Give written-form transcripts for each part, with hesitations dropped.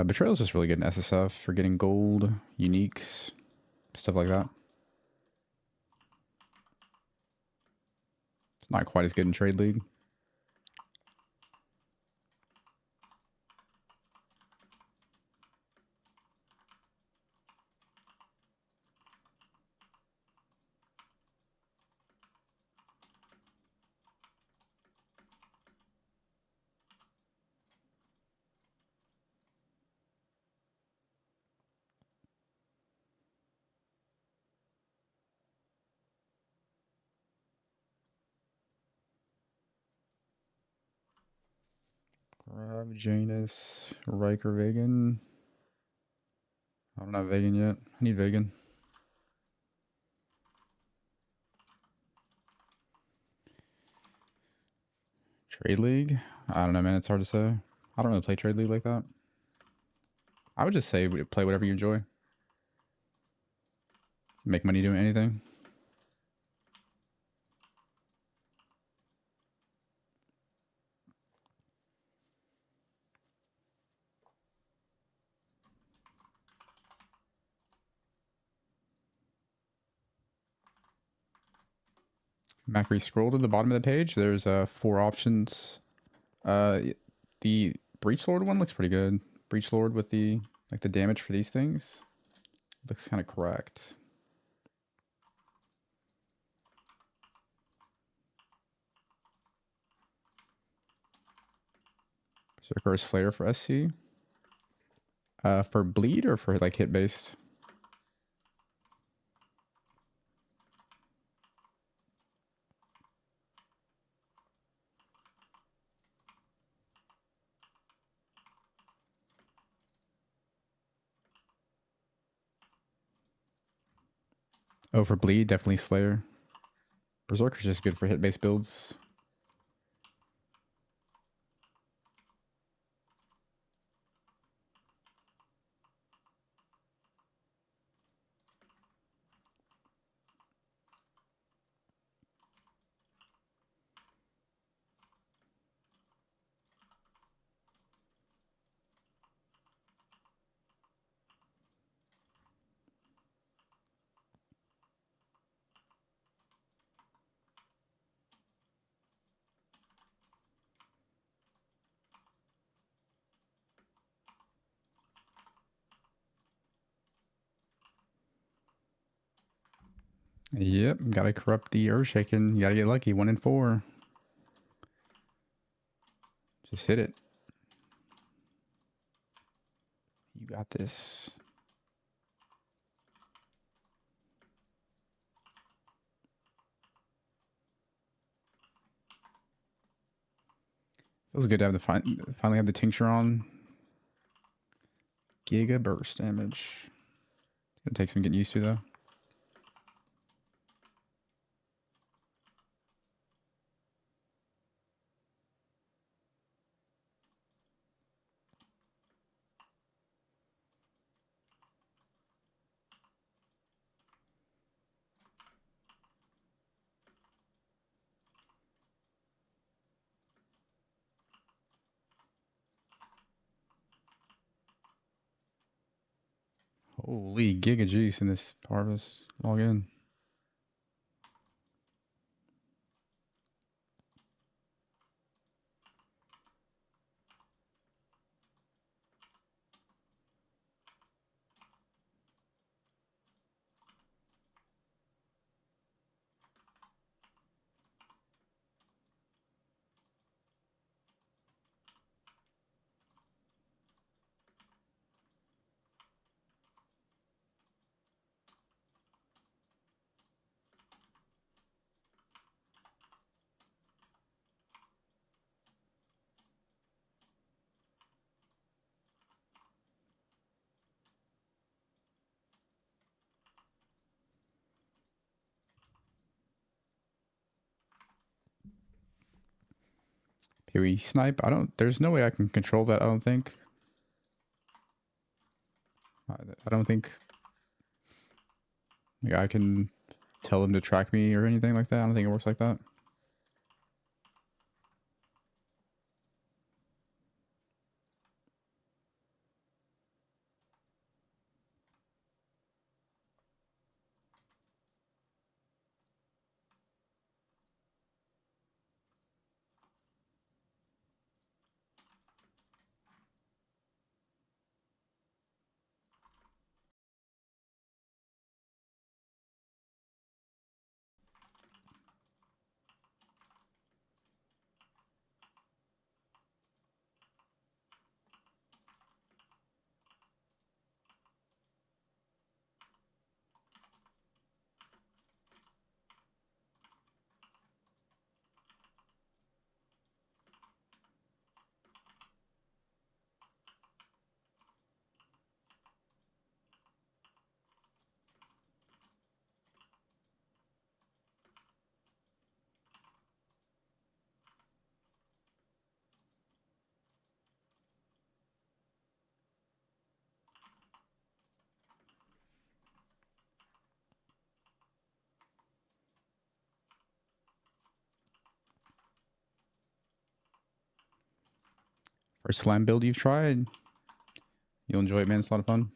Betrayal is just really good in SSF for getting gold, uniques, stuff like that. It's not quite as good in Trade League. Grab Janus, Riker, Vegan. I don't have Vegan yet. I need Vegan. Trade League? I don't know, man. It's hard to say. I don't really play Trade League like that. I would just say play whatever you enjoy. Make money doing anything. Macri, scroll to the bottom of the page. There's 4 options. The Breach Lord one looks pretty good. Breach Lord with the the damage for these things looks kind of correct. Berserker Slayer for SC. For bleed or for like hit based? Oh, for bleed, definitely Slayer. Berserker's just good for hit based builds. Yep, gotta corrupt the Earthshaken. You gotta get lucky. 1 in 4. Just hit it. You got this. Feels good to have the finally have the tincture on. Giga burst damage. Gonna take some getting used to though. Holy giga juice in this harvest. Log in. PoE snipe. There's no way I can control that, I don't think. I don't think I can tell them to track me or anything like that. I don't think it works like that. First slam build you've tried. You'll enjoy it, man. It's a lot of fun.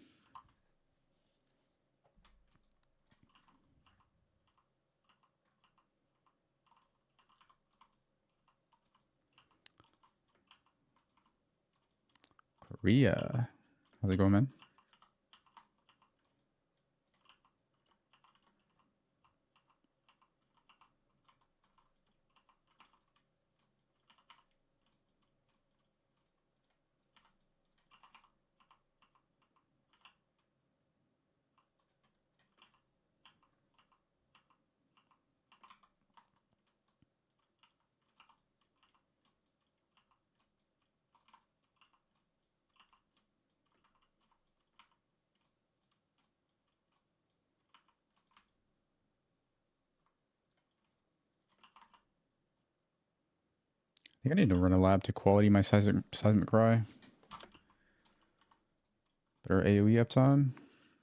Korea. How's it going, man? I think I need to run a lab to quality my seismic cry. Better AoE uptime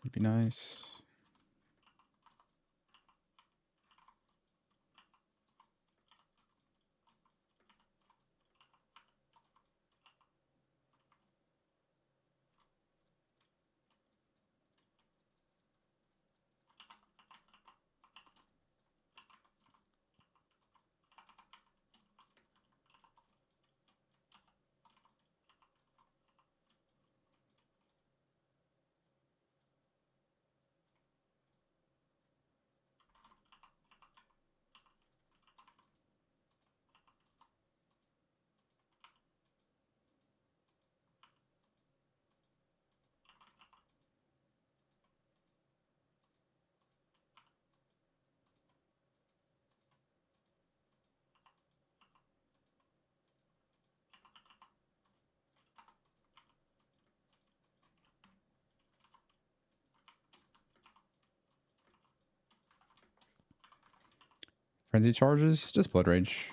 would be nice. Frenzy charges, just blood rage.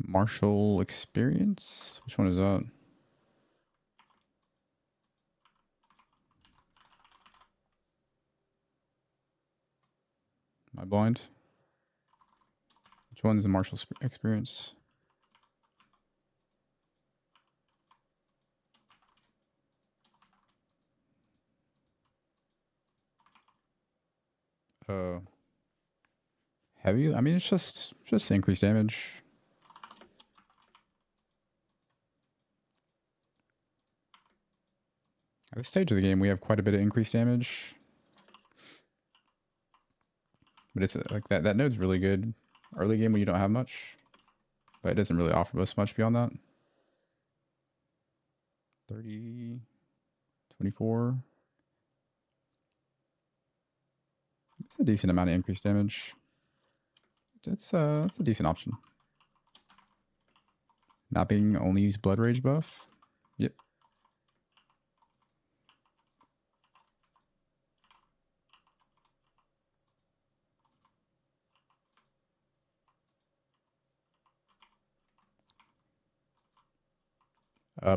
Martial experience? Which one is that? Am I blind? Which one is the martial experience? Uh, Heavy? I mean, it's just increased damage. At this stage of the game, we have quite a bit of increased damage. But it's like that node's really good. Early game when you don't have much. But it doesn't really offer us much beyond that. 30, 24. It's a decent amount of increased damage. It's a decent option. Mapping only use blood rage buff. Yep.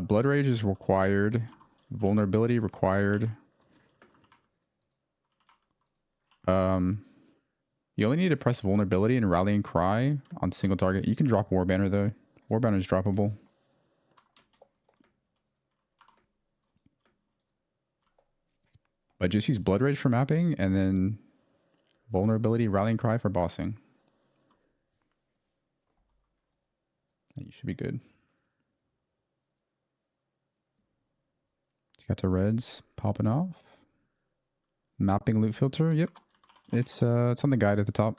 Blood rage is required. Vulnerability required. You only need to press vulnerability and rallying cry on single target. You can drop war banner though. War banner is droppable. But just use blood rage for mapping and then vulnerability, rallying cry for bossing. And you should be good. Got the reds popping off. Mapping loot filter. Yep. It's on the guide at the top.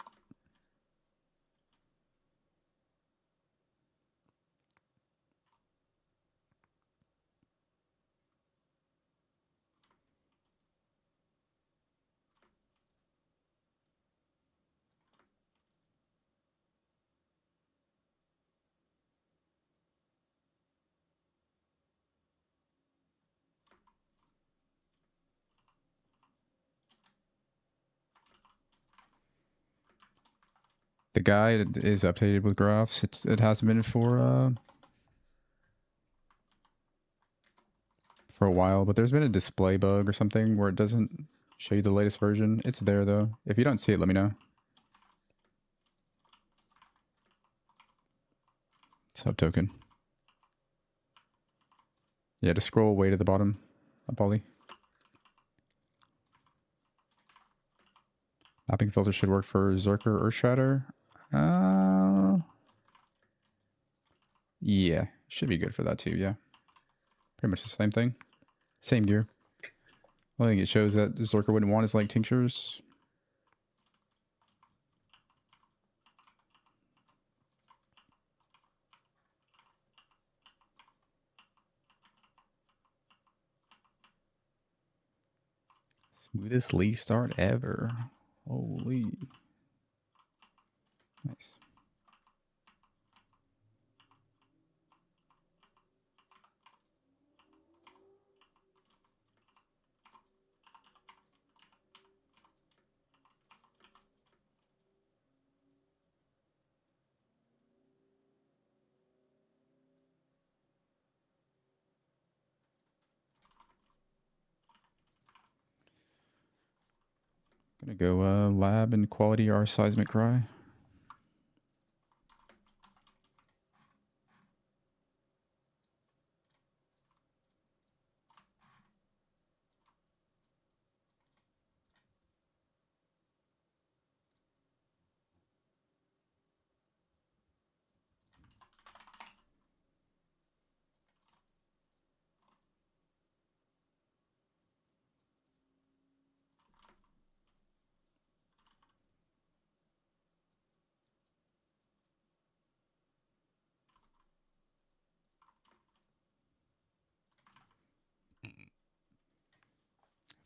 The guide is updated with graphs. It hasn't been for a while, but there's been a display bug or something where it doesn't show you the latest version. It's there though. If you don't see it, let me know. Sub token. Yeah, just scroll way to the bottom. Up, Ollie. Mapping filter should work for Zerker or Shatter. Yeah, should be good for that too. Yeah, pretty much the same thing. Same gear. Only thing it shows that Zerker wouldn't want is like tinctures. Smoothest league start ever. Holy. Nice. Gonna go lab and quality R seismic cry.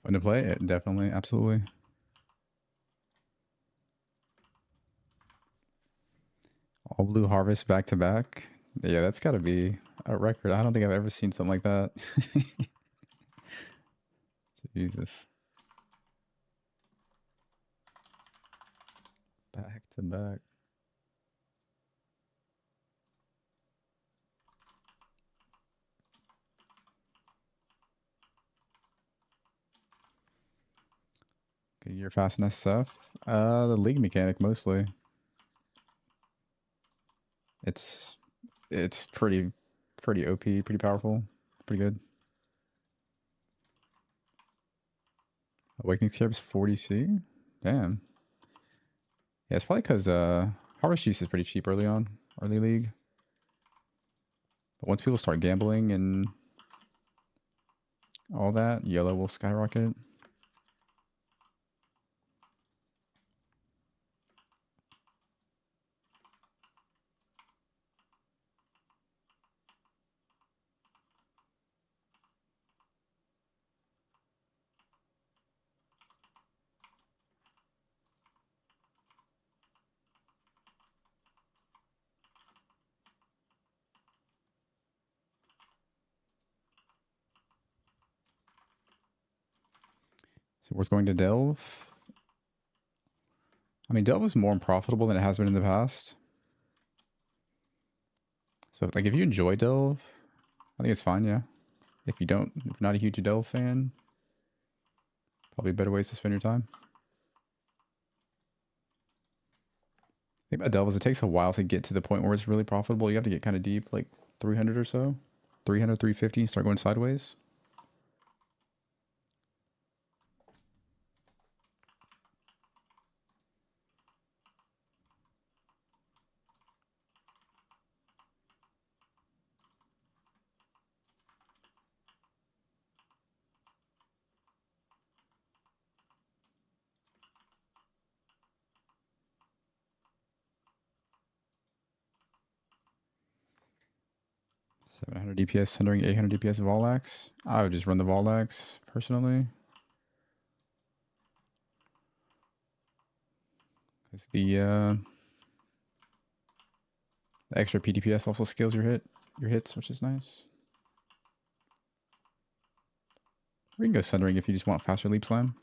Fun to play? It definitely, absolutely. All blue harvest back to back. Yeah, that's got to be a record. I don't think I've ever seen something like that. Jesus. Back to back. Okay, you're fast in SF. The league mechanic mostly. It's pretty OP, pretty powerful, pretty good. Awakening Therap's 40C? Damn. Yeah, it's probably because Harvest Juice is pretty cheap early on, early league. But once people start gambling and all that, yellow will skyrocket. So worth going to Delve. I mean, Delve is more profitable than it has been in the past. So, like, if you enjoy Delve, I think it's fine, yeah. If you don't, if you're not a huge Delve fan, probably better ways to spend your time. The thing about Delve is it takes a while to get to the point where it's really profitable. You have to get kind of deep, like 300 or so. 300, 350, start going sideways. $700 DPS, centering 800 DPS of Volax. I would just run the Volax, personally. Because the extra PDPS also scales your hits, which is nice. We can go centering if you just want faster leap slam.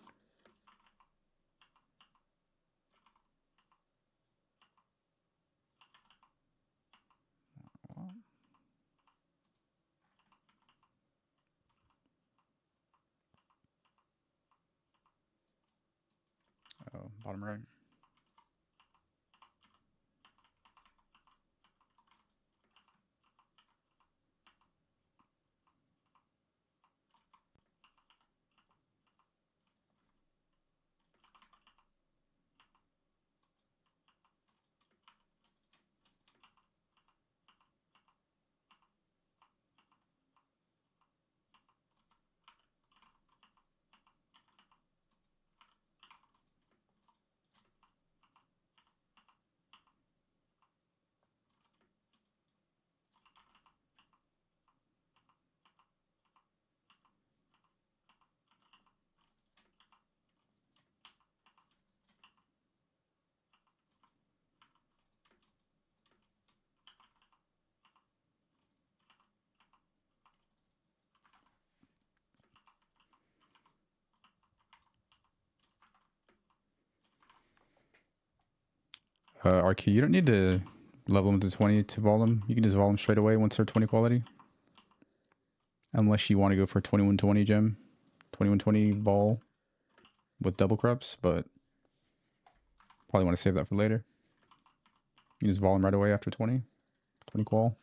Oh, bottom right. RQ, you don't need to level them to 20 to vol them. You can just vol them straight away once they're 20 quality. Unless you want to go for 2120 gem. 2120 vol with double corrupts, but probably want to save that for later. You can just vol them right away after 20. 20 qual.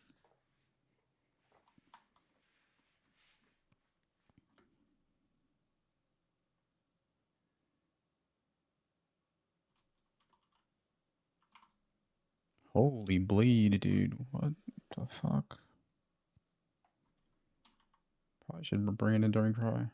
Holy bleed, dude. What the fuck? Probably should bring it in during cry.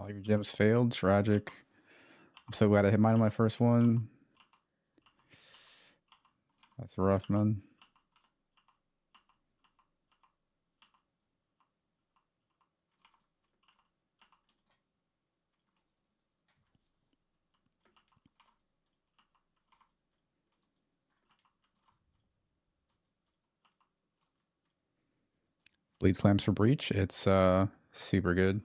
All your gems failed. Tragic. I'm so glad I hit mine on my first one. That's rough, man. Bleed slams for breach. It's super good.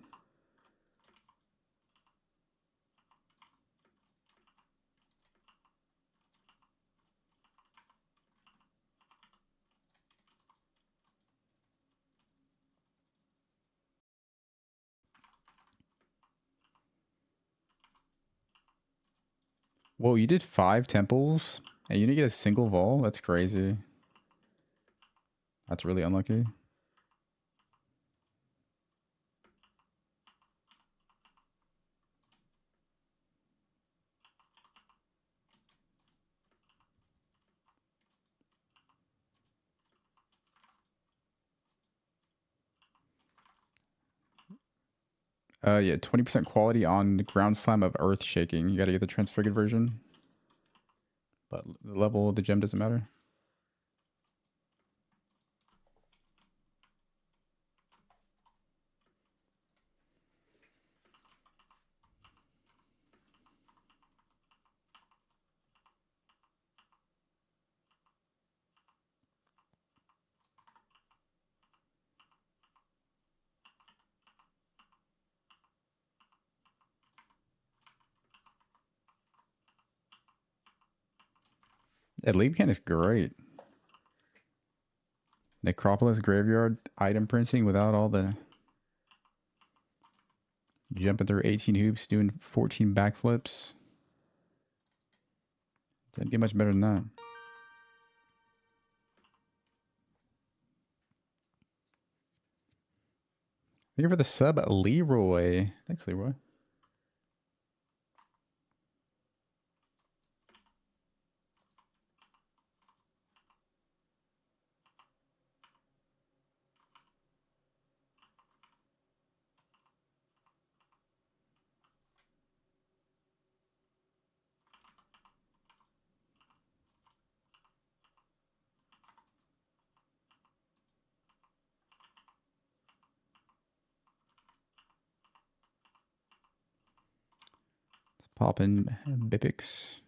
Whoa, you did 5 temples and you didn't get a single vol? That's crazy. That's really unlucky. Yeah, 20% quality on the ground slam of earth shaking. You gotta get the transfigured version. But the level of the gem doesn't matter. Yeah, leap can is great. Necropolis graveyard item printing without all the jumping through 18 hoops, doing 14 backflips. Doesn't get much better than that. Thank you for the sub, Leroy. Thanks, Leroy. Let's pop in Bipix.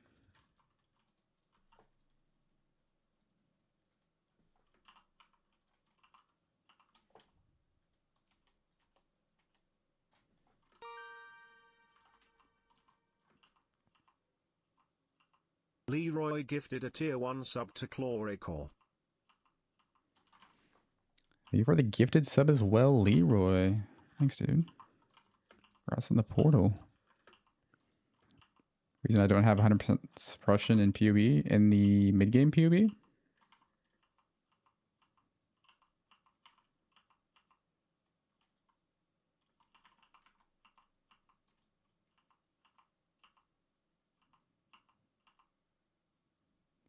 Leroy gifted a tier 1 sub to Chloricor. You've already gifted sub as well, Leroy. Thanks, dude. Congrats on the portal. Reason I don't have 100% suppression in PoE in the mid-game PoE.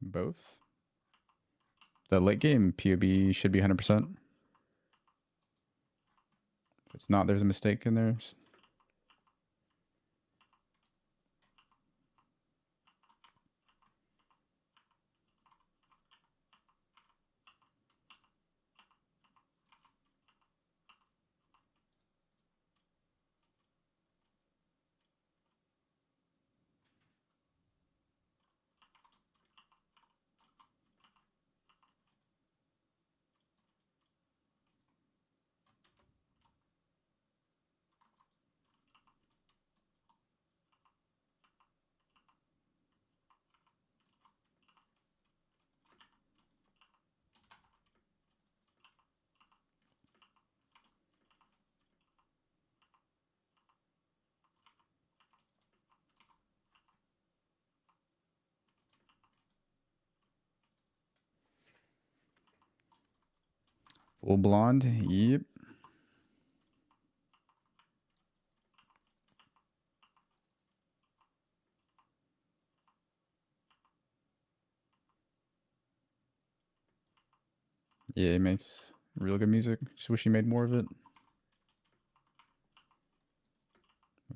Both. The late game PoE should be 100%. If it's not, there's a mistake in there. Full blonde, yep. Yeah, he makes real good music. Just wish he made more of it.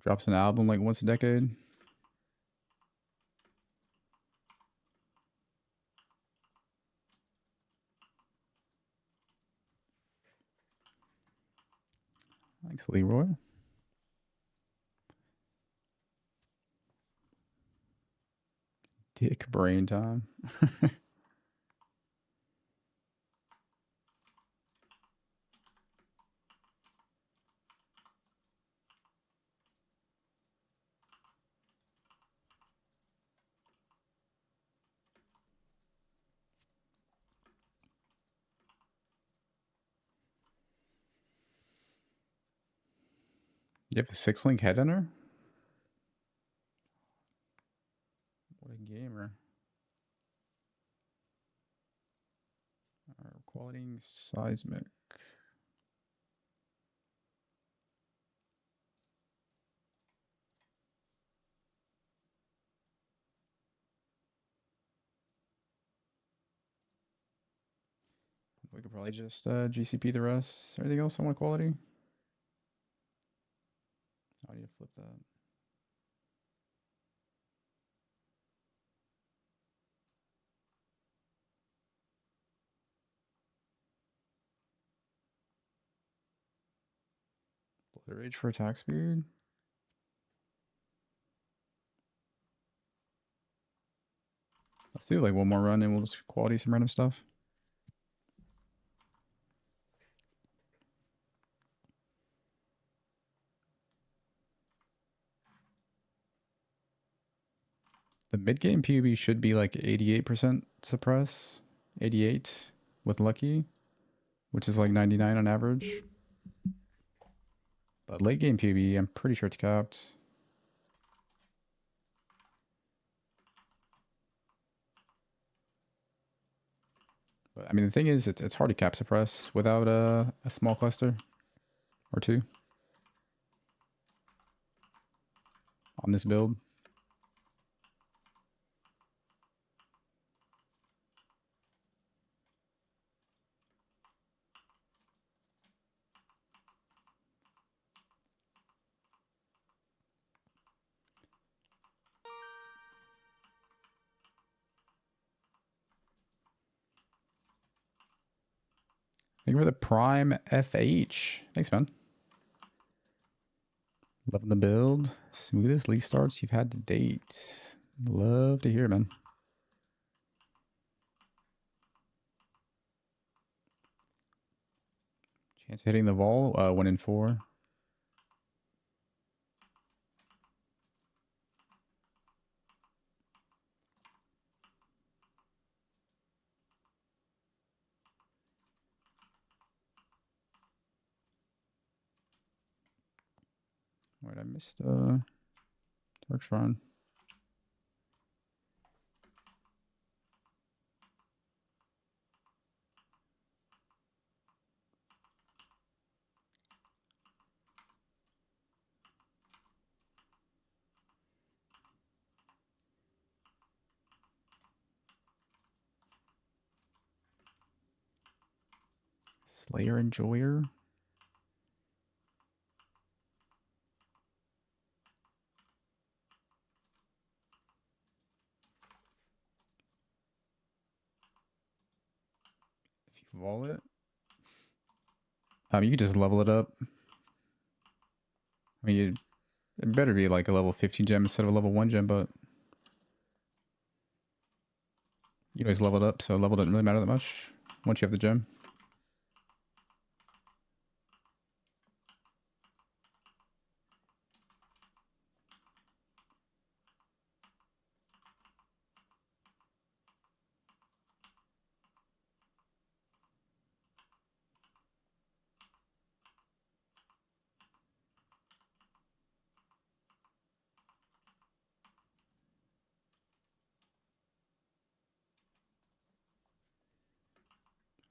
Drops an album like once a decade. Thanks, Leroy. Dick brain time. You have a 6-link head enter? What a gamer. Quality seismic. We could probably just GCP the rest. Anything else on quality? I need to flip that. Blood Rage for attack speed. Let's do like one more run and we'll just quality some random stuff. The mid-game PUB should be like 88% suppress. 88 with lucky, which is like 99 on average. But late game PUB, I'm pretty sure it's capped. But I mean, the thing is, it's hard to cap suppress without a small cluster or two on this build. Thank you for the Prime FH. Thanks, man. Loving the build. Smoothest league starts you've had to date. Love to hear, man. Chance of hitting the wall, 1 in 4. Wait, I missed Dark Shrine. Slayer Enjoyer. If you vol it, you could just level it up. I mean, it better be like a level 15 gem instead of a level 1 gem, but you always level it up, so level doesn't really matter that much once you have the gem.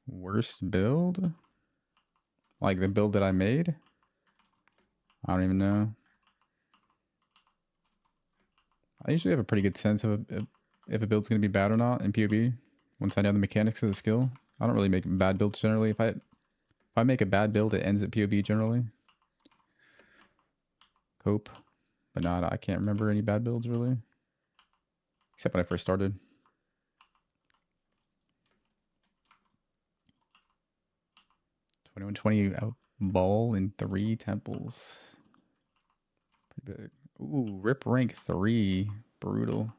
Worst build? Like the build that I made? I don't even know. I usually have a pretty good sense of if a build's going to be bad or not in PoB once I know the mechanics of the skill. I don't really make bad builds generally. If I make a bad build, it ends at PoB generally. Cope. But not, I can't remember any bad builds really. Except when I first started. $21.20 out ball in 3 temples. Pretty big. Ooh, rip rank 3. Brutal.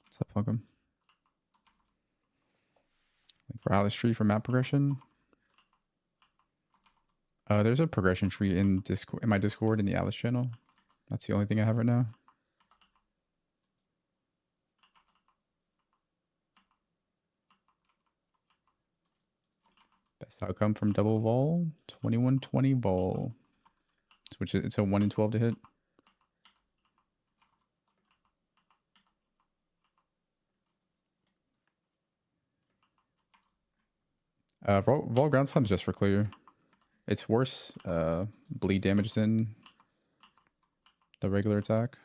What's up, fuck him? Like for Alice tree for map progression. There's a progression tree in Discord, in my Discord in the Alice channel. That's the only thing I have right now. Best outcome from double vol, 2120 vol. Which is, it's a 1 in 12 to hit. Vol ground slam's just for clear. It's worse bleed damage than the regular attack.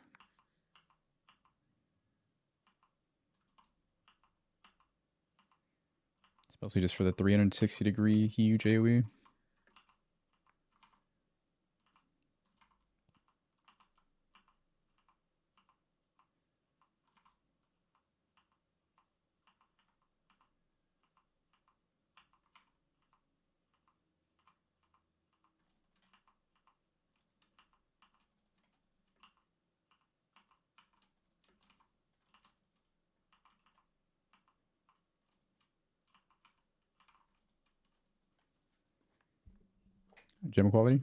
It's mostly just for the 360-degree huge AoE. Gem quality.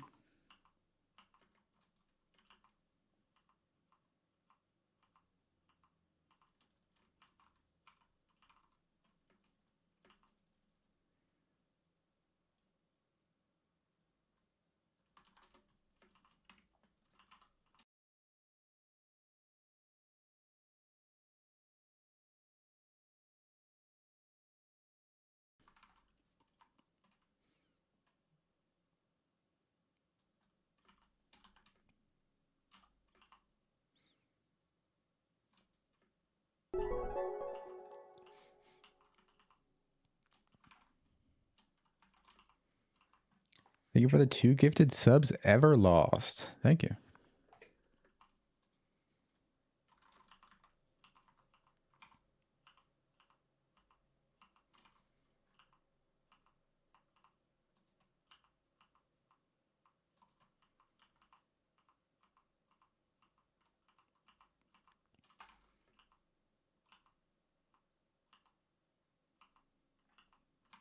Thank you for the 2 gifted subs ever lost. Thank you.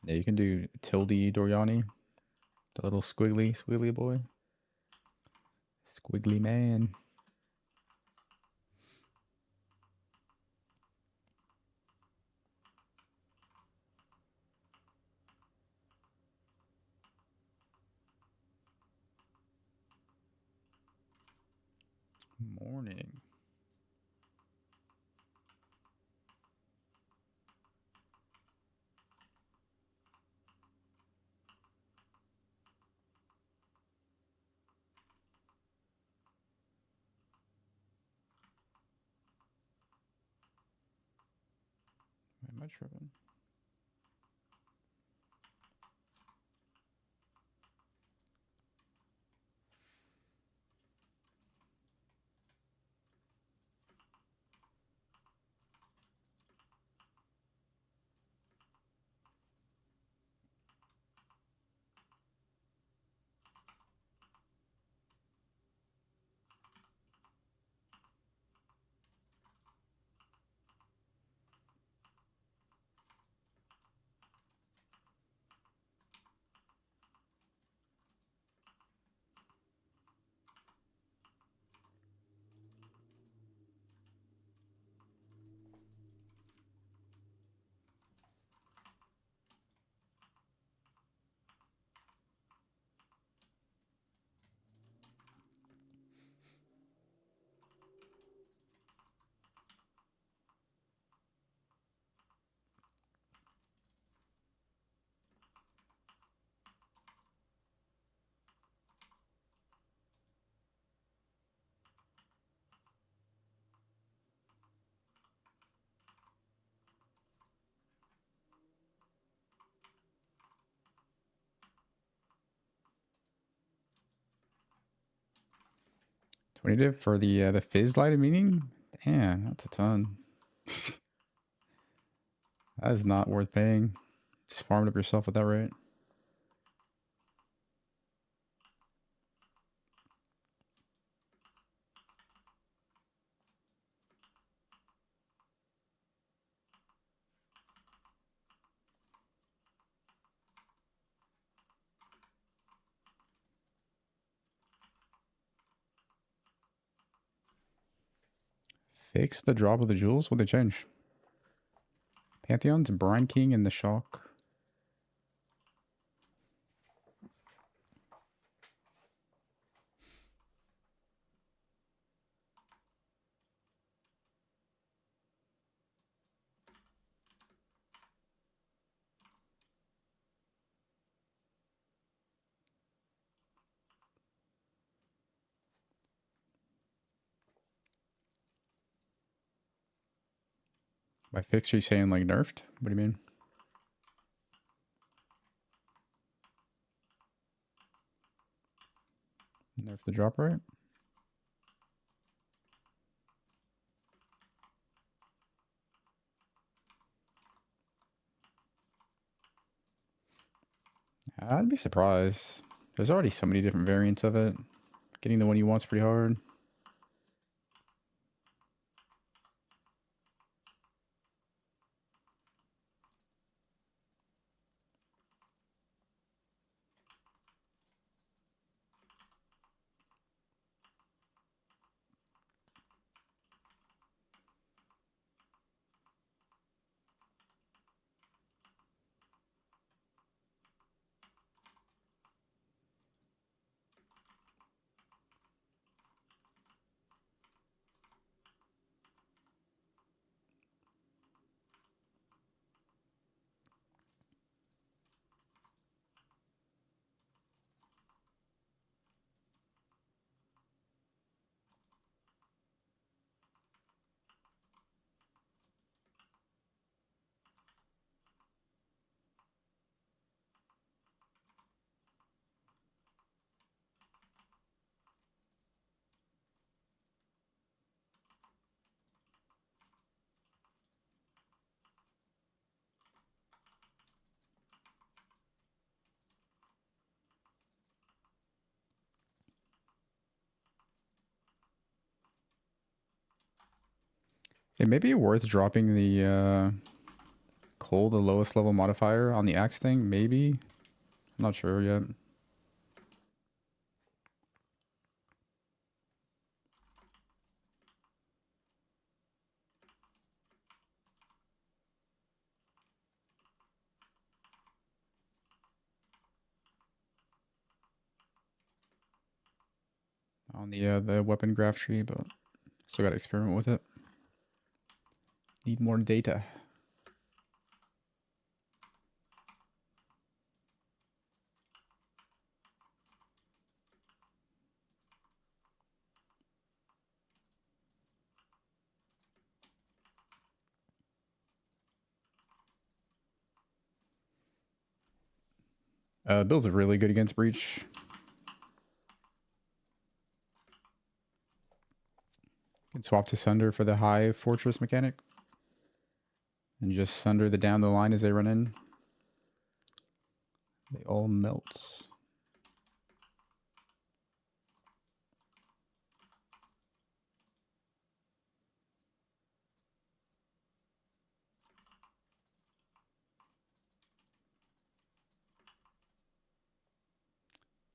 Yeah, you can do Tilde Doriani. The little squiggly boy. Squiggly man. Morning. Am I tripping? $20 for the fizz lighted meaning? Damn, that's a ton. That is not worth paying. Just farm it up yourself at that rate. Fix the drop of the jewels? What'd they change? Pantheons, Brine King, and the Shock. By fixed, are you saying like nerfed? What do you mean? Nerf the drop rate? I'd be surprised. There's already so many different variants of it. Getting the one you want's pretty hard. It may be worth dropping the coal, the lowest level modifier on the axe thing. Maybe. I'm not sure yet. on the weapon graph tree, but still got to experiment with it. Need more data. Builds are really good against breach. Can swap to Sunder for the high fortress mechanic. And just Sunder the down the line as they run in. They all melt.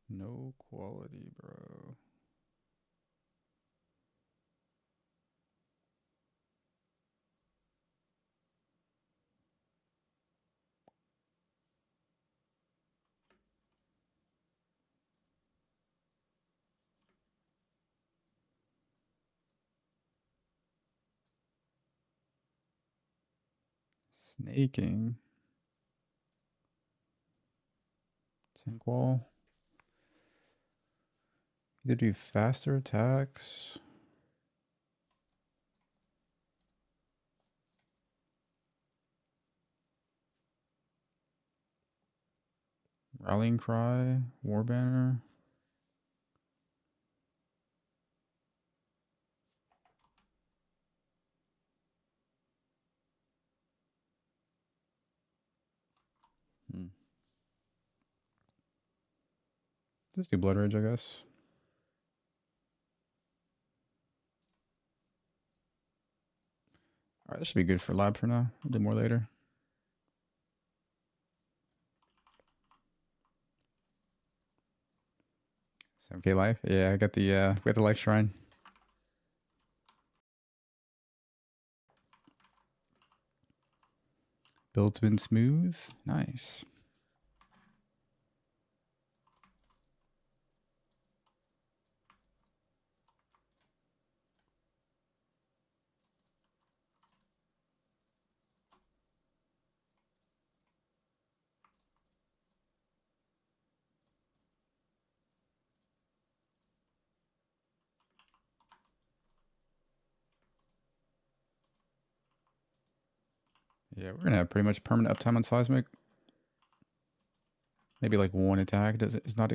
No quality, bro. Snaking. Tank wall. Either do faster attacks. Rallying cry. War banner. Just do blood rage, I guess. Alright, this should be good for lab for now. We'll do more later. 7k life? Yeah, I got the we got the life shrine. Build's been smooth. Nice. Yeah, we're gonna have pretty much permanent uptime on seismic. Maybe like one attack is not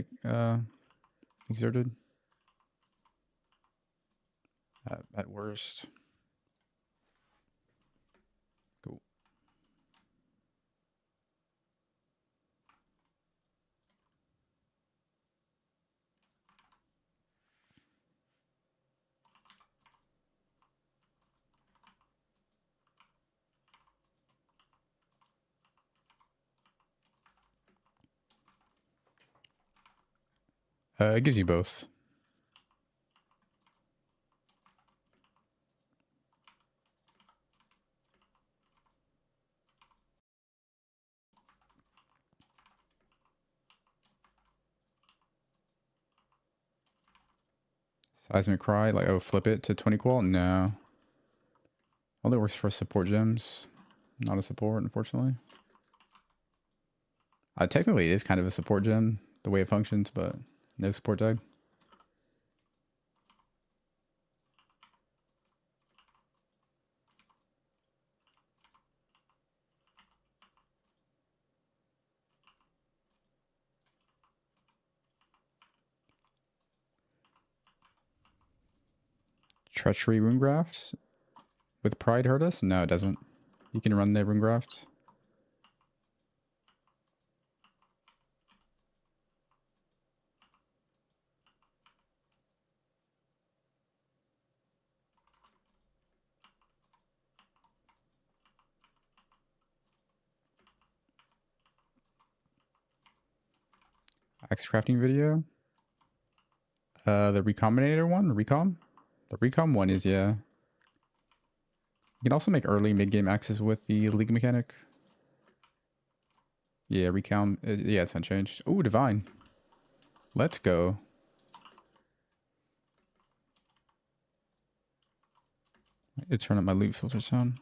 exerted. At worst. Cool. It gives you both. Seismic cry, like, oh, flip it to 20 qual? No. Only works for support gems. Not a support, unfortunately. Technically, it is kind of a support gem, the way it functions, but no support tag. Treachery rune grafts with pride hurt us? No, it doesn't. You can run the rune graft. Axe crafting video. The recombinator one? Recom? The recom one is, yeah. You can also make early mid-game axes with the league mechanic. Yeah, recom. Yeah, it's unchanged. Ooh, divine. Let's go. I need to turn up my loot filter sound.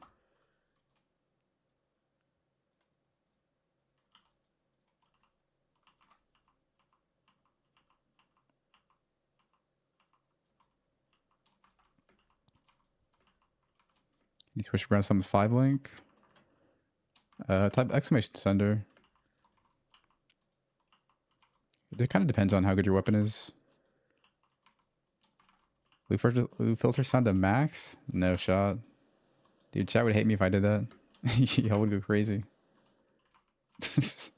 You switch around some 5 link. Type exclamation sender. It kind of depends on how good your weapon is. Loot filter sound to max? No shot. Dude, chat would hate me if I did that. Y'all would go crazy. That's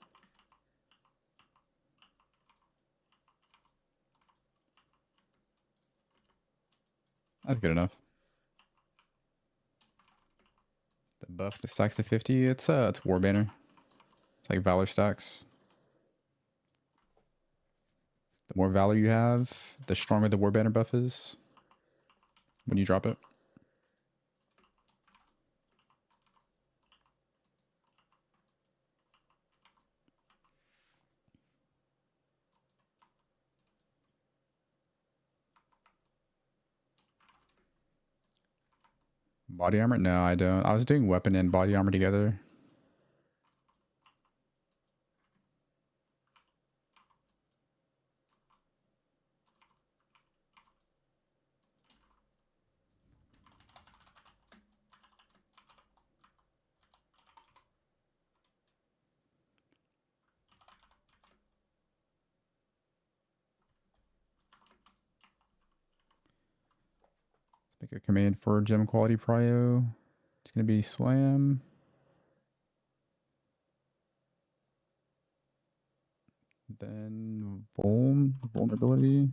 good enough. The buff, the stacks to 50. It's War Banner. It's like Valor stacks. The more Valor you have, the stronger the War Banner buff is when you drop it. Body armor? No, I don't. I was doing weapon and body armor together. Let's make a command for gem quality prio. It's going to be slam. Then vulnerability.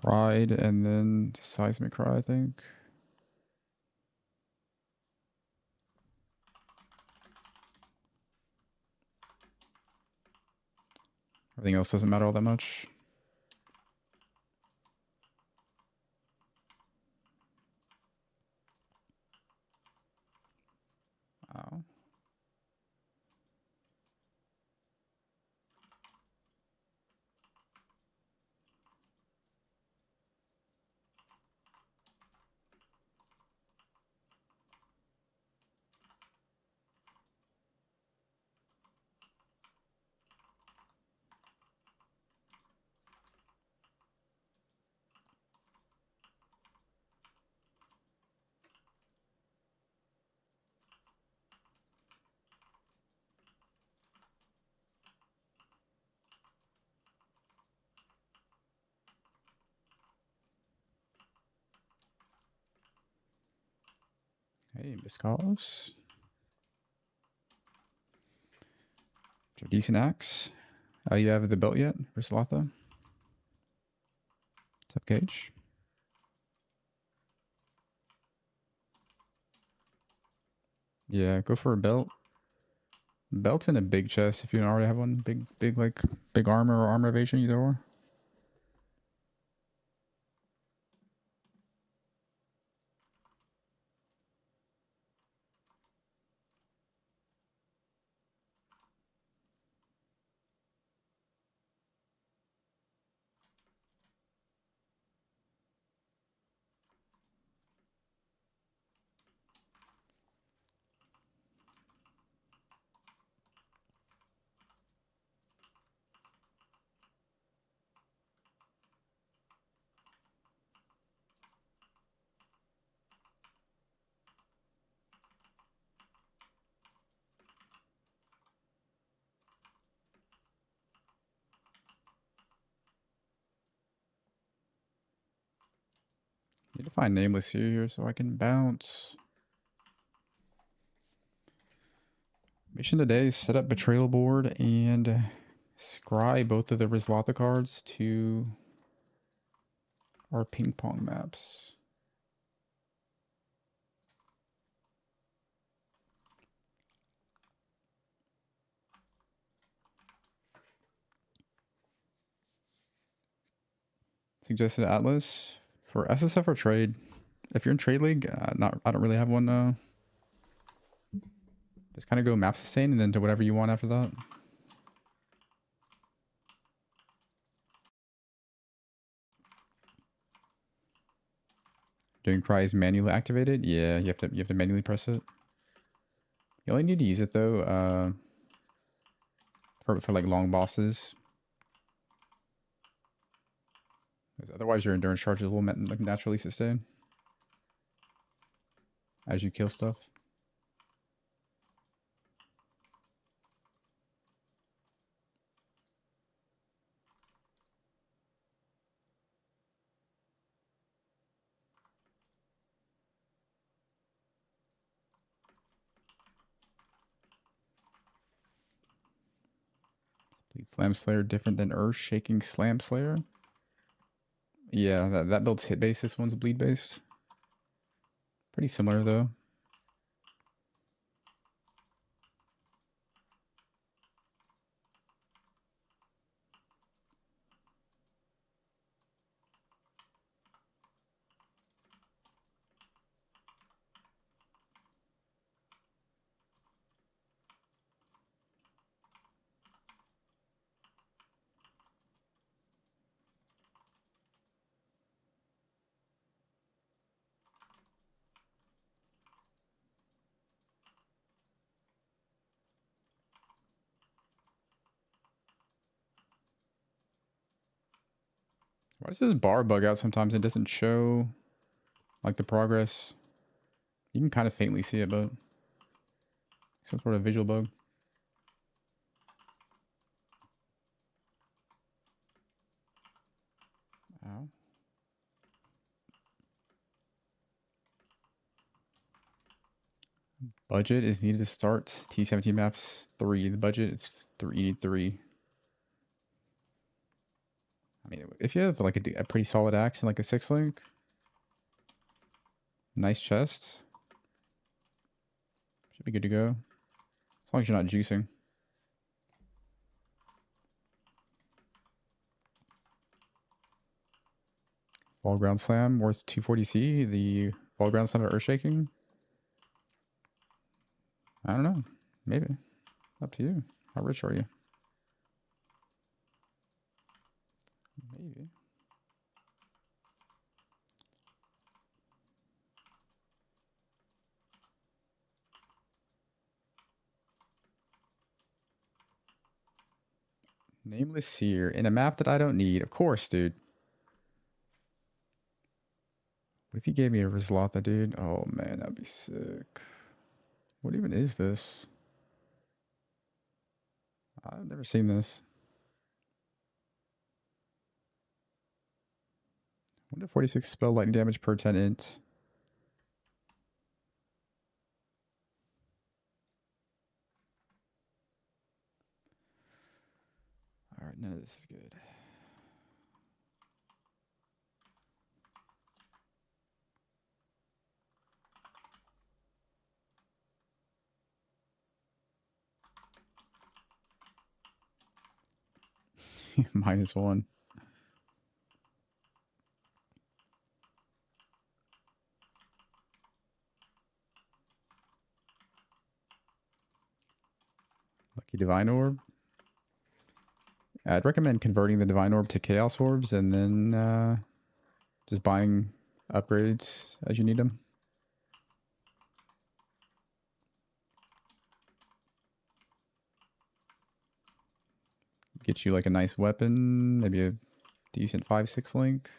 Pride, and then seismic cry, I think. Everything else doesn't matter all that much. Wow. Hey, Miss Carlos. Decent axe. Oh, you have the belt yet for Slotha? What's up, Cage? Yeah, go for a belt. Belt's in a big chest if you don't already have one. Big armor or armor evasion, either or. Need to find nameless here so I can bounce. Mission today, set up Betrayal board and scry both of the Rizlata cards to our ping pong maps. Suggested Atlas for SSF or trade. If you're in trade league, I don't really have one. Just kind of go map sustain and then do whatever you want after that. Doing cries manually activated? Yeah, you have to manually press it. You only need to use it though, for like long bosses. Because otherwise your endurance charges will like naturally sustain as you kill stuff. Bleed Slam Slayer different than Earth Shaking Slam Slayer? Yeah, that build's hit based. This one's bleed based. Pretty similar though. Why does this bar bug out sometimes? It doesn't show like the progress. You can kind of faintly see it, but some sort of visual bug. Ow. Budget is needed to start. T17 maps 3. The budget is 3. You need 3. I mean, if you have like a pretty solid axe and like a 6-link, nice chest, should be good to go. As long as you're not juicing. Fall Ground Slam worth 240C. The Fall Ground Slam of Earthshaking. I don't know. Maybe. Up to you. How rich are you? Maybe. Nameless Seer in a map that I don't need. Of course, dude. What if he gave me a Rizlotha, dude? Oh man, that'd be sick. What even is this? I've never seen this. 146 spell lightning damage per 10 int. Alright, none of this is good. -1. Lucky Divine Orb. I'd recommend converting the Divine Orb to Chaos Orbs and then just buying upgrades as you need them. Get you like a nice weapon, maybe a decent 5-6 link.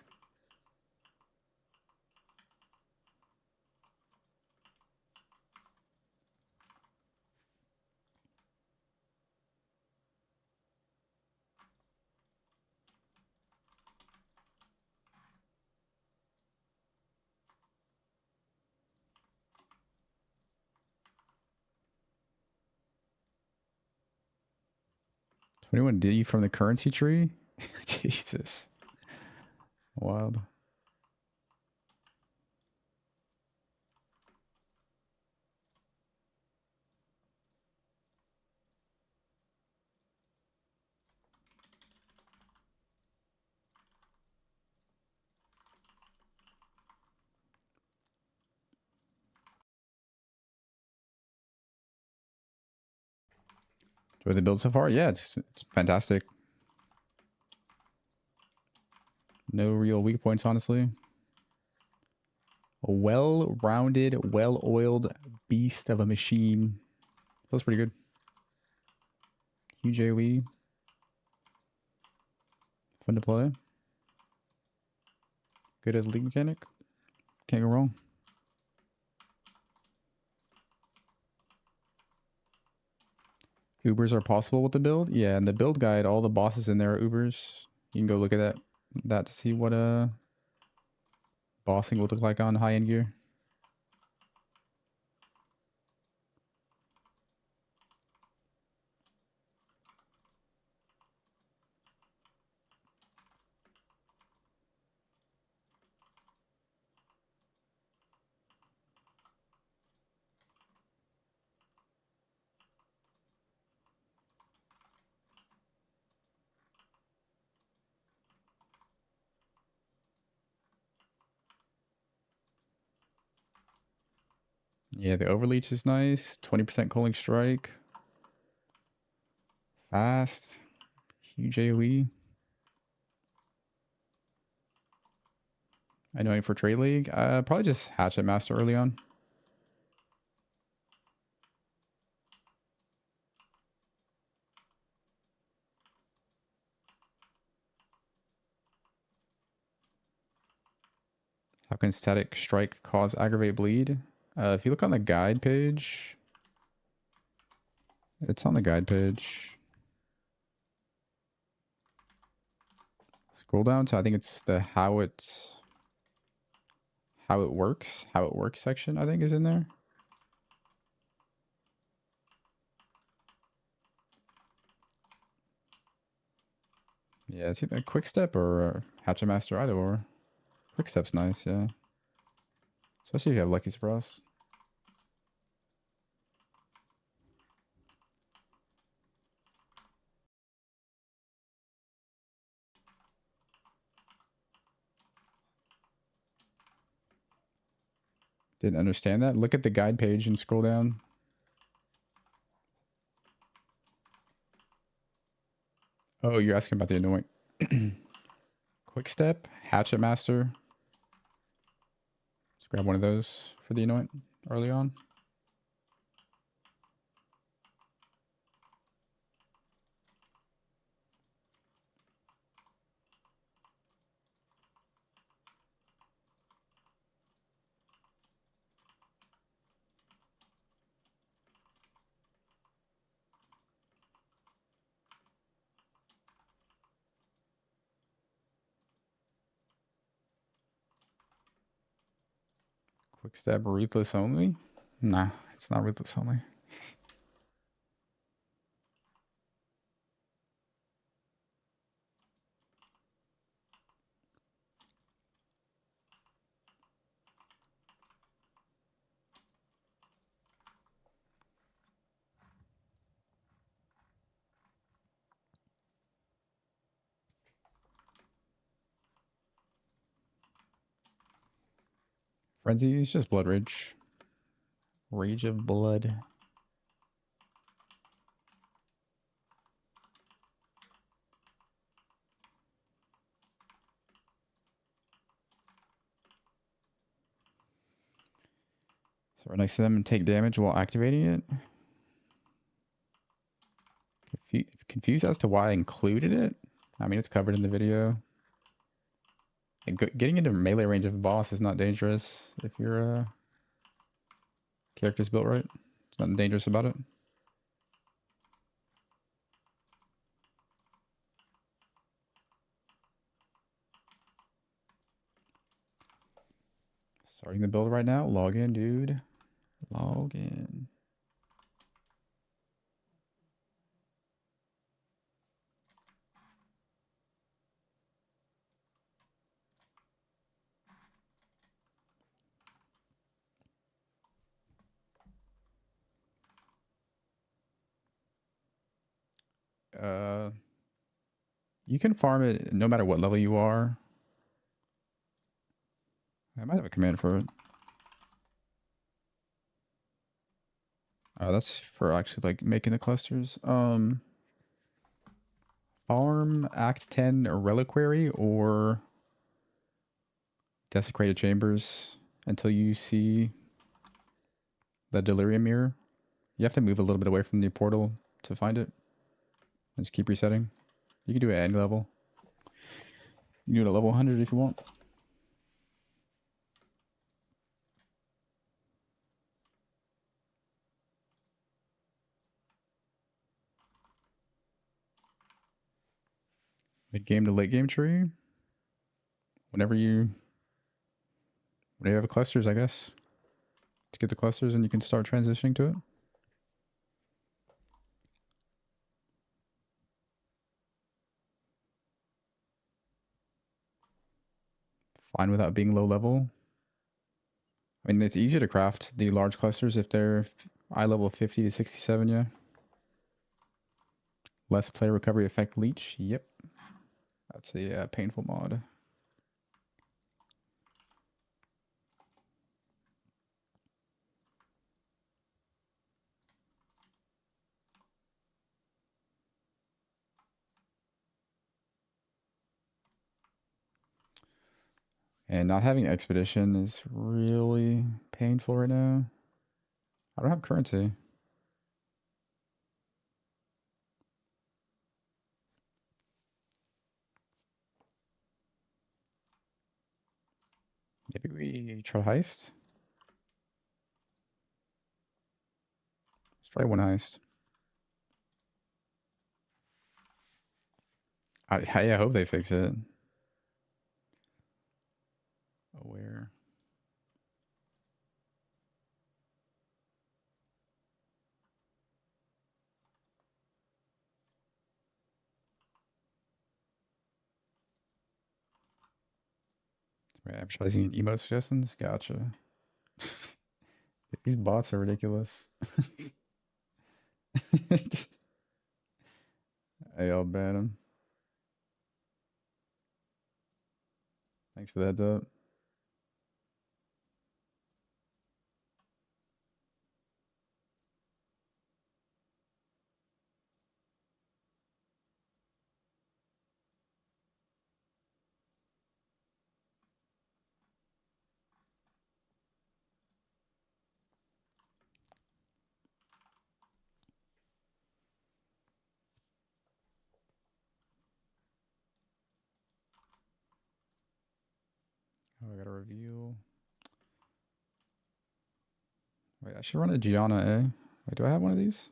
Anyone D from the currency tree? Jesus. Wild. Enjoy the build so far? Yeah, it's fantastic. No real weak points, honestly. well-rounded, well-oiled beast of a machine. Feels pretty good. Huge AoE. Fun to play. Good as a league mechanic. Can't go wrong. Ubers are possible with the build? Yeah, in the build guide, all the bosses in there are Ubers. You can go look at that to see what bossing would look like on high-end gear. Yeah, the overleech is nice. 20% cooling strike. Fast. Huge AoE. I know for Trade League. Probably just Hatchet Master early on. How can static strike cause aggravate bleed? If you look on the guide page, it's on the guide page. Scroll down to I think it's the how it works section. I think is in there. Yeah, it's either a quick step or Hatchet Master, either or. Quick step's nice, yeah. Especially if you have Lucky Surprise. Didn't understand that. Look at the guide page and scroll down. Oh, you're asking about the anoint. Quick step, Hatchet Master. Let's grab one of those for the anoint early on. Quick step, Ruthless only? Nah, it's not Ruthless only. Frenzy is just Blood Rage. Rage of Blood. So right next to them and take damage while activating it. Confused as to why I included it. I mean, it's covered in the video. Getting into melee range of a boss is not dangerous if your character's built right. There's nothing dangerous about it. Starting the build right now. Log in, dude. Log in. You can farm it no matter what level you are. I might have a command for it. That's for actually like making the clusters. Farm Act 10 Reliquary or Desecrated Chambers. until you see the delirium mirror. You have to move a little bit away from the portal to find it. And just keep resetting. You can do it at any level. You can do it at level 100 if you want. Mid game to late game tree. Whenever you have clusters, I guess. To get the clusters and you can start transitioning to it. Fine without being low level. I mean, it's easier to craft the large clusters if they're eye level 50 to 67, yeah. Less player recovery effect leech, yep. That's a painful mod. And not having expedition is really painful right now. I don't have currency. Maybe we try heist? Let's try one heist. I hope they fix it. Aware. Right, advertising emote suggestions? Gotcha. These bots are ridiculous. Hey, I'll ban them. Thanks for the heads up. Oh, I gotta reveal. Wait, I should run a Gianna, eh? Wait, do I have one of these?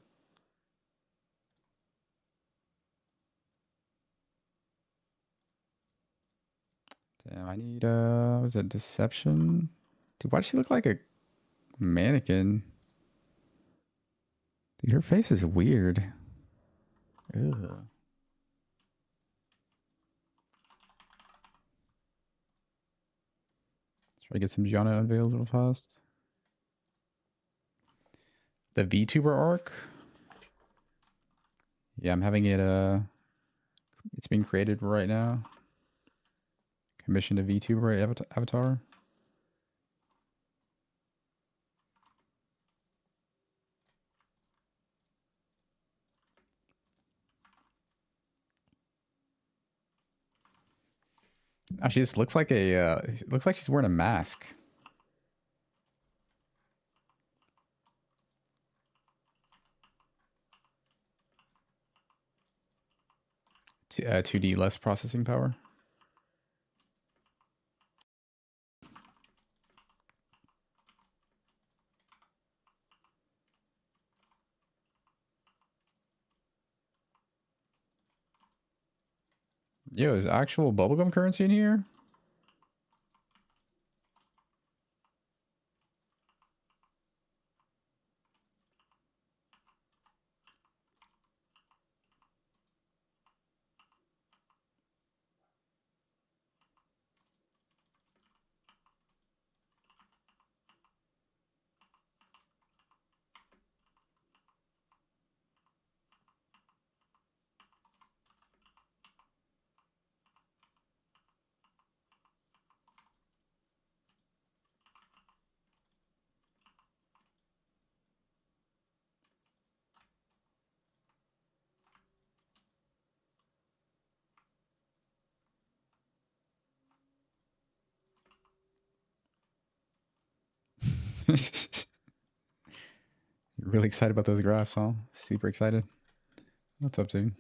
Damn, I need, what is that, deception? Dude, why does she look like a mannequin? Dude, her face is weird. Ugh. Let's try to get some Gianna unveiled real fast. The VTuber arc? Yeah, I'm having it, it's being created right now. Commissioned a VTuber avatar. Oh, she just looks like looks like she's wearing a mask. T 2D less processing power. Yo, is actual bubblegum currency in here? You're really excited about those graphs, huh? Super excited. What's up, dude?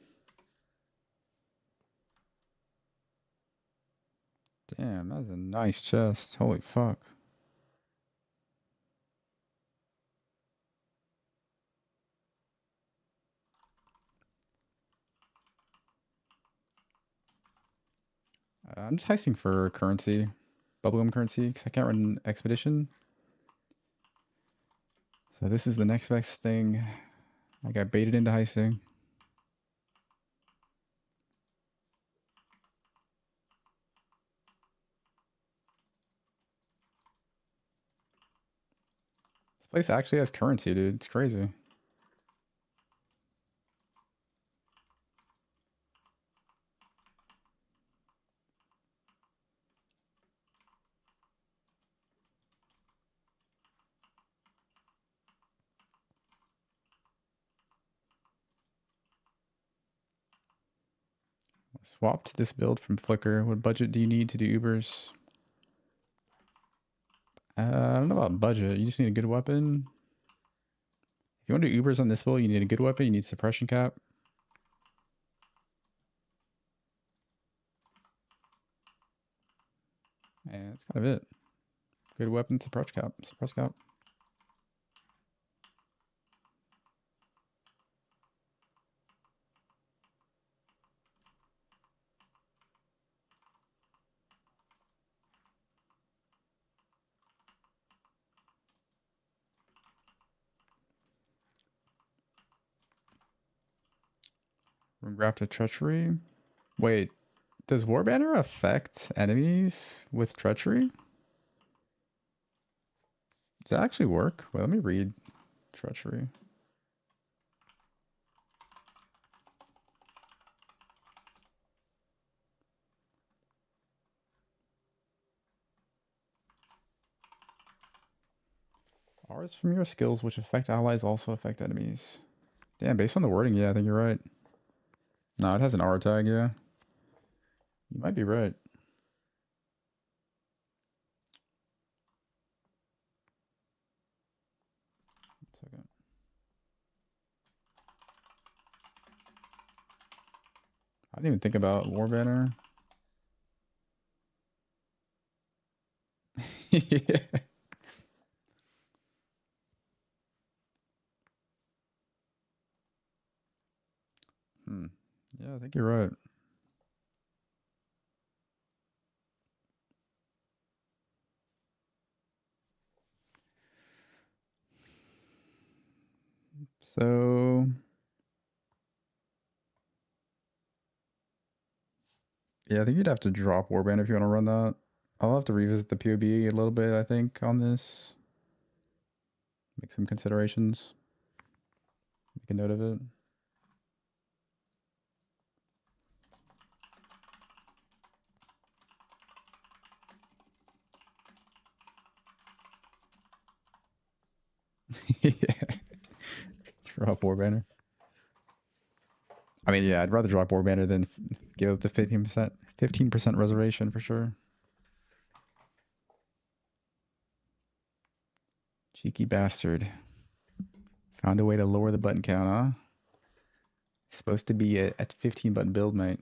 Damn, that's a nice chest. Holy fuck. I'm just heisting for currency. Bubblegum currency, because I can't run expedition. So this is the next best thing. I got baited into heisting. This place actually has currency, dude. It's crazy. Swapped this build from Flickr. What budget do you need to do Ubers? I don't know about budget. You just need a good weapon. If you want to do Ubers on this build, you need a good weapon. You need suppression cap. And that's kind of it. Good weapon, suppress cap. Suppress cap. Room graft of treachery. Wait, does Warbanner affect enemies with treachery? Does that actually work? Well, let me read treachery. Ours from your skills which affect allies also affect enemies. Damn, based on the wording, yeah, I think you're right. No, it has an R tag, yeah. You might be right. One second. I didn't even think about Warbanner. Yeah. Yeah, I think you're right. So yeah, I think you'd have to drop Warband if you want to run that. I'll have to revisit the POB a little bit, I think, on this. Make some considerations. Make a note of it. Yeah. Drop Warbanner. I mean, yeah, I'd rather drop Warbanner than give up the 15% reservation for sure. Cheeky bastard. Found a way to lower the button count, huh? It's supposed to be at 15 button build, mate.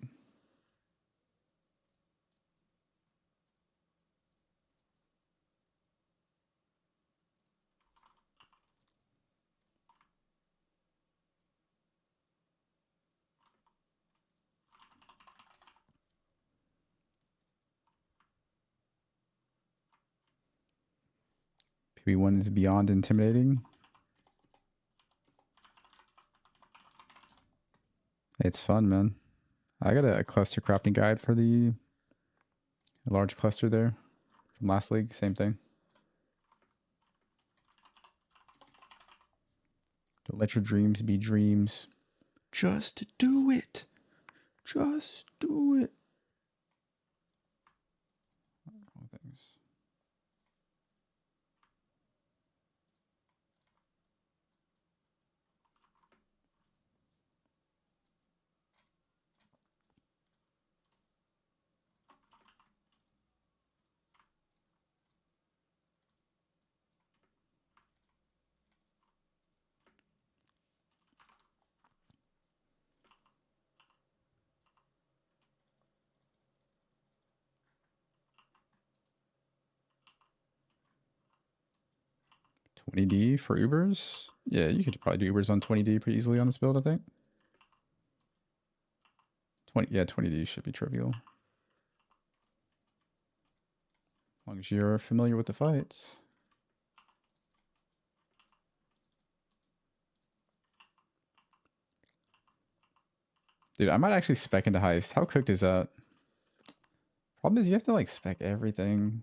PB1 is beyond intimidating. It's fun, man. I got a cluster crafting guide for the large cluster there from last league. Same thing. Don't let your dreams be dreams. Just do it. Just do it. Things. 20D for Ubers. Yeah, you could probably do Ubers on 20D pretty easily on this build, I think. 20D should be trivial. As long as you're familiar with the fights. Dude, I might actually spec into Heist. How cooked is that? Problem is you have to like spec everything.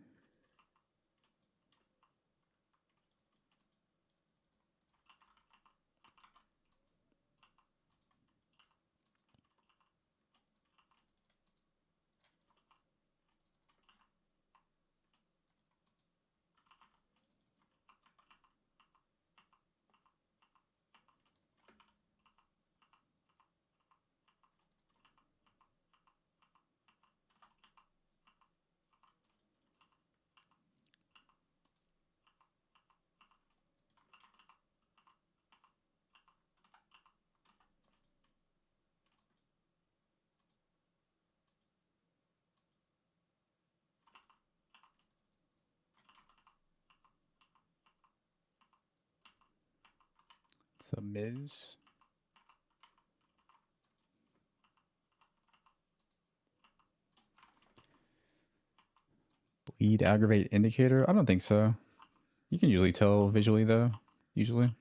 So Miz. Bleed aggravate indicator? I don't think so. You can usually tell visually though, usually.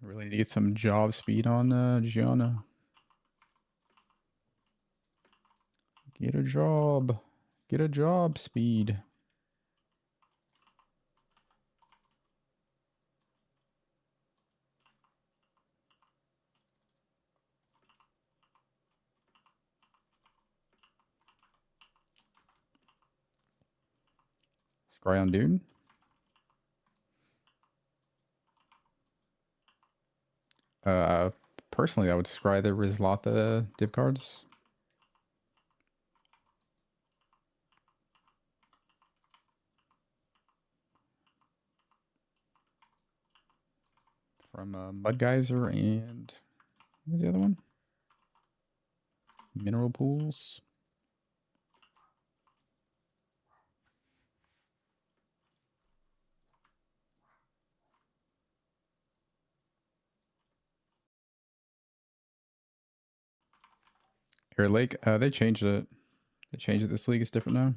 Really need to get some job speed on Gianna. Get a job. Get a job speed. Scry on dude. Uh, Personally, I would scry the Rizlata div cards. From Mudgeyser and what was the other one? Mineral pools. Air Lake. They changed it. They changed it. This league is different now.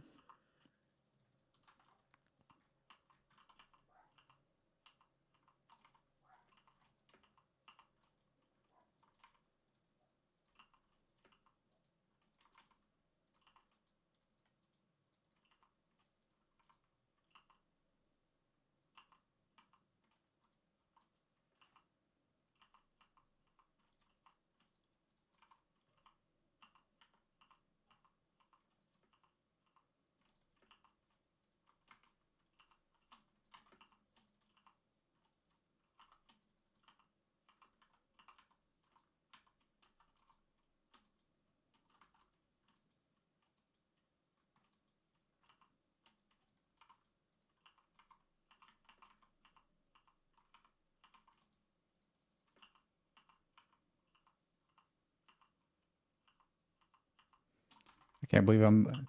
I can't believe I'm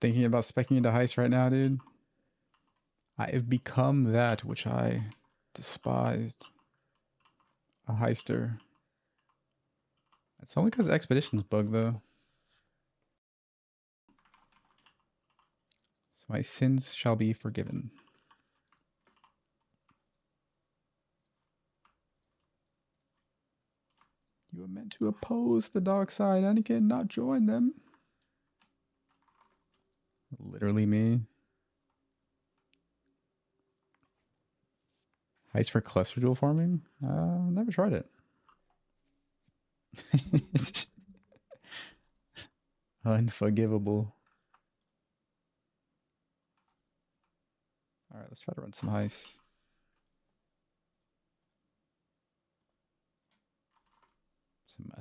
thinking about specking into Heist right now, dude. I have become that which I despised. A heister. It's only because Expedition's bug, though. So my sins shall be forgiven. You are meant to oppose the dark side, Anakin, not join them. Literally me. Heist for cluster dual farming? Never tried it. Unforgivable. Alright, let's try to run some heists.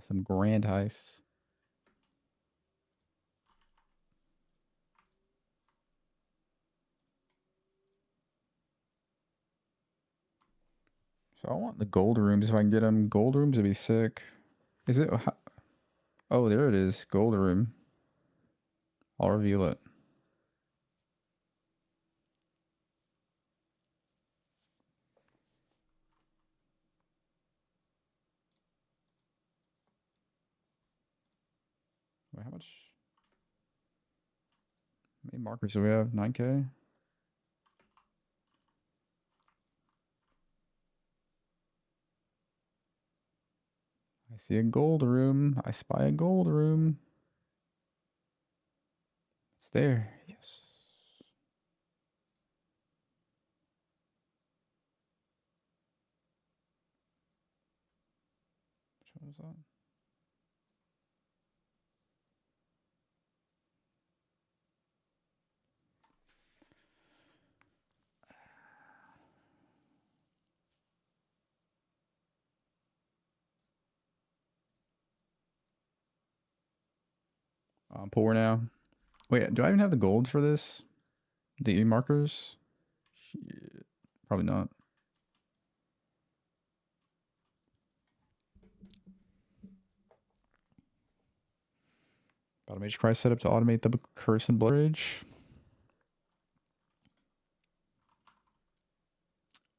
Some grand heists. So I want the gold rooms if I can get them. Gold rooms would be sick. Is it? Oh, there it is. Gold room. I'll reveal it. Wait, how much? How many markers do we have? 9K? I see a gold room. I spy a gold room. It's there. Yes. Which one was that? I'm poor now. Wait, do I even have the gold for this? The markers? Shit. Probably not. Automation price setup to automate the curse and blood rage.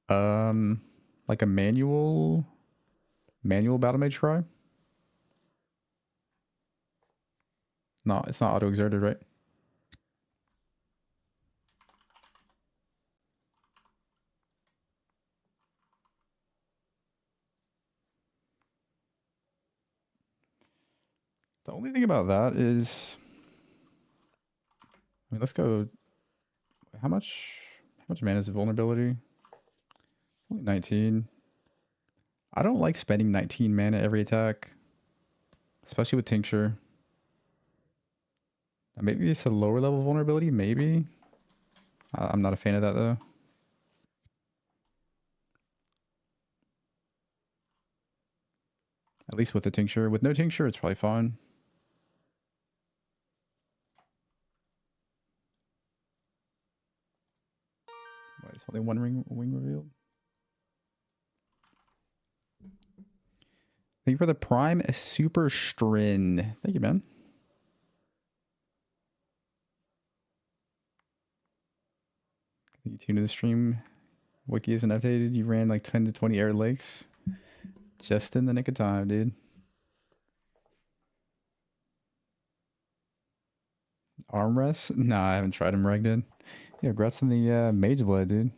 Like a manual battle mage cry? No, it's not auto exerted, right? The only thing about that is, I mean, let's go. How much mana is vulnerability? Only 19. I don't like spending 19 mana every attack, especially with Tincture. Maybe it's a lower level vulnerability, maybe. I'm not a fan of that though. At least with the Tincture. With no Tincture, it's probably fine. Wait, it's only one wing revealed. Thank you for the Prime Super Strin. Thank you, man. You tuned to the stream. Wiki isn't updated. You ran like 10 to 20 air lakes. Just in the nick of time, dude. Armrest? Nah, I haven't tried them regged in. Yeah, congrats on the Mage Blade, dude.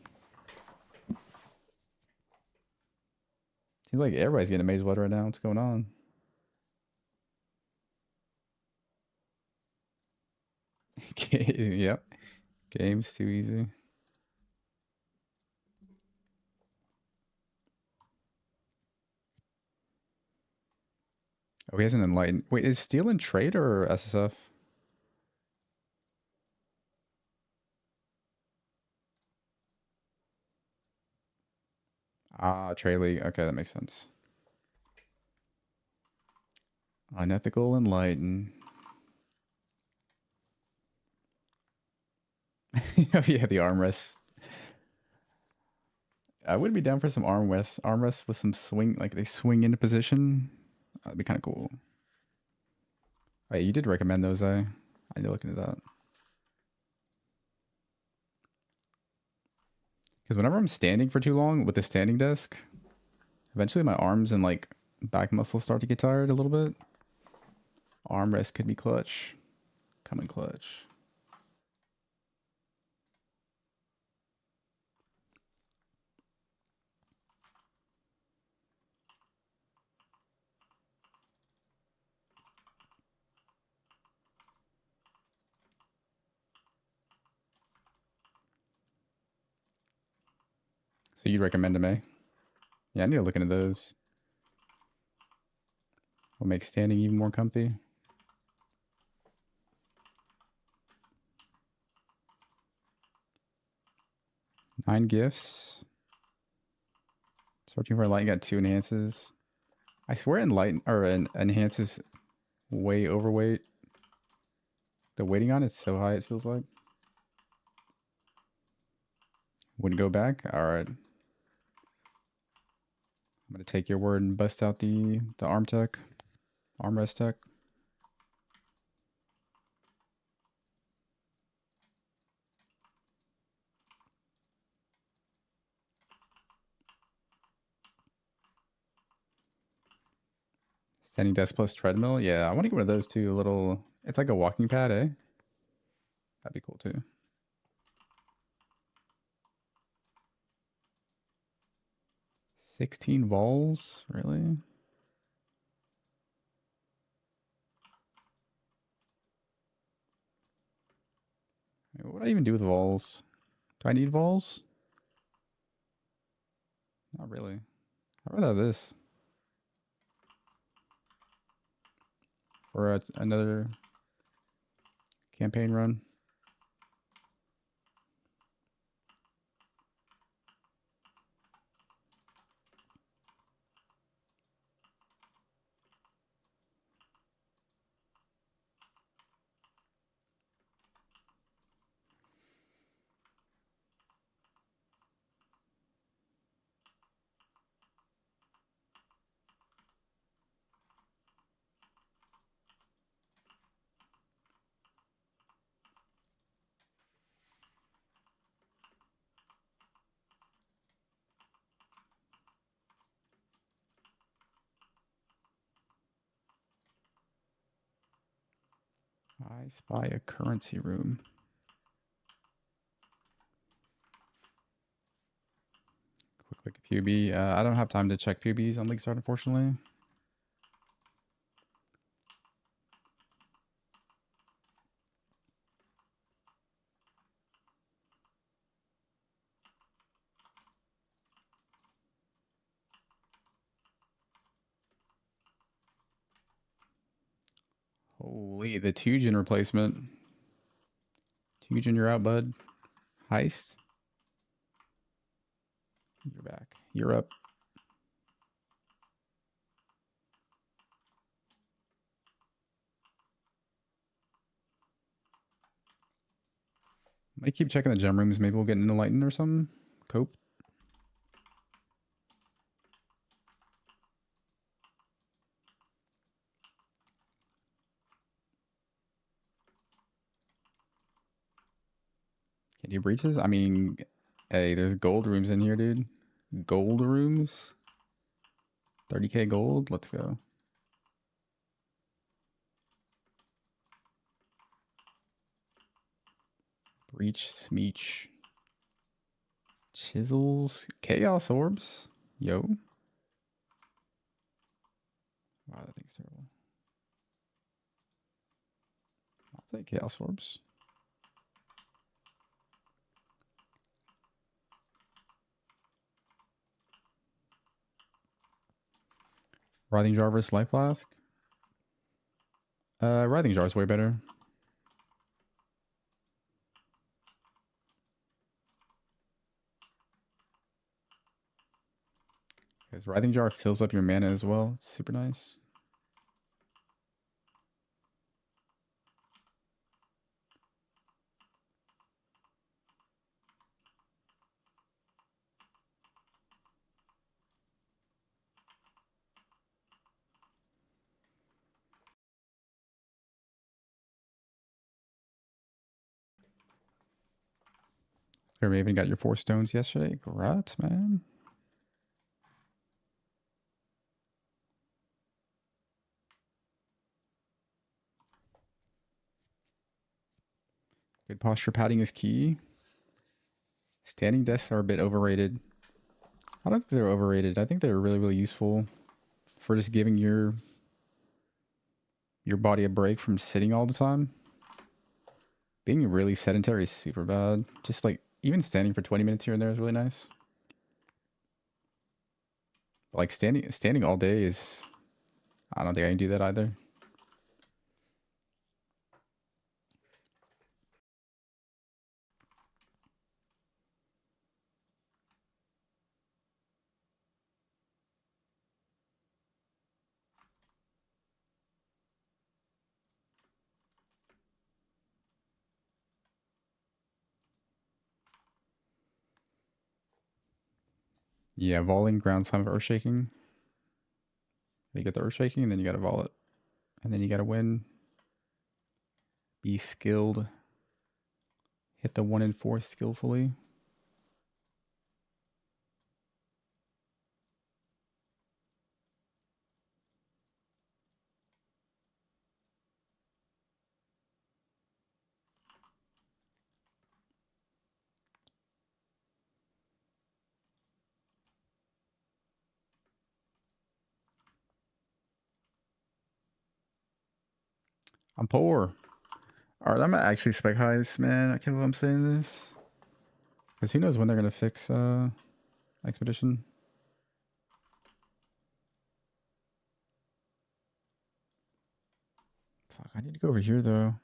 Seems like everybody's getting a Mage Blade right now. What's going on? Yep. Game's too easy. Oh, he has an Enlightened. Wait, is Steel in trade or SSF? Ah, Trade League. Okay, that makes sense. Unethical Enlighten. Oh, yeah, the armrest. I would be down for some armrest with some swing, like they swing into position. That'd be kind of cool. Oh, yeah, you did recommend those, I need to look into that. Because whenever I'm standing for too long with a standing desk, eventually my arms and like back muscles start to get tired a little bit. Armrest could be clutch. Coming clutch. So you'd recommend them, eh? Yeah, I need to look into those. Will make standing even more comfy. Nine gifts. Searching for light, you got 2 enhances. I swear enhances way overweight. The weighting on it's so high it feels like. Wouldn't go back? Alright. I'm gonna take your word and bust out the arm tech. Armrest tech. Standing desk plus treadmill. Yeah, I want to get one of those too. A little, it's like a walking pad, eh? That'd be cool too. 16 vols? Really? What would I even do with vols? Do I need vols? Not really. I'd rather have this. For another campaign run. I spy a currency room. Quick look at PUB. I don't have time to check PUBs on League Start, unfortunately. Holy, the Tujin replacement. Tujin, you're out, bud. Heist. You're back. You're up. Might keep checking the gem rooms. Maybe we'll get into Enlighten or something. Cope. Can you breaches? I mean, hey, there's gold rooms in here, dude. Gold rooms? 30k gold? Let's go. Breach, Smeech. Chisels. Chaos orbs. Yo. Wow, that thing's terrible. I'll take chaos orbs. Writhing jar versus life flask. Writhing jar is way better. Because writhing jar fills up your mana as well. It's super nice. Or maybe got your 4 stones yesterday. Congrats, man. Good posture padding is key. Standing desks are a bit overrated. I don't think they're overrated. I think they're really, really useful for just giving your body a break from sitting all the time. Being really sedentary is super bad. Just like even standing for 20 minutes here and there is really nice. But like standing all day is, I don't think I can do that either. Yeah, volleying ground slam of earth shaking. You get the earth shaking and then you gotta volley it. And then you gotta win. Be skilled. Hit the 1 in 4 skillfully. I'm poor. Alright, I'm actually spec heist, man. I can't believe I'm saying this. Because who knows when they're gonna fix expedition. Fuck, I need to go over here though.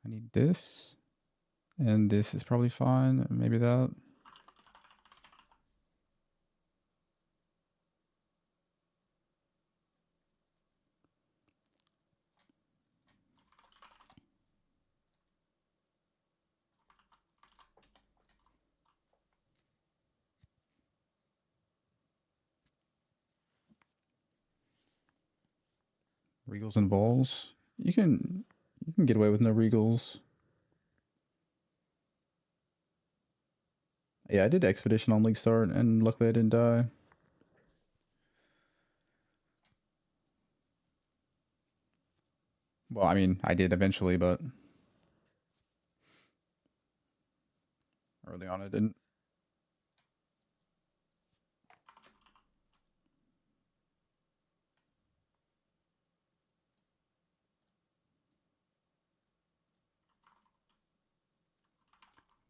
I need this. And this is probably fine. Maybe that. Regals and balls. You can get away with no regals. Yeah, I did expedition on League Start and luckily I didn't die. Well, I mean, I did eventually, but early on I didn't.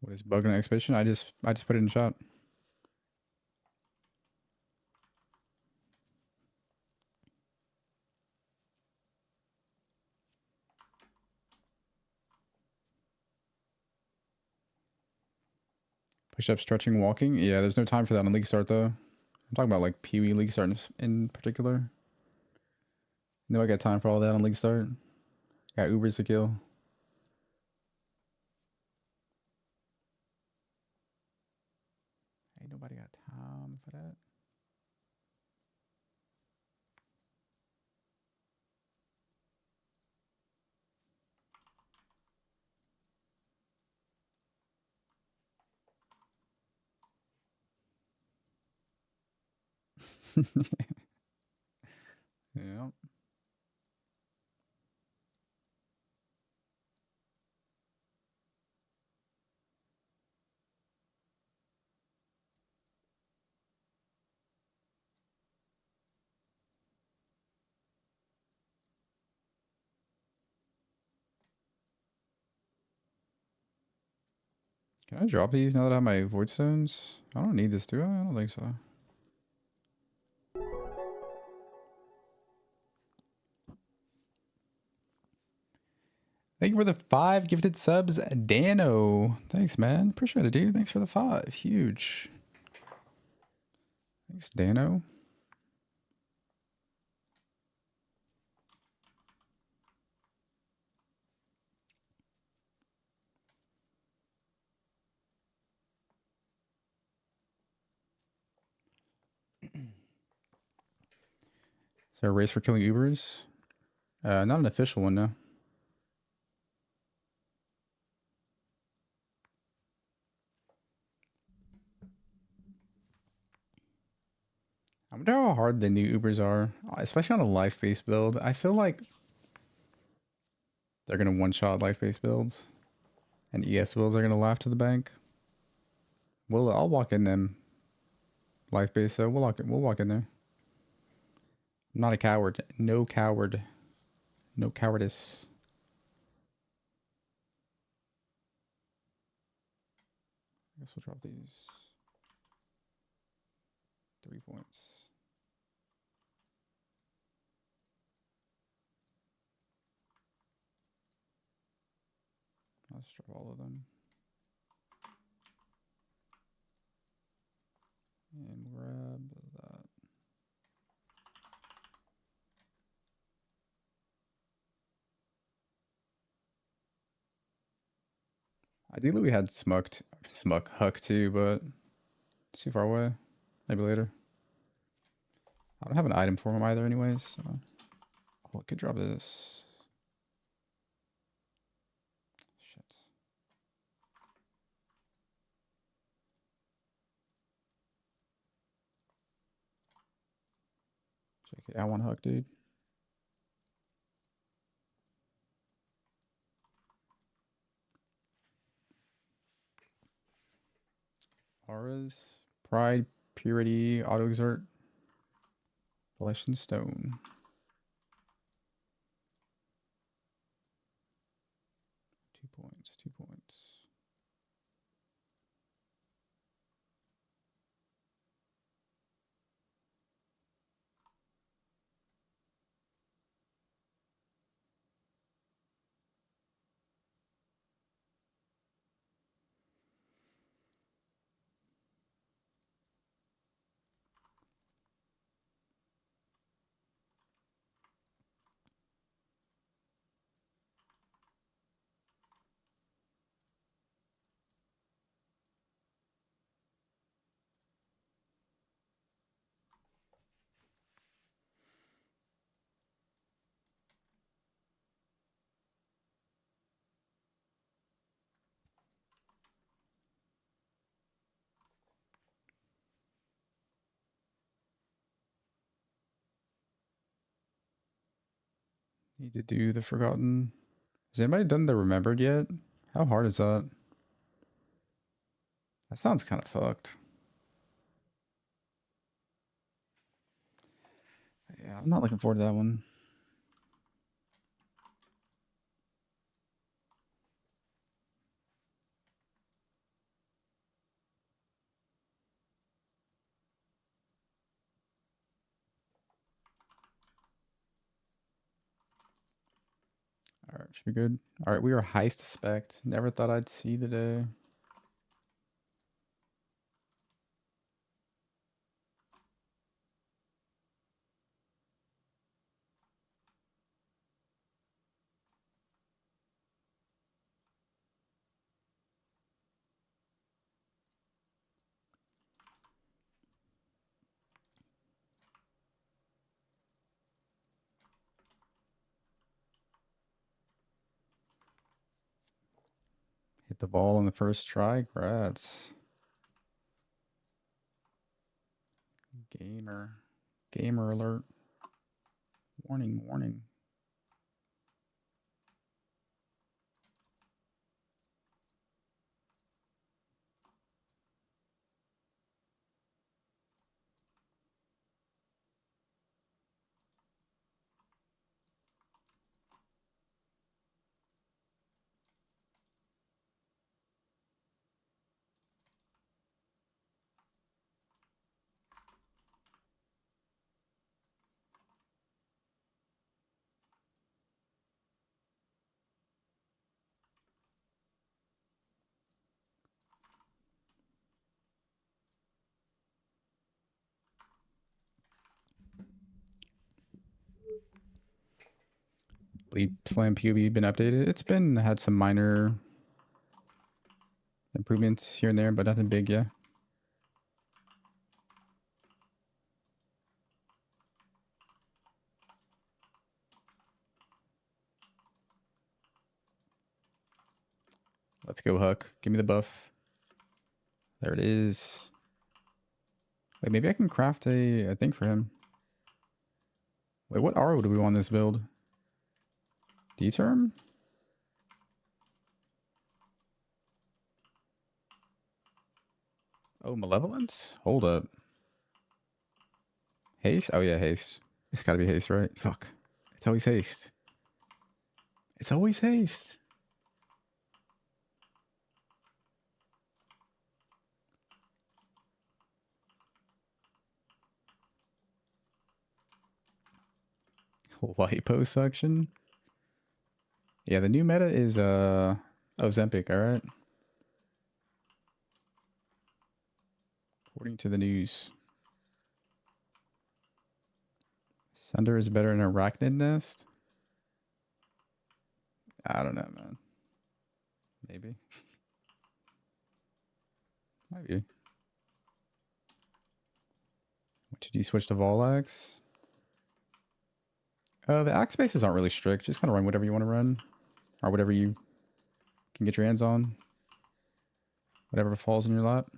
What is bug in expedition? I just put it in chat. Push up, stretching, walking. Yeah, there's no time for that on League Start though. I'm talking about like Pee Wee League Start in particular. No, I got time for all that on League Start. Got Ubers to kill. Ain't nobody got time for that. Yeah. Can I drop these now that I have my void stones? I don't need this, do I? I don't think so. Thank you for the 5 gifted subs, Dano. Thanks, man. Appreciate it, dude. Thanks for the 5. Huge. Thanks, Dano. Is there a race for killing Ubers? Not an official one, no. I wonder how hard the new Ubers are, especially on a life-based build. I feel like they're gonna one-shot life-based builds, and ES builds are gonna laugh to the bank. Well, I'll walk in them life-based, so we'll walk in there. I'm not a coward. No coward. No cowardice. I guess we'll drop these 3 points. Let's drop all of them. And grab that. Ideally, we had Smuck Huck too, but it's too far away. Maybe later. I don't have an item for him either, anyways. So. Oh, I could drop this. Shit. JK, I want Huck, dude. Auras, Pride, Purity, Auto Exert, Flesh and Stone. 2 points, 2 points. Need to do the Forgotten. Has anybody done the Remembered yet? How hard is that? That sounds kind of fucked. Yeah, I'm not looking forward to that one. Alright, should be good. Alright, we are Heist Spect. Never thought I'd see the day. Hit the ball on the first try. Congrats. Gamer. Gamer alert. Warning, warning. Bleed Slam POB been updated. It's been had some minor improvements here and there, but nothing big, yeah. Let's go, Huck. Give me the buff. There it is. Wait, maybe I can craft a thing for him. Wait, what RO do we want this build? D-term? Oh, malevolence? Hold up. Haste? Oh yeah, haste. It's gotta be haste, right? Fuck. It's always haste. It's always haste. Liposuction? Yeah, the new meta is Ozempic, alright? According to the news. Sunder is better than Arachnid Nest? I don't know, man. Maybe. Might be. Did you switch to Volax? The axe bases aren't really strict. Just kind of run whatever you want to run. Or whatever you can get your hands on. Whatever falls in your lap.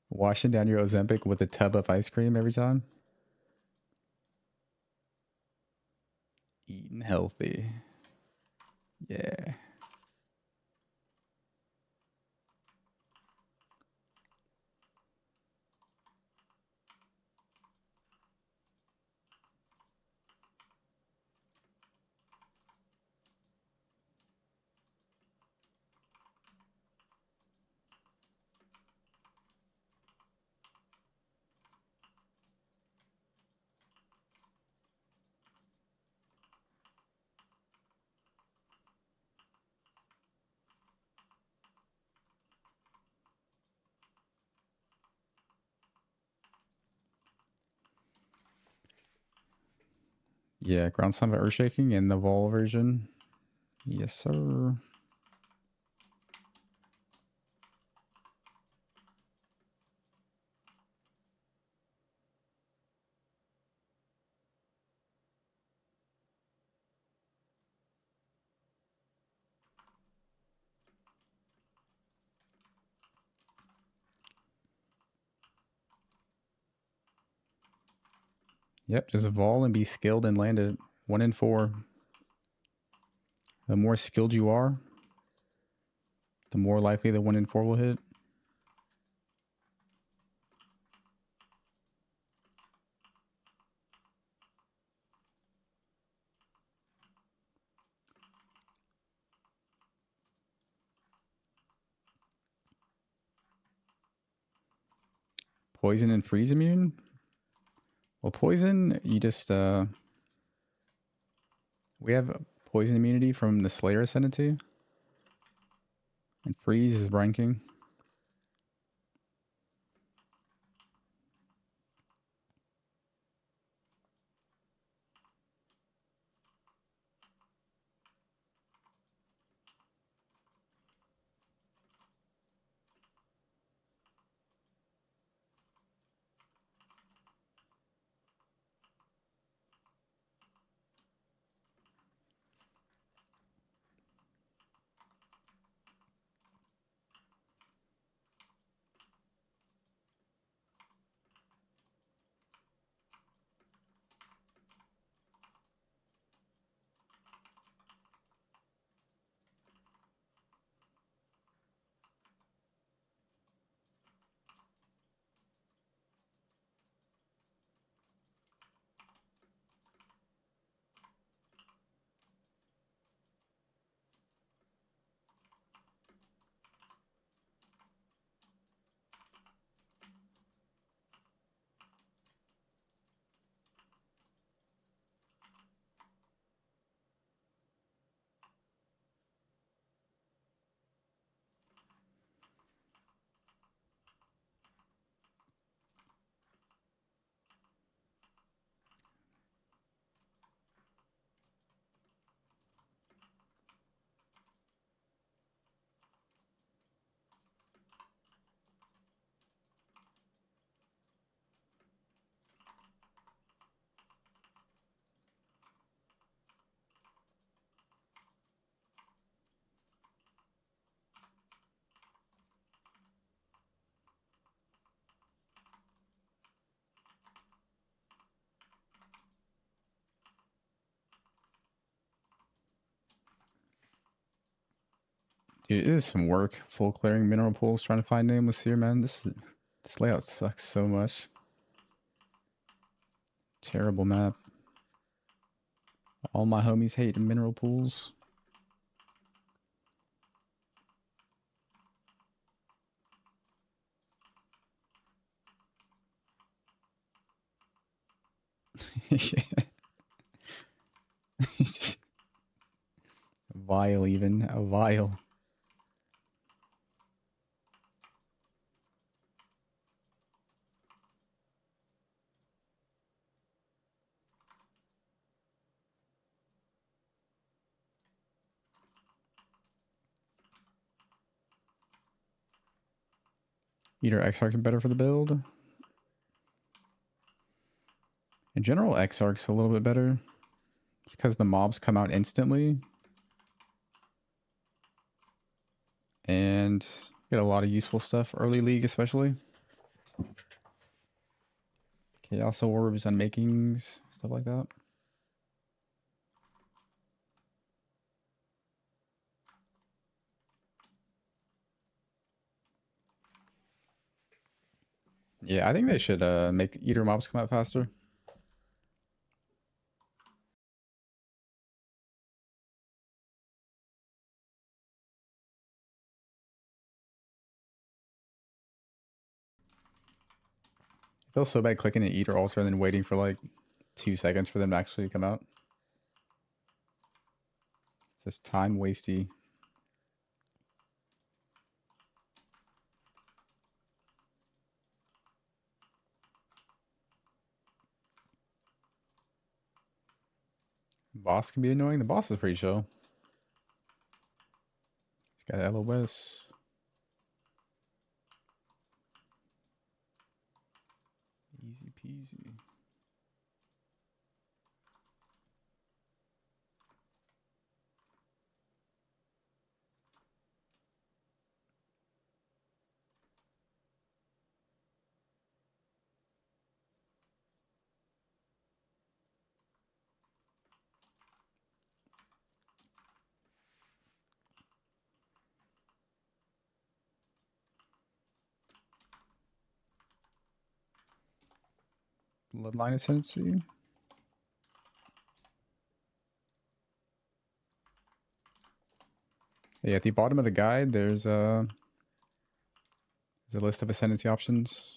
Washing down your Ozempic with a tub of ice cream every time. Eating healthy. Yeah. Yeah, ground slime earth shaking in the Vol version. Yes, sir. Yep, just Vol and be skilled and land it. 1 in 4. The more skilled you are, the more likely the 1 in 4 will hit. Poison and freeze immune? Well, poison, you just, we have poison immunity from the Slayer Ascendancy. And freeze is ranking. Dude, it is some work. Full clearing mineral pools, trying to find nameless here, man. This layout sucks so much. Terrible map. All my homies hate mineral pools. Vile even. A vile. Either X-Arc's better for the build. In general, X-Arc's a little bit better. It's because the mobs come out instantly. And get a lot of useful stuff. Early league especially. Chaos orbs, unmakings, stuff like that. Yeah, I think they should make eater mobs come out faster. It feels so bad clicking an eater altar and then waiting for like 2 seconds for them to actually come out. It's just time wasty. Boss can be annoying. The boss is pretty chill. He's got LOS. Easy peasy. Bloodline Ascendancy. Yeah, at the bottom of the guide, there's a list of Ascendancy options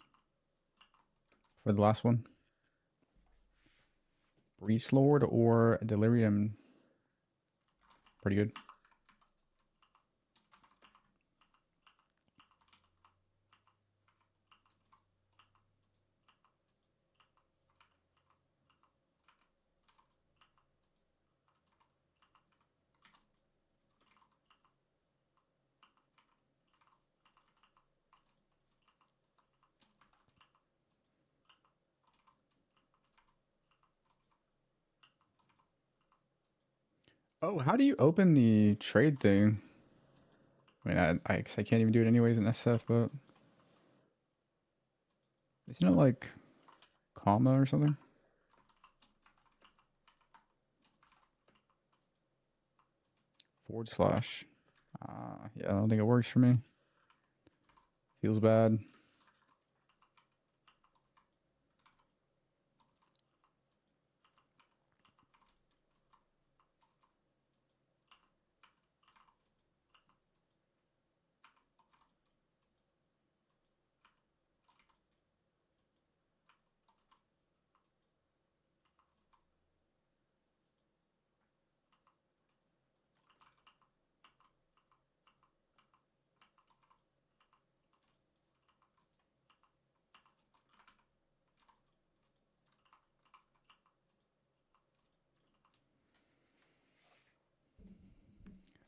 for the last one. Breach Lord or Delirium. Pretty good. Oh, how do you open the trade thing? I mean, I can't even do it anyways in SF, but isn't it like comma or something? /. Yeah, I don't think it works for me. Feels bad.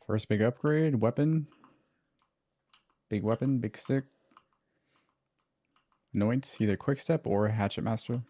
First big upgrade, weapon. Big weapon, big stick. Anoints, either quick step or hatchet master.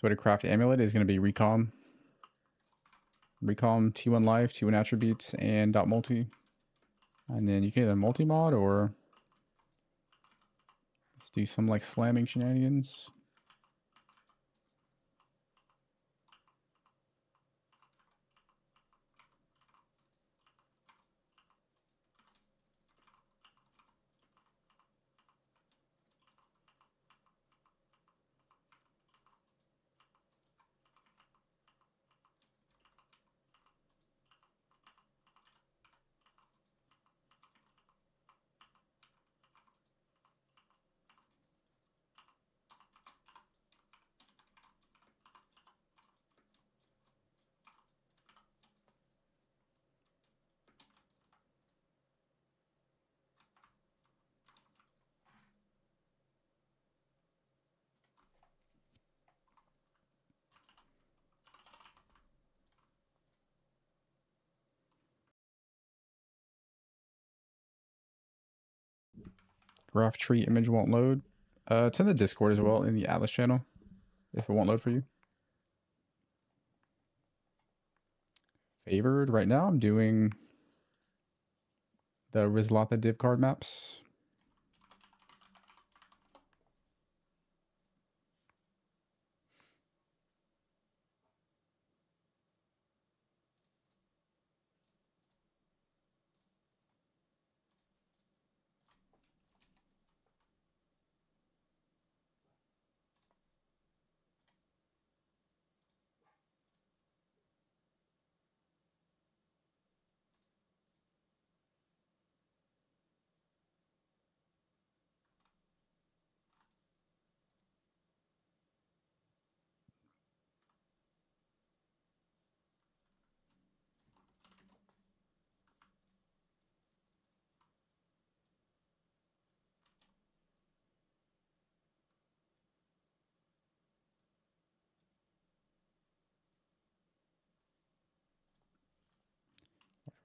So to craft amulet is going to be recom. Recom T1 life, T1 attributes, and dot multi. And then you can either multi-mod or let's do some like slamming shenanigans. Graph tree image won't load. It's in the Discord as well, in the Atlas channel, if it won't load for you. Favored, right now I'm doing the Rizlata div card maps.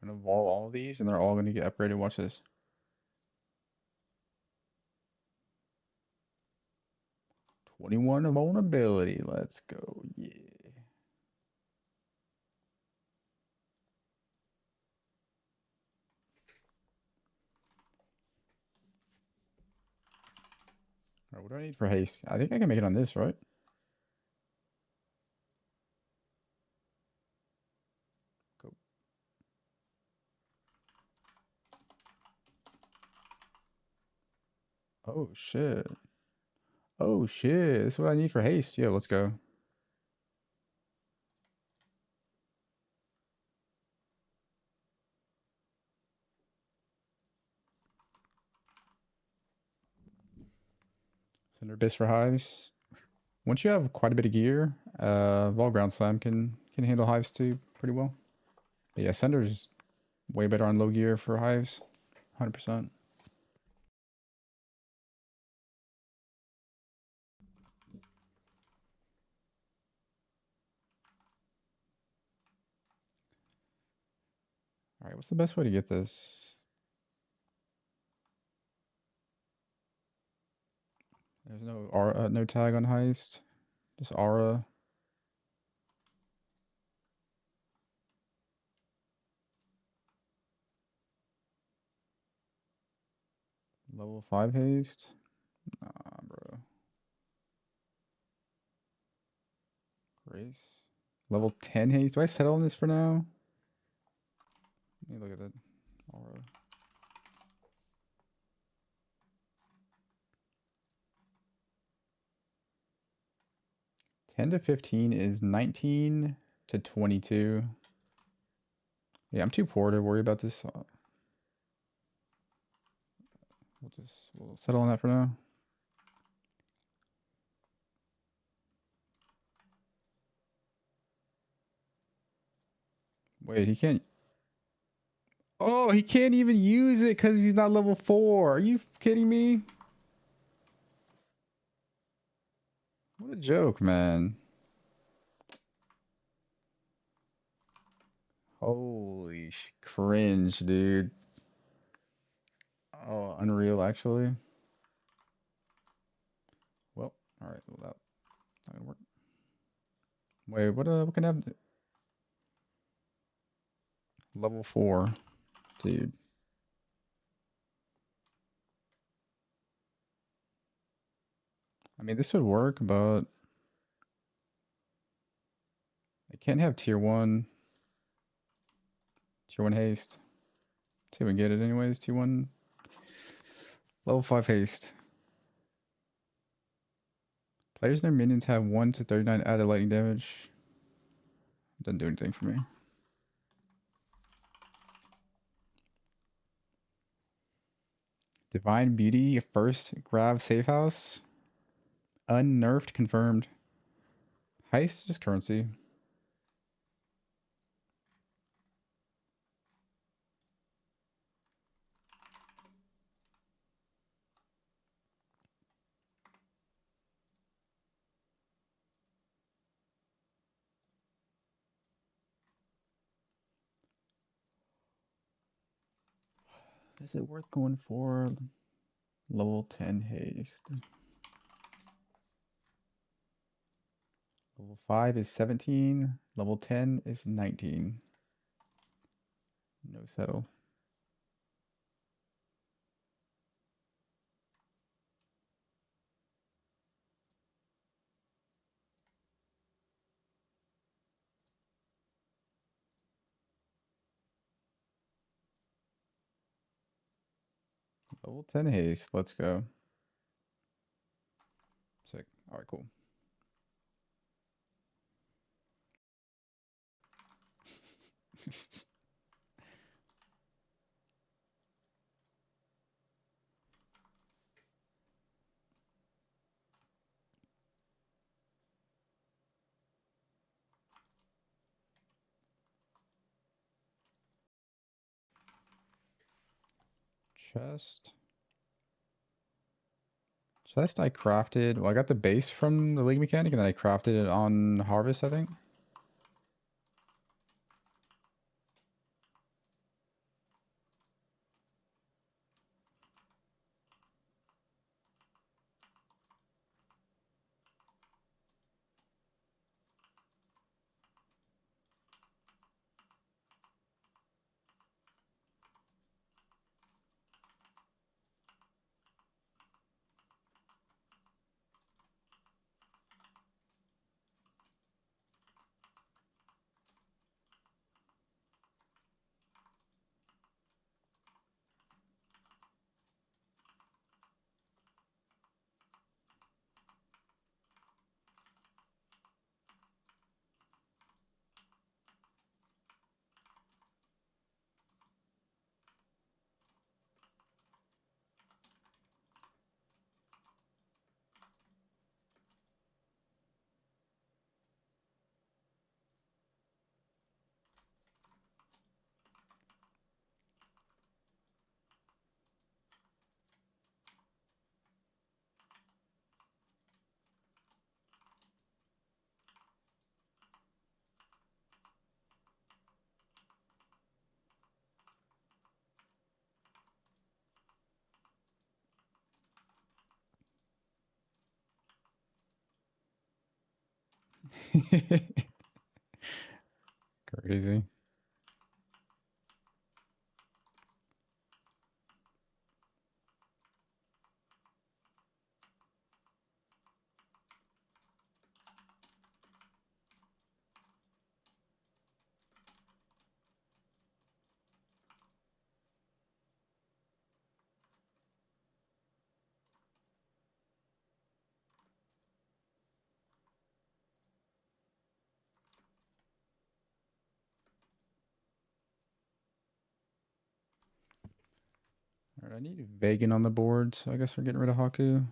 I'm going to wall all of these and they're all going to get upgraded. Watch this. 21 vulnerability. Let's go. Yeah. All right, what do I need for haste? I think I can make it on this, right? Go. Oh, shit. Oh, shit. This is what I need for haste. Yeah, let's go. Cinder Abyss for hives. Once you have quite a bit of gear, Vol Ground Slam can handle hives too pretty well. But yeah, Cinder's way better on low gear for hives. 100%. Alright, what's the best way to get this? There's no aura, no tag on heist. Just aura. Level 5 haste? Nah, bro. Grace. Level 10 haste. Do I settle on this for now? Let me look at that. Aura. Ten to 15 is 19 to 22. Yeah, I'm too poor to worry about this. We'll settle on that for now. Wait, he can't. Oh, he can't even use it because he's not level 4. Are you kidding me? What a joke, man. Holy cringe, dude. Oh, unreal, actually. Well, all right. Well, that's not gonna work. Wait, what can I have? Level 4. Dude. I mean, this would work, but I can't have tier 1. Tier 1 haste. See if we can get it anyways. Tier 1. Level 5 haste. Players and their minions have 1 to 39 added lightning damage. Doesn't do anything for me. Divine Beauty, first grab safe house. Unnerfed confirmed. Heist, just currency. Is it worth going for level 10 haste? Level 5 is 17. Level 10 is 19. No settle. Level 10 haste. Let's go. Sick. All right, cool. Chest. Chest I crafted. Well, I got the base from the League Mechanic and then I crafted it on Harvest, I think. Crazy. All right, I need Vegan on the board, so I guess we're getting rid of Haku.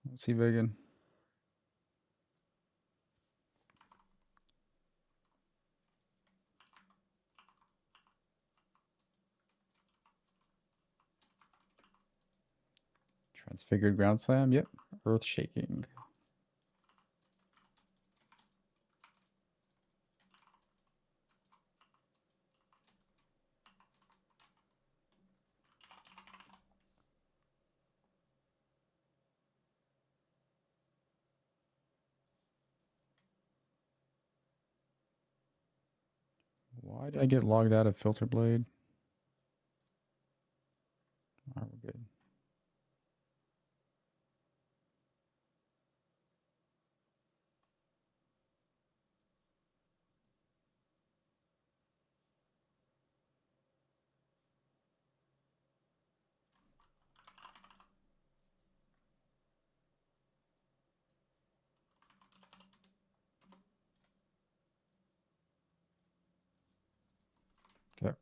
Let's see Vegan. Transfigured Ground Slam, yep. Earth Shaking. Why did I get logged out of Filter Blade? Alright, we're good. Okay.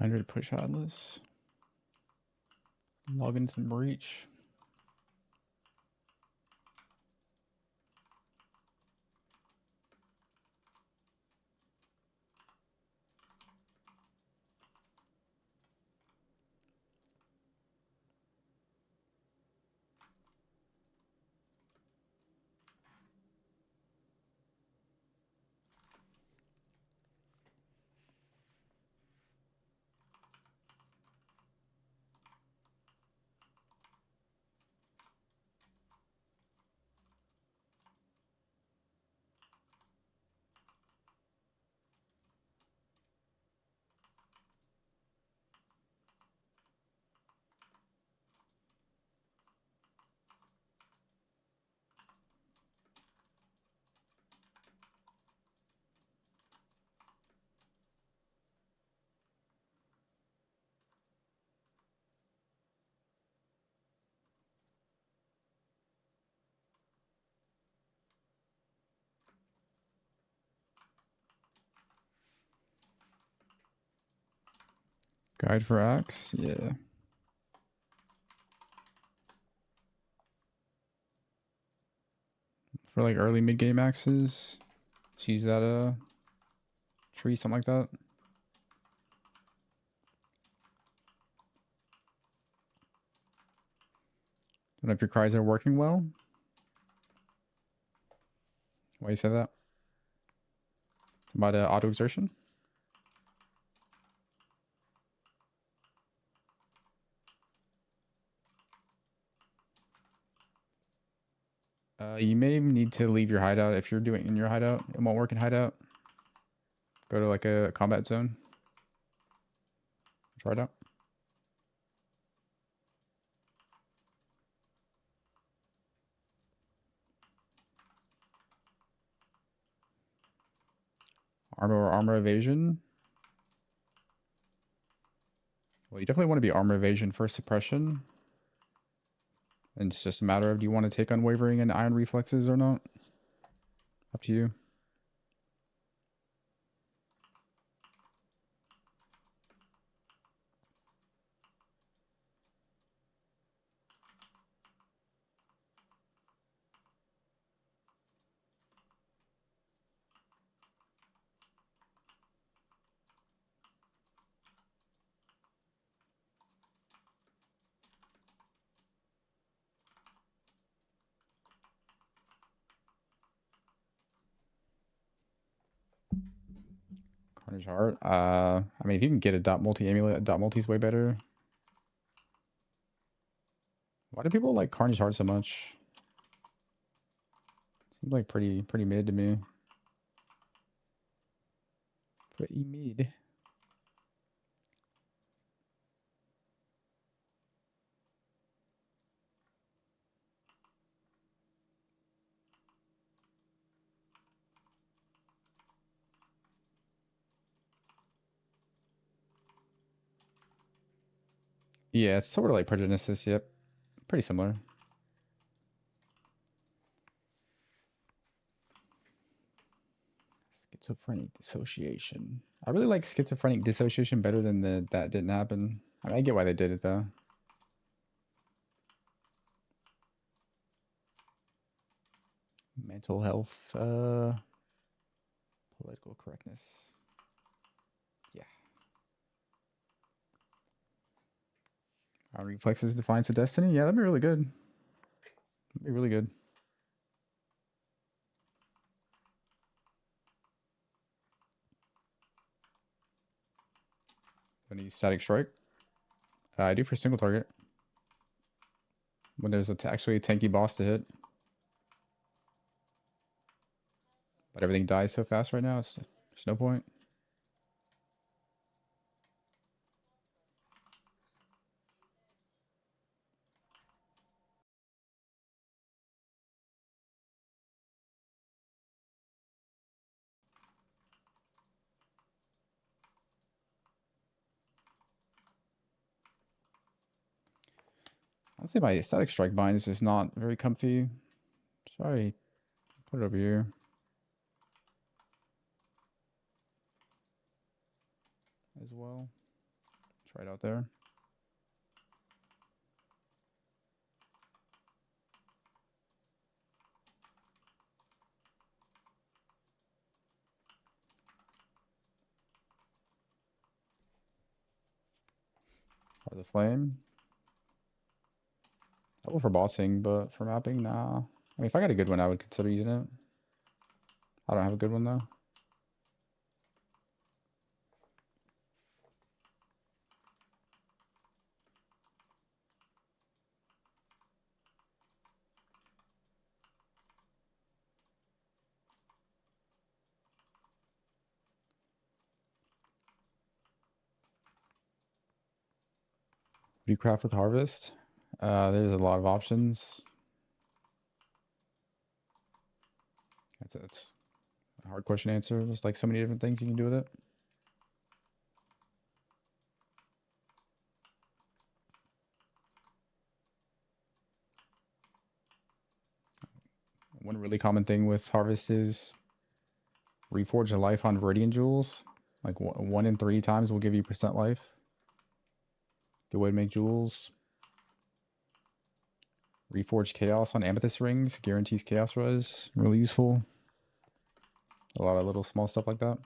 $100 push atlas. Log in some breach. Guide for axe, yeah. For like early mid game axes, just use that tree, something like that. Don't know if your cries are working well. Why you say that? About auto exertion? You may need to leave your hideout if you're doing in your hideout. It won't work in hideout. Go to like a combat zone. Try it out. Armor or armor evasion. Well, you definitely want to be armor evasion for suppression. And it's just a matter of do you want to take unwavering and iron reflexes or not? Up to you. Carnage Heart. I mean, if you can get a dot multi amulet, a dot multi is way better. Why do people like Carnage Heart so much? Seems like pretty mid to me. Pretty mid. Yeah, it's sort of like Progenesis. Yep, pretty similar. Schizophrenic dissociation. I really like schizophrenic dissociation better than that didn't happen. I mean, I get why they did it though. Mental health, political correctness. Yeah. Our reflexes defiance of destiny. Yeah, that'd be really good. That'd be really good. When you static strike, I do for single target. When there's actually a tanky boss to hit, but everything dies so fast right now. There's no point. Honestly, my static strike bind is just not very comfy. Sorry, put it over here. As well. Try it out there. Or the flame. Helpful for bossing, but for mapping, nah. I mean, if I got a good one, I would consider using it. I don't have a good one though. What do you craft with harvest? There's a lot of options. That's a hard question to answer. There's like so many different things you can do with it. One really common thing with harvest is reforge a life on Viridian jewels. Like 1 in 3 times will give you percent life. Good way to make jewels. Reforge chaos on amethyst rings. Guarantees chaos res. Really useful. A lot of little small stuff like that.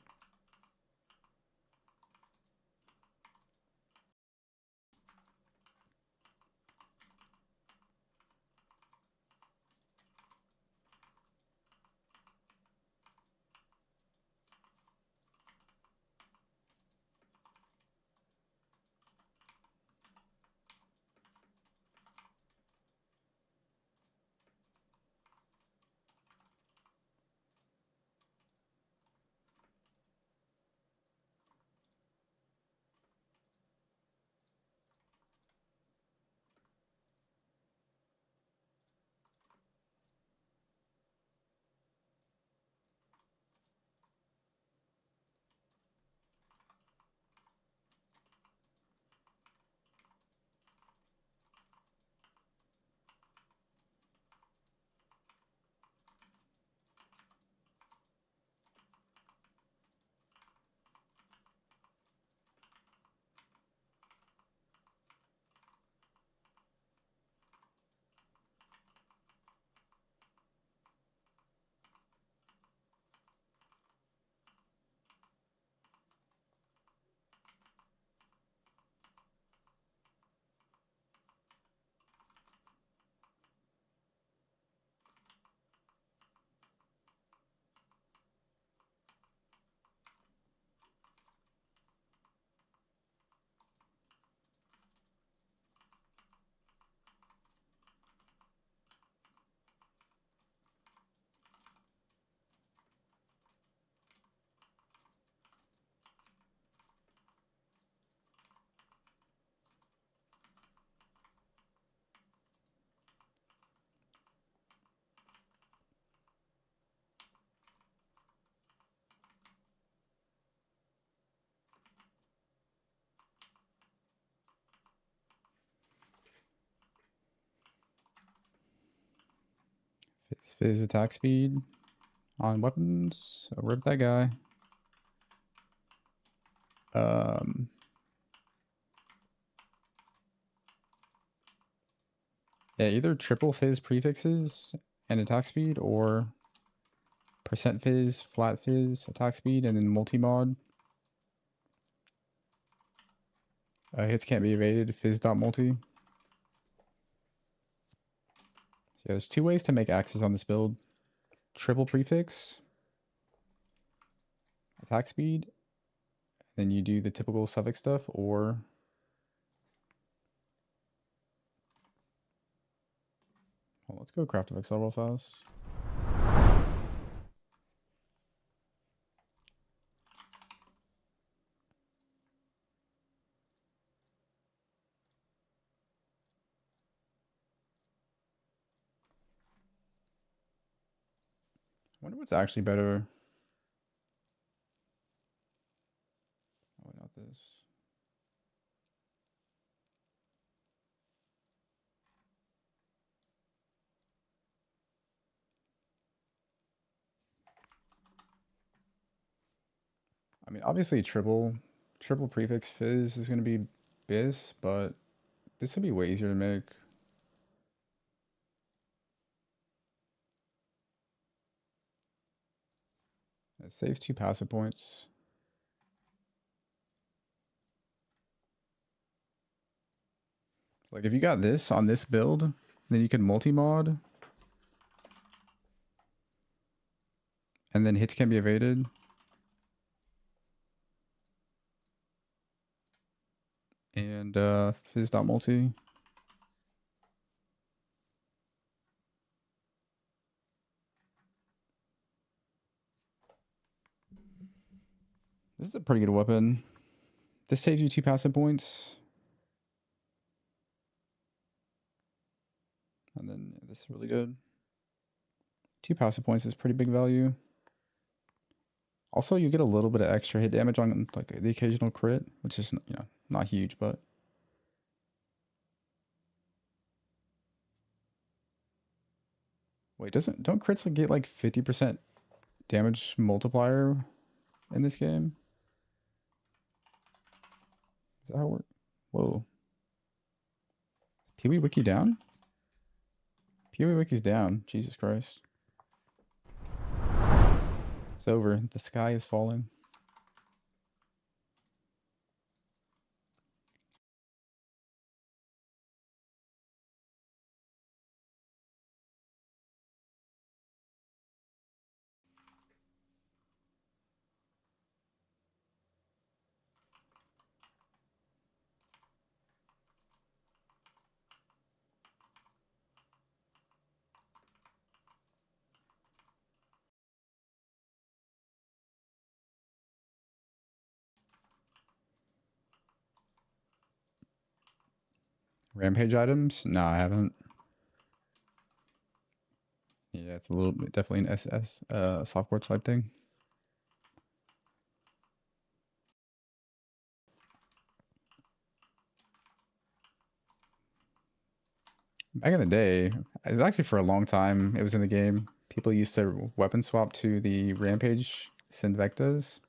Fizz attack speed on weapons. Rip that guy. Yeah, either triple fizz prefixes and attack speed, or percent fizz, flat fizz, attack speed, and then multi-mod. Hits can't be evaded, fizz.multi. So yeah, there's two ways to make axes on this build. Triple prefix, attack speed, then you do the typical suffix stuff, or well, let's go craft of Excel real fast. I wonder what's actually better. Oh, not this. I mean, obviously triple prefix fizz is going to be bis, but this would be way easier to make. It saves 2 passive points. Like if you got this on this build, then you can multi-mod. And then hits can be evaded. And fizz.multi. This is a pretty good weapon. This saves you 2 passive points. And then this is really good. 2 passive points is pretty big value. Also, you get a little bit of extra hit damage on like the occasional crit, which is, you know, not huge, but wait, don't crits get like 50% damage multiplier in this game? Is that how it works? Whoa. Pee-wee Wiki down? Pee-wee Wiki's down. Jesus Christ. It's over. The sky is falling. Rampage items? No, I haven't. Yeah, it's a little bit definitely an SS software type thing. Back in the day, it was actually for a long time, it was in the game. People used to weapon swap to the Rampage Sinvectas.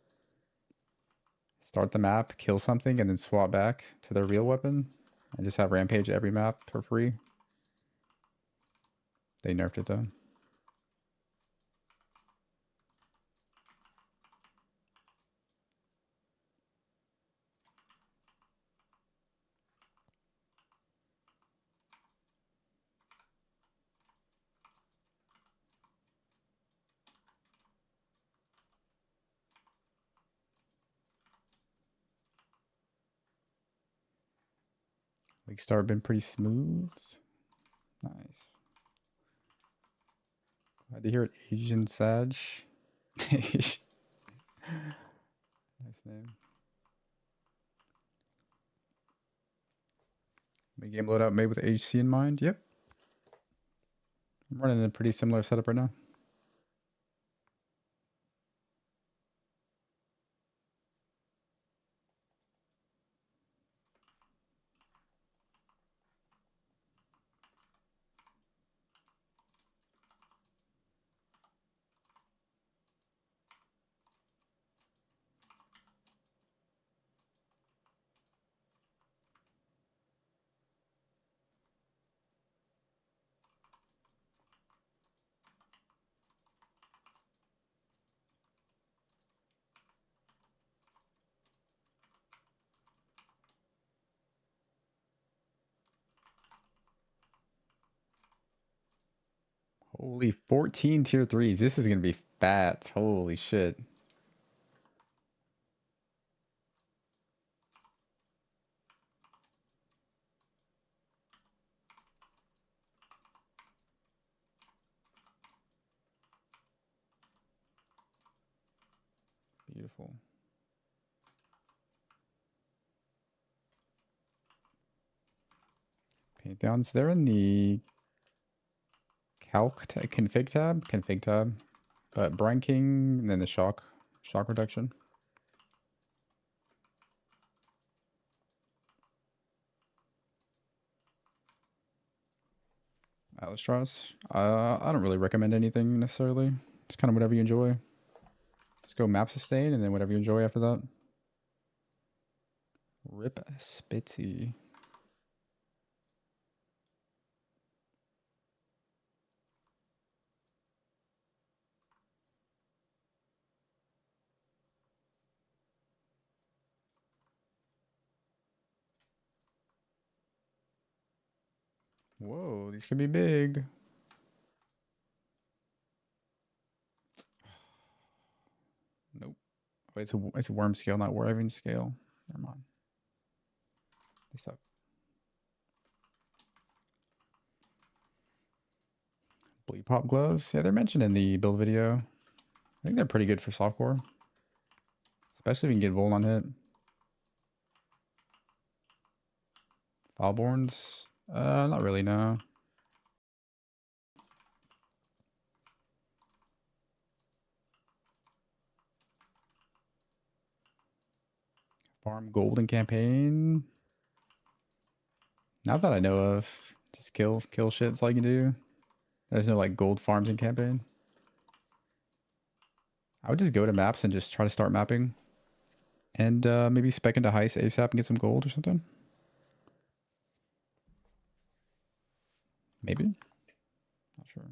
Start the map, kill something, and then swap back to their real weapon. And just have Rampage every map for free. They nerfed it though. League start been pretty smooth. Nice. Glad to hear it, Asian Sag. Nice name. Mid-game loadout made with HC in mind. Yep. I'm running a pretty similar setup right now. Holy 14 tier 3s. This is going to be fat. Holy shit. Beautiful. Paint downs there in the config tab, but Brine King and then the shock reduction. Atlas straws. I don't really recommend anything necessarily. It's kind of whatever you enjoy. Let's go map sustain and then whatever you enjoy after that. Rip Spitzy. Whoa, these could be big. Nope. Oh, it's a worm scale, not Wyvern scale. Never mind. They suck. Bleed pop gloves. Yeah, they're mentioned in the build video. I think they're pretty good for softcore. Especially if you can get Vol on hit. Fileborns? Not really, no. Farm golden campaign. Not that I know of. Just kill shit. That's all you can do. There's no like gold farms in campaign. I would just go to maps and just try to start mapping. And maybe spec into Heist ASAP and get some gold or something. Maybe. Not sure.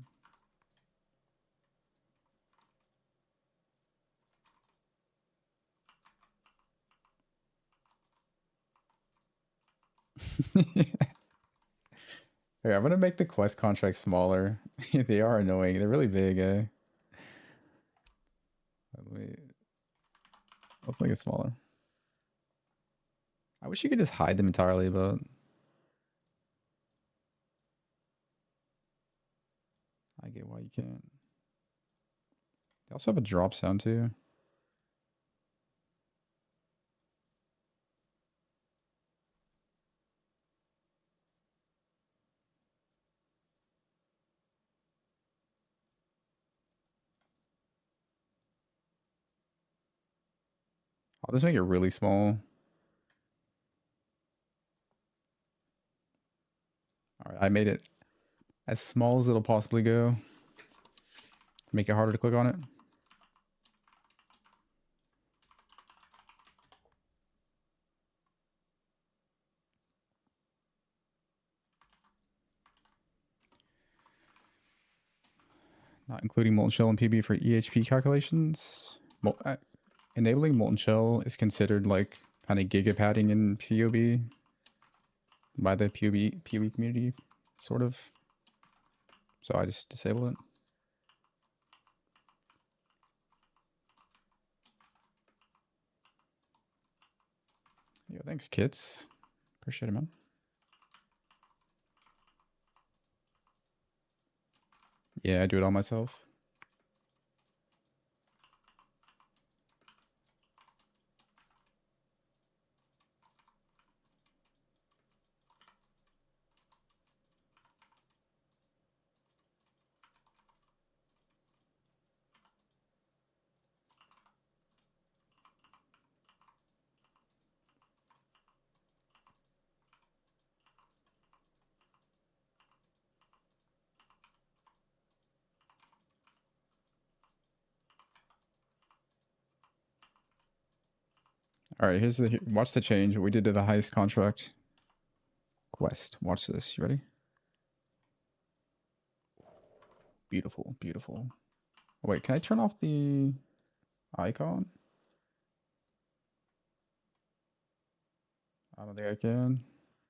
Okay, I'm gonna make the quest contracts smaller. They are annoying. They're really big, eh? Let's make it smaller. I wish you could just hide them entirely, but I get why you can't. They also have a drop sound too. I'll just make it really small. All right, I made it as small as it'll possibly go. Make it harder to click on it. Not including Molten Shell and PB for EHP calculations. Enabling Molten Shell is considered like kind of giga padding in POB by the POB community, sort of. So I just disable it. Yo, thanks, Kits. Appreciate it, man. Yeah, I do it all myself. All right, watch the change we did to the Heist contract quest. Watch this. You ready? Beautiful, beautiful. Oh, wait, can I turn off the icon? I don't think I can.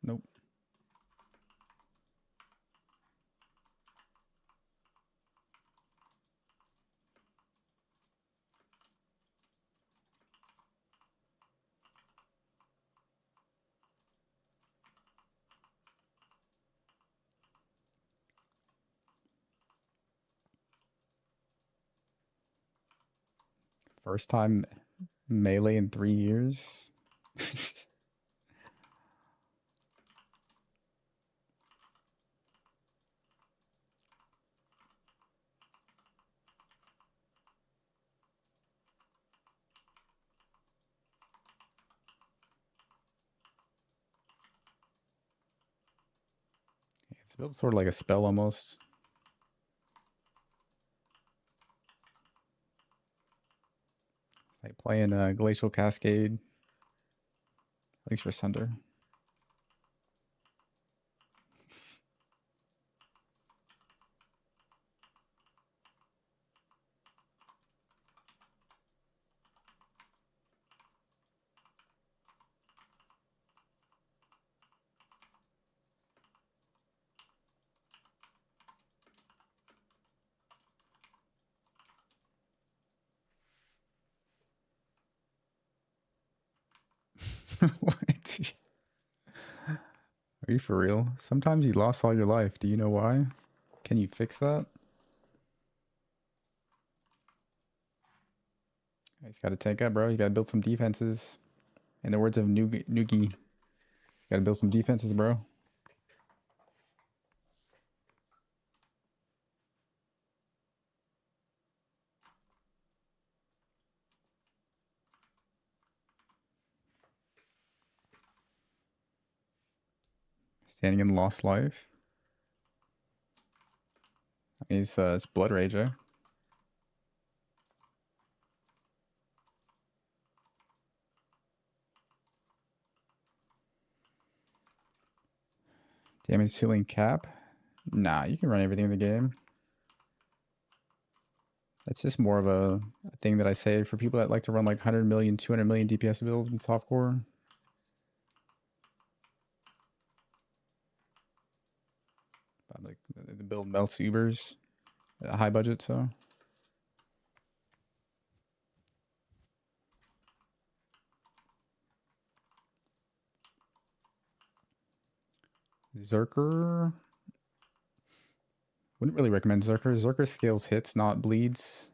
Nope. First time melee in 3 years. It's built sort of like a spell almost. It's like playing a Glacial Cascade. At least for Sunder. What? Are you for real? Sometimes you lost all your life. Do you know why? Can you fix that? You just gotta tank up, bro. You gotta build some defenses. In the words of Noogie, you gotta build some defenses, bro. Standing in lost life. I mean, it's Blood Rage, eh? Damage ceiling cap? Nah, you can run everything in the game. That's just more of a thing that I say for people that like to run like 100 million, 200 million DPS builds in softcore. Like the build melts Ubers at a high budget, so. Zerker. Wouldn't really recommend Zerker. Zerker scales hits, not bleeds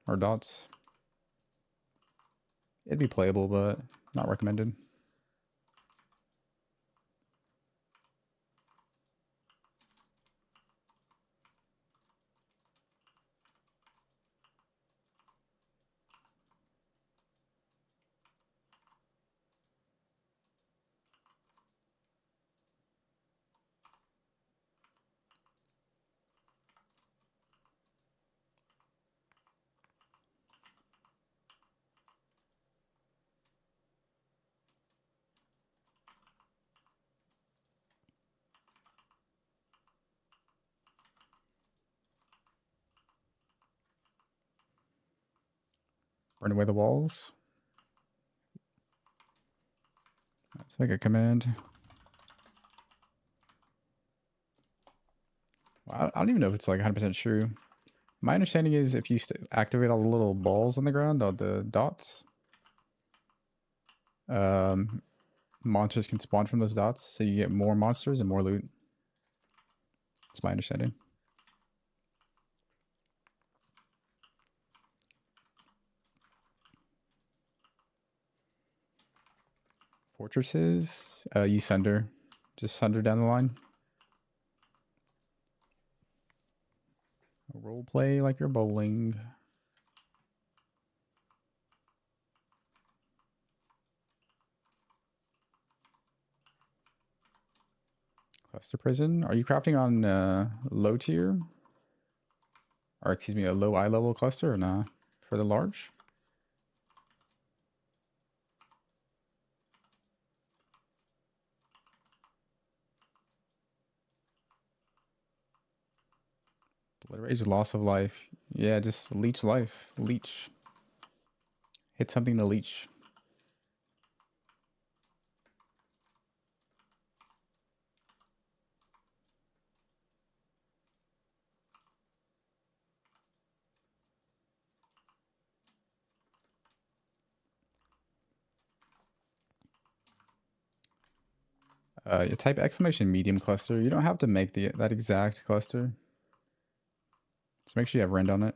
or dots. It'd be playable, but not recommended. Burn away the walls. Let's make a command. I don't even know if it's like 100% true. My understanding is if you activate all the little balls on the ground, all the dots, monsters can spawn from those dots, so you get more monsters and more loot. That's my understanding. Fortresses, you sunder. Just sunder down the line. Role play like you're bowling. Cluster prison. Are you crafting on low tier? Or excuse me, a low eye level cluster or nah? For the large? Blood rage, loss of life. Yeah, just leech life. Leech. Hit something to leech. You type exclamation medium cluster. You don't have to make that exact cluster. Just make sure you have rend on it.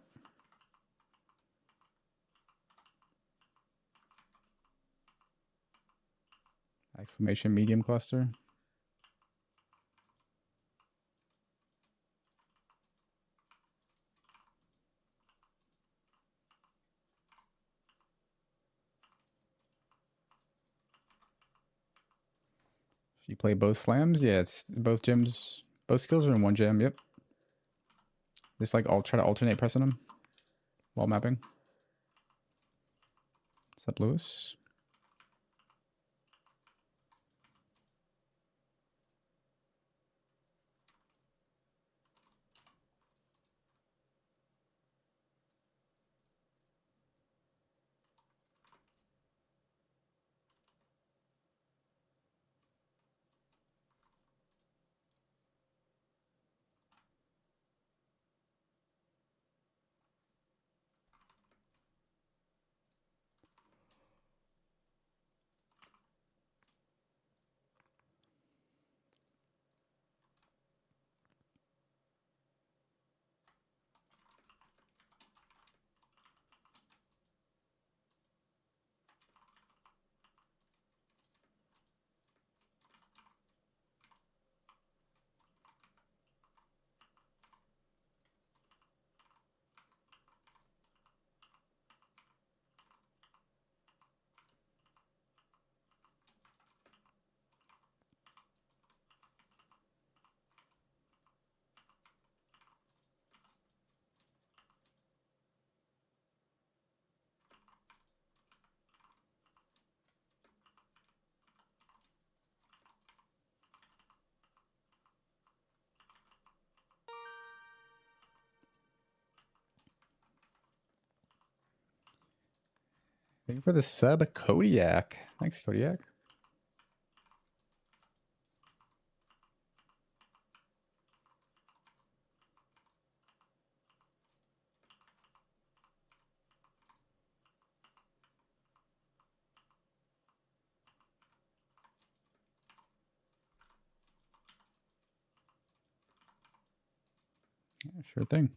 Exclamation medium cluster. You play both slams? Yeah, it's both gems. Both skills are in one gem, yep. Just like I'll try to alternate pressing them while mapping. What's up, Lewis? Thank you for the sub, Kodiak. Thanks, Kodiak. Yeah, sure thing.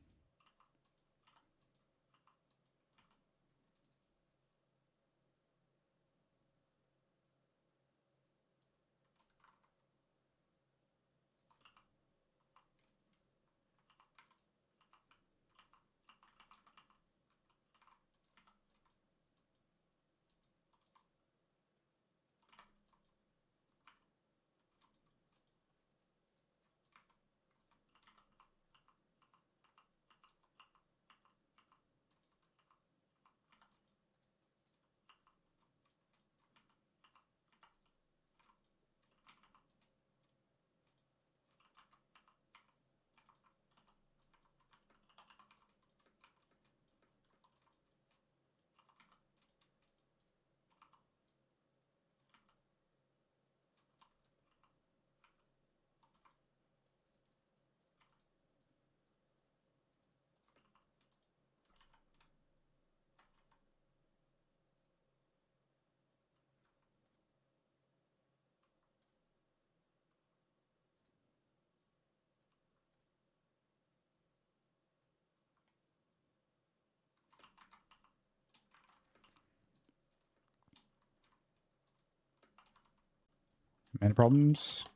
Mana problems.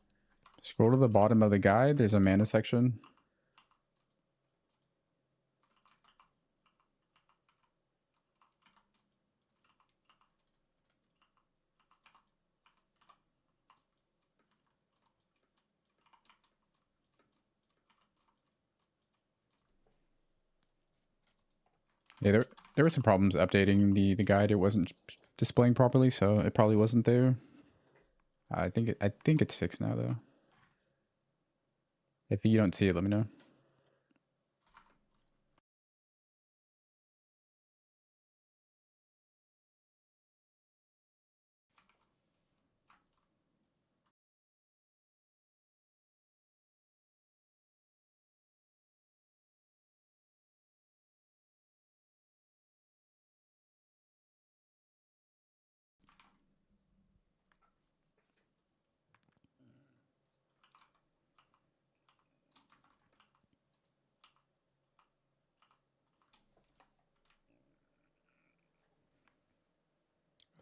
Scroll to the bottom of the guide. There's a mana section. Yeah, there were some problems updating the guide. It wasn't displaying properly, so it probably wasn't there. I think it's fixed now though. If you don't see it, let me know.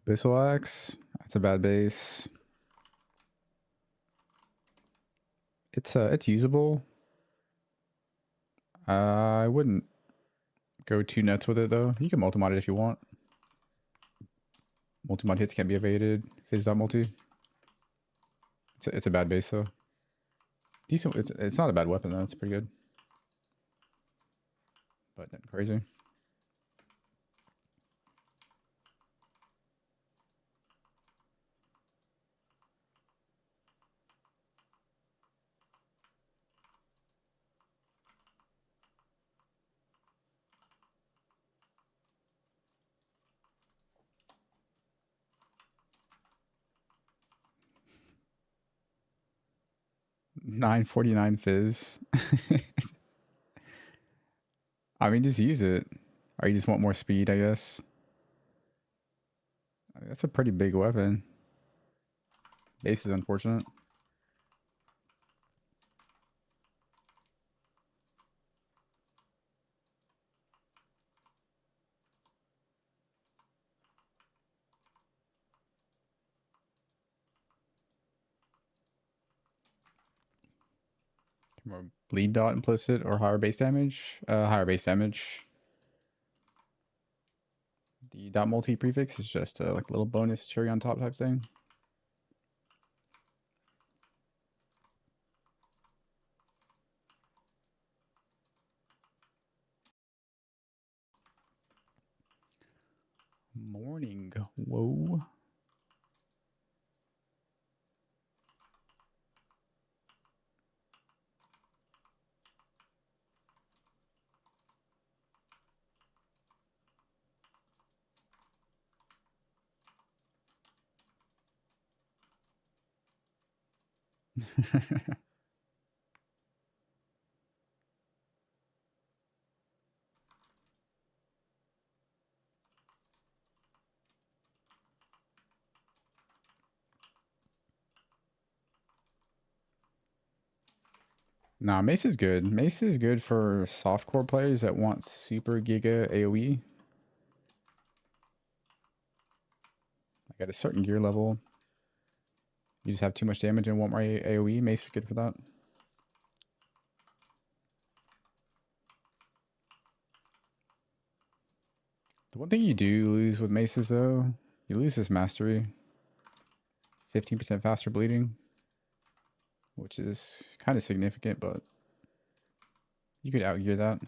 Abyssal Axe. That's a bad base. It's usable. I wouldn't go too nuts with it though. You can multi-mod it if you want. Multi-mod hits can't be evaded. Phase.multi. It's a bad base though. Decent. It's not a bad weapon though. It's pretty good. But nothing crazy. $9.49 fizz. I mean, just use it. Or you just want more speed, I guess. I mean, that's a pretty big weapon. Base is unfortunate. More bleed dot implicit or higher base damage. Higher base damage. The dot multi prefix is just a like little bonus cherry on top type thing. Morning. Whoa. Nah, Mace is good. Mace is good for softcore players that want super giga AoE. Like at a certain gear level, you just have too much damage and want more AoE. Mace is good for that. The one thing you do lose with maces though, you lose this mastery. 15% faster bleeding, which is kind of significant, but you could outgear that.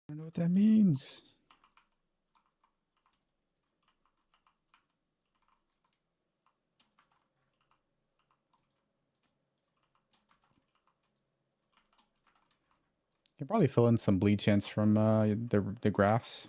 I don't know what that means. You can probably fill in some bleed chance from the graphs.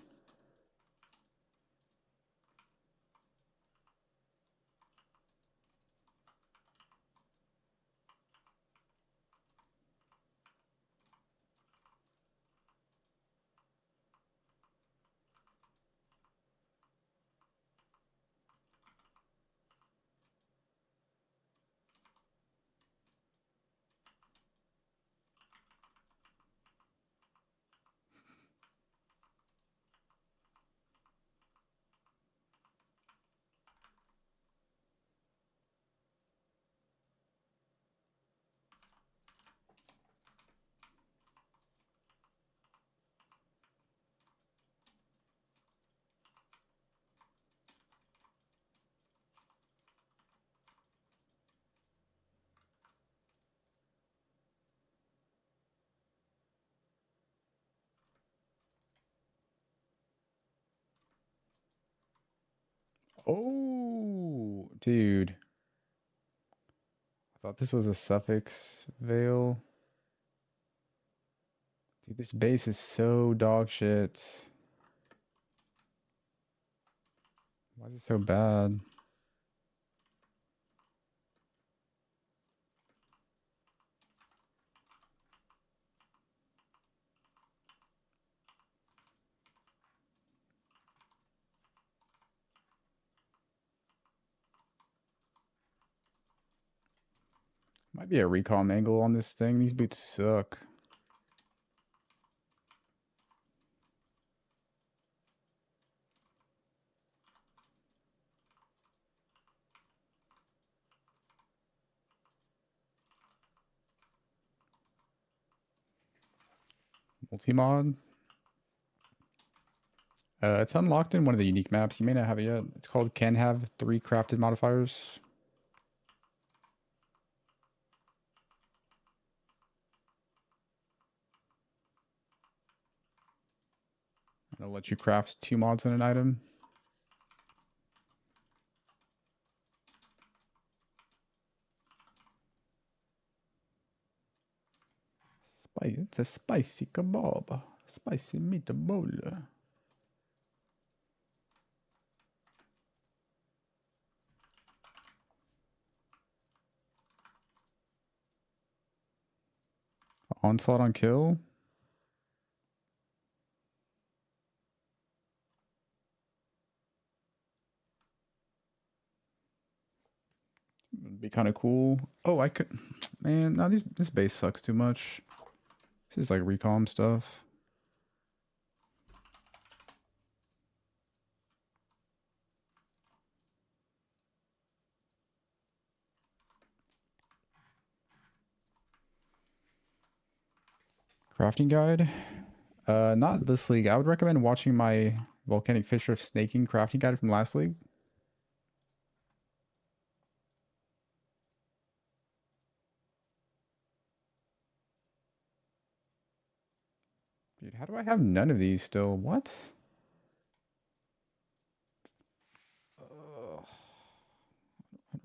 Oh, dude. I thought this was a suffix veil. Dude, this base is so dog shit. Why is it so bad? Might be a recon angle on this thing. These boots suck. Multi-mod. It's unlocked in one of the unique maps. You may not have it yet. It's called Can Have 3 Crafted Modifiers. It'll let you craft 2 mods in an item. It's a spicy kebab. Spicy meatball. Onslaught on kill. Would be kind of cool. Oh, I could. Man, no, this base sucks too much. This is like recom stuff. Crafting guide. Not this league. I would recommend watching my volcanic fissure snaking crafting guide from last league. Dude, how do I have none of these still? What?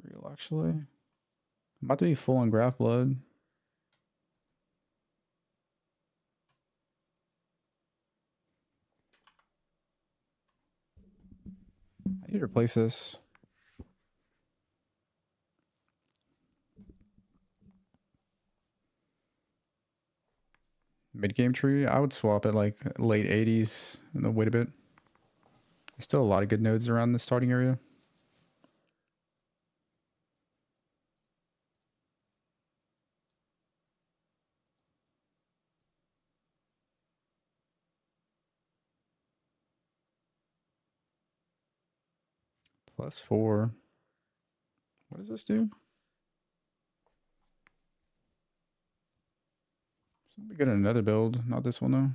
Unreal, actually. I'm about to be full on graph blood. I need to replace this. Mid-game tree, I would swap it like late 80s and then wait a bit. There's still a lot of good nodes around the starting area. +4. What does this do? We get another build, not this one though.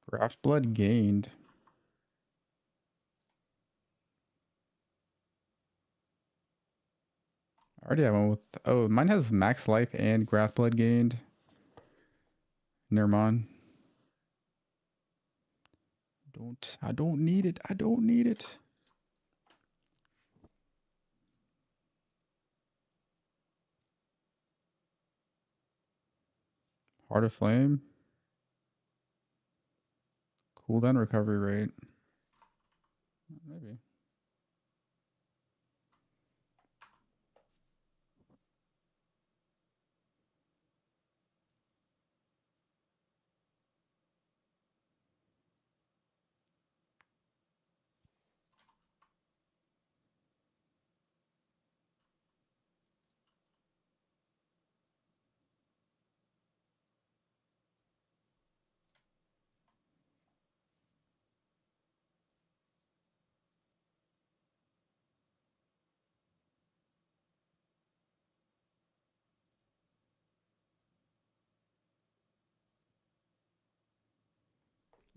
Graph blood gained. I already have one with. Oh, mine has max life and graph blood gained. Never mind. I don't need it. I don't need it. Heart of Flame. Cooldown recovery rate. Maybe.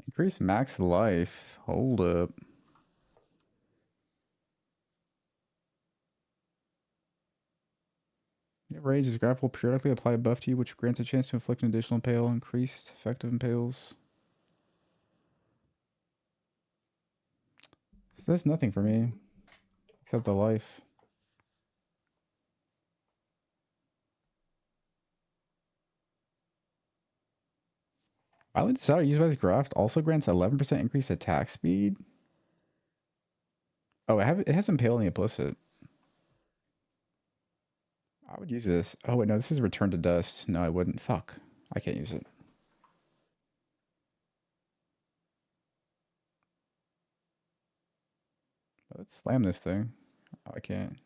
Increase max life. Hold up. Rage is grapple periodically apply a buff to you, which grants a chance to inflict an additional impale. Increased effective impales. So that's nothing for me. Except the life. Violent Desire used by this craft also grants 11% increased attack speed. Oh, it has impale in the implicit. I would use this. Oh wait, no, this is Return to Dust. No, I wouldn't. Fuck. I can't use it. Let's slam this thing. Oh, I can't.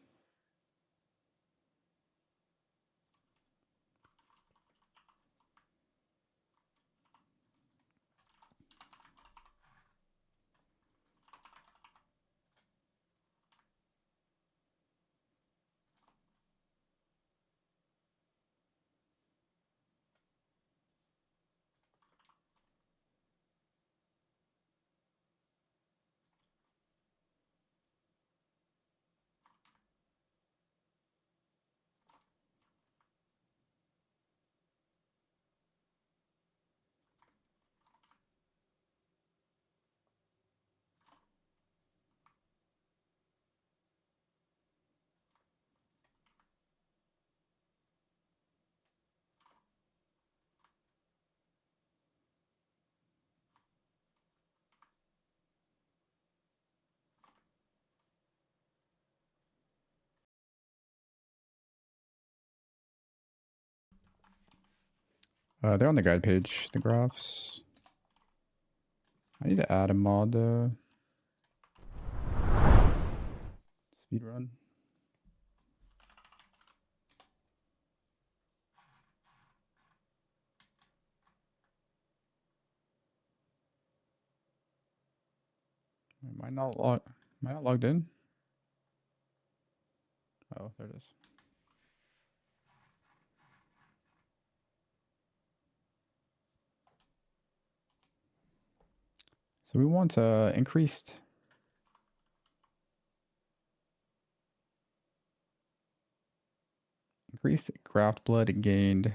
They're on the guide page, the graphs. I need to add a mod speed run. Am I not logged in? Oh, there it is. So we want increased craft blood gained.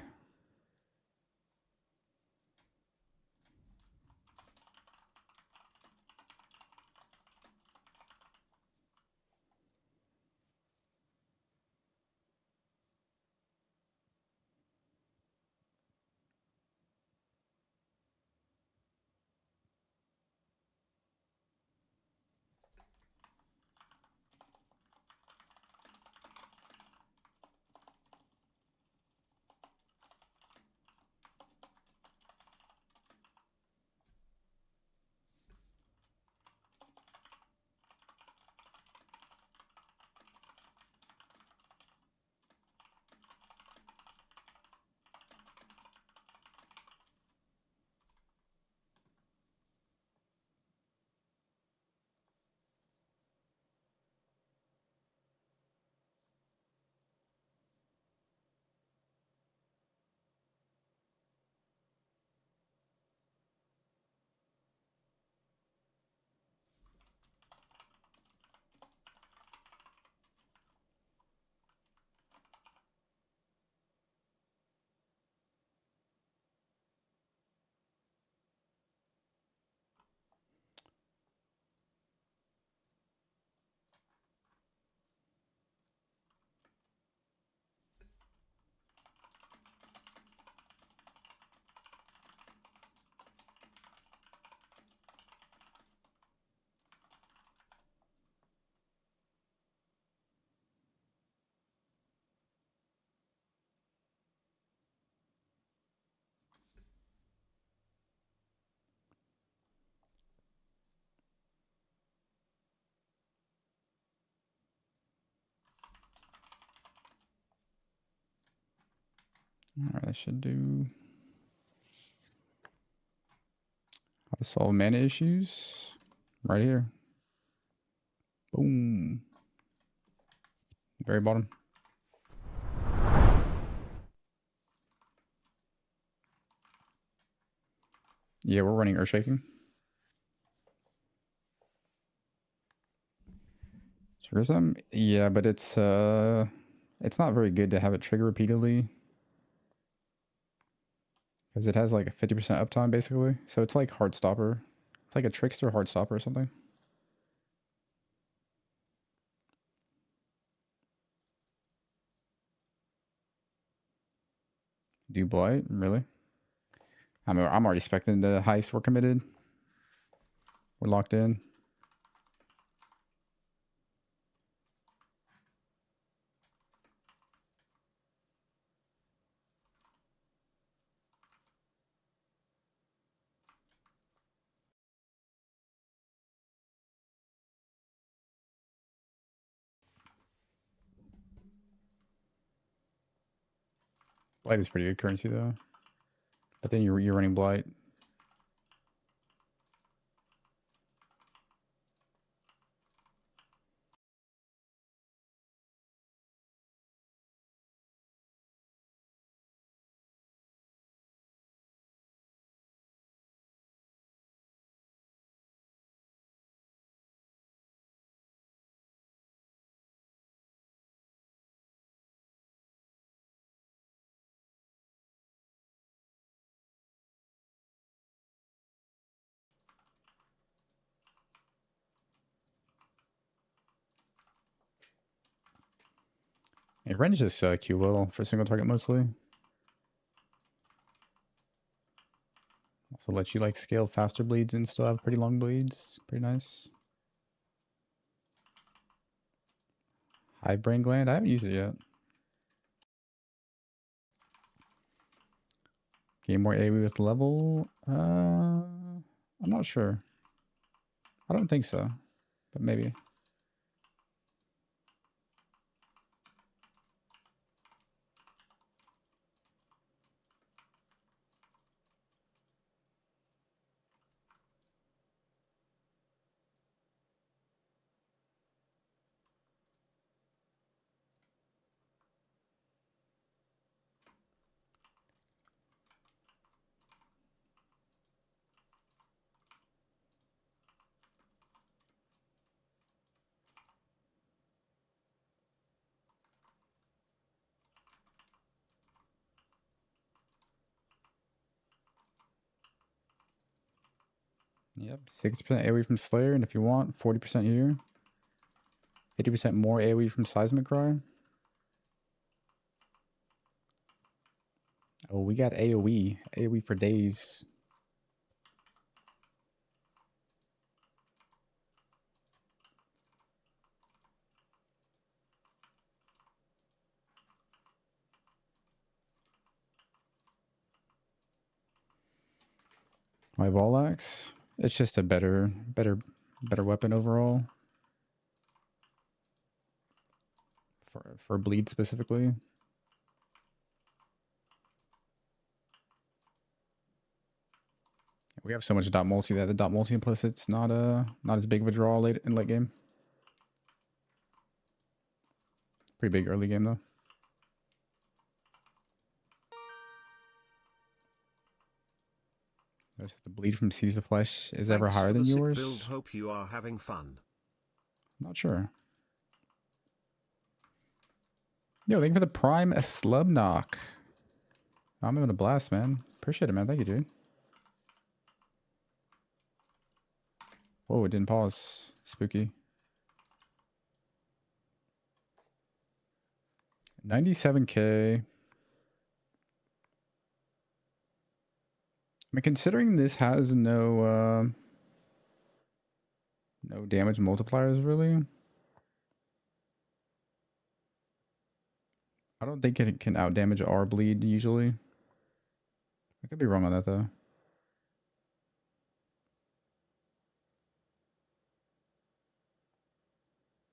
All right, I should do how to solve mana issues right here. Boom. Very bottom. Yeah, we're running Earthshaking. Tourism? Yeah, but it's not very good to have it trigger repeatedly. Because it has like a 50% uptime basically. So it's like Heartstopper. It's like a Trickster Heartstopper or something. Do Blight? Really? I'm already spec'ing the Heist. We're committed. We're locked in. Blight is pretty good currency though. But then you're running Blight. Yeah, range is Q well for single target mostly. Also lets you like scale faster bleeds and still have pretty long bleeds. Pretty nice. High brain gland. I haven't used it yet. Gain more AoE with level. I'm not sure. I don't think so, but maybe. Yep, 60% AoE from Slayer, and if you want, 40% here. 50% more AoE from Seismic Cry. Oh, we got AoE. AoE for days. My Volax. It's just a better weapon overall. For bleed specifically. We have so much dot multi that the dot multi implicit's not as big of a draw late game. Pretty big early game though. The bleed from Seize the Flesh is ever higher than yours. Build. Hope you are having fun. Not sure. Yo, thank you for the prime a slub knock. I'm having a blast, man. Appreciate it, man. Thank you, dude. Whoa, it didn't pause. Spooky. 97k. I mean, considering this has no damage multipliers, really. I don't think it can outdamage our bleed, usually. I could be wrong on that, though.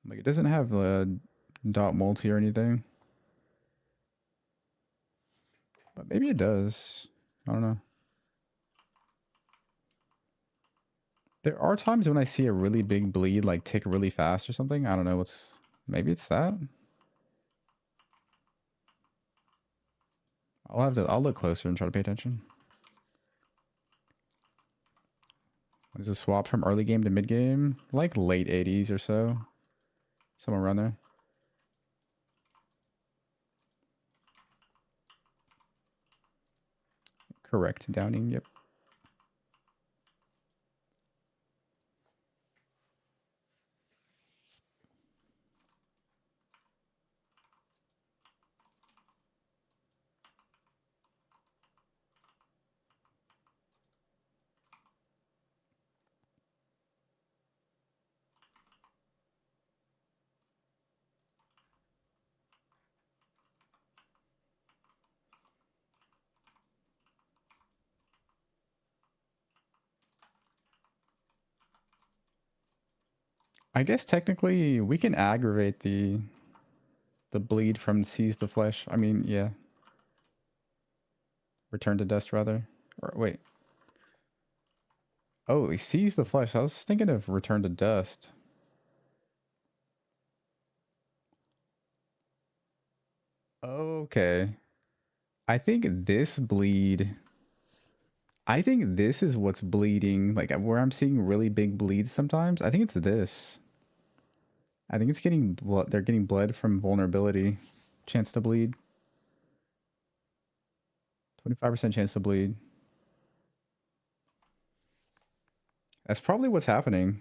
Like, it doesn't have a dot multi or anything. But maybe it does. I don't know. There are times when I see a really big bleed, like, tick really fast or something. I don't know what's... Maybe it's that? I'll look closer and try to pay attention. What is a swap from early game to mid game? Like late 80s or so. Somewhere around there. Correct. Downing, yep. I guess technically we can aggravate the bleed from Seize the Flesh. I mean, yeah. Return to Dust, rather. Or wait. Oh, he Seize the Flesh. I was thinking of Return to Dust. Okay. I think this bleed... I think this is what's bleeding. Like, where I'm seeing really big bleeds sometimes. I think it's this. I think it's getting blood. They're getting blood from vulnerability. Chance to bleed. 25% chance to bleed. That's probably what's happening.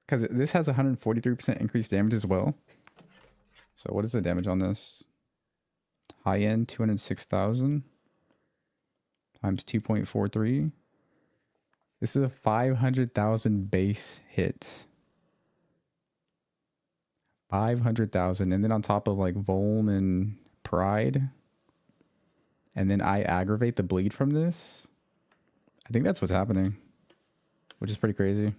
Because this has 143% increased damage as well. So what is the damage on this? High end, 206,000. Times 2.43. This is a 500,000 base hit. 500,000. And then on top of like Volm and Pride. And then I aggravate the bleed from this. I think that's what's happening. Which is pretty crazy.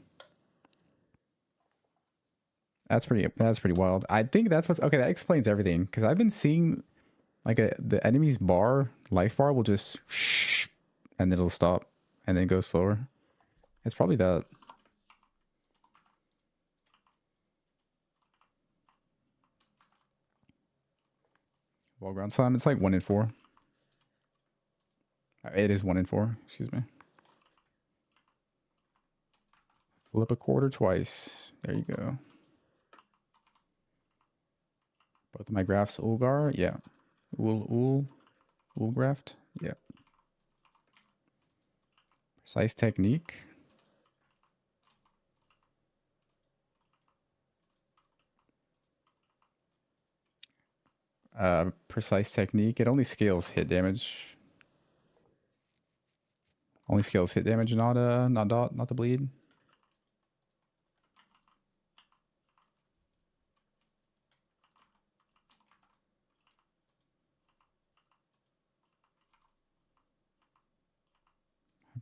That's pretty wild. I think that's what's okay. That explains everything because I've been seeing like the enemy's life bar will just and it'll stop and then go slower. It's probably that. Wall ground slam. It's like 1 in 4. It is 1 in 4. Excuse me. Flip a quarter twice. There you go. Both of my graphs, Ulgar. Yeah. Ulgraft. Yeah. Precise technique. Precise technique. It only scales hit damage. Only scales hit damage, not the bleed.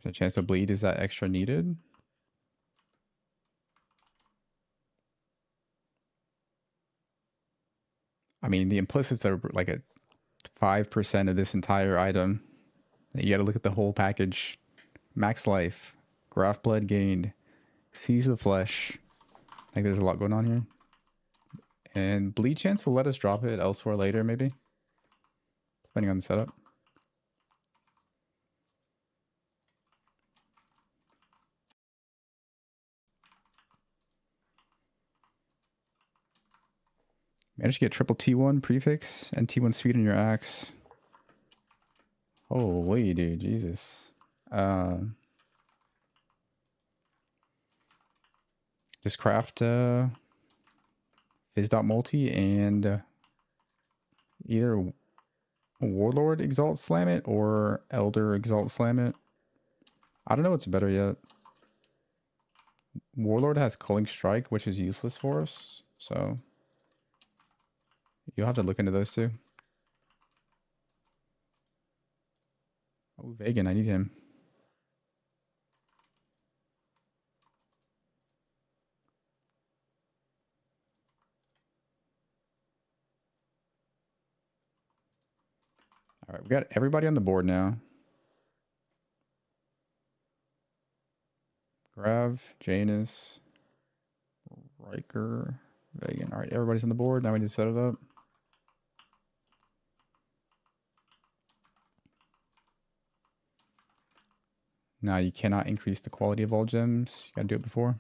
The chance to bleed, is that extra needed? I mean, the implicits are like a 5% of this entire item. You got to look at the whole package. Max life, graft blood gained, seize the flesh. Like there's a lot going on here. And bleed chance will let us drop it elsewhere later, maybe. Depending on the setup. Managed to get triple T1 prefix and T1 speed on your axe. Holy dude, Jesus. Just craft Fizz.multi and either Warlord Exalt Slam it or Elder Exalt Slam it. I don't know what's better yet. Warlord has Culling Strike, which is useless for us, so you'll have to look into those two. Oh, Vegan, I need him. All right, we got everybody on the board now. Grav, Janus, Riker, Vegan. All right, everybody's on the board. Now we need to set it up. Now you cannot increase the quality of all gems. You gotta do it before.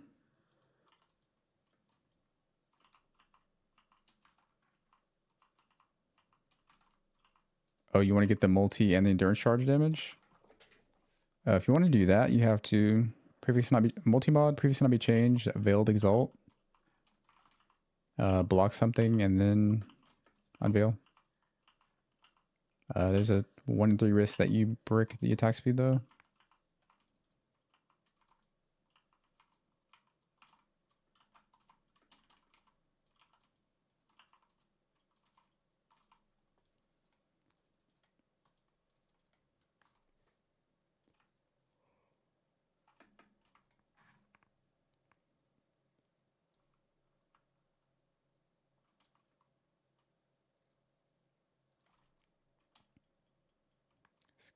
Oh, you want to get the multi and the endurance charge damage? If you want to do that, you have to previously not be multi-mod, previously not be changed, veiled exalt, block something, and then unveil. There's a 1 in 3 risk that you brick the attack speed though.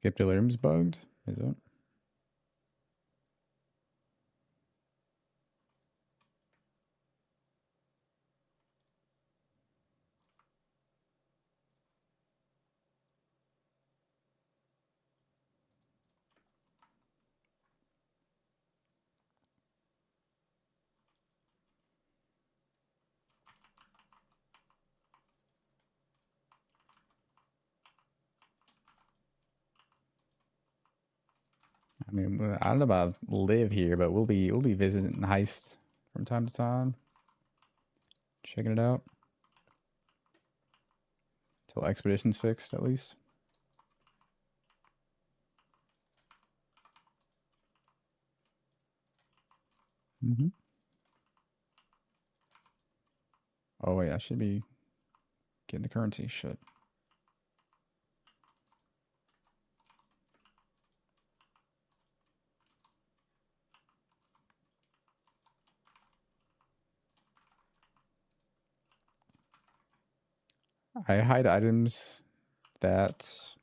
Skip delirium's bugged. Is it? I mean, I don't know about live here, but we'll be visiting Heist from time to time, checking it out till expedition's fixed at least. Oh wait, I should be getting the currency. Shit. I hide items that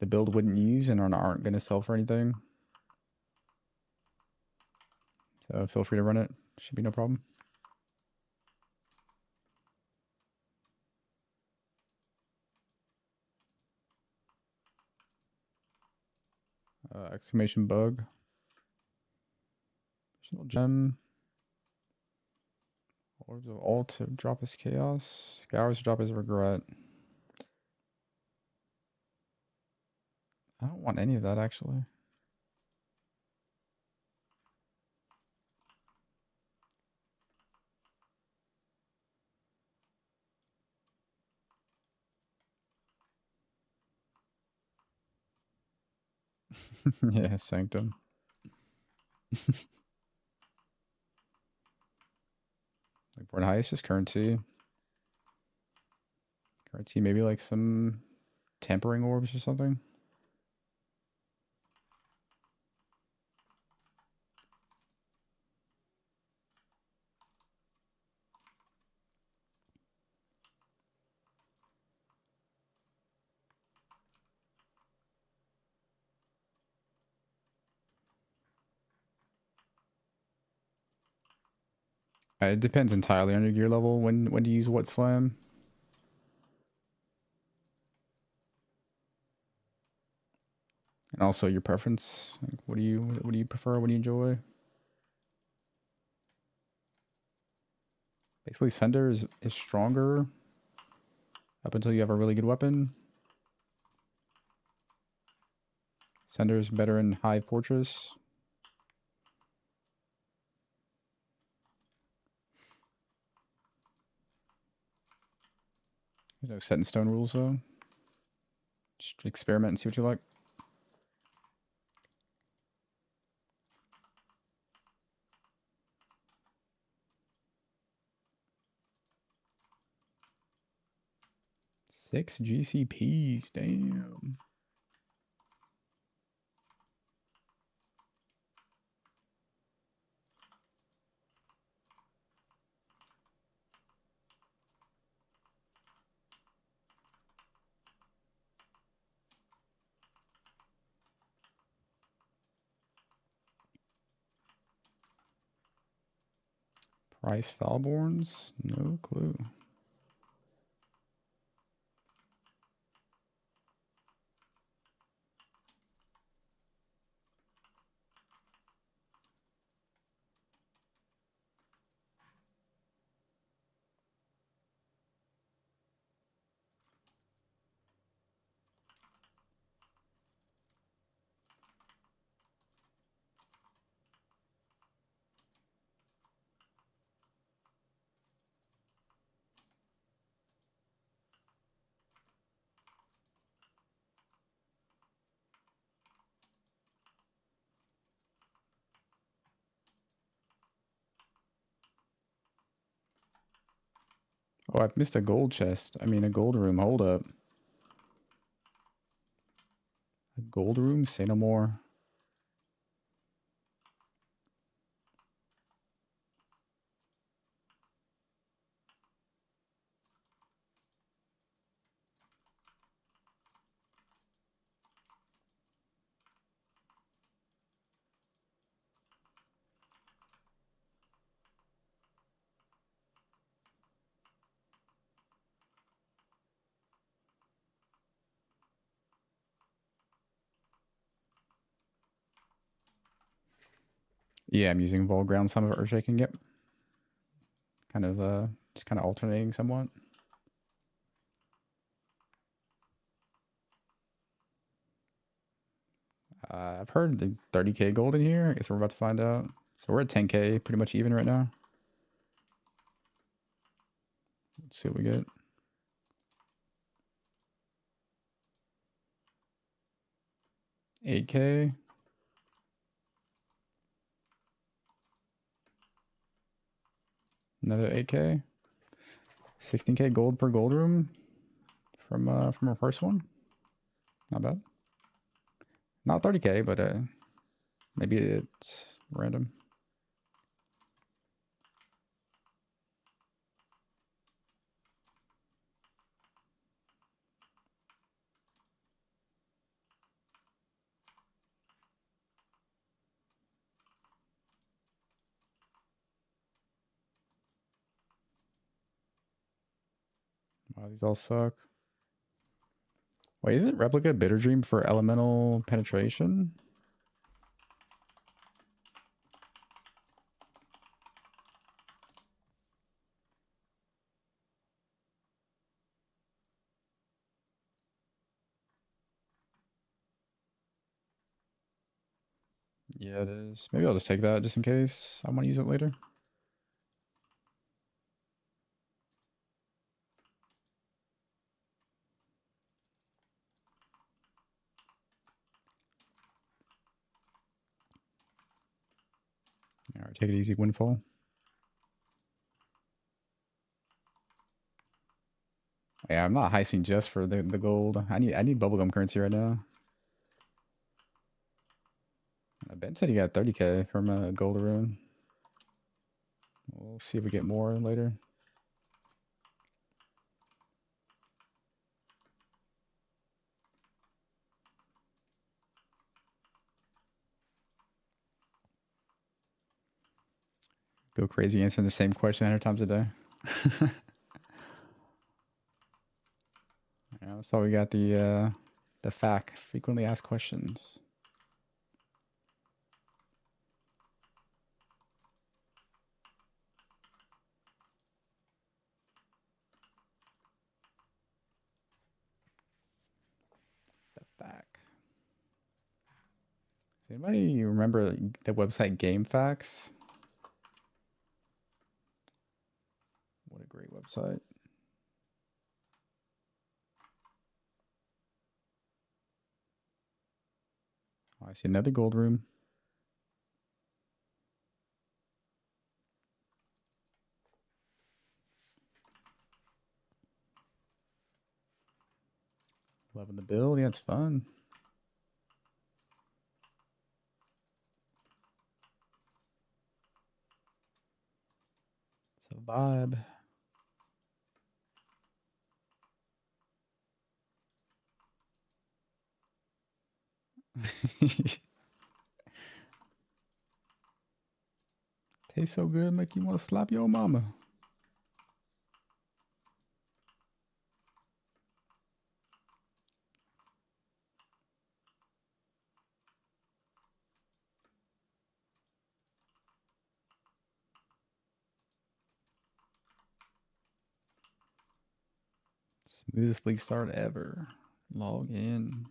the build wouldn't use and aren't going to sell for anything. So feel free to run it. Should be no problem. Exclamation bug. Additional gem. Orbs of all to drop his chaos. Scours to drop his regret. I don't want any of that actually. Yeah, Sanctum. Like for an Heist, just currency. Currency, maybe like some tempering orbs or something. It depends entirely on your gear level when to use what slam. And also your preference. Like what do you prefer? What do you enjoy? Basically, Sender is stronger up until you have a really good weapon. Sender is better in High Fortress. There's no set in stone rules though. Just experiment and see what you like. Six GCPs, damn. Price Falborns? No clue. Oh, I've missed a gold chest. I mean, a gold room. Hold up. A gold room? Say no more. Yeah, I'm using Volground, some of Earthshaking. Yep. Kind of, just kind of alternating somewhat. I've heard the 30k gold in here. I guess we're about to find out. So we're at 10k, pretty much even right now. Let's see what we get. 8k. Another 8k. 16k gold per gold room from our first one. Not bad. Not 30k, but maybe it's random. Wow, these all suck. Wait, is it replica bitter dream for elemental penetration? Yeah, it is. Maybe I'll just take that just in case I want to use it later. All right, take it easy, Windfall. Yeah, I'm not heisting just for the gold. I need bubblegum currency right now. Ben said he got 30k from a gold rune. We'll see if we get more later. Go crazy answering the same question 100 times a day. Yeah, that's why we got the FAQ, frequently asked questions. The FAQ. Does anybody remember the website GameFAQs? What a great website. Oh, I see another gold room. Loving the build. Yeah, it's fun. It's a vibe. Tastes so good, make you want to slap your mama. Smoothest league start ever. Log in.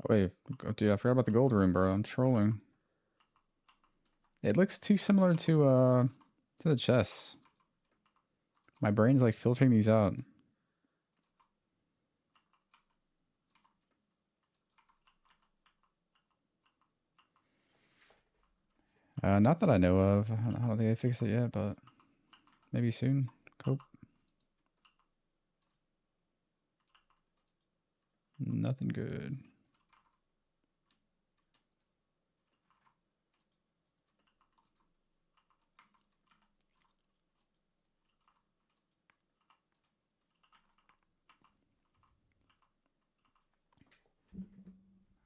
Wait, dude, I forgot about the gold room, bro. I'm trolling. It looks too similar to the chests. My brain's like filtering these out. Not that I know of. I don't think they fixed it yet, but maybe soon. Cope. Nothing good.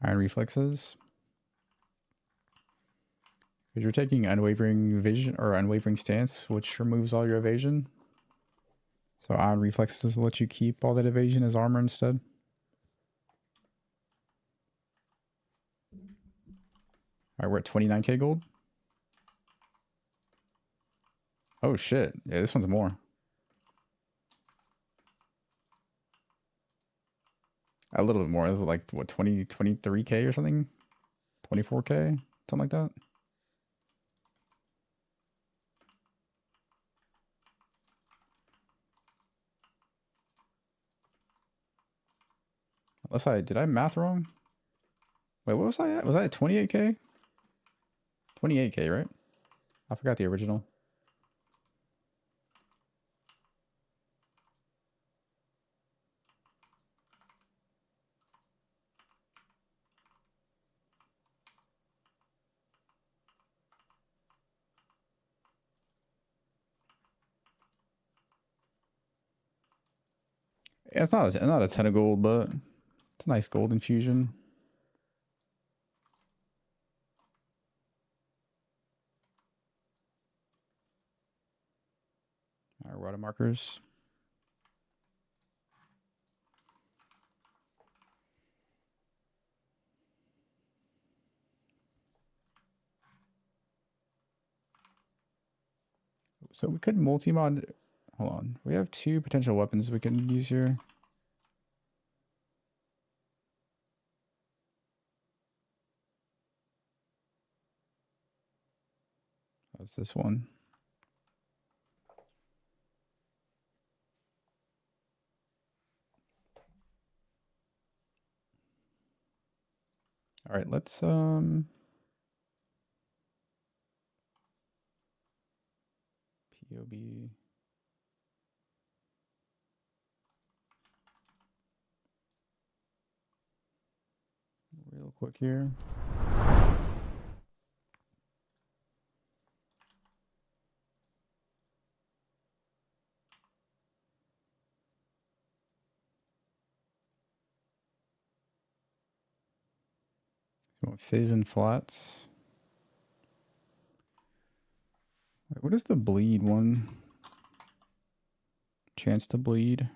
Iron reflexes. Because you're taking unwavering vision or unwavering stance, which removes all your evasion. So iron reflexes let you keep all that evasion as armor instead. All right, we're at 29k gold. Oh shit! Yeah, this one's more. A little bit more. Like what, 23k or something? 24k, something like that. Unless did I math wrong? Wait, what was I at? Was I at 28k? 28k, right? I forgot the original. Yeah, it's not a ton of gold, but it's a nice gold infusion. All right, water markers. So we could multi-mod. Hold on. We have two potential weapons we can use here. That's this one. All right, let's POB. Real quick here. So fizz and flats. Wait, what is the bleed one? Chance to bleed.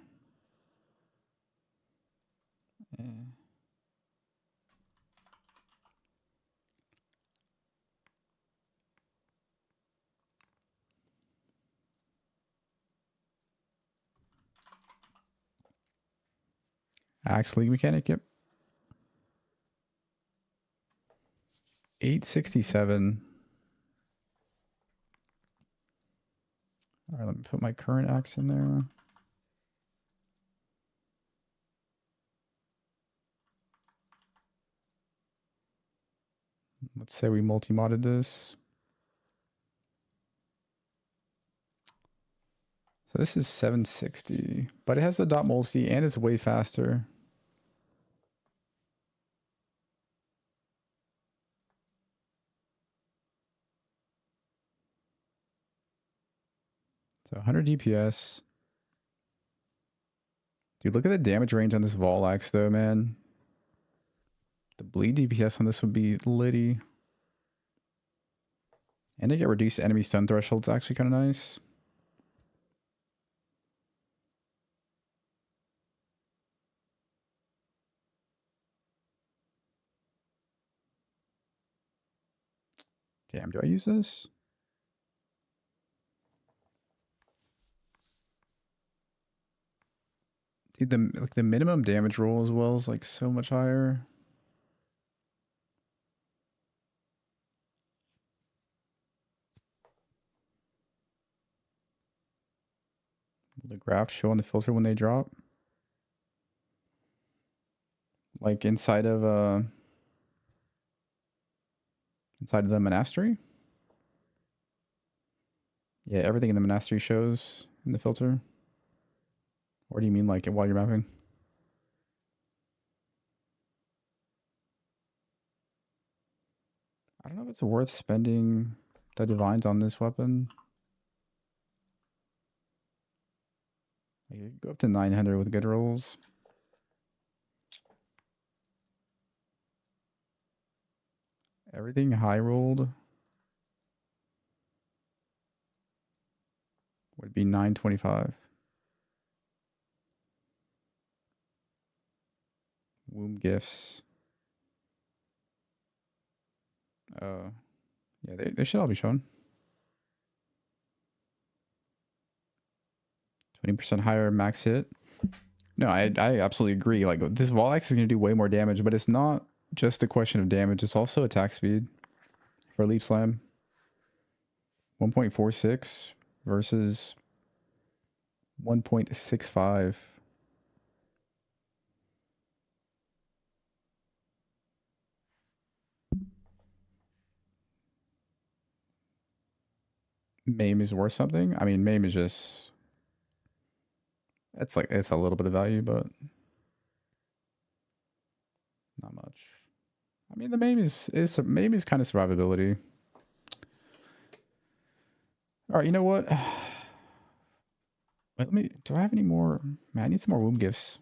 Axe league mechanic, yep. 867. All right, let me put my current axe in there. Let's say we multi-modded this. So this is 760, but it has the dot multi and it's way faster. So 100 DPS. Dude, look at the damage range on this Vol Axe though, man. The bleed DPS on this would be litty. And to get reduced enemy stun thresholds actually kind of nice. Damn, do I use this? Dude, the minimum damage roll as well is like so much higher. graphs show on the filter when they drop? Like inside of the monastery? Yeah, everything in the monastery shows in the filter. Or do you mean like while you're mapping? I don't know if it's worth spending the divines on this weapon. Like, you go up to 900 with good rolls. Everything high rolled would be 925. Womb gifts. Yeah, they should all be shown. 20% higher max hit. No, I absolutely agree. Like, this wall axe is going to do way more damage, but it's not just a question of damage. It's also attack speed for Leap Slam. 1.46 versus 1.65. Maim is worth something. I mean, Maim is just... It's a little bit of value, but not much. I mean, the Maim is kind of survivability. All right, you know what? Wait, let me... Do I have any more? Man, I need some more womb gifts.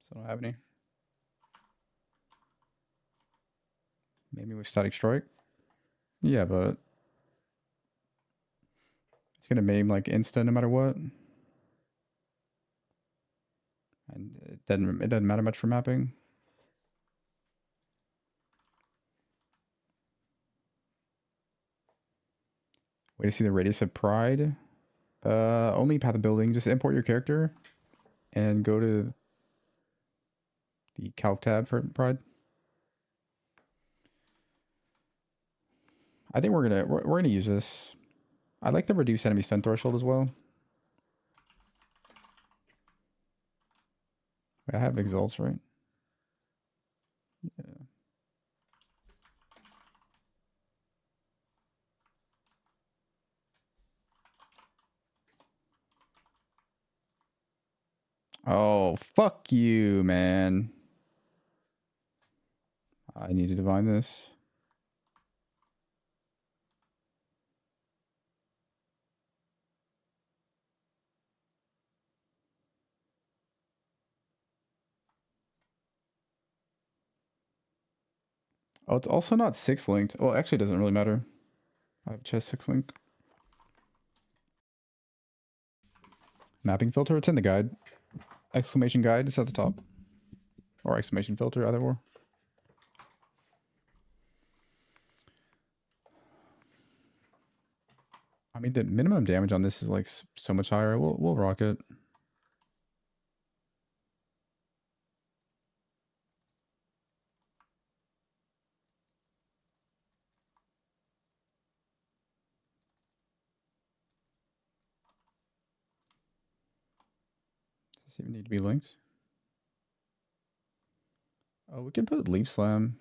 So I don't have any. Maybe with Static Strike. Yeah, but it's gonna maim like instant no matter what. And it doesn't matter much for mapping. Way to see the radius of pride. Only path of building. Just import your character and go to the calc tab for pride. I think we're gonna use this. I like the reduced enemy stun threshold as well. I have exalts, right? Yeah. Oh, fuck you, man. I need to divine this. Oh, it's also not 6 linked. Well, actually, it doesn't really matter. I have chest 6 link. Mapping filter, it's in the guide. Exclamation guide, it's at the top. Or exclamation filter, either or. I mean, the minimum damage on this is like so much higher. We'll rock it. Does this even need to be linked? Oh, we can put Leap Slam.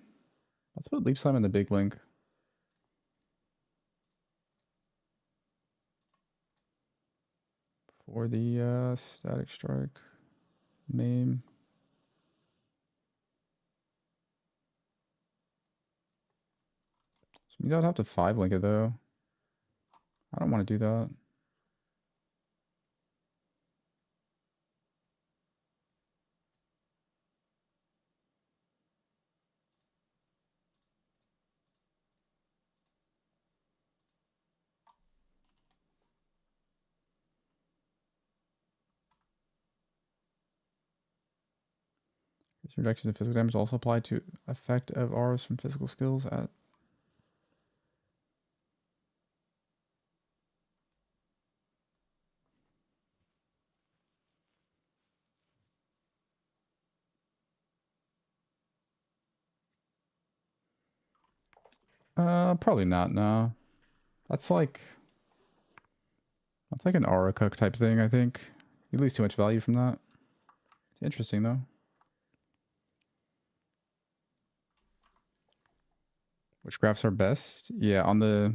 Let's put Leap Slam in the big link. For the Static Strike name. Which means I'd have to 5 link it though. I don't want to do that. This reduction in physical damage also apply to effect of auras from physical skills at... Probably not, no. That's like an aura cook type thing, I think. You lose too much value from that. It's interesting though. Which graphs are best? Yeah, on the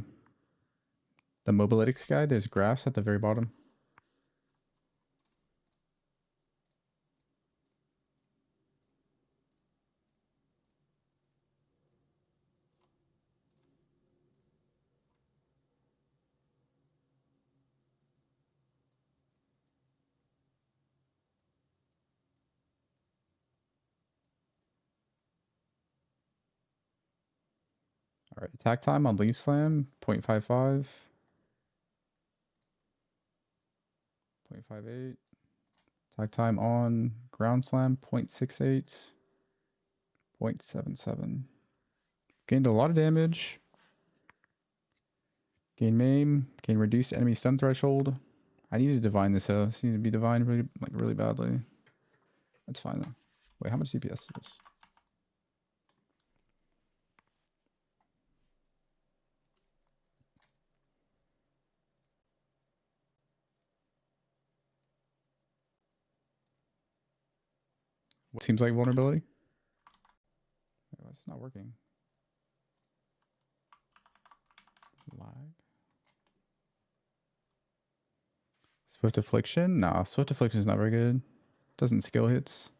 mobalytics guide, there's graphs at the very bottom. All right, attack time on leaf slam 0.55, 0.58. Attack time on ground slam 0.68, 0.77. Gained a lot of damage. Gain maim, gain reduced enemy stun threshold. I need to divine this though. This needs to be divine really badly. That's fine though. Wait, how much DPS is this? What seems like vulnerability? Oh, it's not working. Lag. Swift Affliction? Nah, Swift Affliction is not very good. Doesn't skill hits.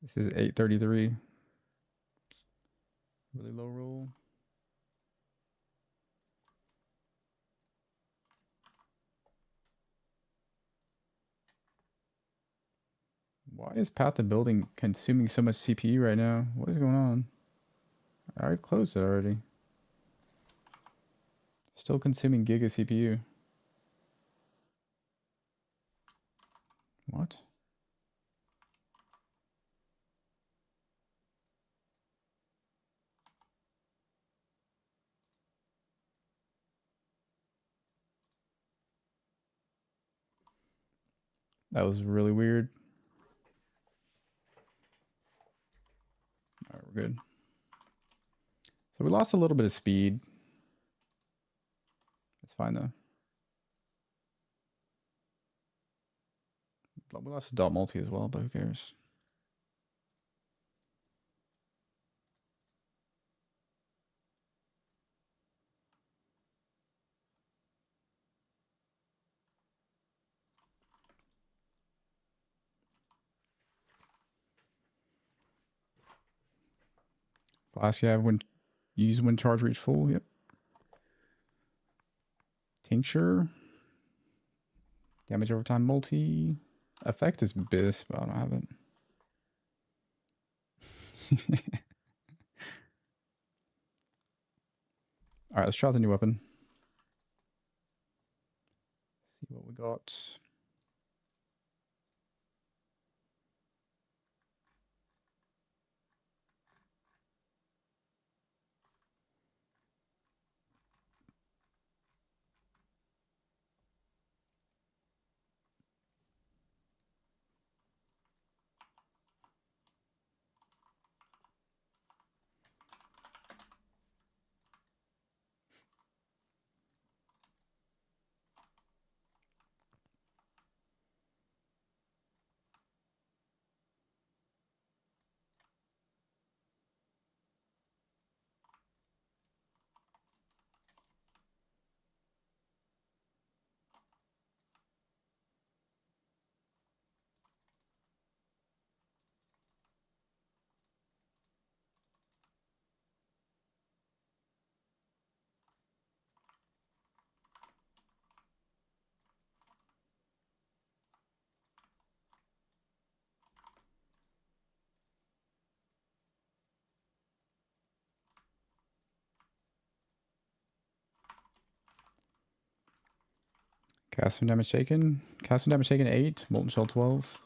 This is 833. Really low roll. Why is Path of Building consuming so much CPU right now? What is going on? I already closed it already. Still consuming giga CPU. What? That was really weird. Alright, we're good. So we lost a little bit of speed. It's fine though. We lost a dot multi as well, but who cares? Last you have when use when charge reach full. Yep. Tincture. Damage over time multi. Effect is Bis, but I don't have it. Alright, let's try the new weapon. See what we got. Cast from damage taken. Cast from damage taken 8. Molten Shell 12.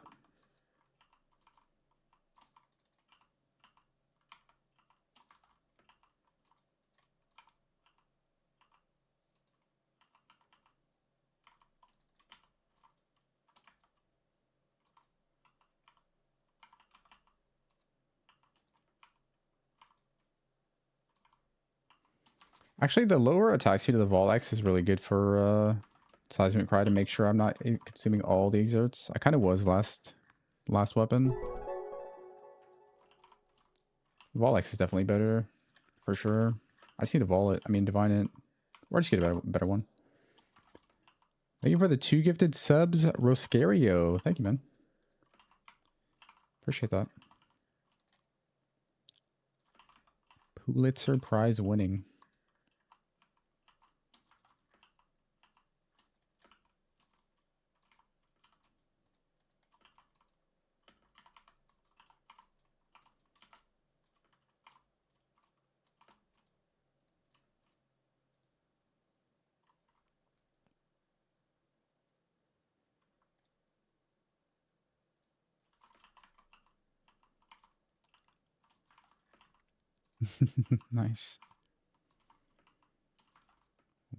Actually, the lower attack speed of the Volex is really good for Seismic Cry to make sure I'm not consuming all the exerts. I kind of was last weapon. Volex is definitely better, for sure. I just need to Vol-it. I mean, Divine it. Or just get a better one. Thank you for the 2 gifted subs, Roscario. Thank you, man. Appreciate that. Pulitzer Prize winning. Nice.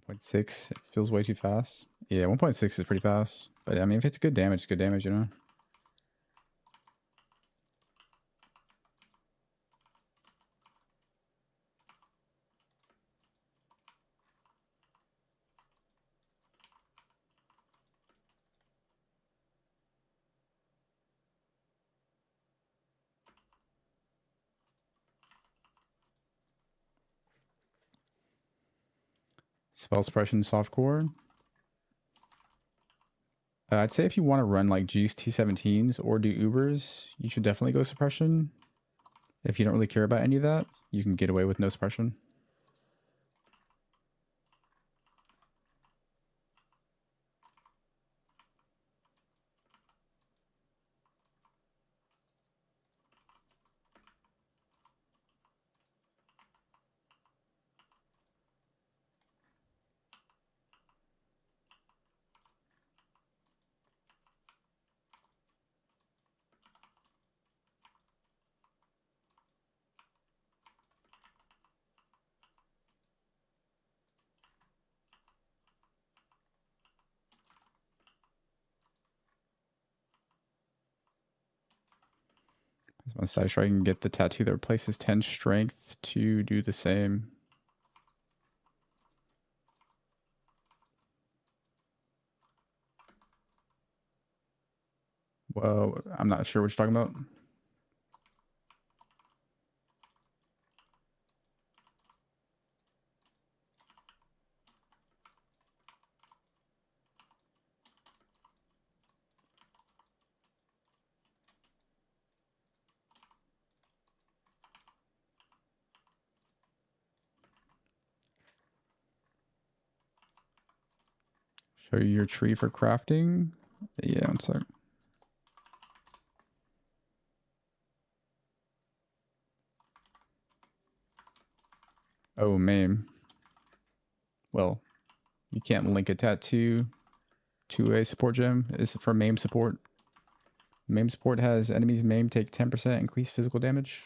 1.6, it feels way too fast. Yeah, 1.6 is pretty fast. But I mean, if it's good damage, you know? Spell suppression softcore. I'd say if you want to run like Juice T17s or do Ubers, you should definitely go suppression. If you don't really care about any of that, you can get away with no suppression. I'm gonna decide sure I can get the tattoo that replaces 10 strength to do the same. Whoa, I'm not sure what you're talking about. Show you your tree for crafting. Yeah, one sec. Oh, MAME. Well, you can't link a tattoo to a support gem. It's for MAME support. MAME support has enemies MAME take 10% increased physical damage.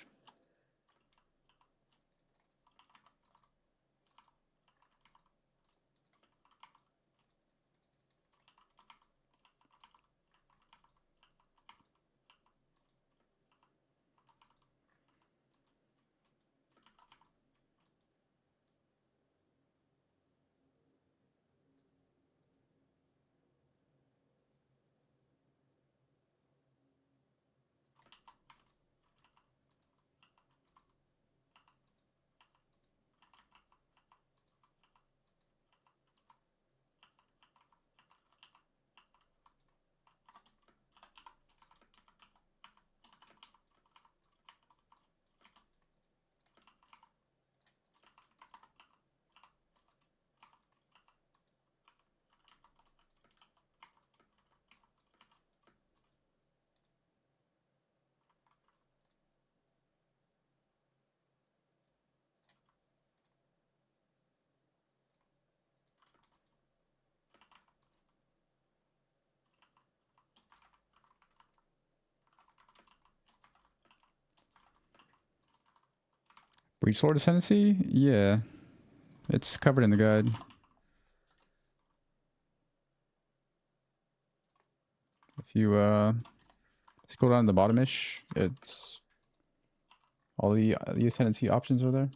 Breach Lord Ascendancy? Yeah. It's covered in the guide. If you scroll down to the bottom-ish, it's all the Ascendancy options are there.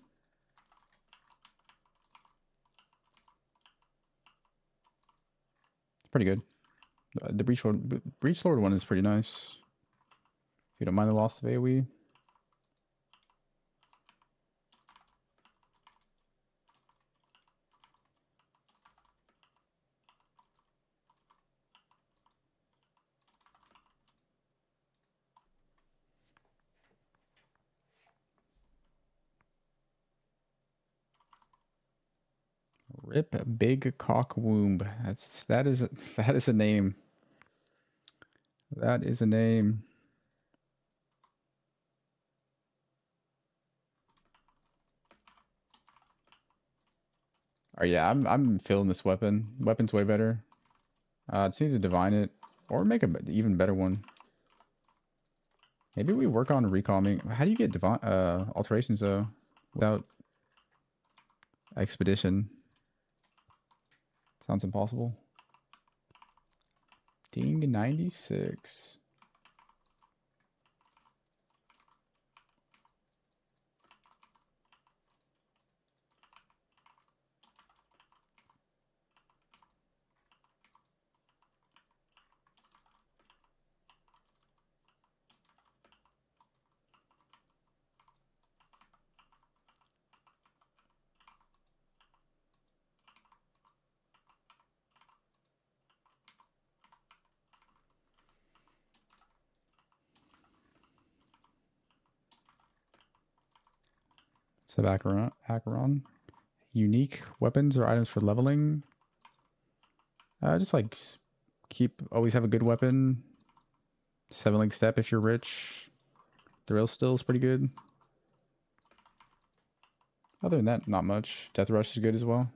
Pretty good. The breach lord one is pretty nice. If you don't mind the loss of AoE. Rip Big Cock Womb. That is a name. That is a name. Oh yeah, I'm feeling this weapon. Weapon's way better. Just need to divine it or make an even better one. Maybe we work on recalming. How do you get divine alterations though without expedition? Sounds impossible. Ding 96. So Acheron. Unique weapons or items for leveling. Just like always have a good weapon. 7-link step if you're rich. The rail still is pretty good. Other than that, not much. Death Rush is good as well.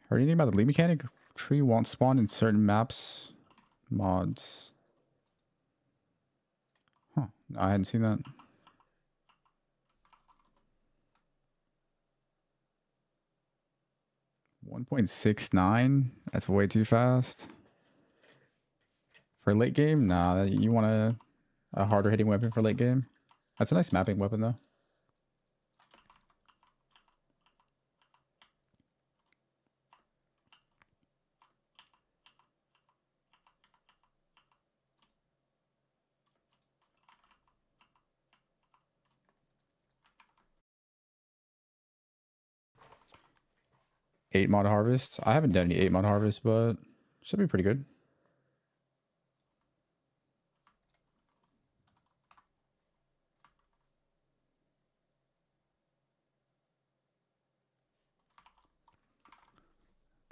Heard anything about the lead mechanic? Tree won't spawn in certain maps. Mods. Huh. No, I hadn't seen that. .69? That's way too fast. For late game? Nah, you want a harder hitting weapon for late game? That's a nice mapping weapon though. Eight mod harvest. I haven't done any 8 mod harvest, but should be pretty good.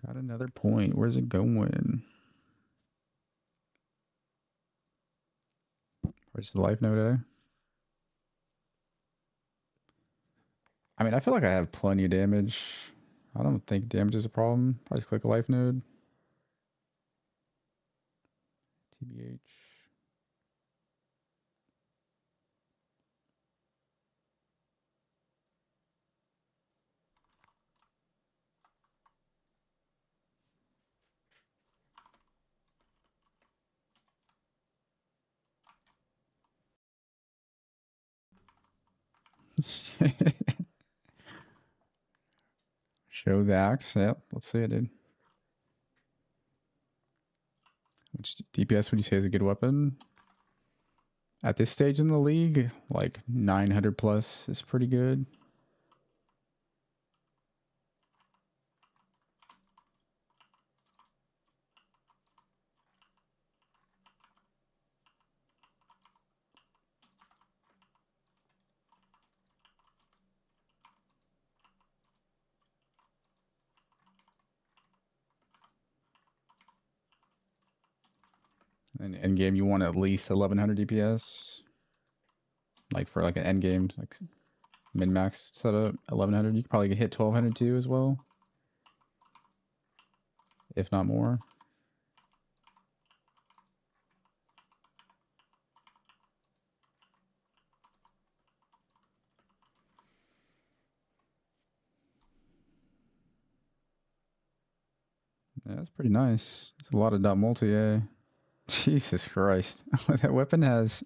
Got another point. Where's it going? Where's the life node? I mean, I feel like I have plenty of damage. I don't think damage is a problem. I just click a life node. TBH. Show the axe. Yep, let's see it, dude. Which DPS would you say is a good weapon? At this stage in the league, like 900 plus is pretty good. In endgame, you want at least 1100 DPS. Like for like an endgame, like min-max setup, 1100. You could probably hit 1200 too as well. If not more. Yeah, that's pretty nice. It's a lot of dot multi, eh? Jesus Christ. That weapon has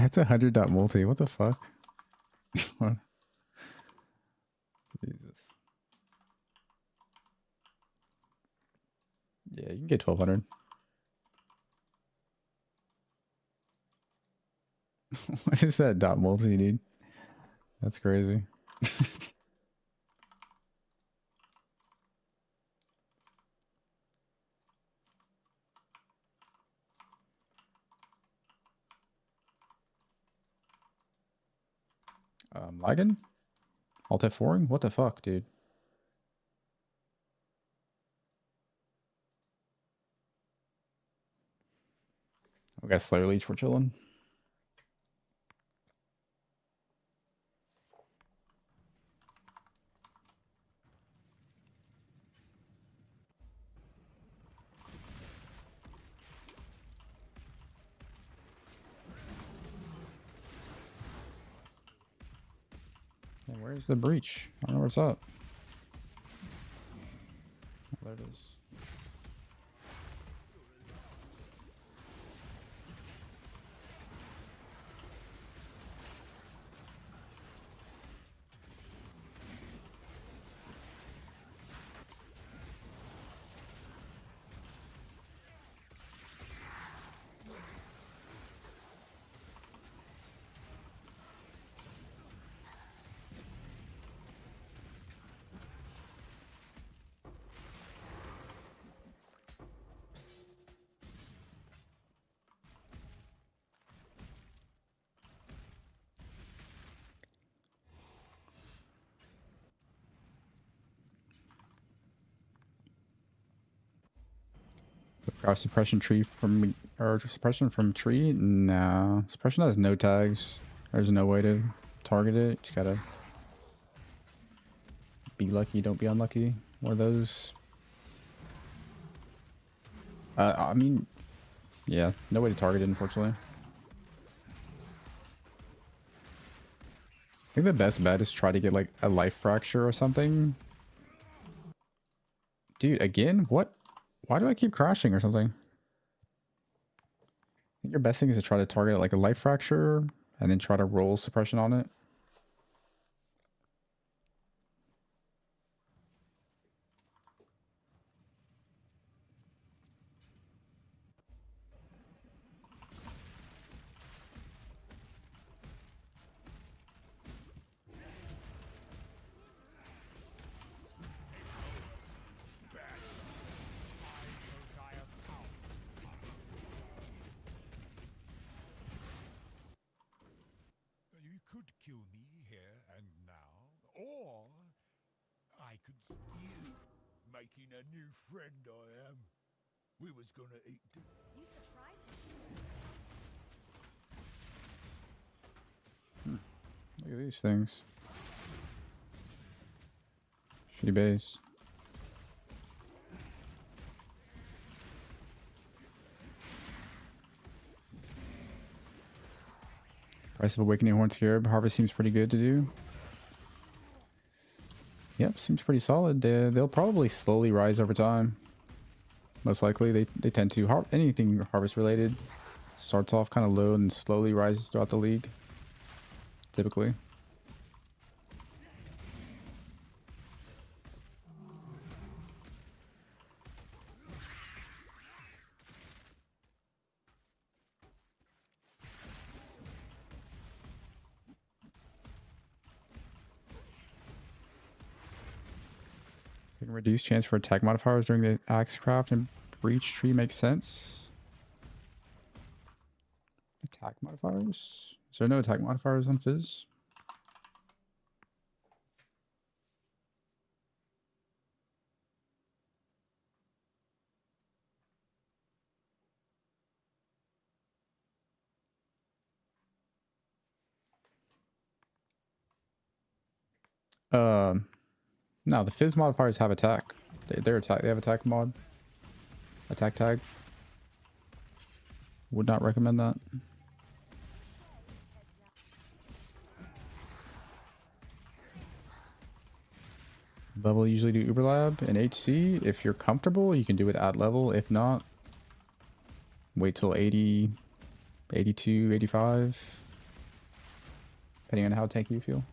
That's 100 dot multi. What the fuck? What? Jesus. Yeah, you can get 1200. What is that dot multi, dude? That's crazy. Lagging? Alt F4ing? What the fuck, dude? We got Slayer Leech, we're chilling. Hey, where's the breach? I don't know where it's at. Oh, there it is. Grab suppression tree from or suppression from tree? No. Suppression has no tags. There's no way to target it. Just gotta be lucky, don't be unlucky. One of those. I mean, yeah, no way to target it, unfortunately. I think the best bet is try to get like a life fracture or something. Dude, again? What? Why do I keep crashing or something? I think your best thing is to try to target like a life fracture and then try to roll suppression on it. You could kill me here and now, or I could spear. Making a new friend I am. We was gonna eat. You surprised me. Look at these things. Shitty base. Price of Awakening Horn Scarab. Harvest seems pretty good to do. Yep, seems pretty solid. They'll probably slowly rise over time. Most likely, they tend to. Anything harvest related starts off kind of low and slowly rises throughout the league. Typically. Can reduce chance for attack modifiers during the axe craft and breach tree makes sense. Attack modifiers? Is there no attack modifiers on Fizz? No, the Fizz modifiers have attack. They're attack. They have attack mod. Attack tag. Would not recommend that. Level usually do Uber Lab and HC. If you're comfortable, you can do it at level. If not, wait till 80, 82, 85. depending on how tanky you feel.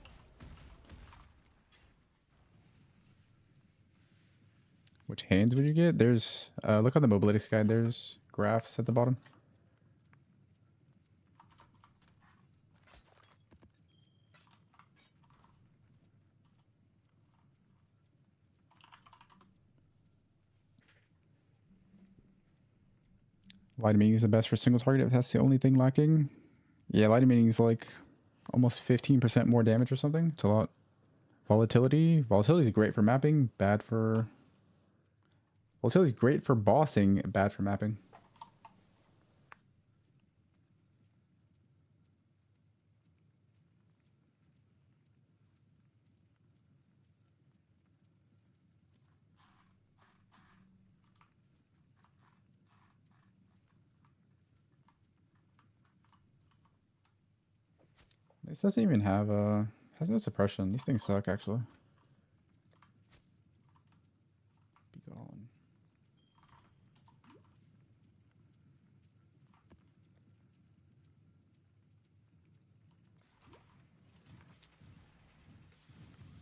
Which hands would you get? There's, look on the mobilities guide, there's graphs at the bottom. Light emitting is the best for single target if that's the only thing lacking. Yeah, light emitting is like almost 15% more damage or something. It's a lot. Volatility. Volatility is great for mapping, bad for... Volatility is great for bossing, bad for mapping. This doesn't even have has no suppression. These things suck actually. Be gone.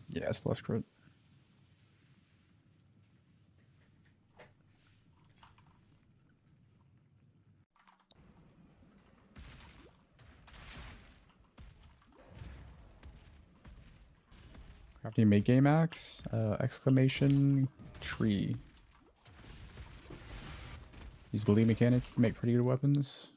Yeah, it's less crit. Crafting make game axe, exclamation tree. Use the lead mechanic, make pretty good weapons.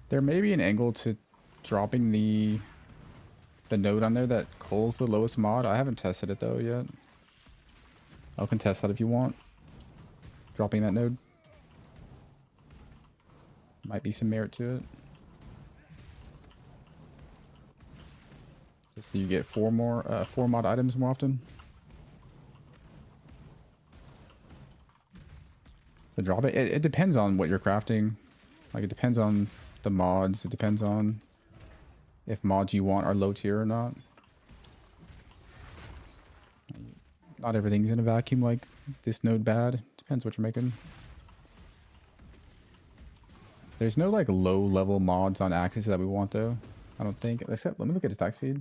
There may be an angle to dropping the node on there that culls the lowest mod. I haven't tested it though yet. I can test that if you want. Dropping that node. Might be some merit to it. Just so you get four mod items more often. The drop it depends on what you're crafting. Like it depends on the mods. It depends on if mods you want are low tier or not. Not everything's in a vacuum like this node bad. Depends what you're making. There's no like low level mods on Axis that we want though. I don't think. Except let me look at attack speed.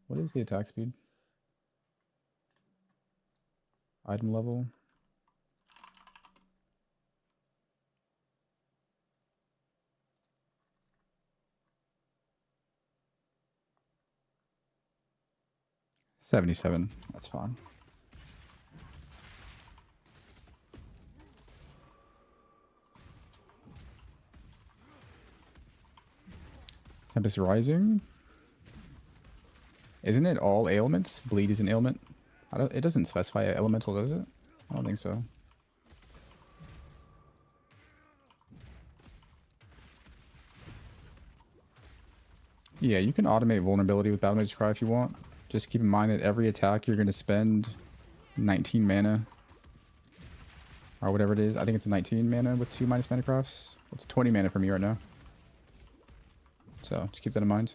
What is the attack speed? Item level. $77. That's fine. Tempest Rising. Isn't it all ailments? Bleed is an ailment. It doesn't specify elemental, does it? I don't think so. Yeah, you can automate vulnerability with Battle Mage's Cry if you want. Just keep in mind that every attack you're going to spend 19 mana. Or whatever it is. I think it's 19 mana with 2 minus mana crafts. It's 20 mana for me right now. So, just keep that in mind.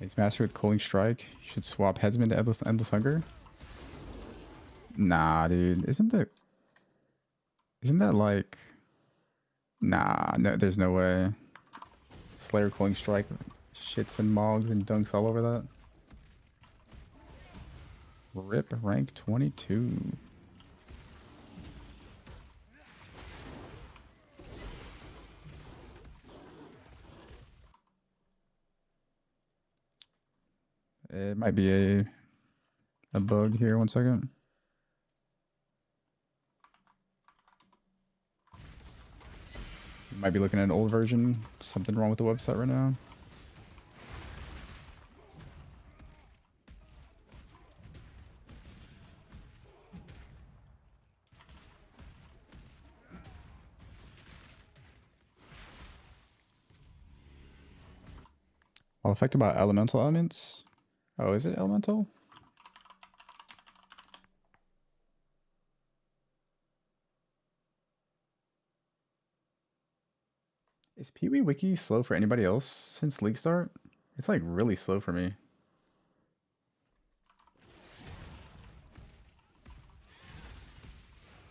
It's Master with Cooling Strike. You should swap Headsman to Endless Hunger. Nah, dude. Isn't that like... Nah, no, there's no way. Slayer Cooling Strike shits and mogs and dunks all over that. Rip rank 22. It might be a bug here. 1 second. You might be looking at an old version. Something wrong with the website right now. While affected by elemental elements. Oh, is it elemental? Is Pee Wee Wiki slow for anybody else since League start? It's like really slow for me.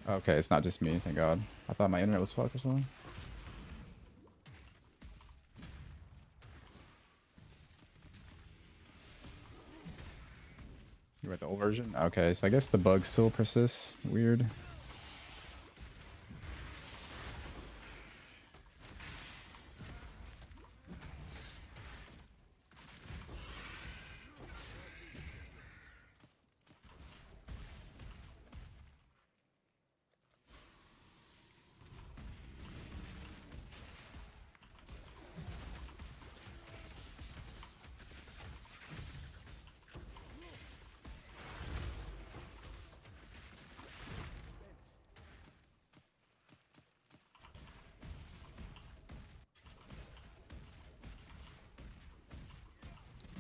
Okay, it's not just me, thank God. I thought my internet was fucked or something. You're at the old version? Okay, so I guess the bug still persists. Weird.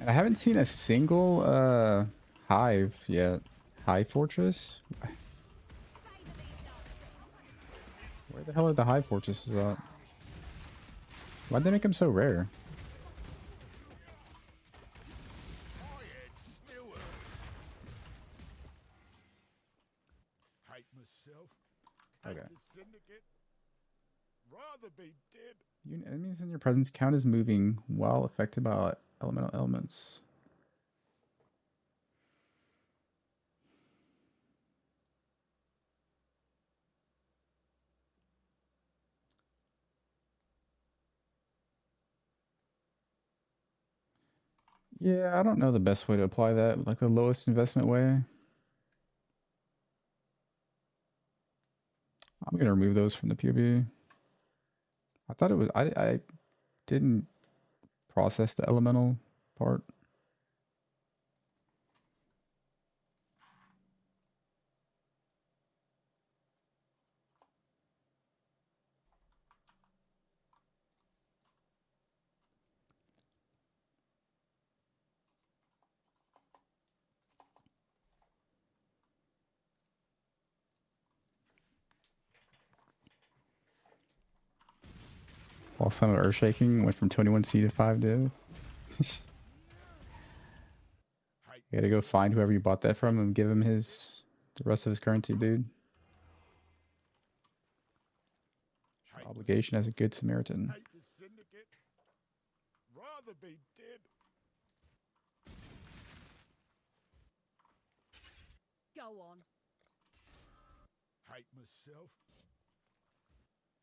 I haven't seen a single hive yet. Hive fortress? Where the hell are the hive fortresses at? Why'd they make them so rare? Hate myself. Okay. Hate the syndicate. Rather be dead. Enemies in your presence count as moving while affected by elemental elements. Yeah, I don't know the best way to apply that, like the lowest investment way. I'm gonna remove those from the POB. I thought it was I didn't process the elemental part. While some of Earth Shaking went from 21C to 5 div. You gotta go find whoever you bought that from and give him the rest of his currency, dude. Obligation as a good Samaritan. Hate the syndicate. Rather be dead. Go on. Hate myself.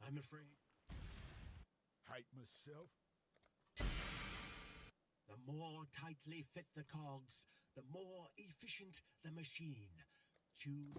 I'm afraid Hate myself. the more tightly fit the cogs, the more efficient the machine. Choose.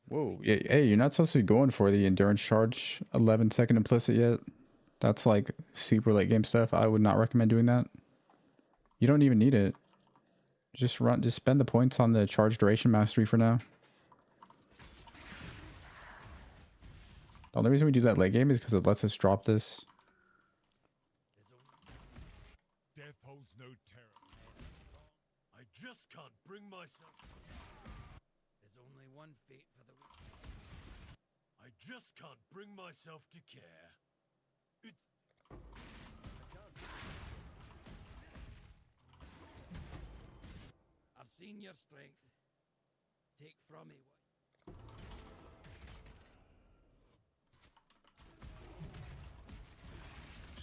Whoa, yeah, hey, you're not supposed to be going for the endurance charge 11-second implicit yet. That's like super late game stuff. I would not recommend doing that. You don't even need it. Just spend the points on the charge duration mastery for now. The only reason we do that late game is because it lets us drop this. Death holds no terror. I just can't bring myself. There's only one fate for the weak. I just can't bring myself to care. It's I've seen your strength. Take from me what.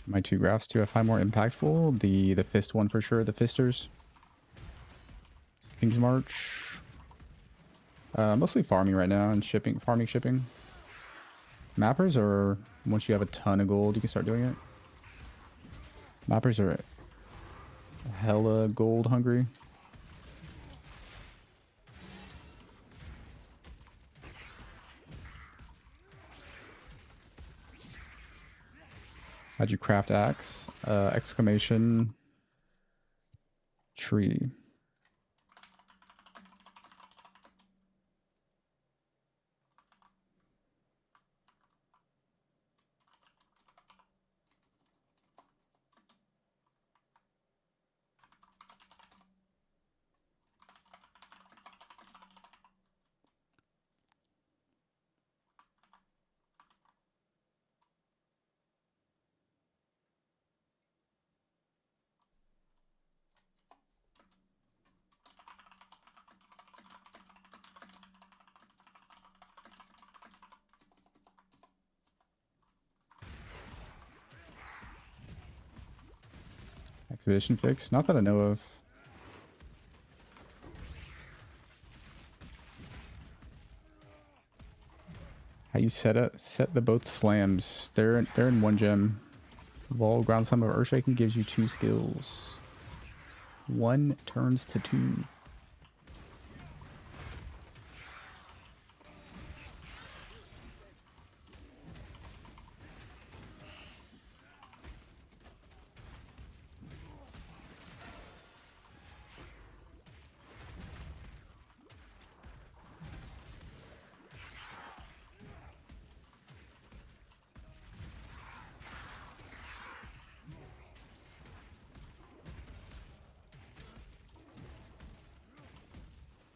My two graphs do I find more impactful? The fist one for sure, the fisters. King's March. Mostly farming right now and shipping, farming shipping. Mappers are once you have a ton of gold, you can start doing it. Mappers are hella gold hungry. How'd you craft axe? Exclamation tree. Exhibition fix? Not that I know of. How you set the both slams. They're in one gem. Wall ground slam of Earthshaking gives you 2 skills. 1 turns to 2.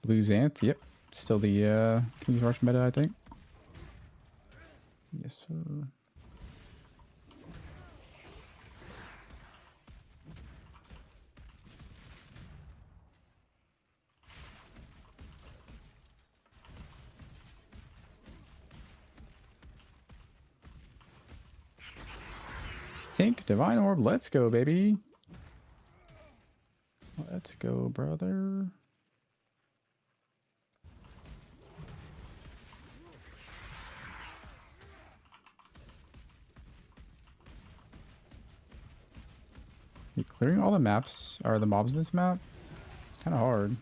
Blue Xanth, yep. Still the King's Rush meta, I think. Yes, sir. Tink, Divine Orb, let's go, baby. Let's go, brother. You're clearing all the maps, or the mobs in this map. It's kind of hard.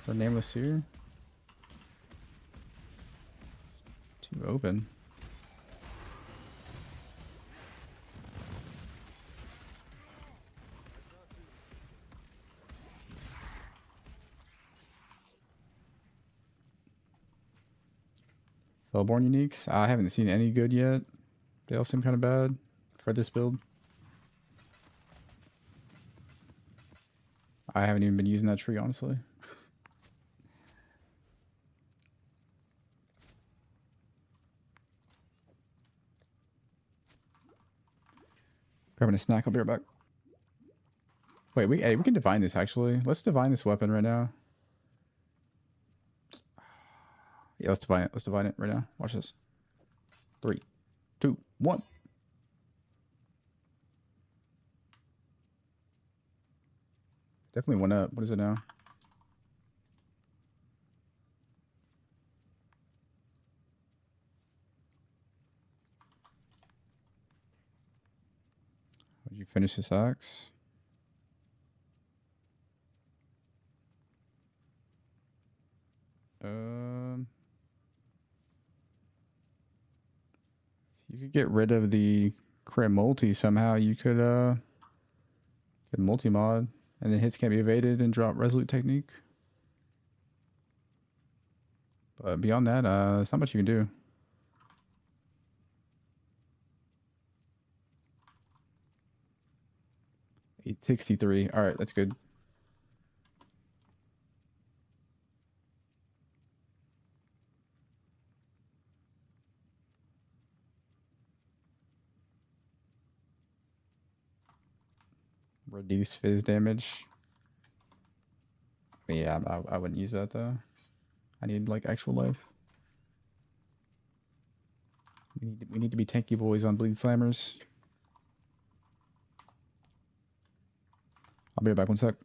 For Nameless Seer. Too open. Fellborn uniques? I haven't seen any good yet. They all seem kind of bad for this build. I haven't even been using that tree, honestly. Grabbing a snack, I'll be right back. Wait, we can divine this, actually. Let's divine this weapon right now. Yeah, let's divine it. Let's divine it right now. Watch this. 3, 2, 1. Definitely went up. What is it now? Did you finish this axe? If you could get rid of the crit multi somehow, you could get multi-mod, and then hits can't be evaded and drop resolute technique. But beyond that, there's not much you can do. 863. All right, that's good. Reduce fizz damage. But yeah, I wouldn't use that though. I need like actual life. We need to be tanky boys on bleed slammers. I'll be right back 1 sec.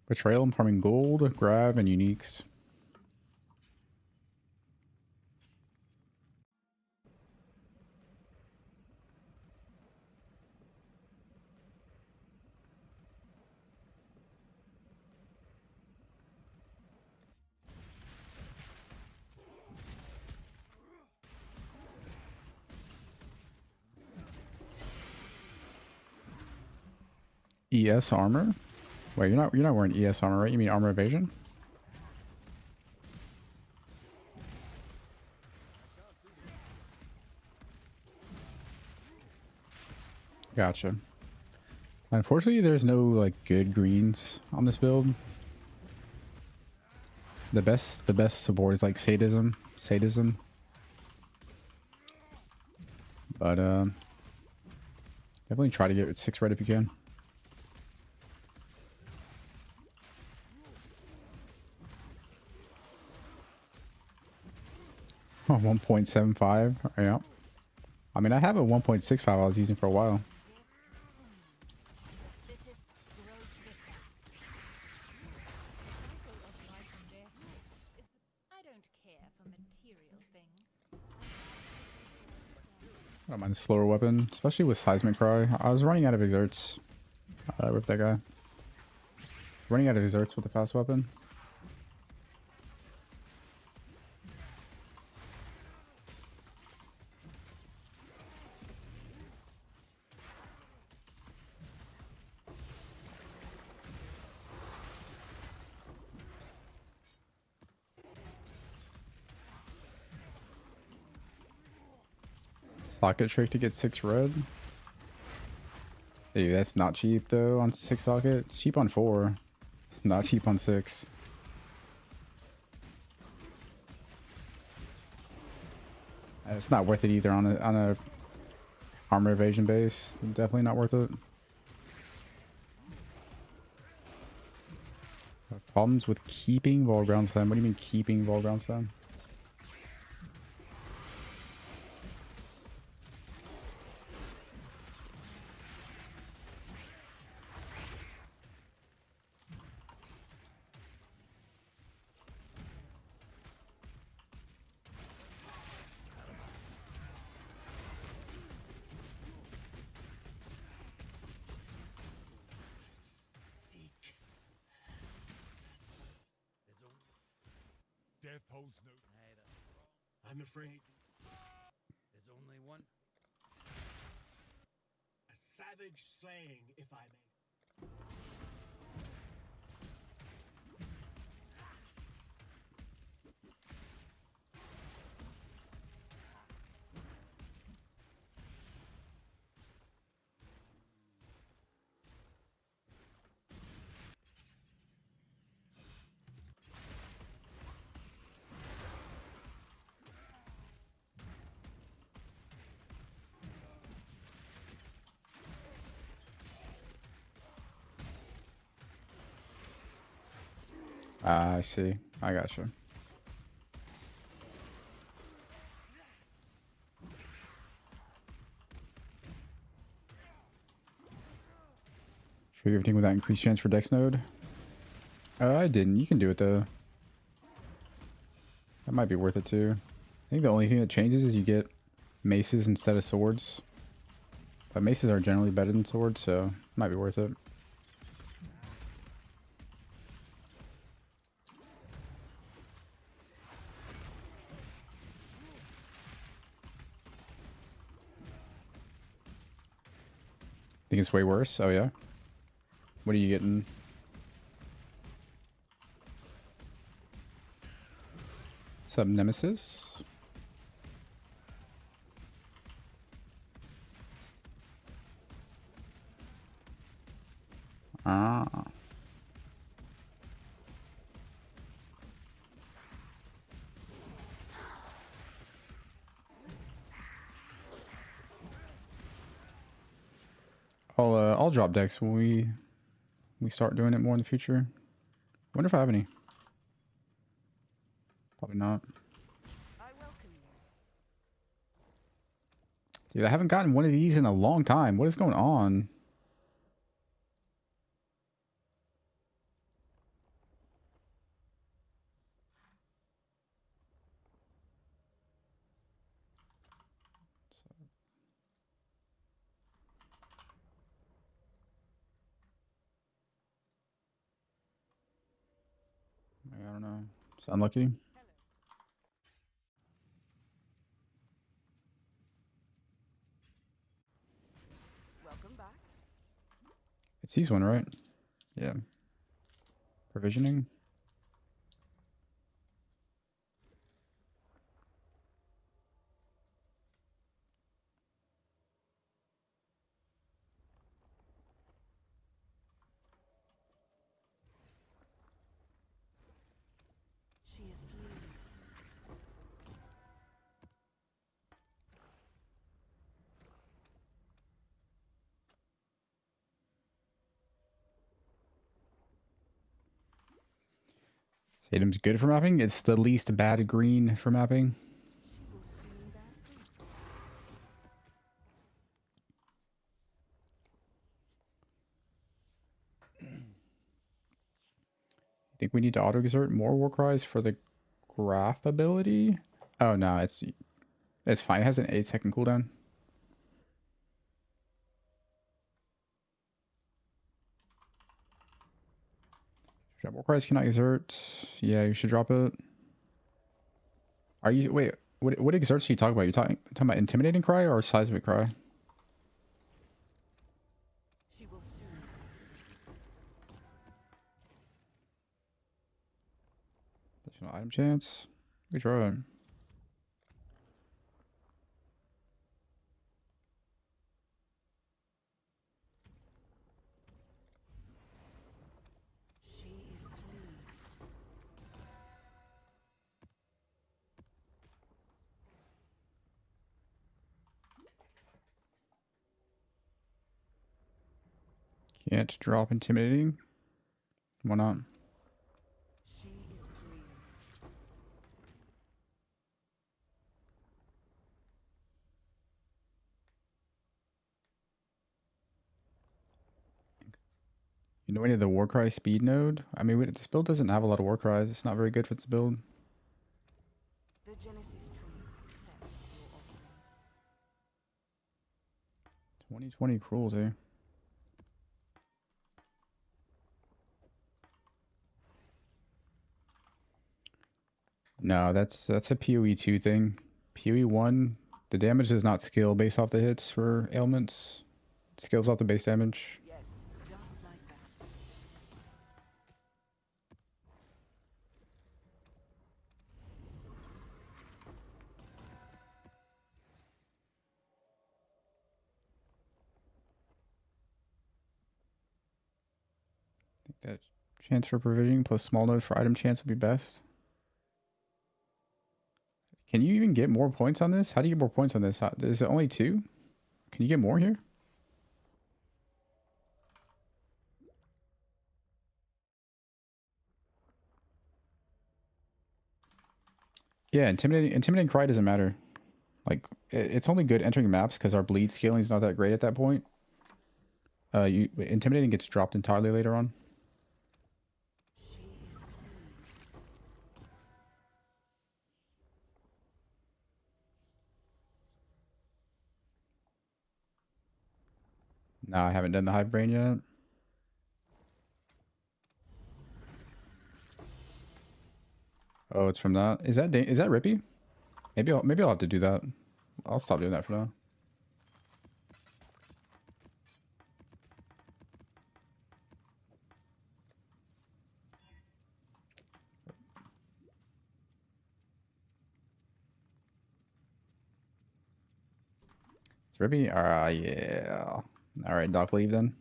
Betrayal, I'm farming gold, grab, and uniques. ES armor? Wait, you're not wearing ES armor, right? You mean armor evasion? Gotcha. Unfortunately, there's no like good greens on this build. The best support is like sadism. But definitely try to get 6 red if you can. Oh, 1.75. Yeah. I mean, I have a 1.65 I was using for a while. I don't mind the slower weapon, especially with Seismic Cry. I was running out of exerts. Rip that guy. Running out of exerts with the fast weapon. Socket trick to get 6 red. Dude, that's not cheap though on 6 socket. It's cheap on 4. Not cheap on 6. It's not worth it either on a armor evasion base. Definitely not worth it. Problems with keeping Volground Slam. What do you mean keeping Volground Slam? Death holds no. Aye, that's wrong. I'm afraid There's only one. a savage slaying, if I may. I see. I gotcha. Trigger everything with that increased chance for Dex node. I didn't. You can do it though. That might be worth it too. I think the only thing that changes is you get maces instead of swords. But maces are generally better than swords, so it might be worth it. Think it's way worse? Oh yeah? What are you getting? What's up, Nemesis? Ah. I'll drop decks when we start doing it more in the future. Wonder if I have any. Probably not. I welcome you. Dude, I haven't gotten one of these in a long time. What is going on? It's unlucky. Welcome back. It's these one, right? Yeah. Provisioning. She is pleased. Datum's good for mapping. It's the least bad green for mapping. She will soon bear fruit. I think we need to auto-exert more war cries for the graph ability. Oh no, it's fine. It has an 8-second cooldown. War cries cannot exert. Yeah, you should drop it. Are you wait? What exerts are you talking about? You talking about intimidating cry or seismic cry? She will soon. Additional item chance. We try. She is pleased. Can't drop intimidating. Why not? She is pleased. You know any of the war cry speed node? I mean, this build doesn't have a lot of war cries. It's not very good for its build. The Genesis tree accepts your offering. 2020 cruelty. No, that's a PoE 2 thing. PoE 1, the damage does not scale based off the hits for ailments. It scales off the base damage. Yes, just like that. I think that chance for provisioning plus small node for item chance would be best. Can you even get more points on this? How do you get more points on this? Is it only 2? Can you get more here? Yeah, intimidating cry doesn't matter. Like it's only good entering maps because our bleed scaling is not that great at that point. Intimidating gets dropped entirely later on. She is pleased. No, I haven't done the hive brain yet. Oh, it's from that. Is that Rippy? Maybe I'll have to do that. I'll stop doing that for now. It's Rippy? Yeah. Alright, Doc leave then.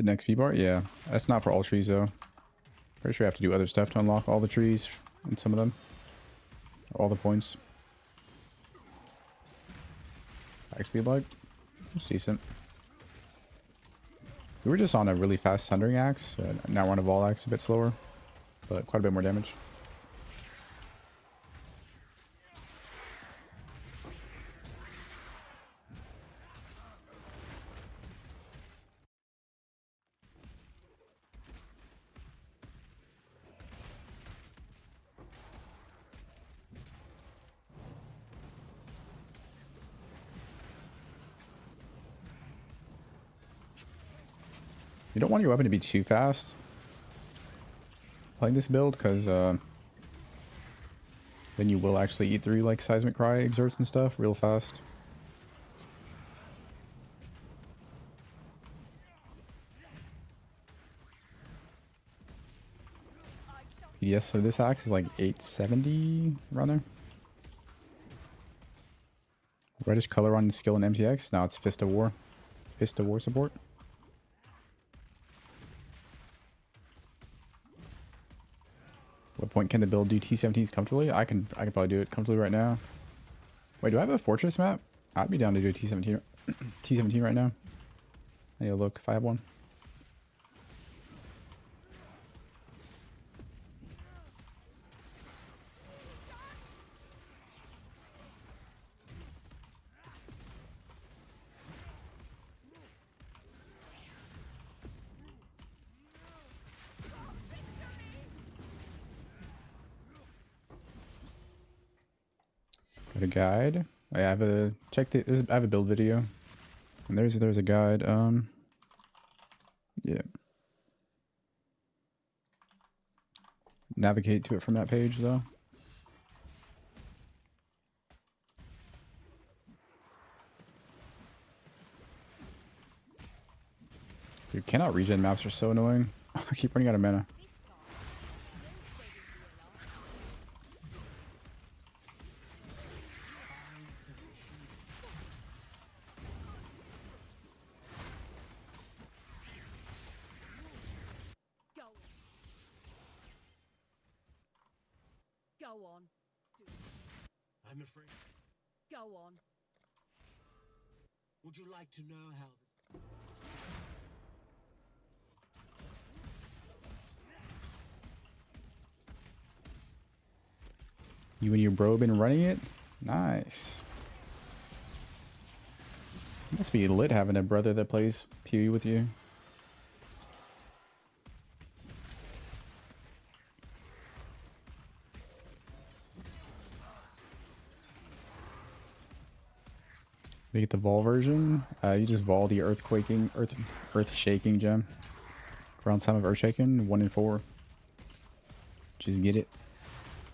The next B bar? Yeah. That's not for all trees though. Pretty sure you have to do other stuff to unlock all the trees and some of them. All the points. XP like? It's decent. We were just on a really fast Sundering Axe. Now we're on a Vol Axe, a bit slower. But quite a bit more damage. You don't want your weapon to be too fast playing this build, because then you will actually eat through like Seismic Cry exerts and stuff real fast. Yes, so this axe is like 870 around there. Reddish color on the skill in MTX. Now it's Fist of War. Fist of War support. What point can the build do T17s comfortably? I can probably do it comfortably right now. Wait, do I have a fortress map? I'd be down to do a T17 T17 right now. I need to look if I have one. Got a guide. I have a I have a build video, and there's a guide. Yeah. Navigate to it from that page though. Dude, cannot regen maps are so annoying. I keep running out of mana. Go on. I'm afraid. Go on. Would you like to know how this... You and your bro been running it? Nice. Must be lit having a brother that plays PoE with you. You get the Vol version. You just Vol the earth shaking gem. Ground Sound of Earth Shaking, 1 in 4. Just get it.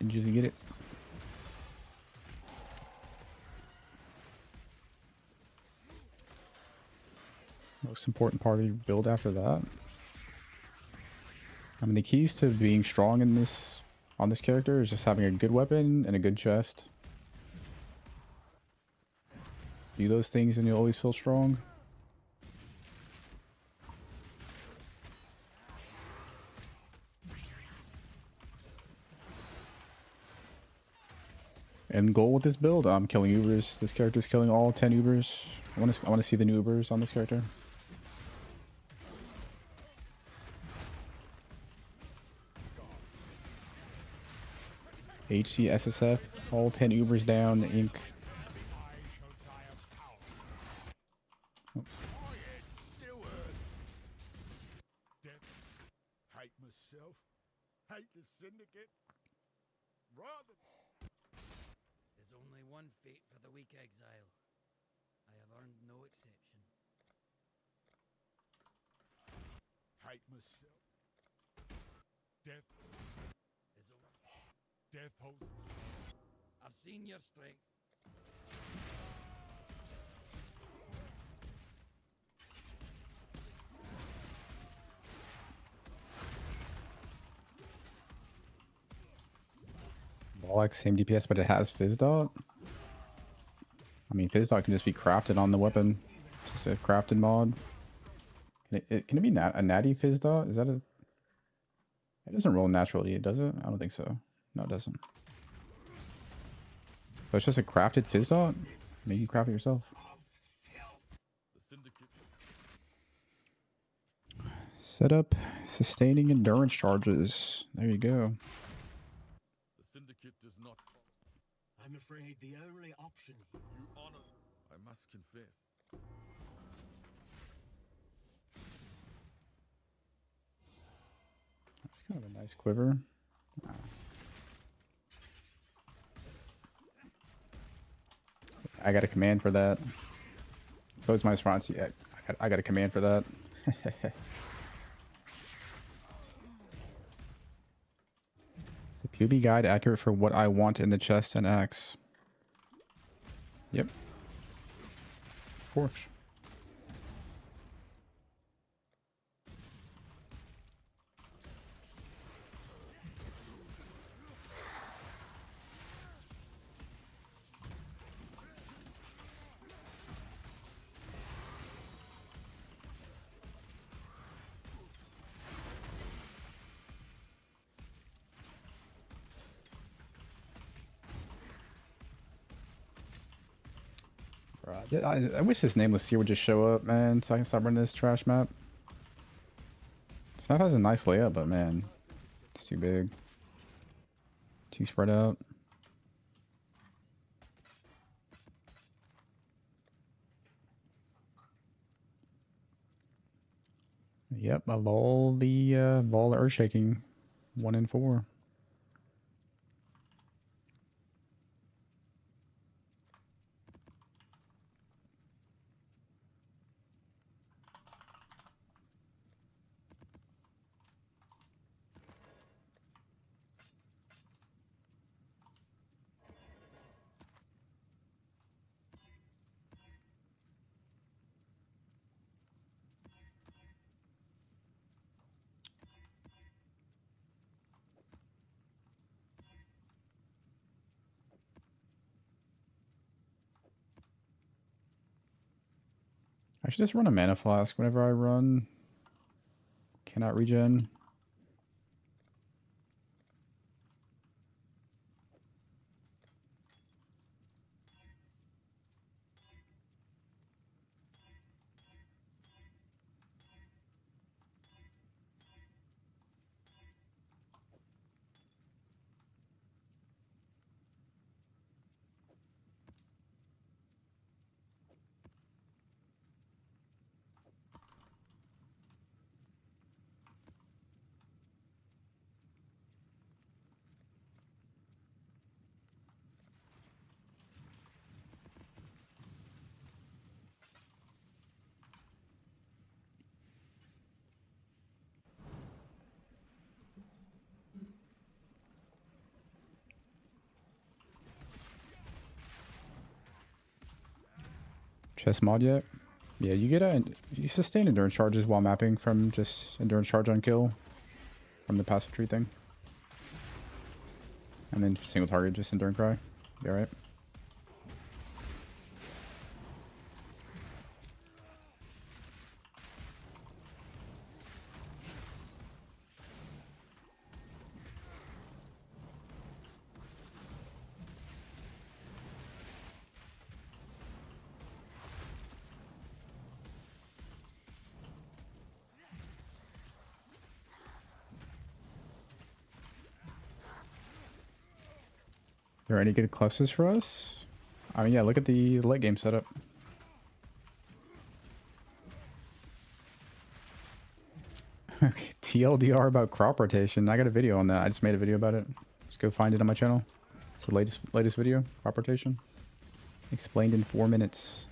Just get it. Most important part of your build after that. I mean, the keys to being strong in this on this character is just having a good weapon and a good chest. Do those things and you'll always feel strong. End goal with this build, I'm killing Ubers. This character's killing all 10 Ubers. I want to see the new Ubers on this character. HCSSF, all 10 Ubers down, Inc. Hate myself. Hate the syndicate. Rather. There's only one fate for the weak exile. I have earned no exception. Hate myself. Death. There's only... Death holds. I've seen your strength. Volx, same DPS, but it has Fizz Dot. I mean, Fizz Dot can just be crafted on the weapon. Just a crafted mod. Can Can it be a natty fizz dot? Is that a... It doesn't roll naturally, does it? I don't think so. No, it doesn't. But it's just a crafted fizz dot? Maybe you craft it yourself. The syndicate. Set up sustaining endurance charges. There you go. The syndicate does not. I'm afraid the only option. You honor. I must confess. That's kind of a nice quiver. I got a command for that. That was my response. Yeah, I got a command for that. Is the POB guide accurate for what I want in the chest and axe? Yep. Of course. Right. I wish this nameless here would just show up, man, so I can stop running this trash map. This map has a nice layout, but man, it's too big. Too spread out. Yep, of all the earth shaking, 1 in 4. I should just run a mana flask whenever I run. Cannot regen. Chest mod yet? Yeah, you sustain endurance charges while mapping from just endurance charge on kill from the passive tree thing. And then single target, just endurance cry. Be alright. Are there any good clusters for us? I mean, yeah, look at the late game setup. TLDR about crop rotation. I got a video on that. I just made a video about it. Just go find it on my channel. It's the latest video. Crop rotation. Explained in 4 minutes.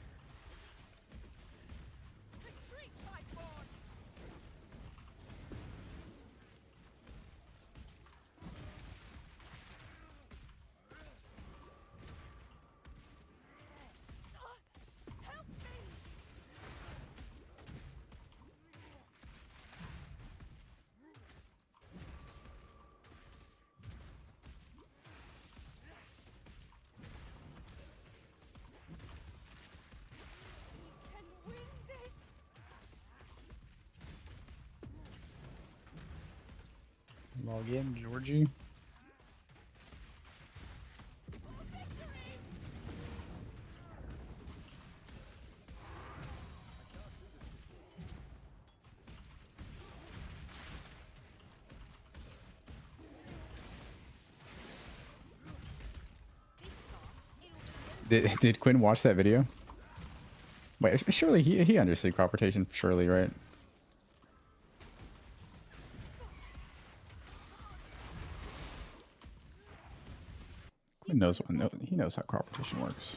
Log in, Georgie. Did Quinn watch that video? Wait, surely he understood crop rotation, surely, right? Quinn knows he knows how crop rotation works.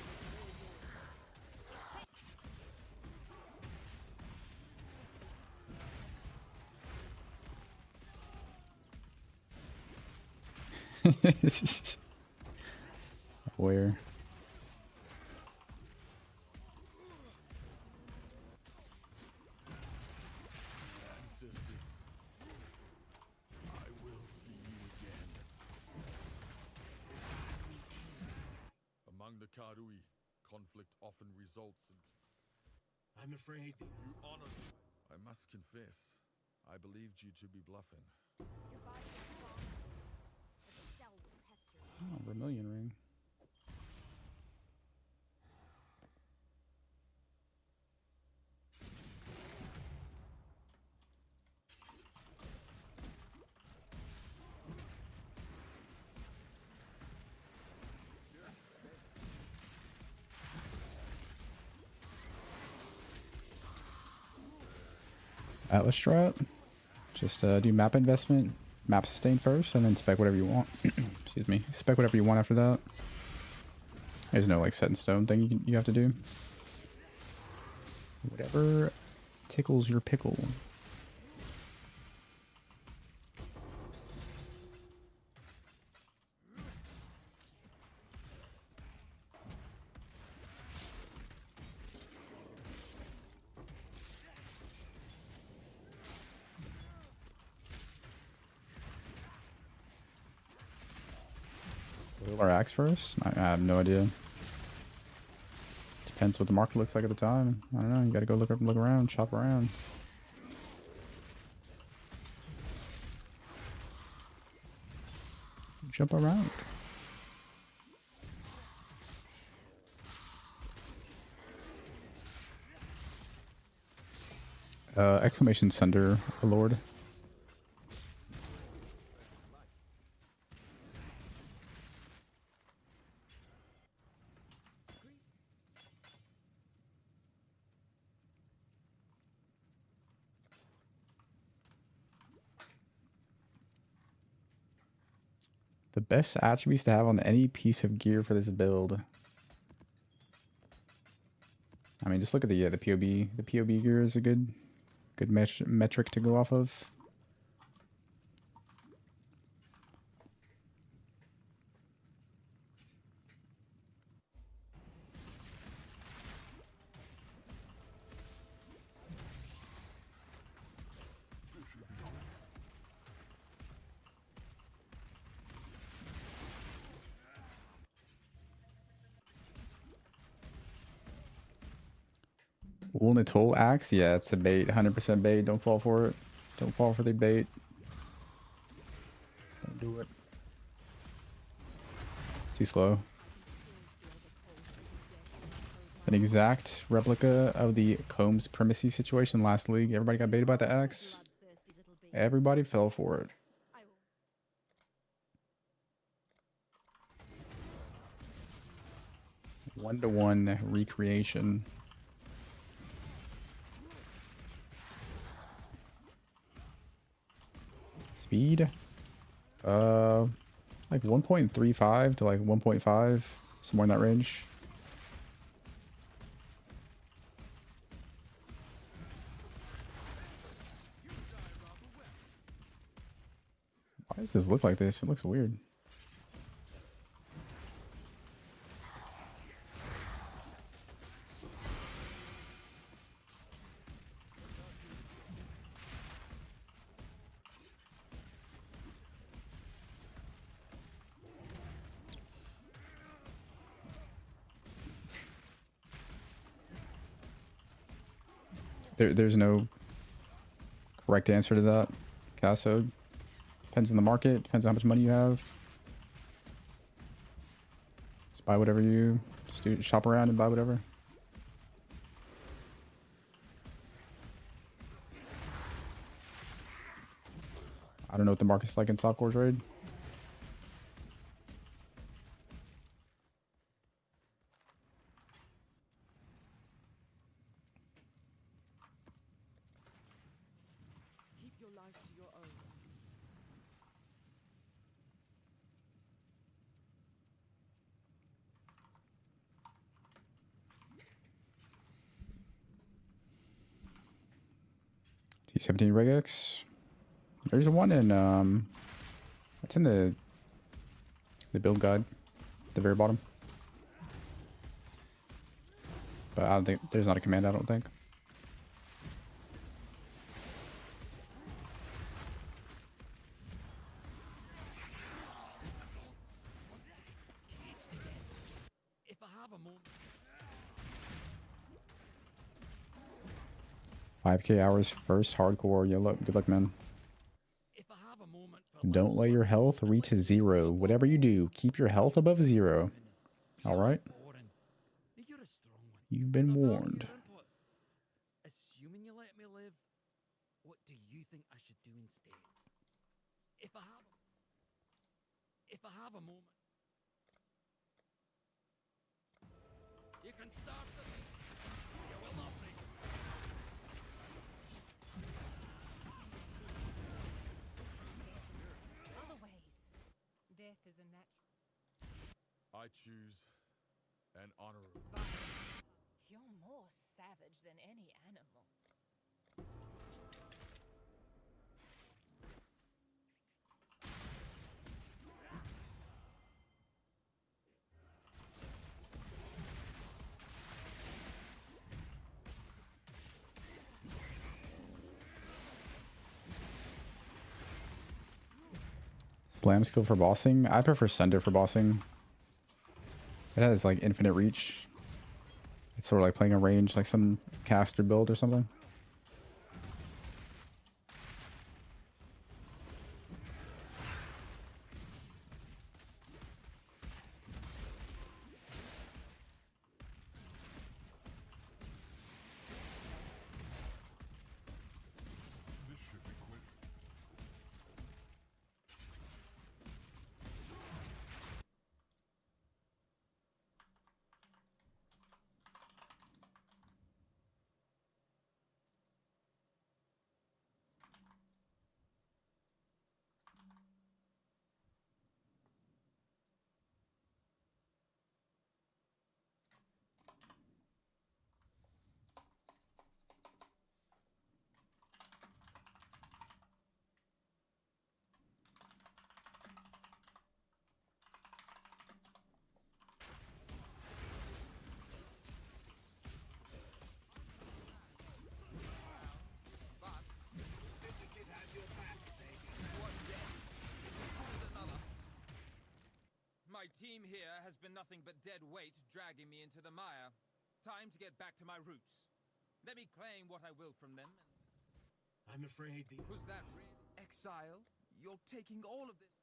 Where? Ancestors, I will see you again. Among the Karui, conflict often results in... I'm afraid the You honor me. I must confess, I believed you to be bluffing. Your body is strong, but the cell will test your Oh, Vermilion ring. Let's try it. Just do map investment, map sustain first, and then spec whatever you want. Excuse me. Spec whatever you want after that. There's no like set in stone thing you have to do. Whatever tickles your pickle. Our axe first? I have no idea. Depends what the market looks like at the time. I don't know. You gotta go look up and look around, shop around. Jump around. Exclamation Sunder, Lord. The best attributes to have on any piece of gear for this build. I mean, just look at the POB. The POB gear is a good metric to go off of. Wool Atoll axe? Yeah, it's a bait. 100% bait. Don't fall for it. Don't fall for the bait. Don't do it. It's too slow. An exact replica of the Combs primacy situation last league. Everybody got baited by the axe. Everybody fell for it. 1-to-1 recreation. Speed? Like 1.35 to like 1.5, somewhere in that range. Why does this look like this? It looks weird. There's no correct answer to that, Cassode. Depends on the market. Depends on how much money you have. Just buy whatever you... Just do, shop around and buy whatever. I don't know what the market's like in Top Core Trade. Keep your life to your own. T17 regex. There's one in it's in the build guide at the very bottom. But I don't think there's not a command, I don't think. If I have a moment. 5k hours first hardcore. Good luck, man. If I have a moment for Don't let your health reach zero. Whatever you do, keep your health above zero. Alright? You're a strong one. You've been I value warned. your input. Assuming you let me live, what do you think I should do instead? If I have a moment. You can start the beast. You will not break. Other ways. Death is a natural. I choose an honorable. You're more savage than any animal. Slam skill for bossing. I prefer Sunder for bossing. It has like infinite reach. It's sort of like playing a range, like some caster build or something. This should be quick. My team here has been nothing but dead weight dragging me into the mire. Time to get back to my roots. Let me claim what I will from them. I'm afraid the... Who's that? Exile? You're taking all of this.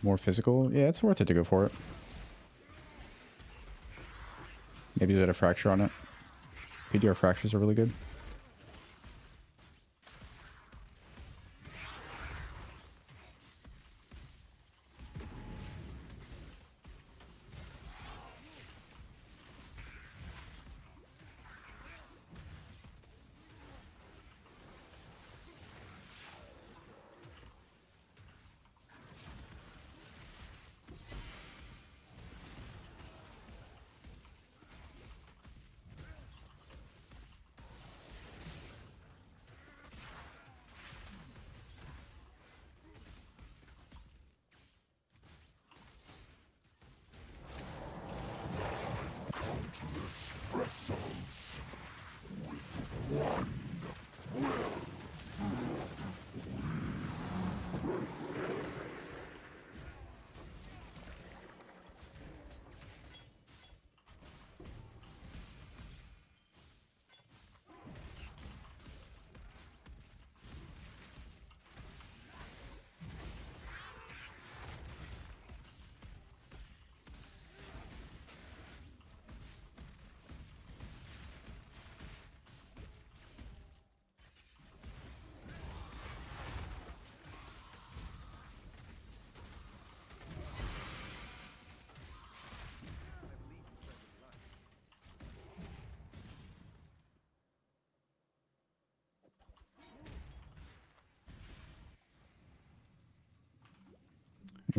More physical? Yeah, it's worth it to go for it. Maybe did a fracture on it. PDR fractures are really good.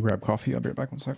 Grab coffee. I'll be right back 1 sec.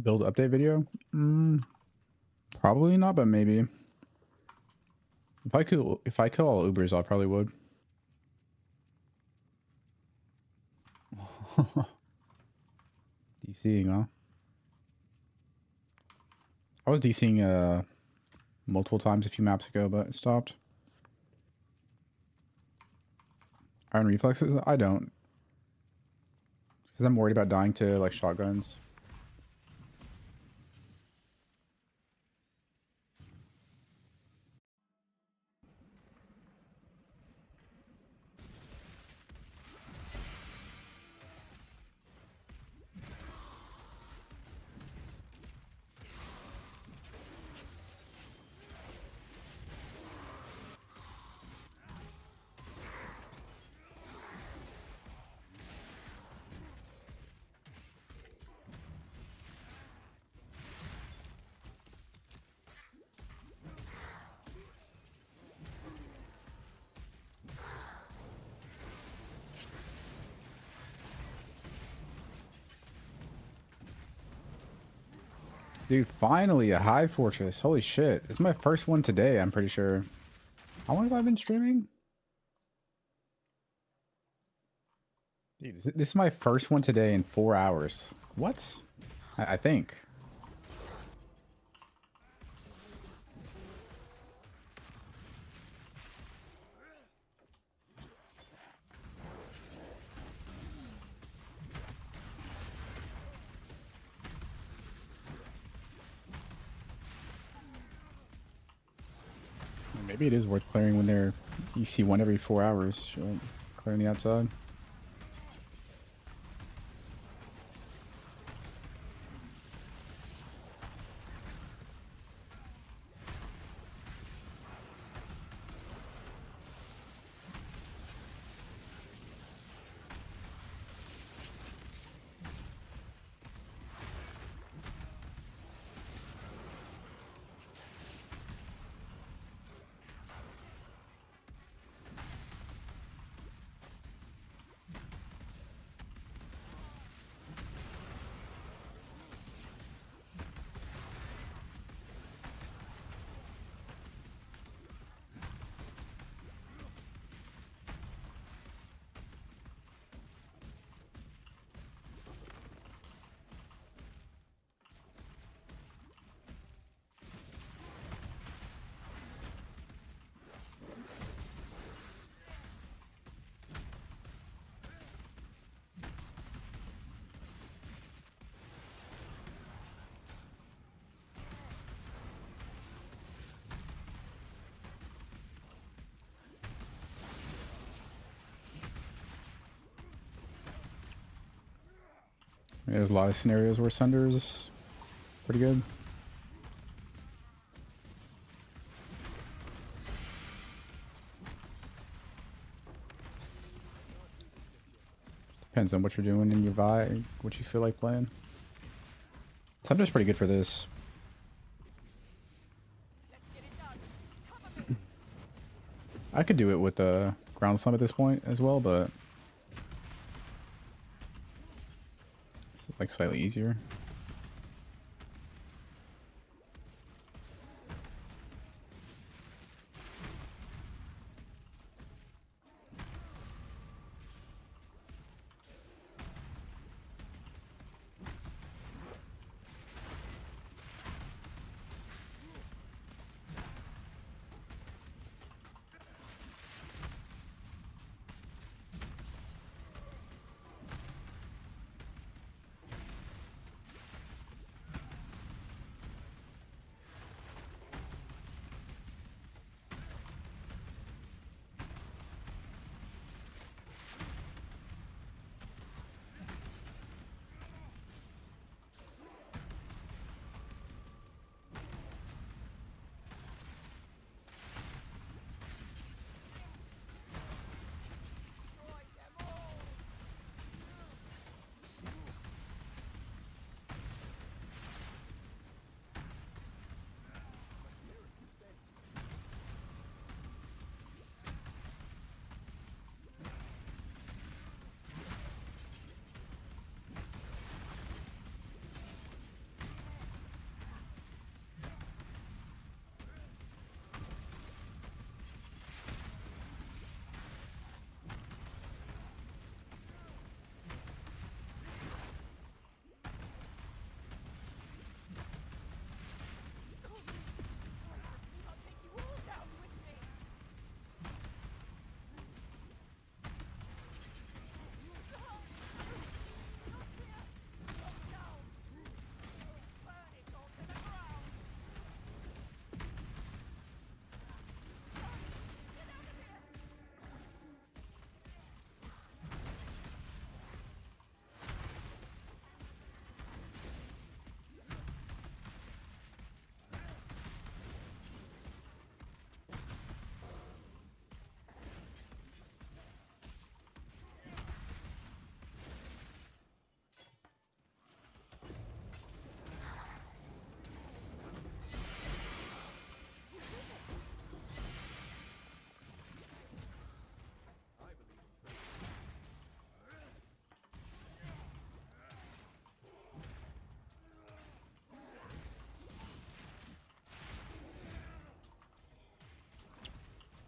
Build update video? Probably not, but maybe. If I kill all Ubers, I probably would. DCing, huh? I was DCing multiple times a few maps ago, but it stopped. Iron reflexes? I don't. Because I'm worried about dying to like shotguns. Dude, finally a Hive Fortress. Holy shit. This is my first one today, I'm pretty sure. How long have I been streaming? Dude, this is my first one today in 4 hours. What? I think. Maybe it is worth clearing when you see one every 4 hours. Right? Clearing the outside. There's a lot of scenarios where Sunder is pretty good. Depends on what you're doing in your vibe, what you feel like playing. Sunder's pretty good for this. I could do it with a ground slam at this point as well, but it's like slightly easier.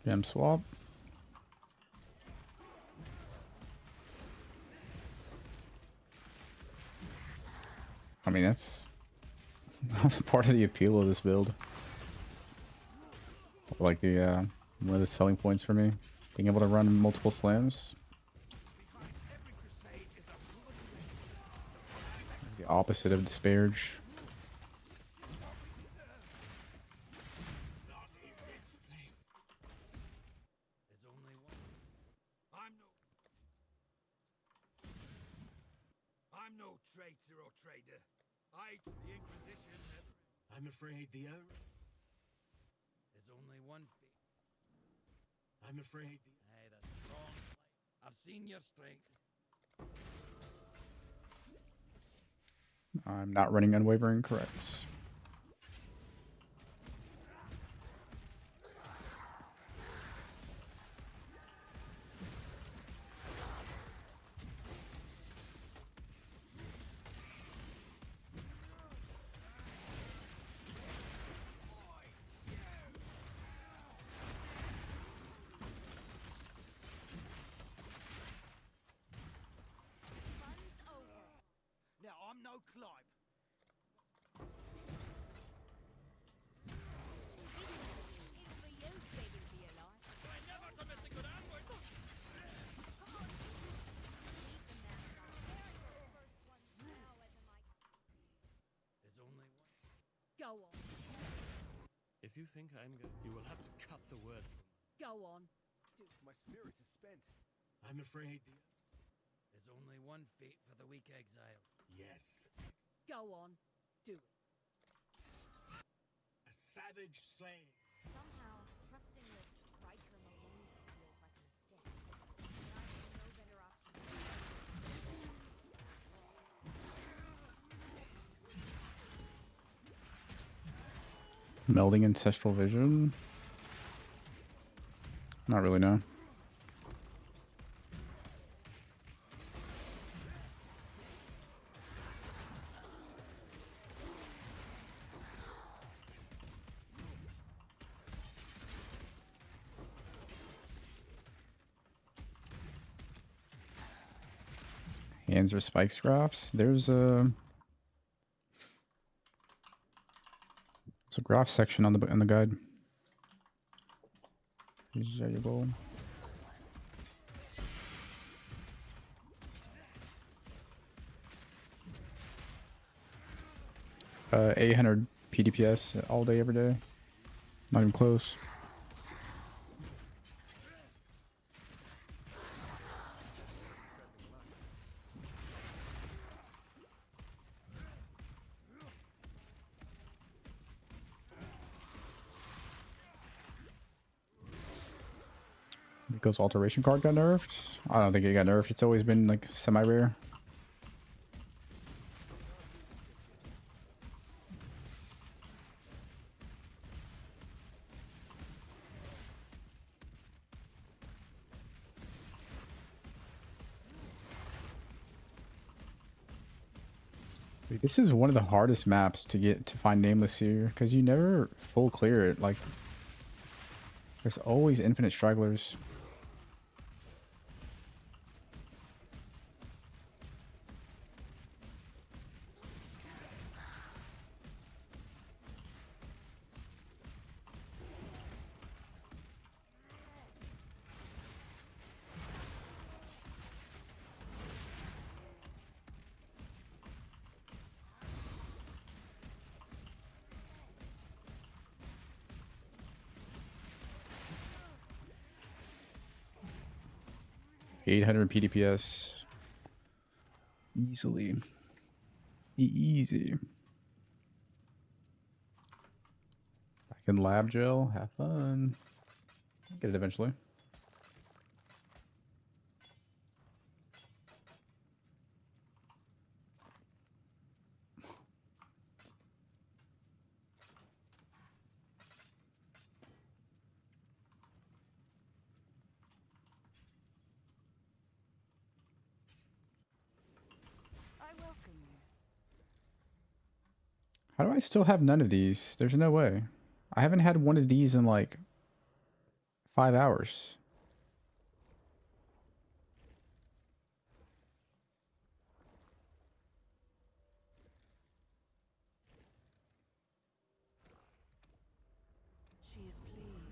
Gem swap. I mean, that's part of the appeal of this build. Like the one of the selling points for me, being able to run multiple slams. The opposite of disparage. There's only one. I'm no traitor or trader. The Inquisition never. I'm afraid the only. There's only one fate. I'm afraid the. Aye, that's strong. I've seen your strength. I'm not running unwavering, correct. Fun's over. Now I'm no climb. It's for you, baby, be alive. Try never to miss a good ambush. Keep the mask on. First one now as a mic. There's only one. Go on. If you think I'm good, you will have to cut the words from me. Go on. My spirit is spent. I'm afraid the. There's only one fate for the weak exile. Yes. Go on. Do it. A savage slave. Somehow, trusting this Riker Malone feels like a mistake. And I see no better option. Melding ancestral vision. Not really, no. Hands or spikes graphs. There's a graph section on the guide. Valuable. 800 PDPS all day, every day. Not even close. Because alteration card got nerfed? I don't think it got nerfed. It's always been like semi-rare. This is one of the hardest maps to find nameless here, because you never full clear it. Like, there's always infinite stragglers. $800 PDPS. Easily. Easy. Back in lab gel. Have fun. Get it eventually. I welcome you. How do I still have none of these? There's no way. I haven't had one of these in like 5 hours. She is pleased.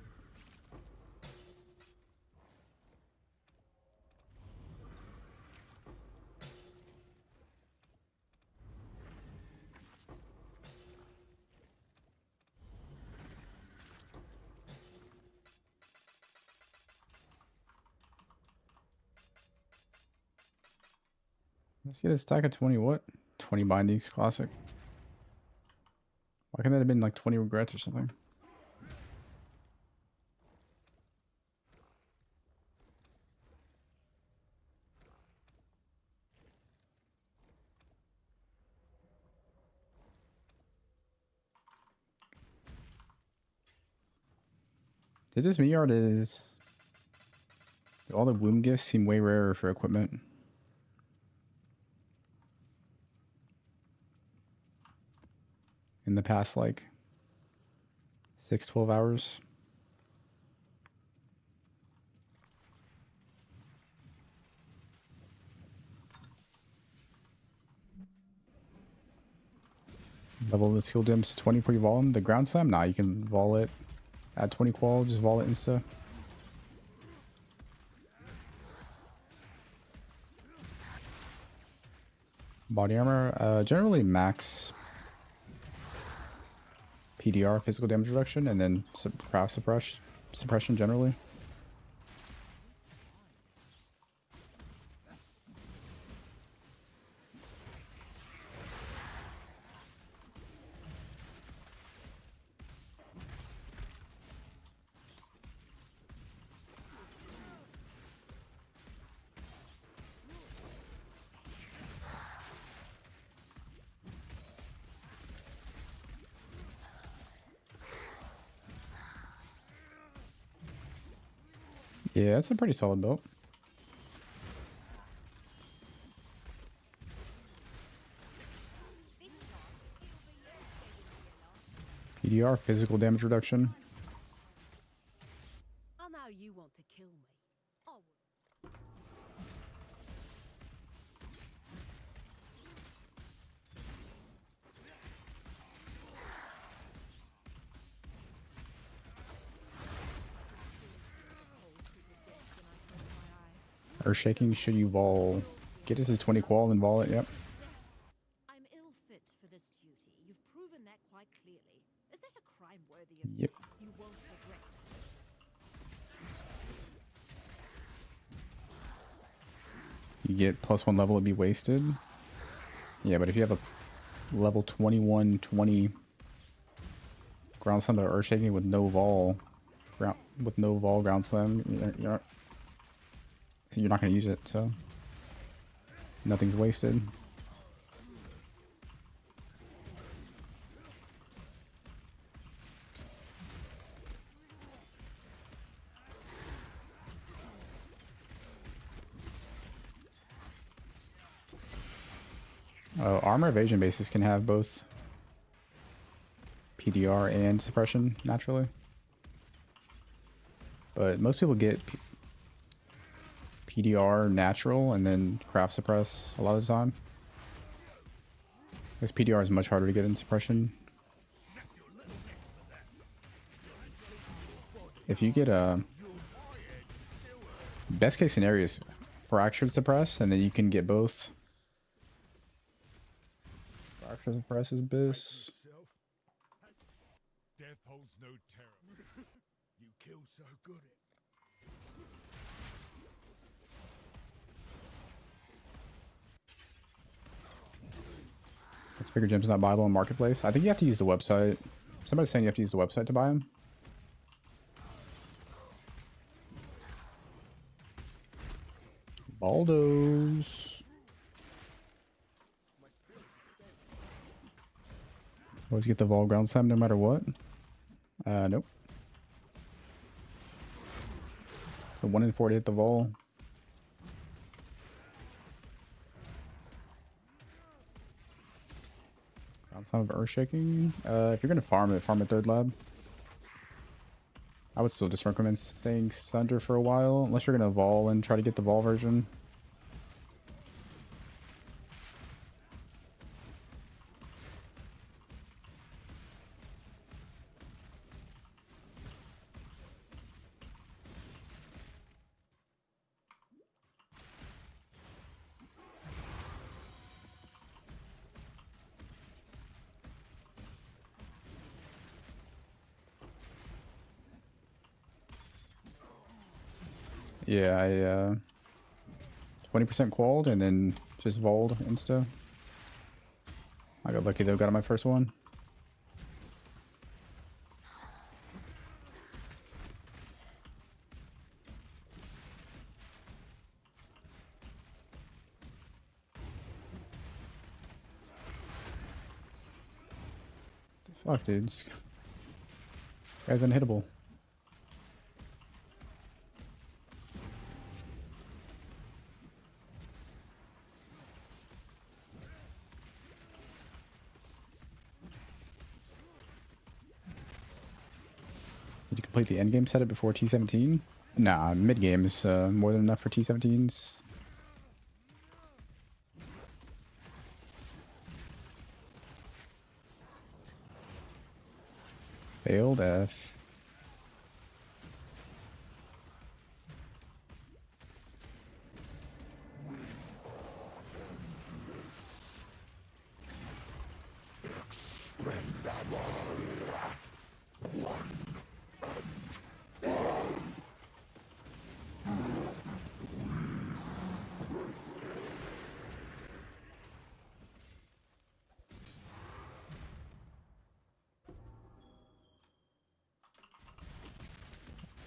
Let's get a stack of 20 what? 20 bindings, classic. Why can't that have been like 20 regrets or something? Is it just me or does all the womb gifts seem way rarer for equipment? In the past like 6-12 hours? Level the skill dims to 20 for you vol the ground slam? Nah, you can vol it. Add 20 qual, just vol it insta. Body armor, generally max PDR, physical damage reduction, and then craft suppression generally. Yeah, that's a pretty solid build. PDR, physical damage reduction. I know you want to kill me. I would. Earth shaking, should you vol? Get us his 20 qual and vol it, yep. I'm ill fit for this duty. You've proven that quite clearly. Is that a crime worthy of Yep. you? You won't regret this. You get +1 level, it'd be wasted. Yeah, but if you have a level 21, 20 ground slam to earth shaking with no vol, ground slam, you're not going to use it, so nothing's wasted. Armor evasion bases can have both PDR and suppression naturally, but most people get PDR natural and then craft suppress a lot of the time. Because PDR is much harder to get in suppression. If you get a best case scenario is fractured suppress, and then you can get both. Fractured suppress is best. Death holds no terror. You kill so good at. Let's figure gems not buyable in marketplace. I think you have to use the website. Somebody's saying you have to use the website to buy them. Baldos. Always get the vol ground slam no matter what. Nope. So 1 in 4 to hit the vol. Ground slam of earth shaking. If you're gonna farm it, farm a third lab. I would still just recommend staying Sunder for a while, unless you're gonna Vol and try to get the Vol version. Yeah, I 20% qualled and then just Vol'd insta. I got lucky though, got on my first one. Fuck, dude. This guy's unhittable. Did you complete the endgame setup before T17? Nah, mid-game is more than enough for T17s. Failed F.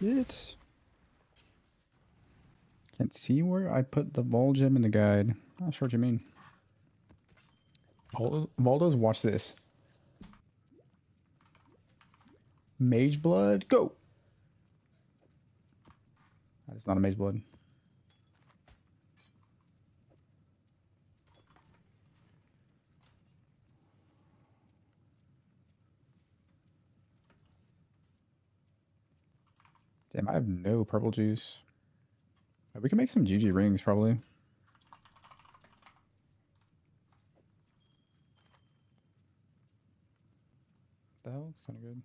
It. Can't see where I put the Vol gem in the guide. Not sure what you mean. Valdos, watch this. Mage Blood, go! That is not a Mage Blood. Damn, I have no purple juice. We can make some GG rings, probably. The hell? It's kind of good.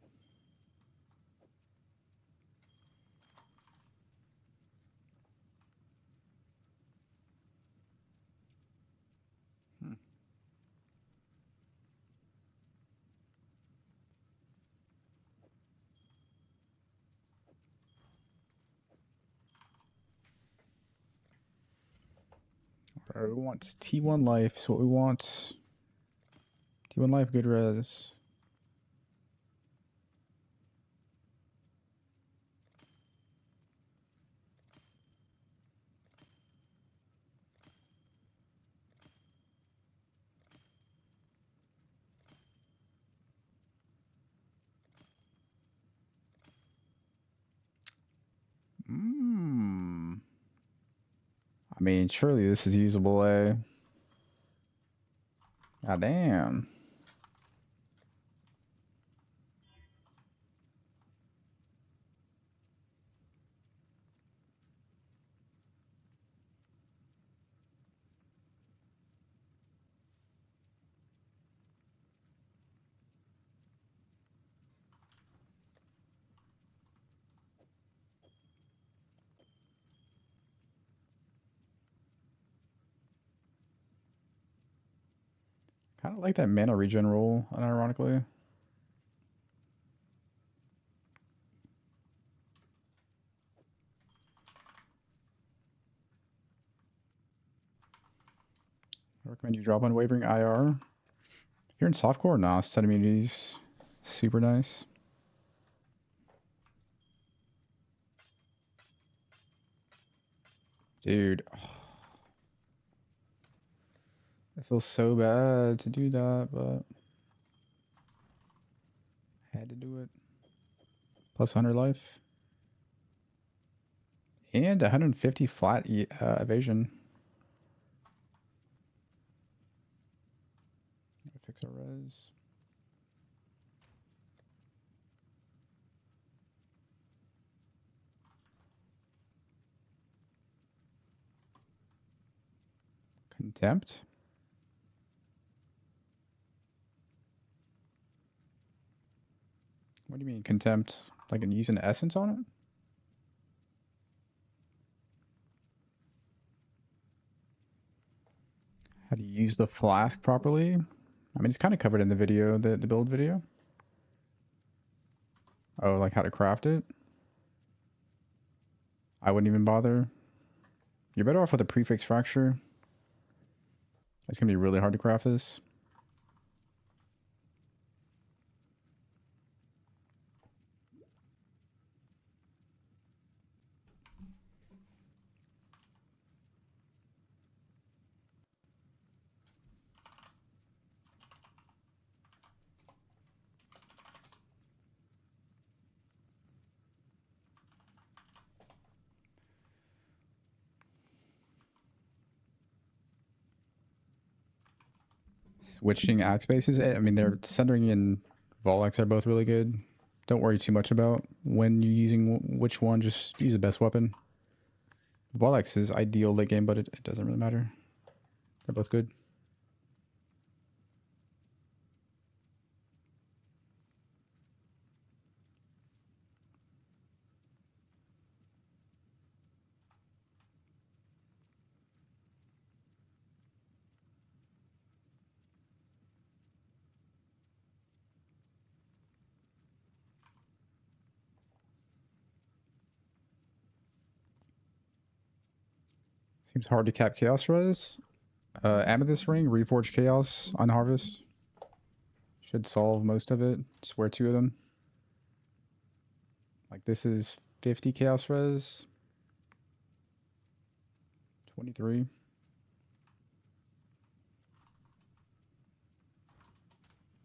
Alright, we want T1 life is what we want. T1 life, good res. I mean, surely this is usable, eh? God damn. Kind of like that mana regen roll, unironically. I recommend you drop on Wavering IR. If you're in softcore, nah, set immunities. Super nice. Dude. It feels so bad to do that, but had to do it. Plus 100 life. And 150 flat evasion. Fix our res. Contempt. What do you mean contempt? Like using essence on it? How do you use the flask properly? I mean, it's kind of covered in the video, the build video. Oh, like how to craft it? I wouldn't even bother. You're better off with a prefix fracture. It's going to be really hard to craft this. Switching axe bases. I mean, they're centering and Volex are both really good. Don't worry too much about when you're using which one. Just use the best weapon. Volex is ideal late game, but it doesn't really matter. They're both good. Seems hard to cap Chaos Res. Amethyst Ring, Reforge Chaos on Harvest. Should solve most of it. Just wear 2 of them. Like this is 50 Chaos Res. 23.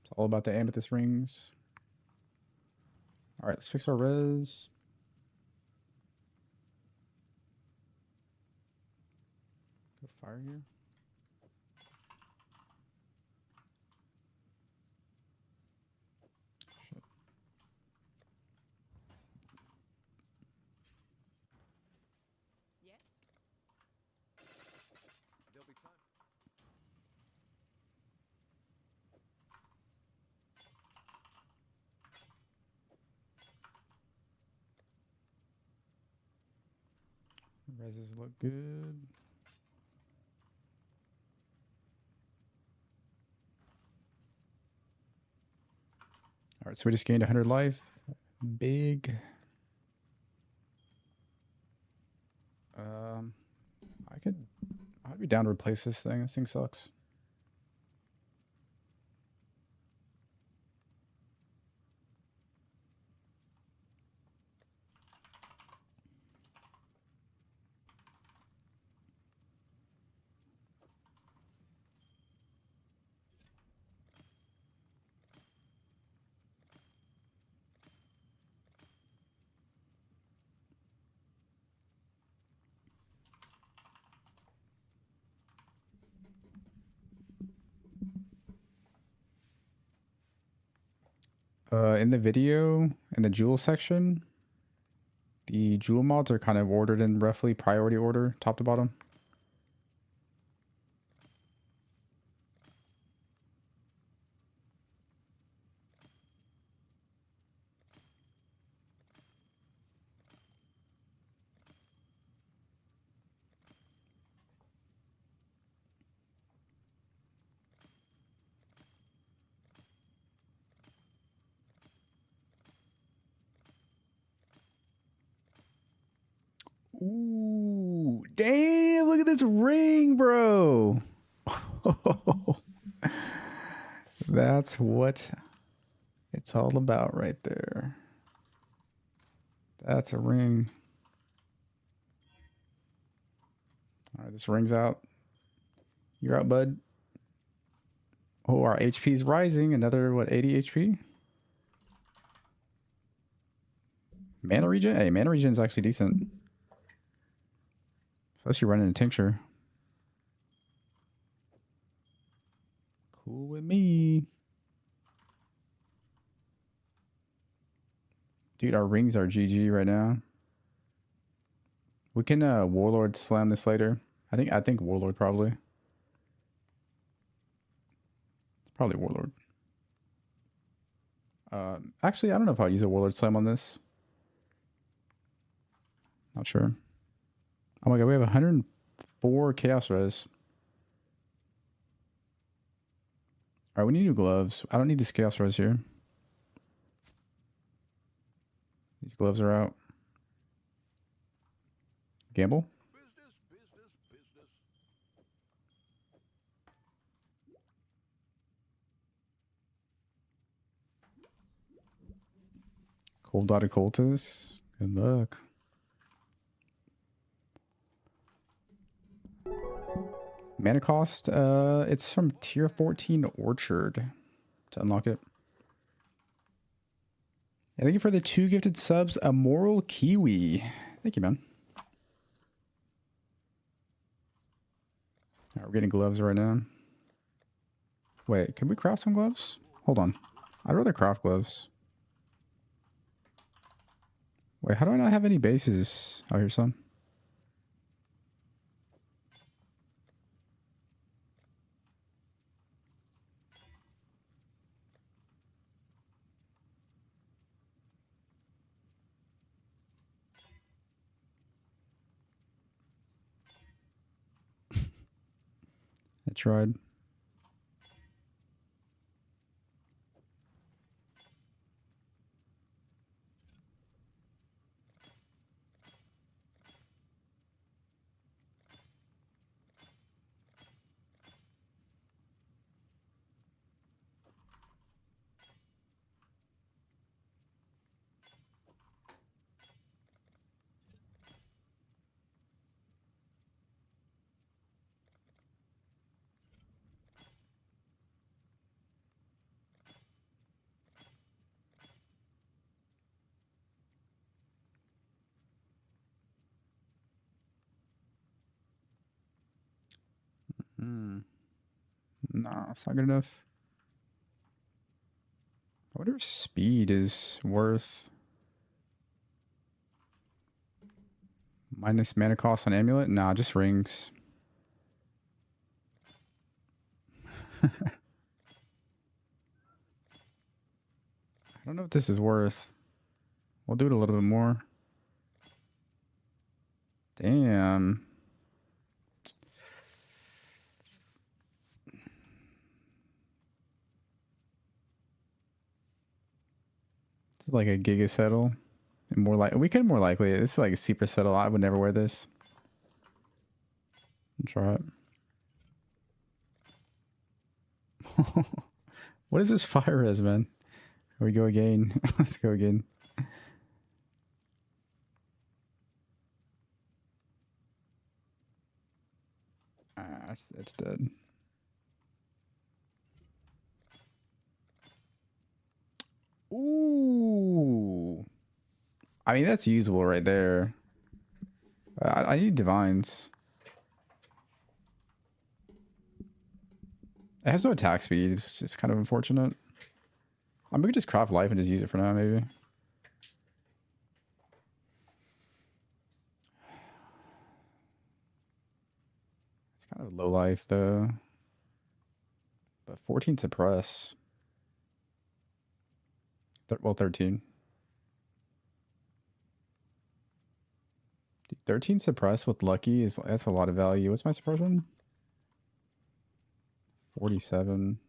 It's all about the Amethyst Rings. Alright, let's fix our res. Go fire here. Shit. Yes? There'll be time. Reses look good. Alright, so we just gained 100 life. Big. I'd be down to replace this thing. This thing sucks. In the video, in the jewel section, the jewel mods are kind of ordered in roughly priority order, top to bottom. Ooh, damn, look at this ring, bro. That's what it's all about right there. That's a ring. All right, this ring's out. You're out, bud. Oh, our HP's rising. Another, what, 80 HP? Mana regen? Hey, mana regen's actually decent. Especially running a tincture. Cool with me. Dude, our rings are GG right now. We can Warlord slam this later. I think Warlord probably. Probably Warlord. Actually, I don't know if I'd use a Warlord Slam on this. Not sure. Oh my god, we have 104 Chaos Res. Alright, we need new gloves. I don't need this Chaos Res here. These gloves are out. Gamble? Business, business, business. Cold Dotted Cultist. Good luck. Mana cost, it's from tier 14 Orchard to unlock it. And thank you for the 2 gifted subs, a Moral Kiwi. Thank you, man. Alright, we're getting gloves right now. Wait, can we craft some gloves? Hold on. I'd rather craft gloves. Wait, how do I not have any bases? Oh, here's some. I tried. Nah, it's not good enough. I wonder if speed is worth minus mana cost on amulet. Nah, just rings. I don't know what this is worth. We'll do it a little bit more. Damn. It's like a Giga Settle. And more like we could more likely. This is like a super settle. I would never wear this. Try it. What is this fire res, man? Here we go again. Let's go again. It's dead. Ooh. I mean, that's usable right there. I need divines. It has no attack speed. It's just kind of unfortunate. I mean, we could just craft life and just use it for now, maybe. It's kind of low life, though. But 14 suppress. Well, 13. 13 suppress with lucky that's a lot of value. What's my suppression? 47.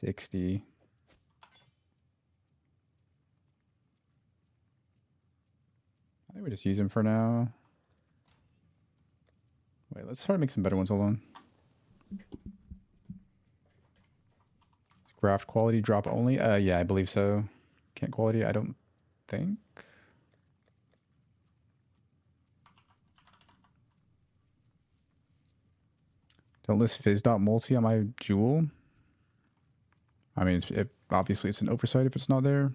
60. I think we just use him for now. Wait, let's try to make some better ones. Hold on. Craft quality drop only? Yeah, I believe so. Can't quality, I don't think. Don't list fizz.multi on my jewel. I mean, obviously it's an oversight if it's not there.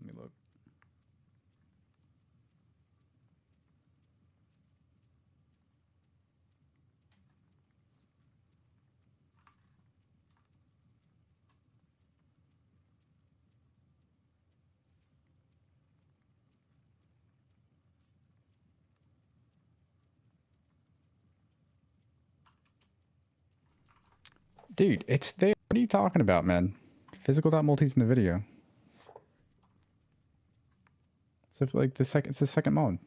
Let me look. Dude, it's there. What are you talking about, man? Physical.multi's in the video. So like it's the second mod.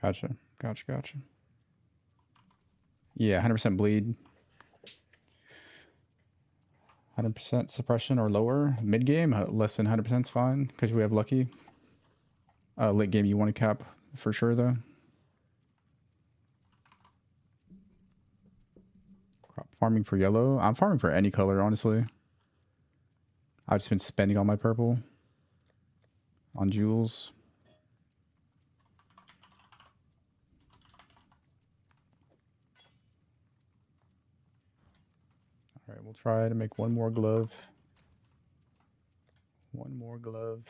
Gotcha. Gotcha. Yeah, 100% bleed. 100% suppression or lower. Mid game, less than 100% is fine because we have lucky. Late game, you want to cap for sure though. Crop farming for yellow. I'm farming for any color, honestly. I've just been spending all my purple on jewels. All right, we'll try to make one more glove. One more glove.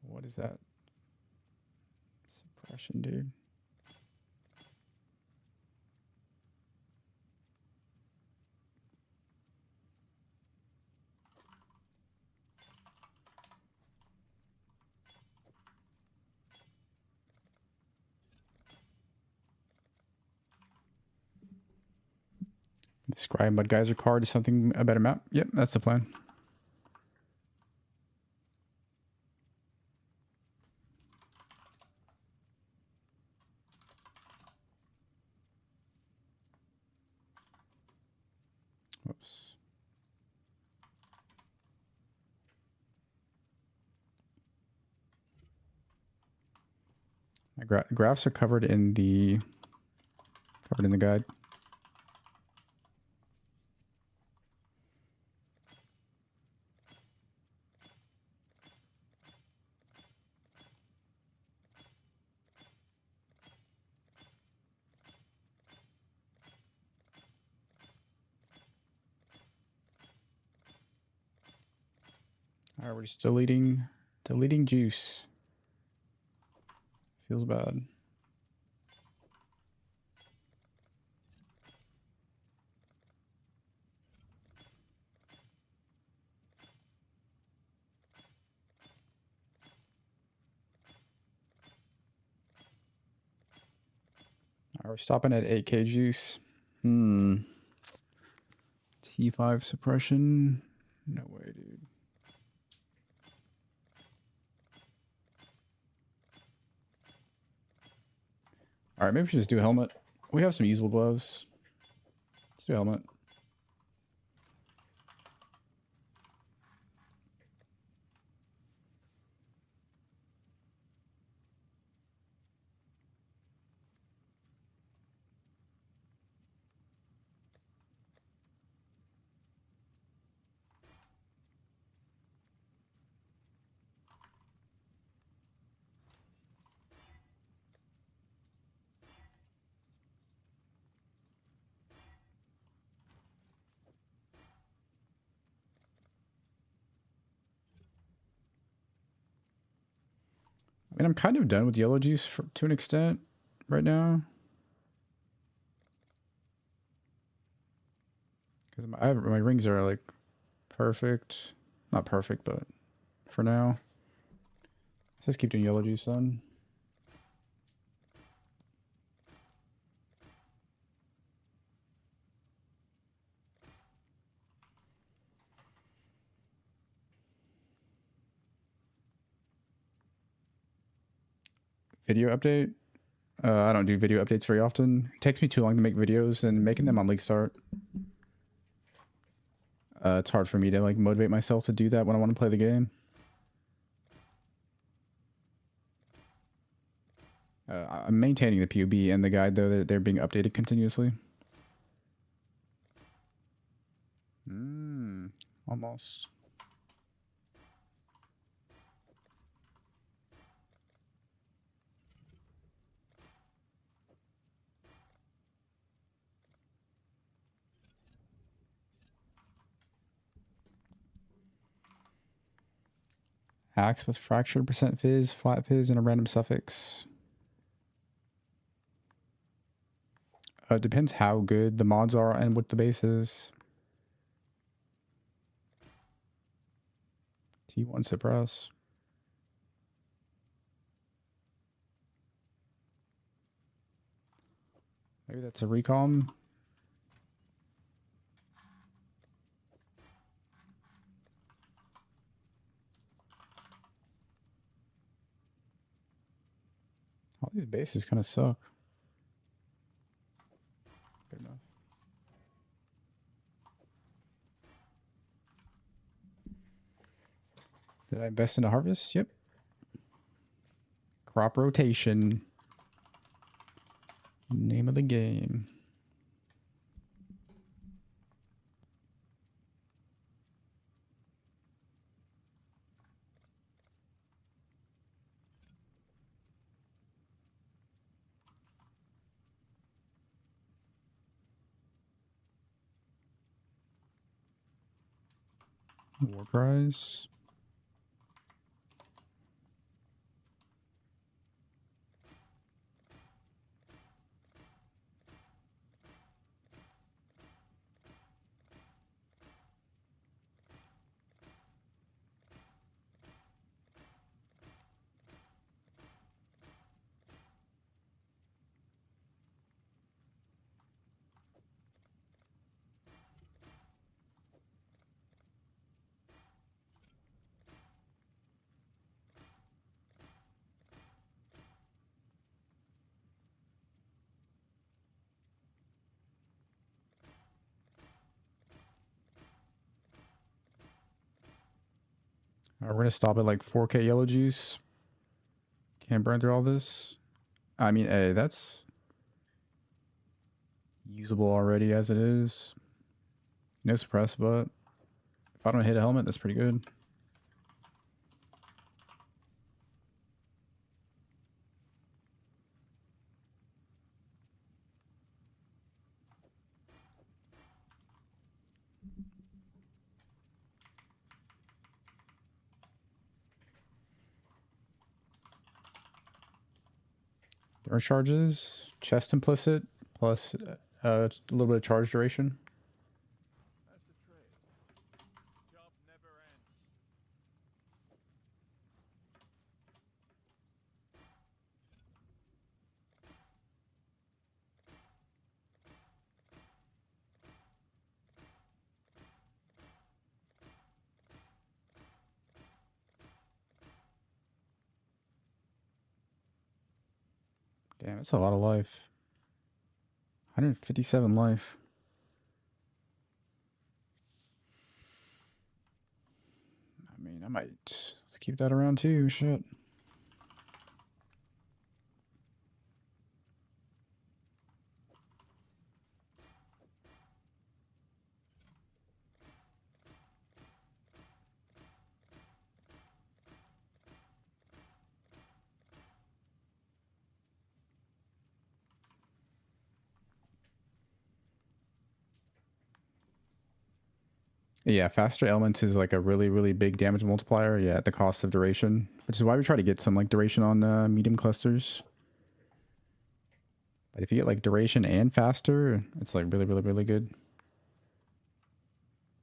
What is that? Suppression, dude. Describe Mud Geyser card to something a better map. Yep, that's the plan. Whoops. My graphs are covered in the guide. All right, we're just deleting juice. Feels bad. All right, we're stopping at 8K juice. T5 suppression. No way, dude. All right, maybe we should just do a helmet. We have some usable gloves. Let's do a helmet. I mean, I'm kind of done with yellow juice to an extent right now. Because my rings are like perfect. Not perfect, but for now. Let's just keep doing yellow juice then. Video update. I don't do video updates very often. It takes me too long to make videos, and making them on League Start. It's hard for me to like motivate myself to do that when I want to play the game. I'm maintaining the POB and the guide though. They're being updated continuously. Almost. Axe with fractured percent fizz, flat fizz, and a random suffix. It depends how good the mods are and what the base is. T1 suppress. Maybe that's a recom. All these bases kind of suck. Good enough. Did I invest into harvest? Yep. Crop rotation. Name of the game. War prize. We're going to stop at like 4K yellow juice. Can't burn through all this. I mean, hey, that's usable already as it is. No suppress, but if I don't hit a helmet, that's pretty good. Burn charges, chest implicit, plus a little bit of charge duration. That's the trade. Job never ends. Damn, that's a lot of life. 157 life. I mean, I might let's keep that around too. Shit. Yeah, faster elements is like a really, really big damage multiplier. Yeah, at the cost of duration, which is why we try to get some like duration on medium clusters. But if you get like duration and faster, it's like really, really, really good.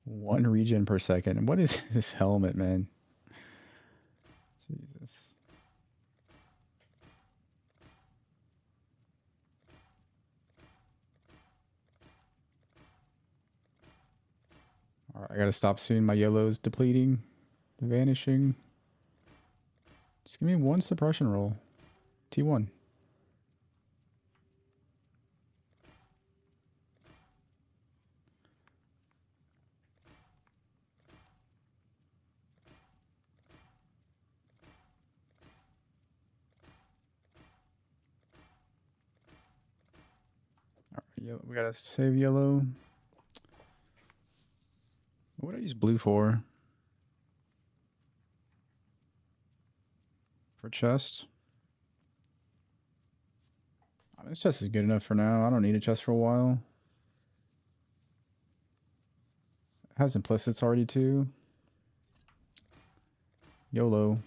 1 regen per second. What is this helmet, man? Jesus. All right, I gotta stop soon. My yellow's depleting, vanishing. Just give me 1 suppression roll. T1. We gotta save yellow. What would I use blue for? For chest? I mean, this chest is good enough for now. I don't need a chest for a while. It has implicits already too. YOLO.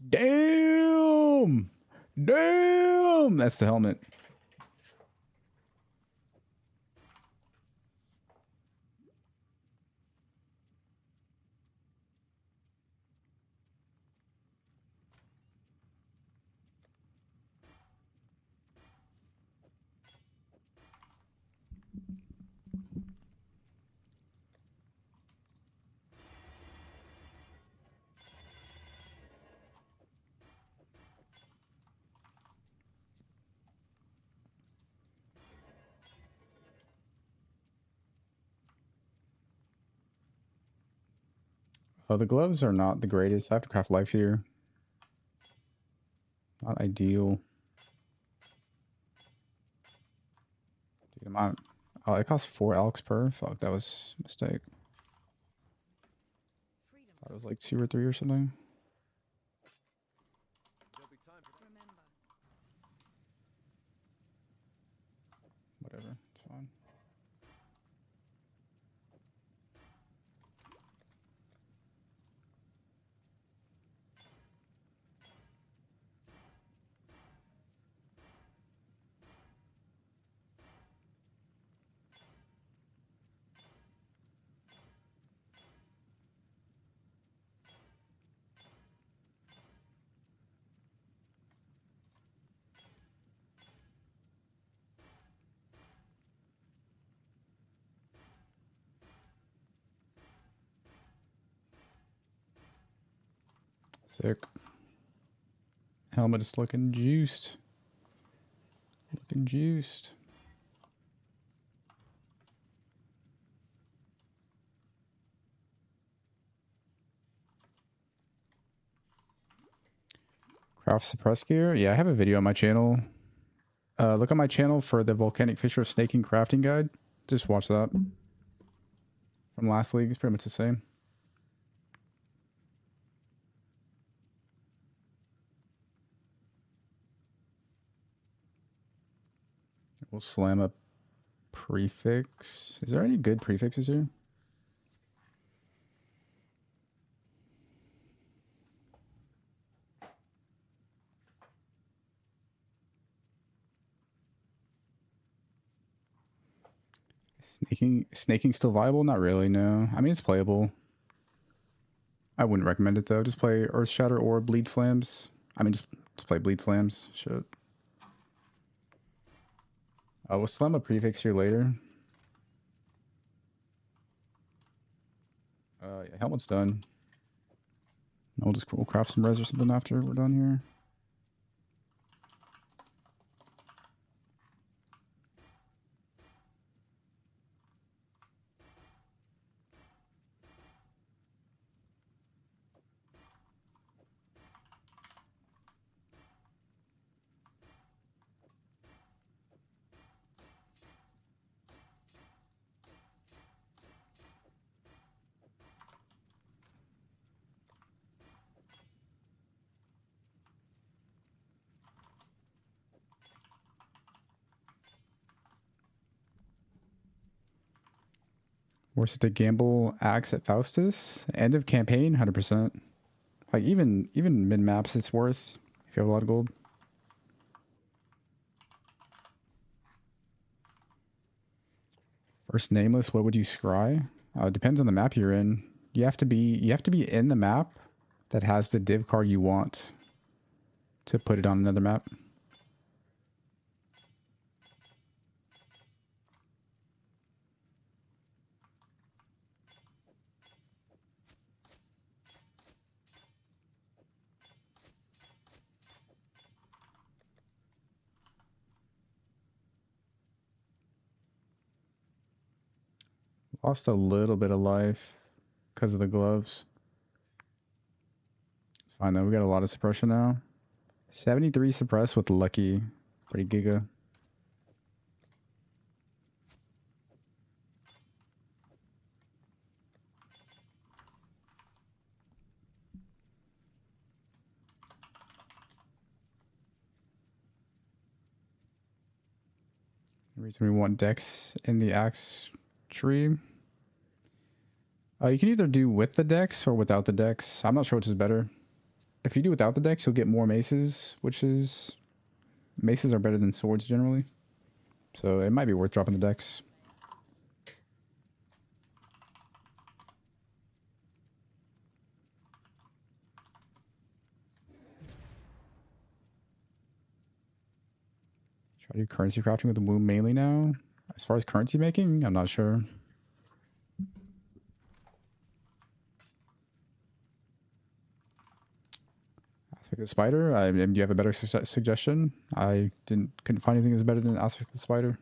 Damn! Damn! That's the helmet. Oh, the gloves are not the greatest. I have to craft life here. Not ideal. Dude, oh, it costs 4 Alex per. Fuck, that was a mistake. Thought it was like 2 or 3 or something. Remember, Whatever, it's fine. Sick. Helmet is looking juiced. Looking juiced. Craft suppress gear? Yeah, I have a video on my channel. Look on my channel for the volcanic fissure snaking crafting guide. Just watch that. From last league, it's pretty much the same. We'll slam a prefix. Is there any good prefixes here? Snaking still viable? Not really, no. I mean, it's playable. I wouldn't recommend it though. Just play Earth Shatter or Bleed Slams. I mean, just play Bleed Slams. Shit. We'll slam a prefix here later. Yeah, helmet's done. We'll craft some res or something after we're done here. Worth it to gamble axe at Faustus? End of campaign, 100%. Like even mid maps, it's worth if you have a lot of gold. First nameless, what would you scry? Depends on the map you're in. You have to be in the map that has the div card you want to put it on another map. Lost a little bit of life because of the gloves. It's fine though, we got a lot of suppression now. 73 suppress with lucky. Pretty giga. The reason we want dex in the axe tree. You can either do with the dex or without the dex. I'm not sure which is better. If you do without the dex, you'll get more maces, which is... Maces are better than swords generally. So it might be worth dropping the dex. Try to do currency crafting with the womb mainly now. As far as currency making, I'm not sure. Aspect of the spider. Do you have a better suggestion? I couldn't find anything that's better than aspect of the spider.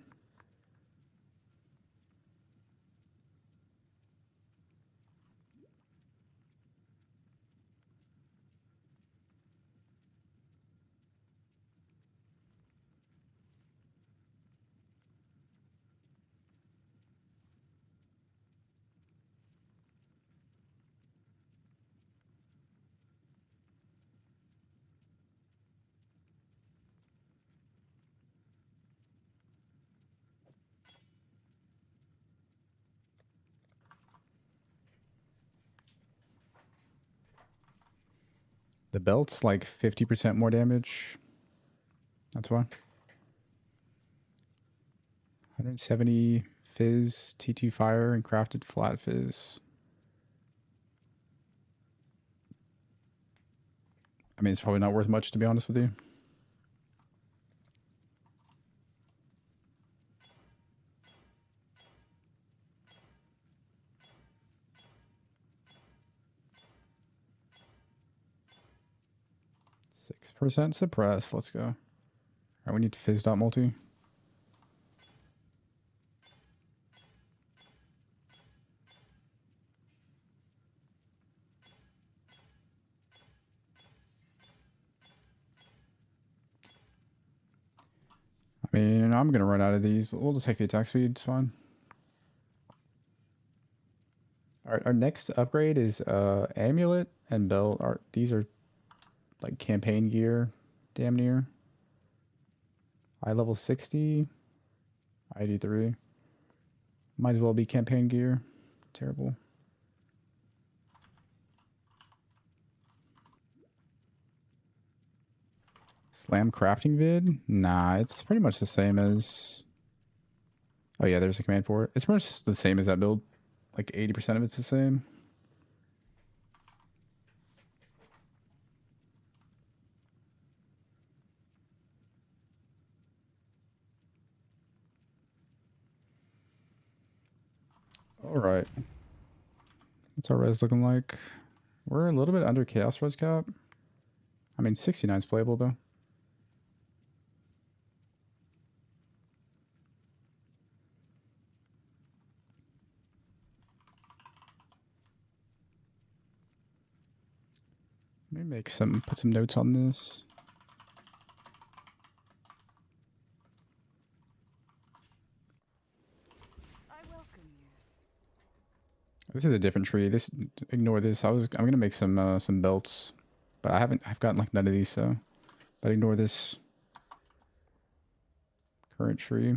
The belt's like 50% more damage. That's why. 170 fizz, T2 fire, and crafted flat fizz. I mean, it's probably not worth much, to be honest with you. %, suppress. Let's go. All right, we need fizz dot multi. I mean, I'm gonna run out of these. We'll just take the attack speed. It's fine. All right, our next upgrade is amulet and belt. These are like campaign gear, damn near. Eye level 60, ID3. Might as well be campaign gear. Terrible. Slam crafting vid? Nah, it's pretty much the same as... Oh yeah, there's a command for it. It's pretty much the same as that build. Like 80% of it's the same. Alright. What's our res looking like? We're a little bit under chaos res cap. I mean, 69 is playable though. Let me put some notes on this. I welcome you. This is a different tree. Ignore this. I'm gonna make some belts, but I've gotten like none of these, so. But ignore this current tree.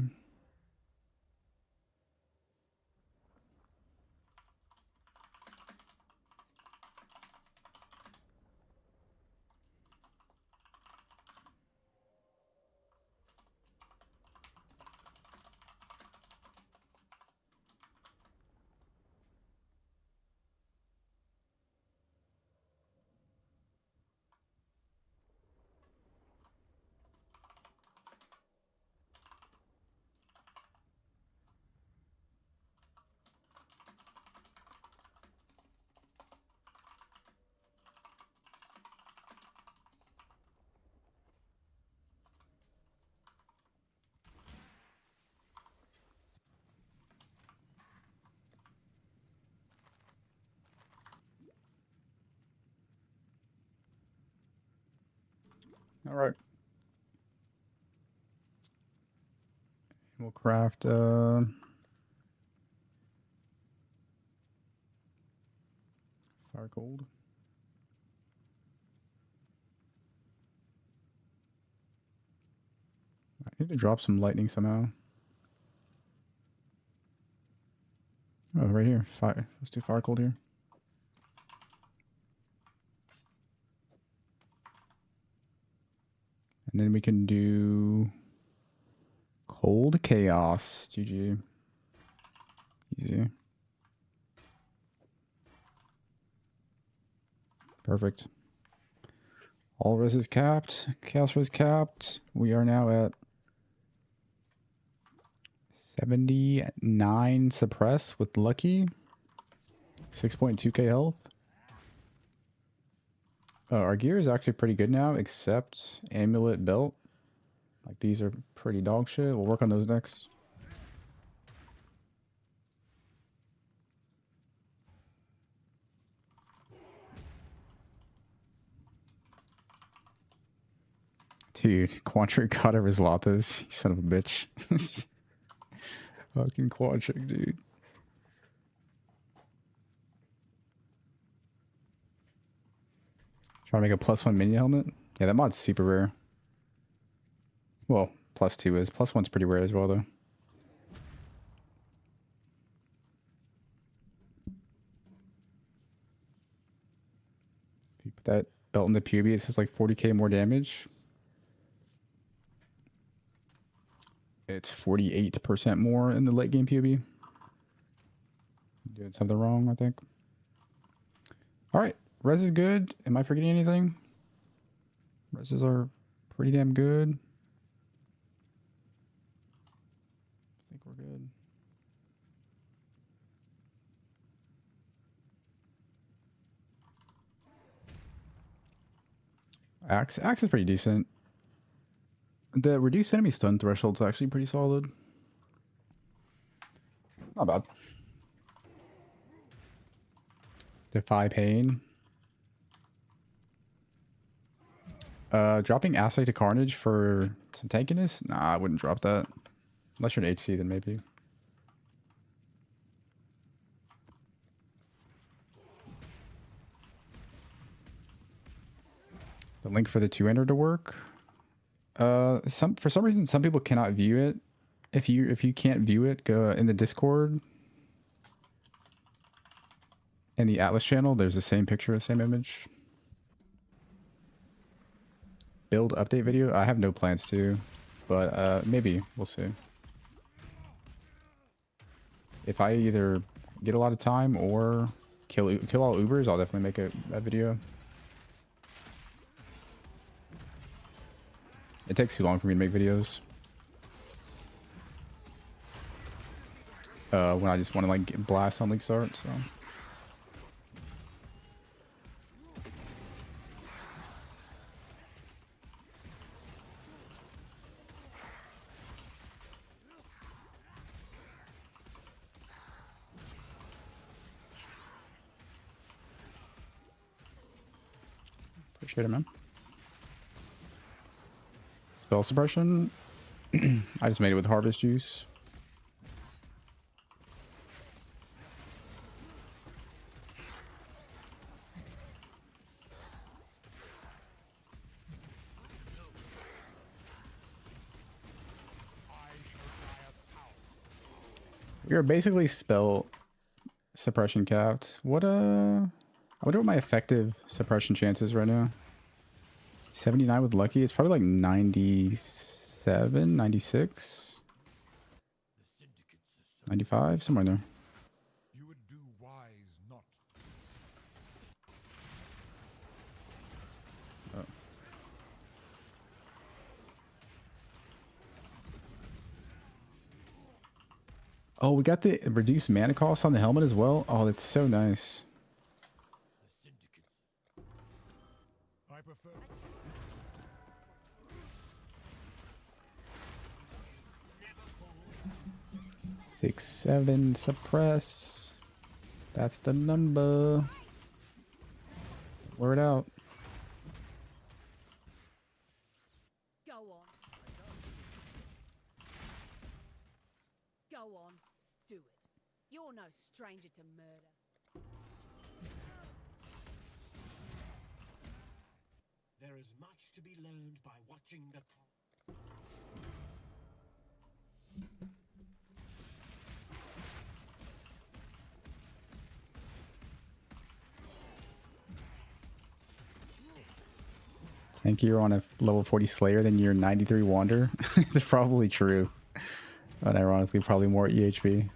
All right. We'll craft fire cold. I need to drop some lightning somehow. Oh, right here. Fire. Let's do fire cold here. And then we can do cold chaos. GG. Easy. Perfect. All res is capped. Chaos res capped. We are now at 79 suppress with lucky. 6.2k health. Our gear is actually pretty good now, except amulet belt. Like these are pretty dog shit. We'll work on those next. Dude, Quantric got over his lattes. You son of a bitch. Fucking Quantric, dude. Trying to make a +1 minion helmet? Yeah, that mod's super rare. Well, +2 is. +1's pretty rare as well, though. If you put that belt in the PUB, it says like 40k more damage. It's 48% more in the late game PUB. Doing something wrong, I think. Alright, res is good. Am I forgetting anything? Reses are pretty damn good. I think we're good. Axe is pretty decent. The reduced enemy stun threshold's actually pretty solid. Not bad. Defy pain. Dropping aspect of carnage for some tankiness? Nah, I wouldn't drop that. Unless you're an HC, then maybe. The link for the two-ender to work. For some reason, some people cannot view it. If you can't view it, go in the Discord. In the Atlas channel, there's the same picture, the same image. Build update video? I have no plans to, but maybe. We'll see. If I either get a lot of time or kill all Ubers, I'll definitely make a video. It takes too long for me to make videos. When I just want to like get blast on League Start, so. Appreciate it, man. Spell suppression. I just made it with harvest juice. We are basically spell suppression capped. What I wonder what my effective suppression chance is right now. 79 with lucky. It's probably like 97, 96, 95, somewhere in there. You would do wise not. Oh, we got the reduced mana cost on the helmet as well. Oh, that's so nice. I prefer. 6, 7, suppress. That's the number. Word out. Go on. Go on, do it. You're no stranger to murder. There is much to be learned by watching the Think you're on a level 40 Slayer than you're 93 Wander? It's probably true. But ironically, probably more EHP.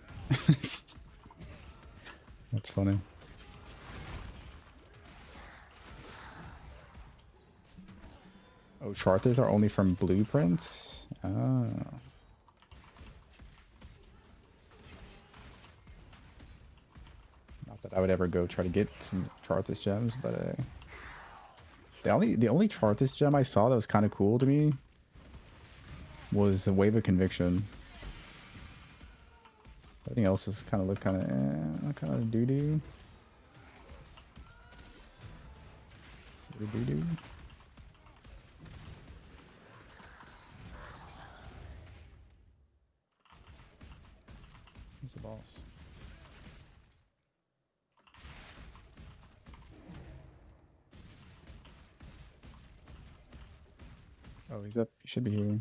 That's funny. Oh, Charthas are only from blueprints? Oh. Not that I would ever go try to get some Charthas gems, but the only Charthas gem I saw that was kind of cool to me was a Wave of Conviction. Everything else just kind of looked kind of doo-doo. Doo-doo. Who's the boss? Oh, he's up. He should be here.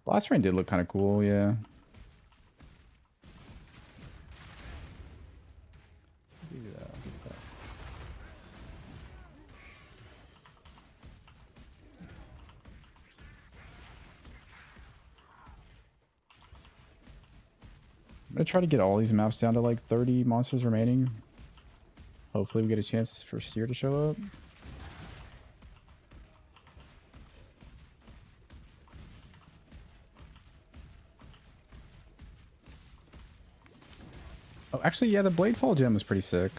Last rain did look kind of cool, yeah. I'm gonna try to get all these maps down to like 30 monsters remaining. Hopefully we get a chance for Seer to show up. Oh, actually, yeah, the Bladefall gem was pretty sick.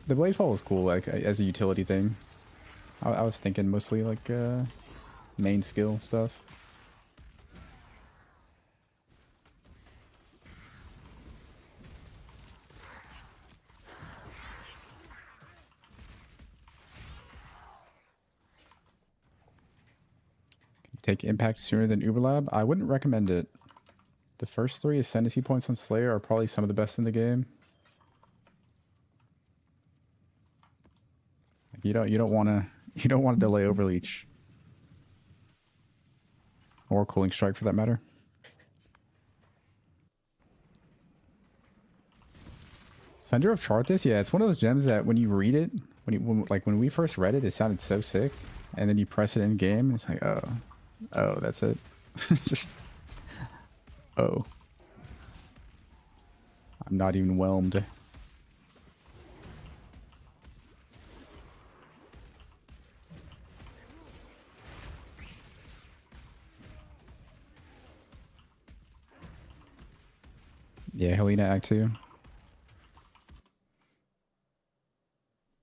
The Bladefall was cool, like, as a utility thing. I was thinking mostly, like, main skill stuff. Take impact sooner than Uberlab? I wouldn't recommend it. The first 3 ascendancy points on Slayer are probably some of the best in the game. You don't want to delay Overleech or Cooling Strike for that matter. Sunder of Charthas, yeah, it's one of those gems that when you read it, when we first read it, it sounded so sick, and then you press it in game, it's like, oh, that's it. Oh. I'm not even whelmed. Yeah, Helena Act 2.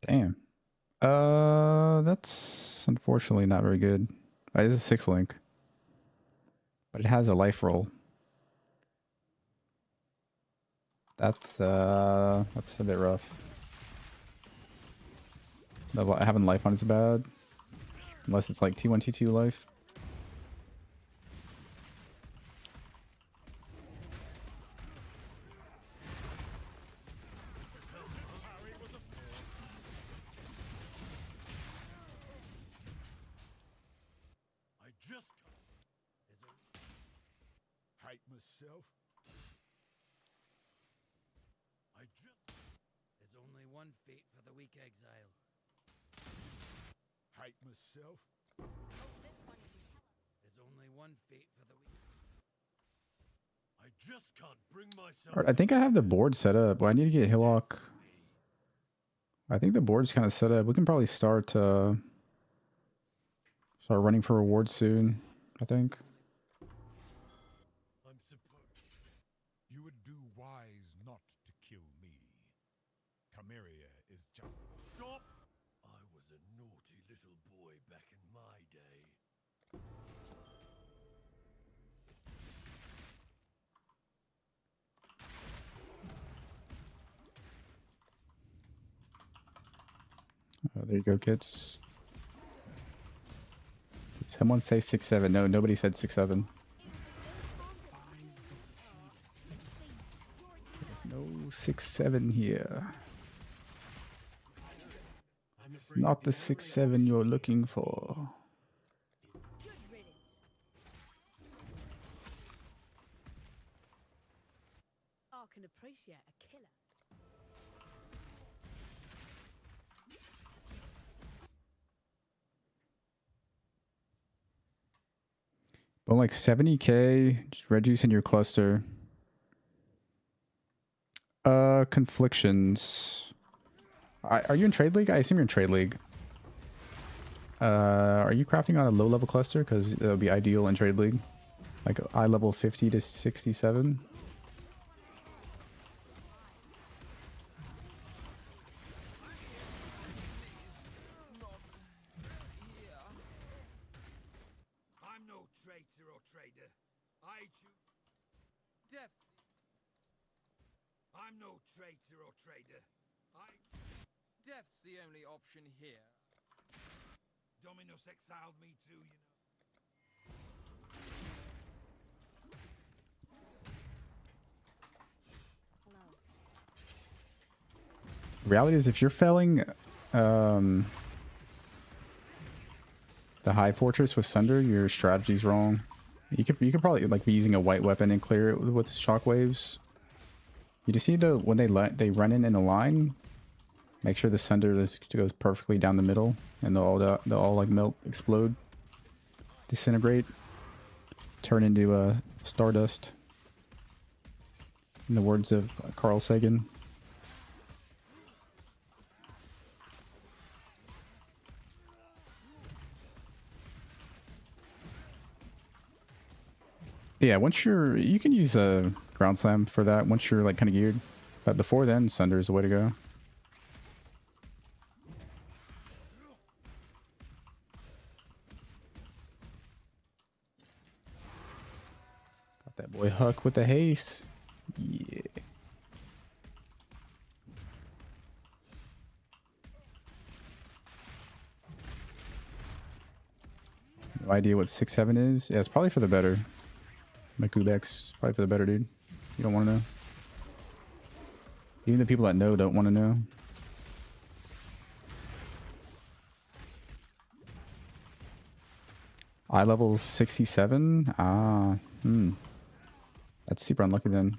Damn. That's unfortunately not very good. It is a 6 link. But it has a life roll. That's a bit rough. Having life on is bad. Unless it's like T1, T2 life. I just hate myself. There's only one fate for the weak exile. Hate myself. Oh, this one you can tell. There's only one fate for the weak. I just can't bring myself. Alright, I think I have the board set up. Well, I need to get Hillock. I think the board's kind of set up. We can probably start running for rewards soon, I think. I'm supposed. You would do wise not to kill me. Chimera is just. Stop! I was a naughty little boy back in my day. There you go, kids. Did someone say 6-7? No, nobody said 6-7. There's no 6-7 here. It's not the 6-7 you're looking for. Good riddance. I can appreciate a killer. But like 70k, just reduce in your cluster. Conflictions. Are you in trade league? I assume you're in trade league. Are you crafting on a low level cluster? Because that would be ideal in trade league. Like eye level 50 to 67. I'm no traitor or trader. I choose. Death. I'm no traitor or trader. Death's the only option here. Dominus exiled me too, you know. Hello. Reality is if you're failing the high fortress with Sunder, your strategy's wrong. You could probably like be using a white weapon and clear it with shockwaves. You just need to, when they run in a line, make sure the Sunder goes perfectly down the middle, and they'll all like melt, explode, disintegrate, turn into stardust. In the words of Carl Sagan. Yeah, once you can use a ground slam for that once you're like kind of geared, but before then, Sunder is the way to go. Got that boy Huck with the haste. Yeah. No idea what 6-7 is. Yeah, it's probably for the better. Makubex, probably for the better, dude. You don't want to know. Even the people that know don't want to know. Eye level 67? Ah, that's super unlucky then.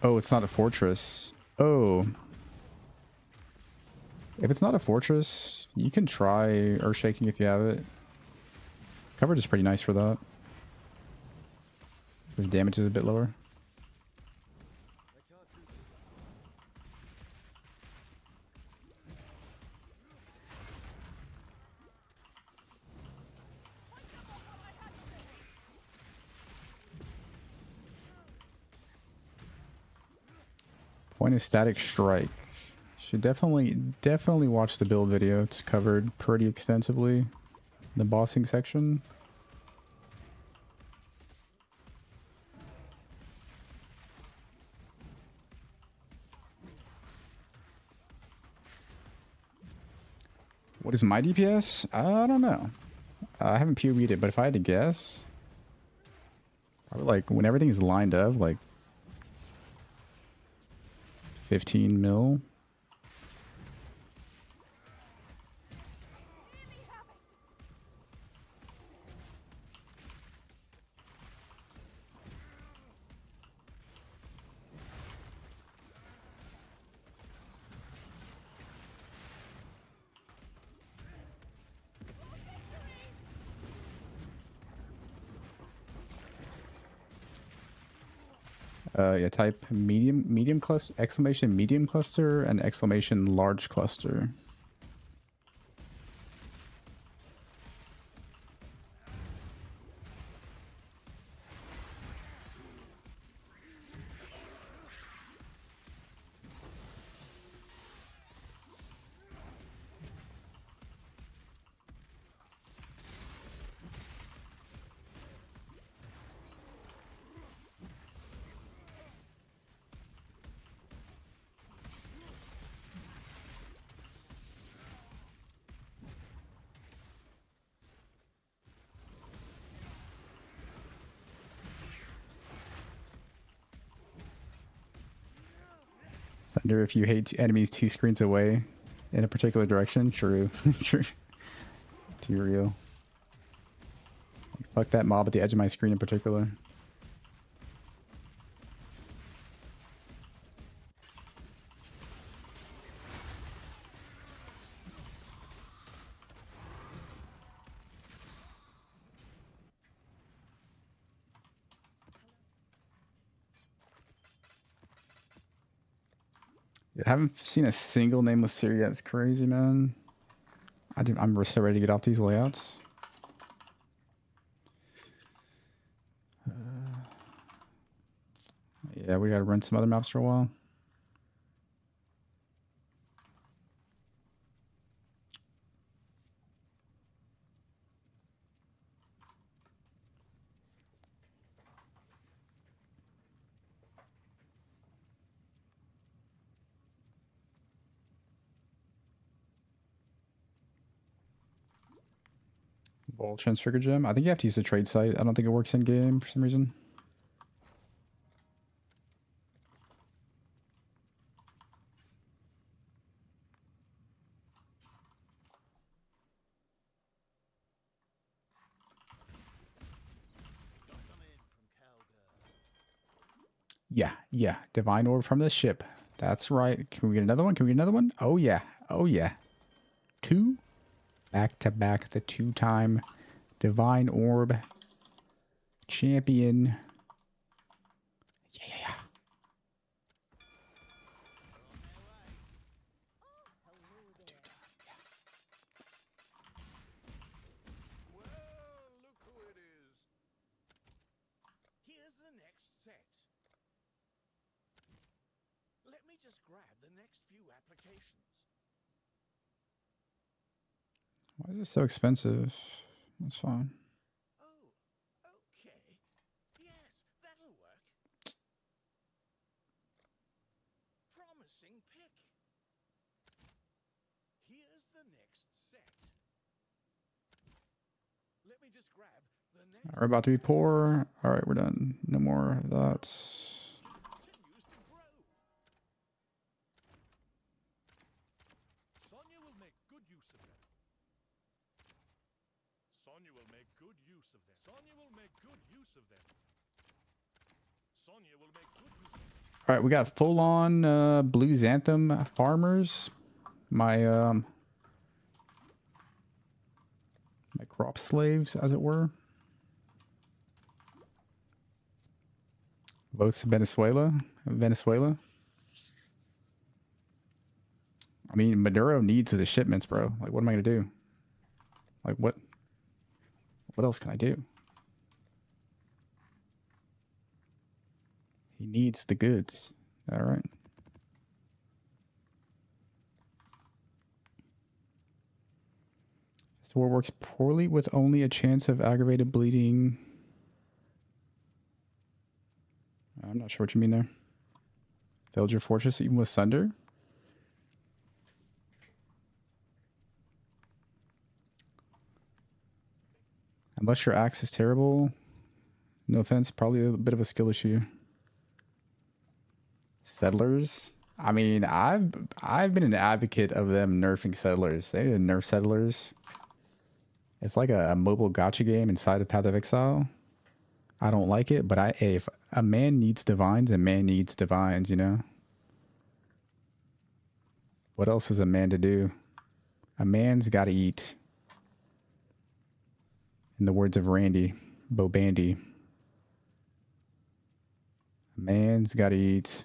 Oh, it's not a fortress. Oh. If it's not a fortress, you can try Earthshaking if you have it. Coverage is pretty nice for that. His damage is a bit lower. Point is static strike. Should definitely watch the build video. It's covered pretty extensively in the bossing section. What is my DPS? I don't know. I haven't POV'd it, but if I had to guess, probably like when everything's lined up, like 15 mil. Yeah, type medium cluster, exclamation medium cluster, and exclamation large cluster. Thunder, if you hate enemies 2 screens away in a particular direction, true. True. Too real. Fuck that mob at the edge of my screen in particular. I haven't seen a single nameless Siri yet. It's crazy, man. I'm so ready to get off these layouts. Yeah, we gotta run some other maps for a while. Ball transfigure gem. I think you have to use a trade site. I don't think it works in game for some reason. Yeah. Divine orb from the ship. That's right. Can we get another one? Can we get another one? Oh yeah. Oh yeah. 2 back to back. The 2-time divine orb champion. Yeah. Well, look who it is. Here's the next set. Let me just grab the next few applications. Why is this so expensive? That's fine. Oh, okay. Yes, that'll work. Promising pick. Here's the next set. Let me just grab the next. We're about to be poor. All right, we're done. No more of that. Continues to grow. Sonia will make good use of them. Sonia will make good use of them. Sonia will make good use of them. Sonia will make good use of them. All right, we got full-on blue xanthan farmers. My my crop slaves, as it were. Both Venezuela. I mean, Maduro needs the shipments, bro. Like, what am I gonna do? Like, what else can I do? He needs the goods. All right. This war works poorly with only a chance of aggravated bleeding. I'm not sure what you mean there. Failed your fortress even with thunder? Unless your axe is terrible. No offense, probably a bit of a skill issue. Settlers? I mean, I've been an advocate of them nerfing settlers. They didn't nerf settlers. It's like a mobile gacha game inside of Path of Exile. I don't like it, but if a man needs divines, a man needs divines, you know? What else is a man to do? A man's got to eat. In the words of Randy Bobandy. A man's got to eat.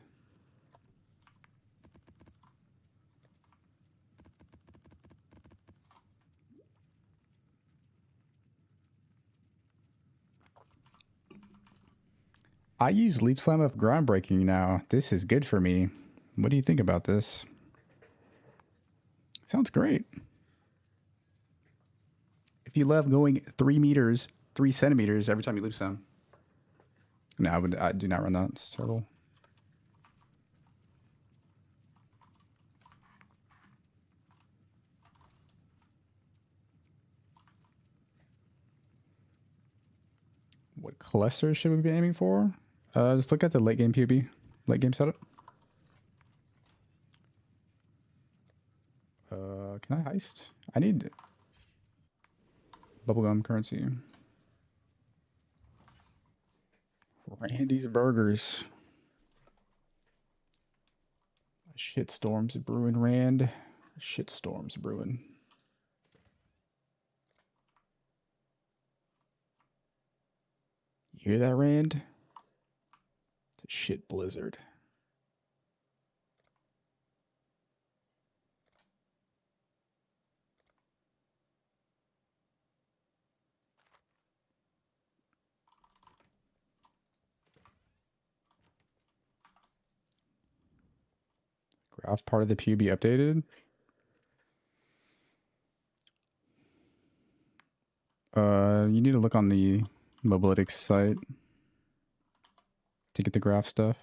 I use Leap Slam of Groundbreaking now. This is good for me. What do you think about this? Sounds great. If you love going 3 meters, 3 centimeters every time you Leap Slam. No, I do not run that. It's terrible. What clusters should we be aiming for? Just look at the late game PB, late game setup. Can I heist? I need bubblegum currency. Randy's Burgers. A shitstorm's brewing, Rand. A shitstorm's brewing. You hear that, Rand? It's a shit blizzard. Graph part of the PUB updated. You need to look on the Mobalytics site to get the graph stuff.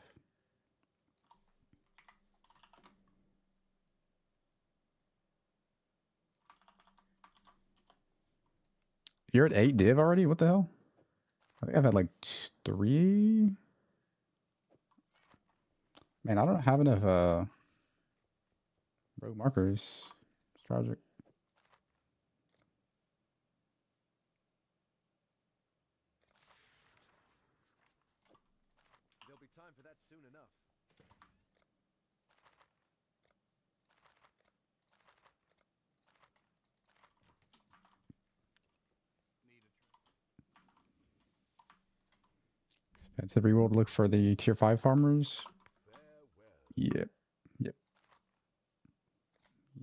You're at 8 div already? What the hell? I think I've had like 3. Man, I don't have enough rogue markers. It's tragic. There'll be time for that soon enough. Expensive reroll to look for the tier 5 farmers. Yep. Yep.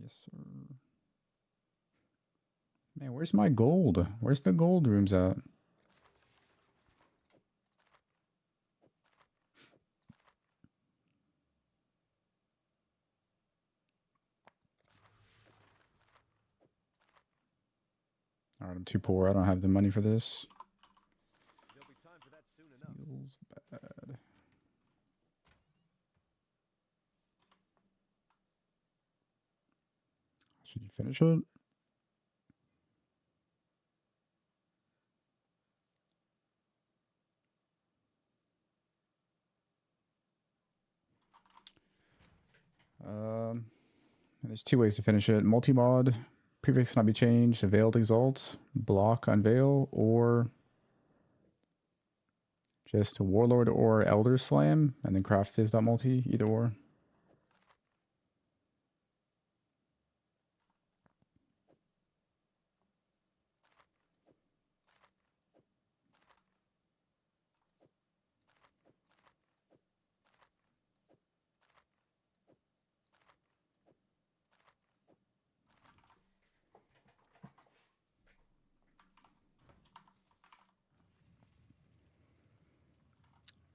Yes, sir. Man, where's my gold? Where's the gold rooms at? Alright, I'm too poor. I don't have the money for this. There'll be time for that soon enough. Feels bad. Should you finish it? There's 2 ways to finish it. Multi-mod, prefix cannot be changed, veiled exalt, block unveil, or just warlord or elder slam, and then craft fizz.multi, either or.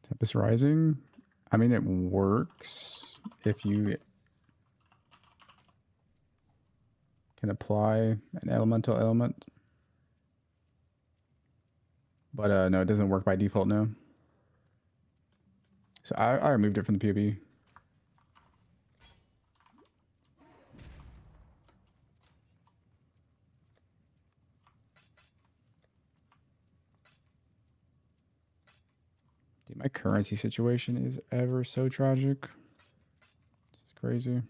Tempest Rising. I mean, it works if you can apply an elemental element. But no, it doesn't work by default, no. So I removed it from the POB. Dude, my currency situation is ever so tragic. This is crazy.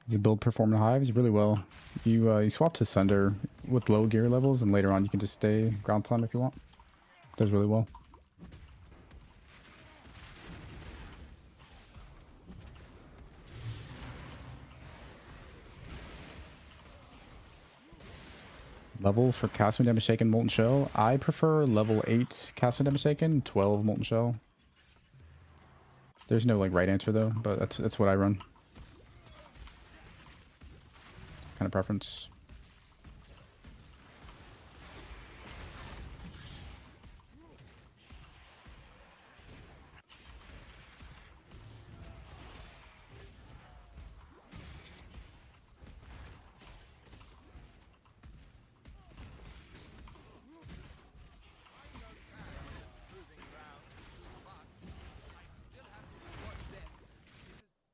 The build perform the hives really well. You swap to Sunder with low gear levels, and later on you can just stay ground slam if you want. Does really well. Level for Cast When Damage Taken Molten Shell. I prefer level 8 Cast When Damage Taken, 12 Molten Shell. There's no like right answer though, but that's what I run. Kind of preference.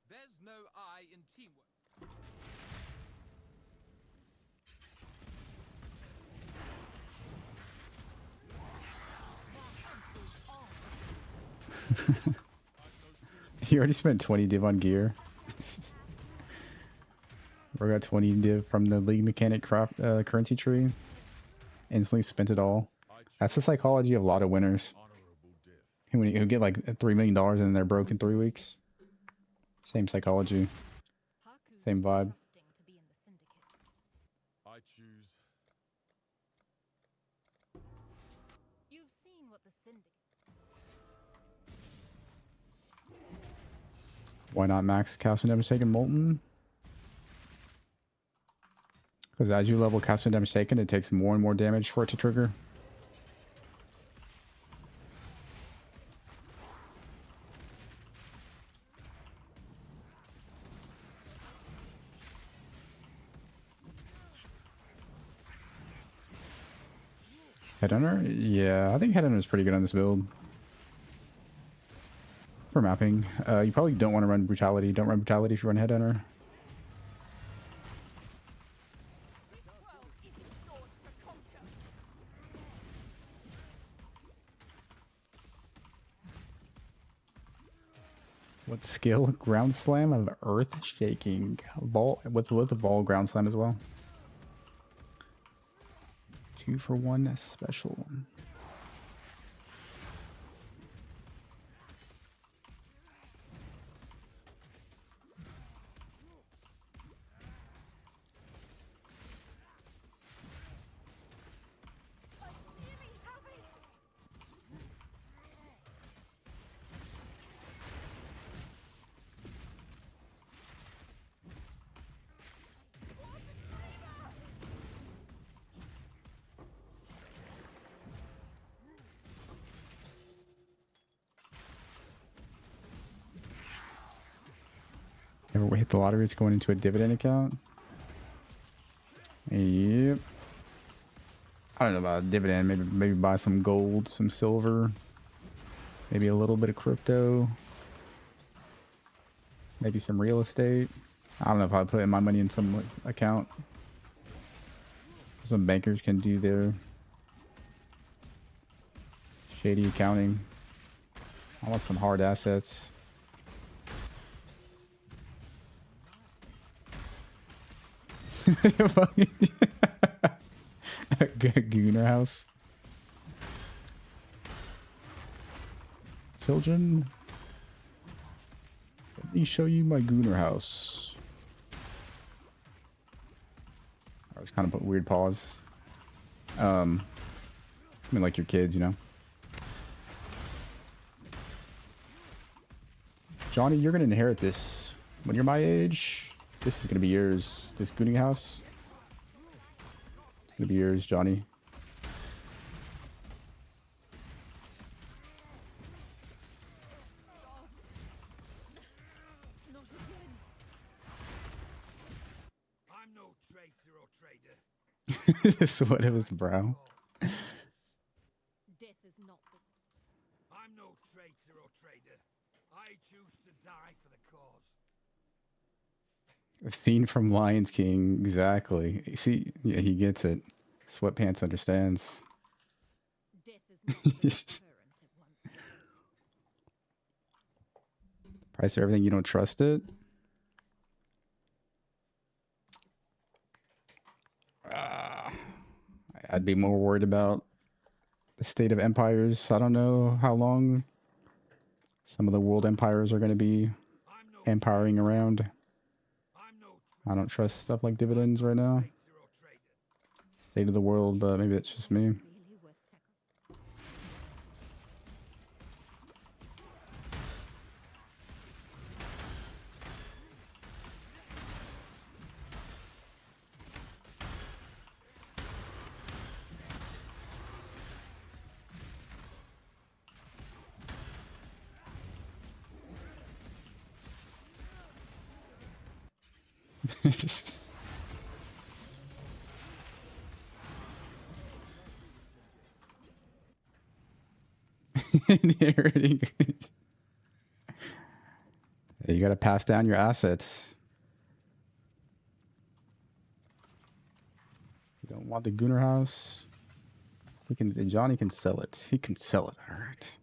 There's no I in teamwork. You already spent 20 div on gear. We got 20 div from the league mechanic crop currency tree. Instantly spent it all. That's the psychology of a lot of winners. Who get like $3 million and then they're broke in 3 weeks. Same psychology. Haku's Same too vibe. trusting to be in the syndicate. I choose. You've seen what the syndicate. Why not max Cast When Damage Taken Molten? Because as you level Cast When Damage Taken, it takes more and more damage for it to trigger. Headhunter? Yeah, I think Headhunter is pretty good on this build. For mapping. You probably don't want to run Brutality. Don't run Brutality if you run Headhunter. What skill? Ground Slam of Earth Shaking. Ball with the ball Ground Slam as well. 2 for 1 special. Ever hit the lottery? It's going into a dividend account. Yep. I don't know about a dividend. Maybe buy some gold, some silver, maybe a little bit of crypto, maybe some real estate. I don't know if I'd put my money in some account. Some bankers can do their shady accounting. I want some hard assets. Gooner house. Children, let me show you my Gooner house. That was kind of a weird pause. I mean, like your kids, you know. Johnny, you're gonna inherit this when you're my age. This is gonna be yours. This Gooning house. It's gonna be yours, Johnny. I'm no traitor or trader. The sweat of his brow. Death is not the. I'm no traitor or trader. I choose to die for the cause. A scene from Lion King, exactly. See, yeah, he gets it. Sweatpants understands. Death is not the deterrent it once was. Price of everything, you don't trust it. I'd be more worried about the state of empires. I don't know how long some of the world empires are going to be empiring around. I don't trust stuff like dividends right now. State of the world, but maybe it's just me. Really worth Inheriting. You got to pass down your assets. You don't want the Gunner house. He can. Johnny can sell it. He can sell it. All right.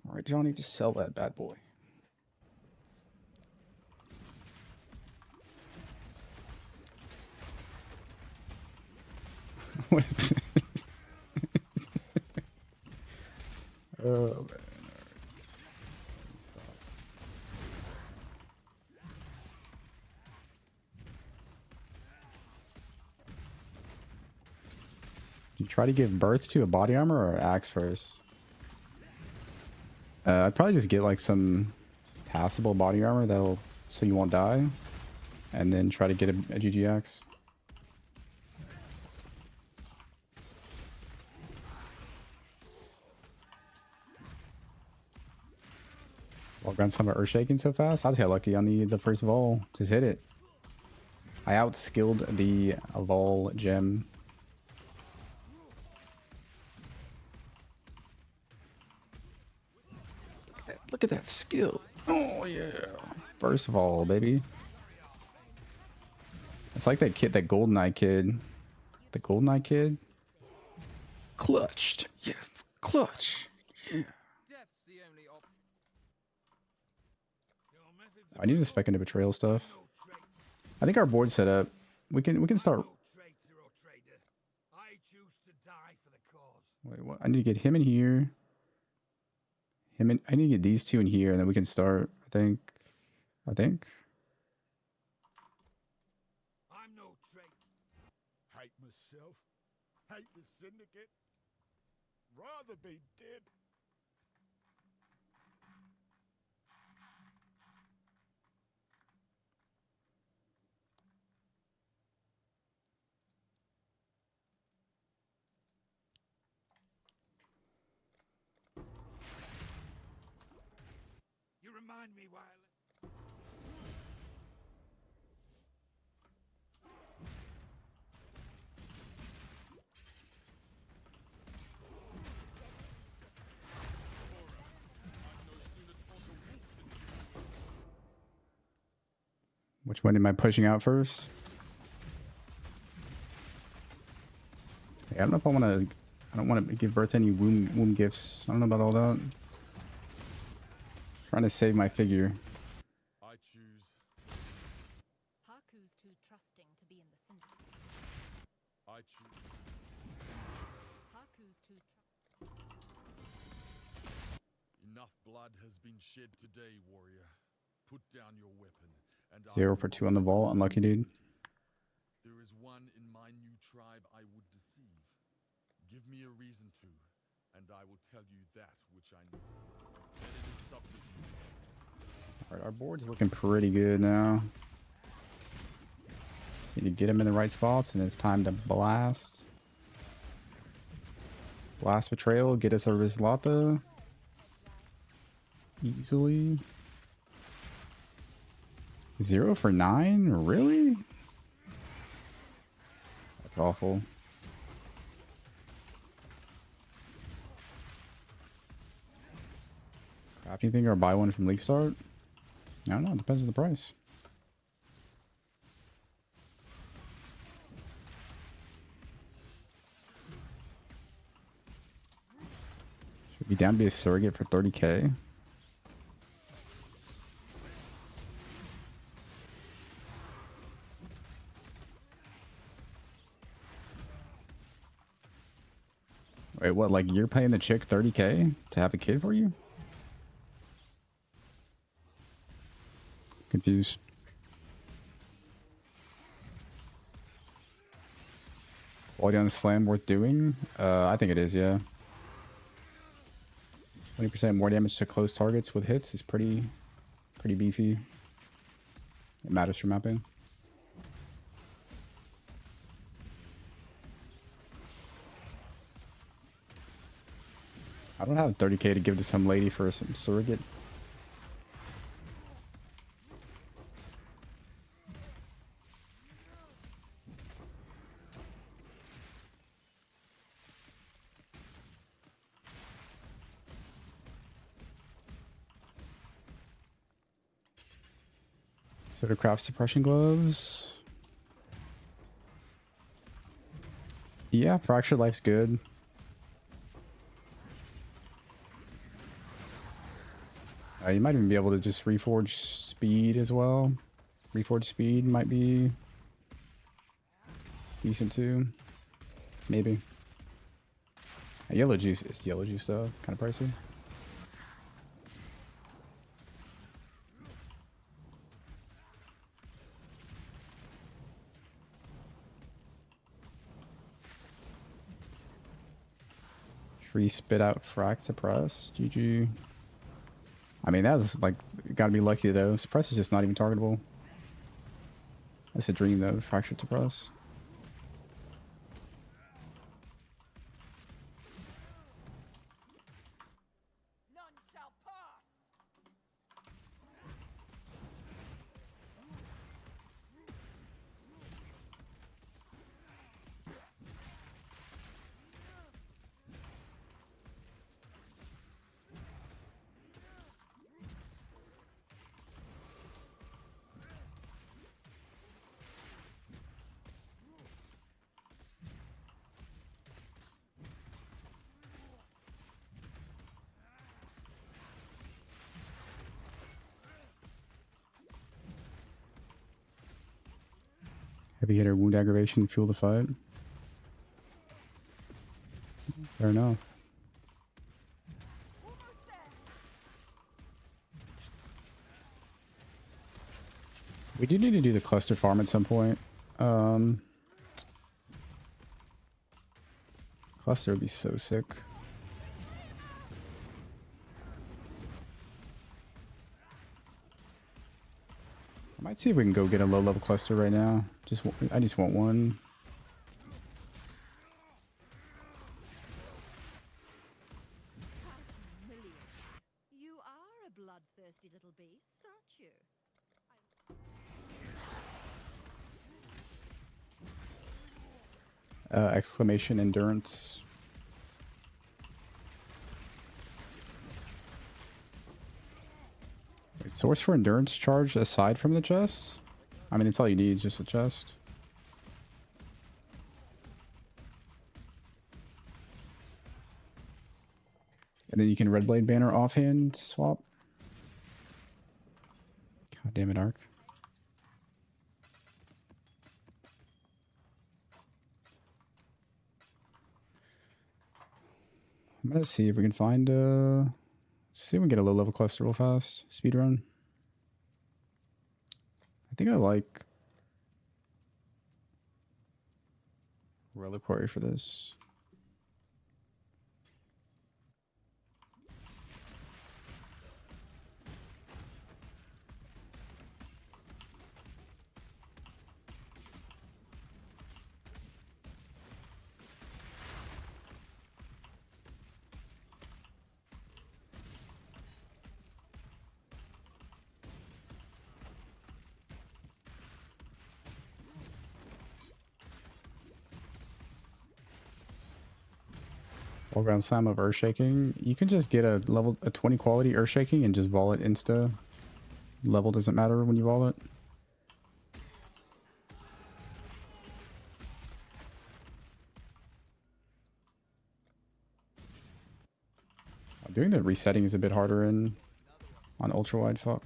All right, Johnny, just sell that bad boy. What is this? Oh man. You try to give birth to a body armor or axe first? I'd probably just get like some passable body armor that'll so you won't die, and then try to get a GG axe. Well, gun some earth shaking so fast. I just got lucky on the first vol. Just hit it. I outskilled the vol gem. Look at that skill. Oh yeah. First of all, baby. It's like that kid, that GoldenEye kid. The GoldenEye kid. Clutched. Yes. Clutch. Yeah. Death's the only option. I need to spec into betrayal stuff. I think our board's set up. We can start. Wait, what? I need to get him in here. I need to get these two in here, and then we can start. I think. I'm no traitor. Hate myself. Hate the syndicate. Rather be dead. You remind me, Wiley. Which one am I pushing out first? Hey, I don't know if I want to. I don't want to give birth to any womb gifts. I don't know about all that. Trying to save my figure. I choose. Haku's too trusting to be in the syndicate. I choose. Haku's too Enough blood has been shed today, warrior. Put down your weapon. And 0 for 2 on the vault. Unlucky, dude. There is one in my new tribe I would deceive. Give me a reason to, and I will tell you that which I know. Then it is subterfuge. Alright, our board's looking pretty good now. Need to get him in the right spots, and it's time to blast. Blast Betrayal, get us a Rislata. Easily. 0 for 9? Really? That's awful. Craft anything or buy one from League Start? I don't know, it depends on the price. Should be down to be a surrogate for 30k. Wait, what? Like you're paying the chick 30K to have a kid for you? Confused. Quality on the slam worth doing? I think it is, yeah. 20% more damage to close targets with hits is pretty beefy. It matters for mapping. I don't have 30K to give to some lady for some surrogate. So to craft suppression gloves. Yeah, fractured life's good. You might even be able to just reforge speed as well. Reforge speed might be decent too. Maybe. Yellow juice is yellow juice though. Kind of pricey. Free spit out frac suppress. GG. I mean, that's like, gotta be lucky though. Suppress is just not even targetable. That's a dream though, fractured suppress. None shall pass. Heavy hitter wound aggravation, fuel the fight. Fair enough. We do need to do the cluster farm at some point. Cluster would be so sick. I might see if we can go get a low level cluster right now. I just want one. You are a bloodthirsty little beast, aren't you? Exclamation endurance. Wait, source for endurance charge aside from the chest? I mean, it's all you need, just a chest. And then you can red blade banner offhand swap. God damn it, Ark. I'm gonna see if we can find let's see if we can get a low level cluster real fast. Speedrun. I think I like Reliquary for this. All round slam of earth shaking. You can just get a 20 quality earth shaking and just vol it insta. Level doesn't matter when you vol it. Doing the resetting is a bit harder on ultra wide. Fuck.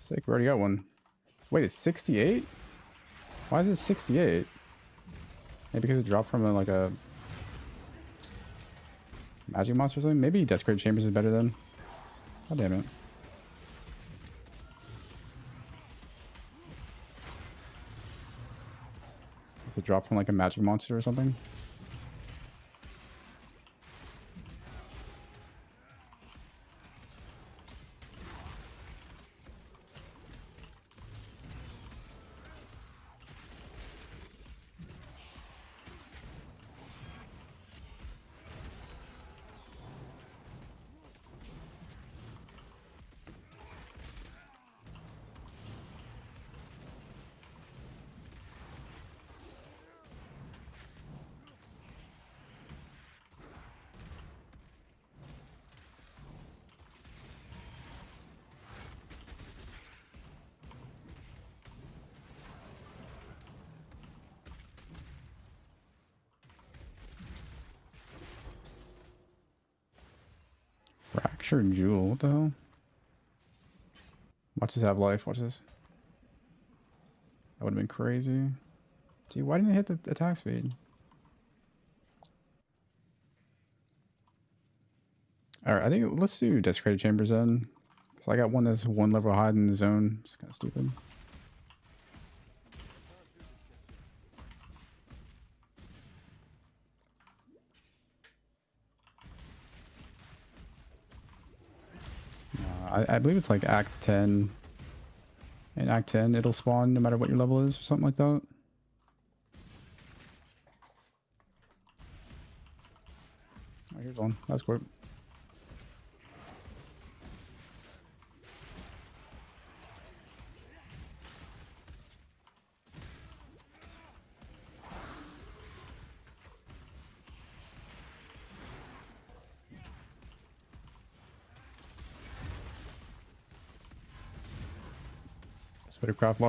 Sick, we already got one. Wait, it's 68? Why is it 68? Maybe because it dropped from like a magic monster or something? Maybe Desecrated Chambers is better then. God damn it. Does it drop from like a magic monster or something? Fractured Jewel, what the hell? Watch this have life, watch this. That would have been crazy. Gee, why didn't it hit the attack speed? Alright, I think let's do Desecrated Chambers then. So I got one that's one level higher than the zone. It's kind of stupid. I believe it's like Act 10. In Act 10, it'll spawn no matter what your level is or something like that. Oh, here's one. That's quick. Spittercraft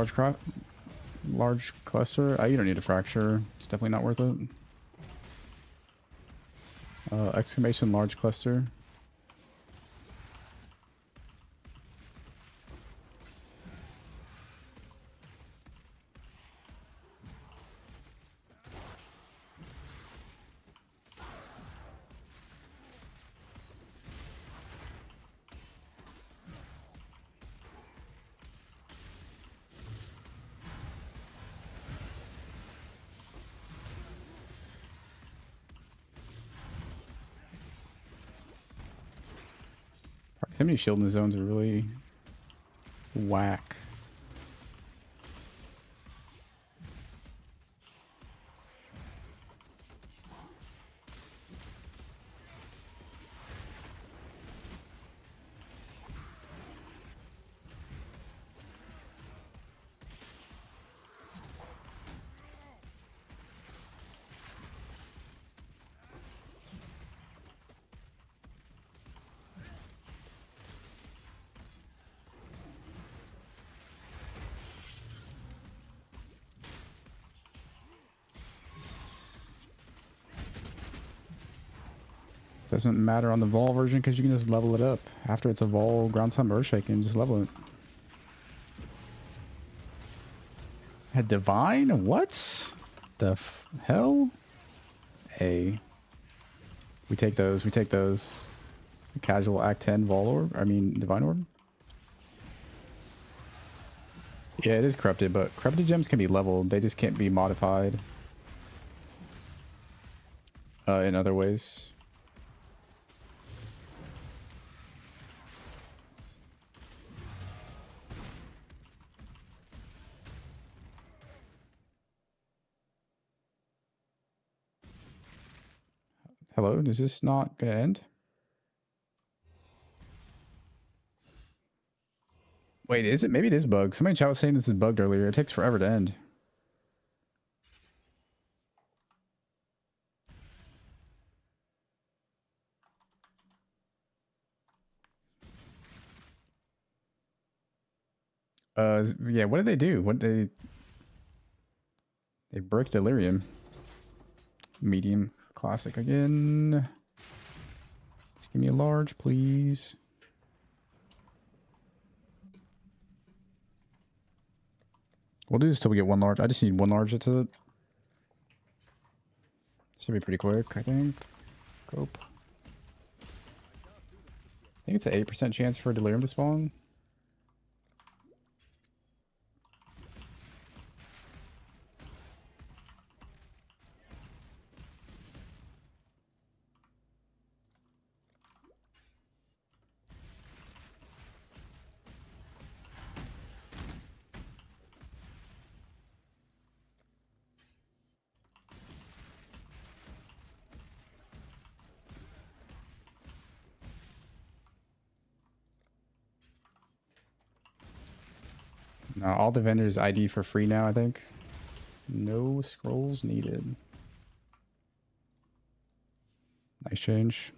large cluster. You don't need a fracture. It's definitely not worth it. Exclamation large cluster. Proximity shield in the zones are really whack. Doesn't matter on the Vol version because you can just level it up. After it's a Vol, Ground Slump, Earthshake, and just level it. A Divine? What? The hell? A. We take those. We take those. It's a casual Act 10 Vol Orb. I mean, Divine Orb. Yeah, it is corrupted, but corrupted gems can be leveled. They just can't be modified in other ways. Hello, is this not gonna end? Wait, is it? Maybe it is bugged. Somebody in chat was saying this is bugged earlier. It takes forever to end. Yeah, what did they do? What did they broke Delirium. Medium classic again. Just give me a large, please. We'll do this till we get one large. I just need one large to it. Should be pretty quick, I think. Cope. I think it's an 8% chance for delirium to spawn. Now all the vendors ID for free now, I think. No scrolls needed. Nice change.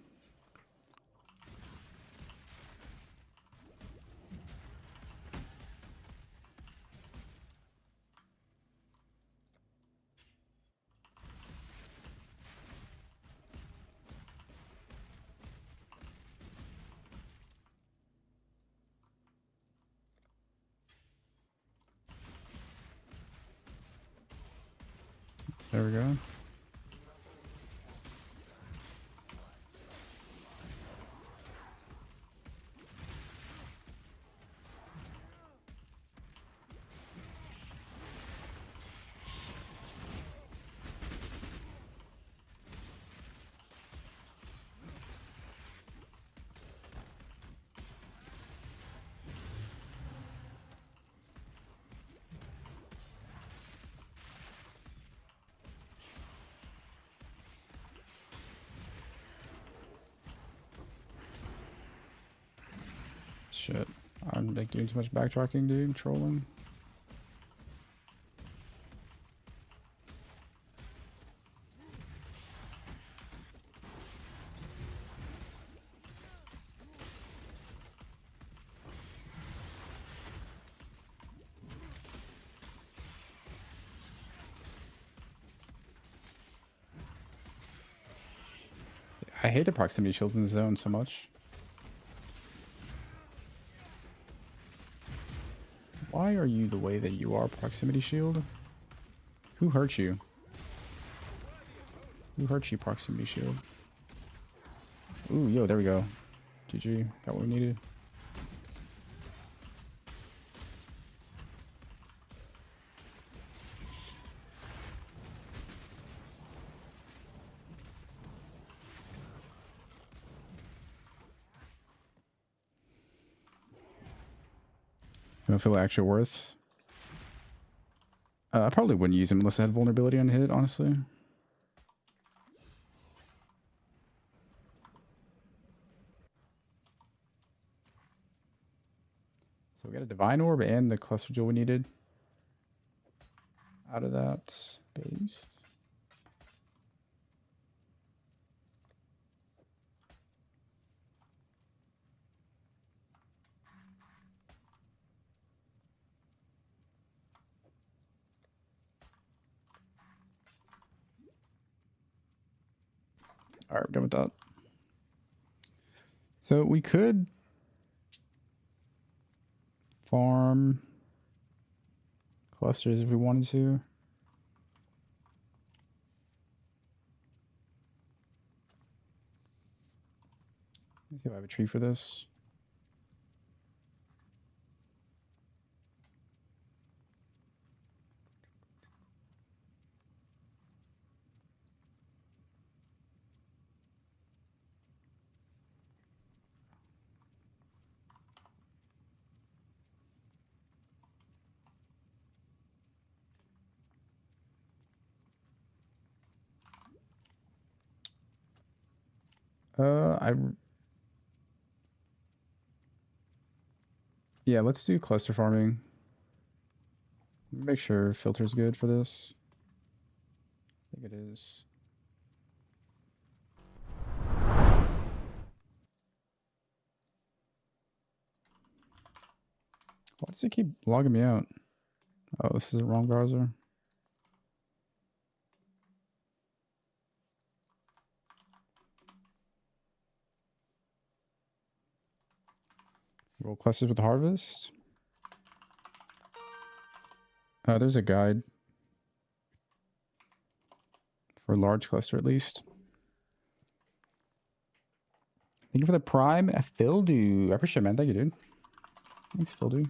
There we go. Shit. I'm like doing too much backtracking, dude. Trolling. I hate the proximity shield in the zone so much. Why are you the way that you are, proximity shield? Who hurt you? Who hurt you, proximity shield? Ooh, yo, there we go. GG, got what we needed. I don't feel actually worth. I probably wouldn't use him unless I had vulnerability on hit, honestly. So we got a divine orb and the cluster jewel we needed out of that base. All right, we're done with that. So we could farm clusters if we wanted to. Let's see if I have a tree for this. Yeah, let's do cluster farming. Make sure filter's good for this. I think it is. Why does it keep logging me out? Oh, this is the wrong browser. Roll clusters with harvest. There's a guide for large cluster at least. Thank you for the prime, Phildu. I appreciate it, man. Thank you, dude. Thanks, Phildu.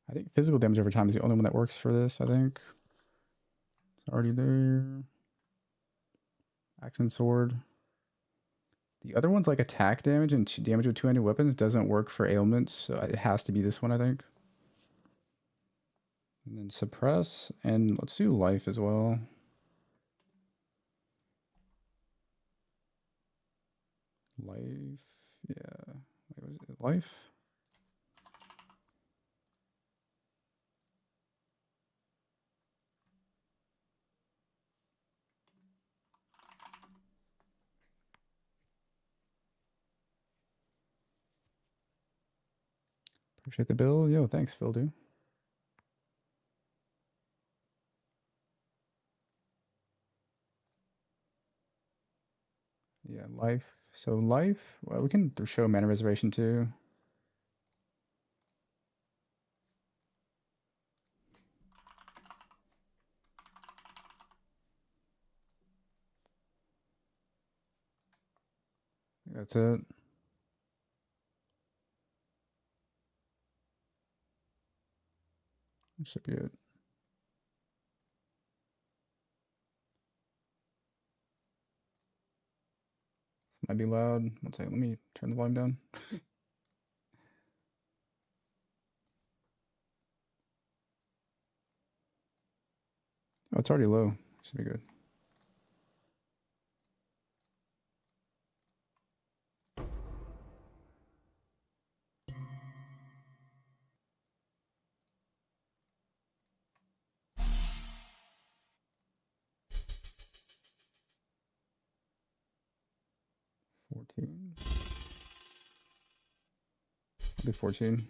I think physical damage over time is the only one that works for this, I think. It's already there. Axe and sword. The other one's like attack damage and damage with two-handed weapons doesn't work for ailments, so it has to be this one, I think. And then suppress, and let's do life as well. Life, yeah. Wait, was it life? Appreciate the bill. Yo, thanks, Phil, dude. Yeah, life. So life, well, we can show mana reservation too. That's it. That should be it. This might be loud. One second, let me turn the volume down. Oh, it's already low. Should be good. I'll do 14.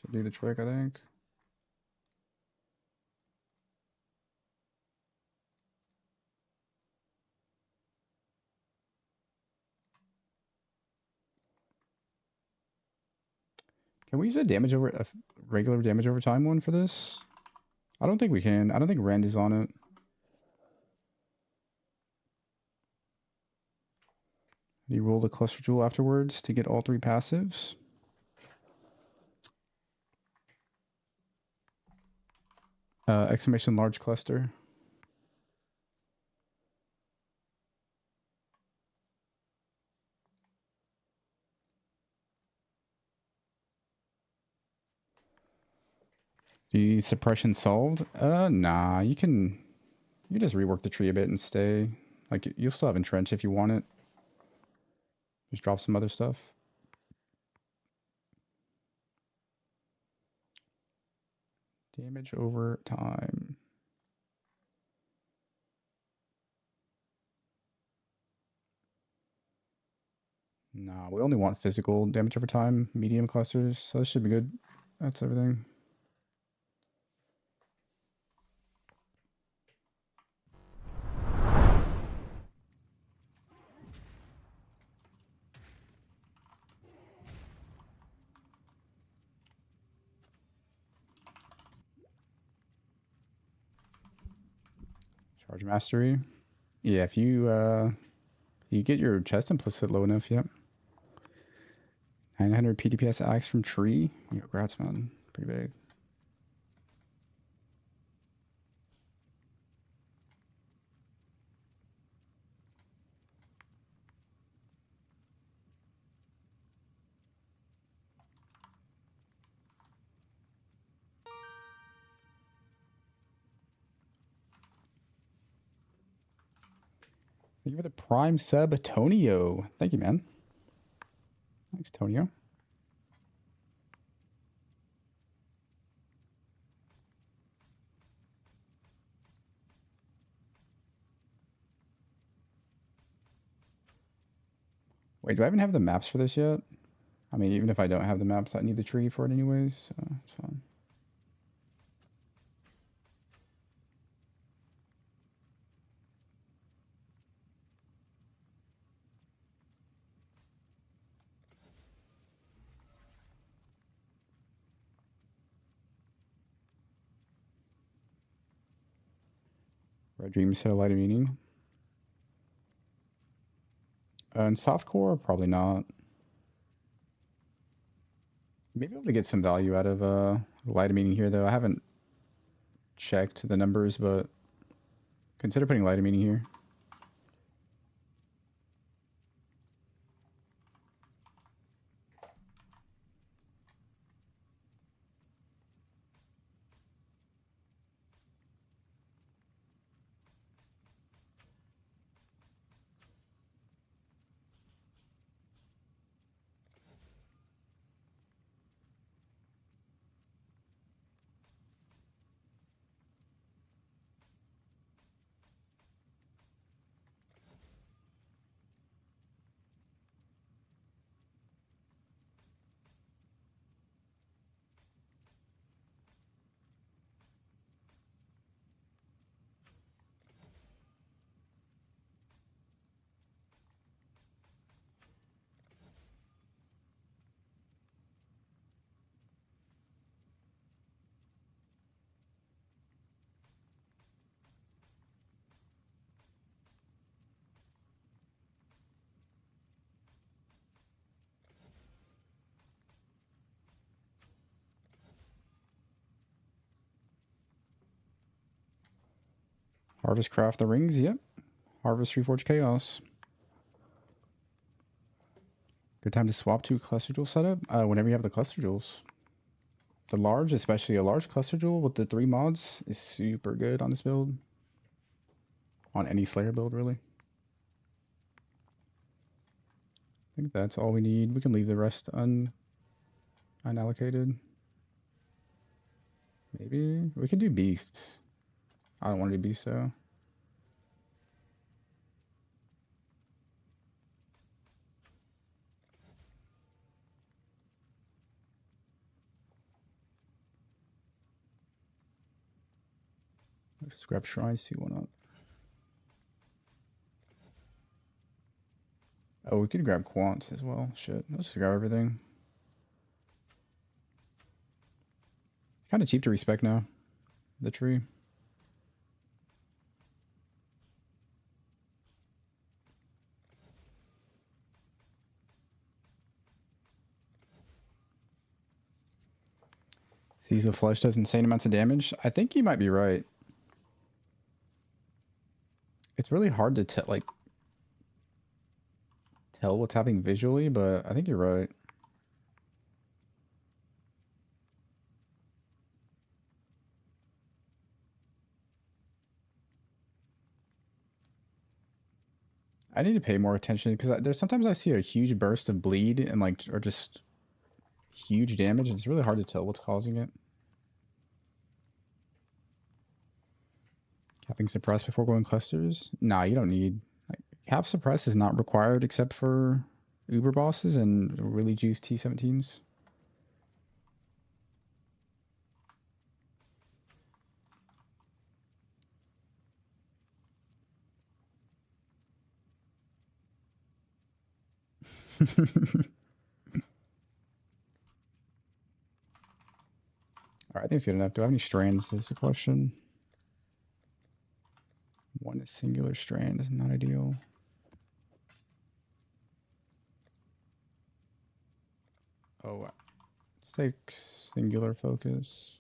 Should do the trick, I think. Can we use a damage over a regular damage over time one for this? I don't think we can. I don't think Rend is on it. You roll the cluster jewel afterwards to get all three passives. Exclamation large cluster. The suppression solved? Nah, you just rework the tree a bit and stay. Like, you'll still have entrench if you want it. Just drop some other stuff. Damage over time. Nah, we only want physical damage over time, medium clusters, so this should be good. That's everything. Charge mastery. Yeah, if you get your chest implicit low enough, yep. 900 PDPS axe from tree. Yo, congrats, man. Pretty big. Thank you for the prime sub, Tonio. Thank you, man. Thanks, Tonio. Wait, do I even have the maps for this yet? I mean, even if I don't have the maps, I need the tree for it anyways, so it's fine. Red Dream set a light meaning. And softcore, probably not. Maybe able to get some value out of light meaning here, though. I haven't checked the numbers, but consider putting light meaning here. Harvest Craft the Rings, yep. Harvest Reforge Chaos. Good time to swap to Cluster Jewel setup whenever you have the Cluster Jewels. The large, especially a large Cluster Jewel with the 3 mods, is super good on this build. On any Slayer build, really. I think that's all we need. We can leave the rest unallocated. Maybe we can do Beasts. I don't want to do Beasts, though. Let's grab Shrine, see one up. Oh, we could grab Quants as well. Shit, let's grab everything. It's kind of cheap to respec now. The tree. Sees the Flesh does insane amounts of damage. I think you might be right. It's really hard to tell what's happening visually, but I think you're right. I need to pay more attention because there's sometimes I see a huge burst of bleed and or just huge damage. It's really hard to tell what's causing it. Capping suppress before going clusters? Nah, you don't need. Cap suppress is not required except for Uber bosses and really juiced T17s. Alright, I think it's good enough. Do I have any strands? Is the question. One is singular strand, not ideal. Oh, let's take singular focus.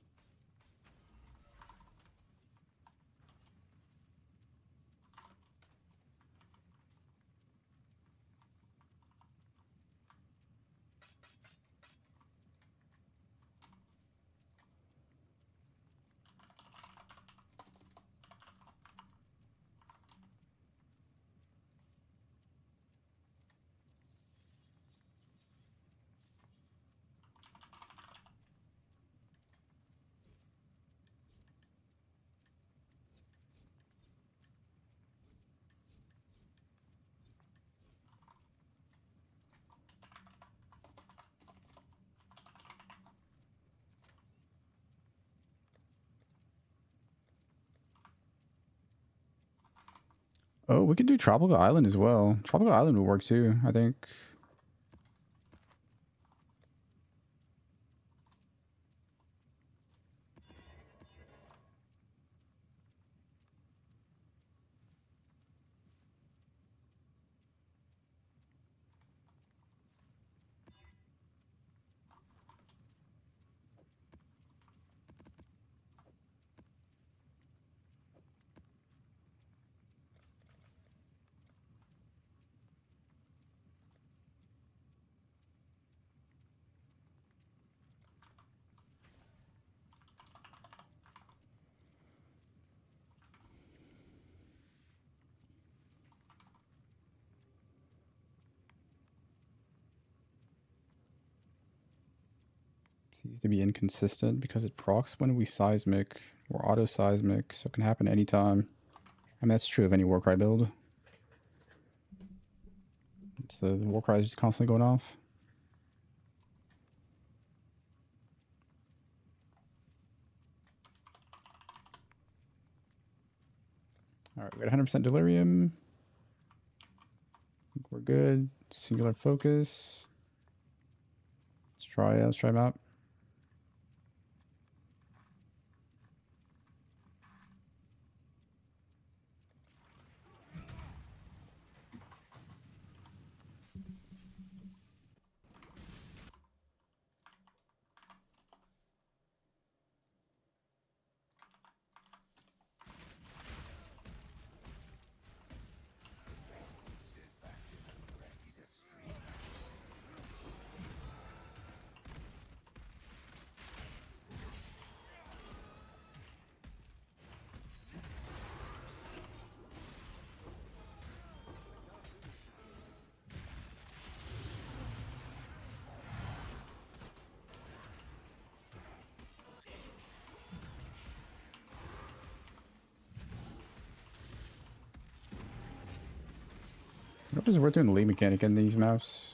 Oh, we could do Tropical Island as well. Tropical Island would work too, I think. Needs to be inconsistent because it procs when we seismic or auto seismic, so it can happen anytime. I mean, that's true of any Warcry build. It's the Warcry is just constantly going off. Alright, we got 100% delirium. I think we're good. Singular focus. Let's try map. What is worth doing the lead mechanic in these maps?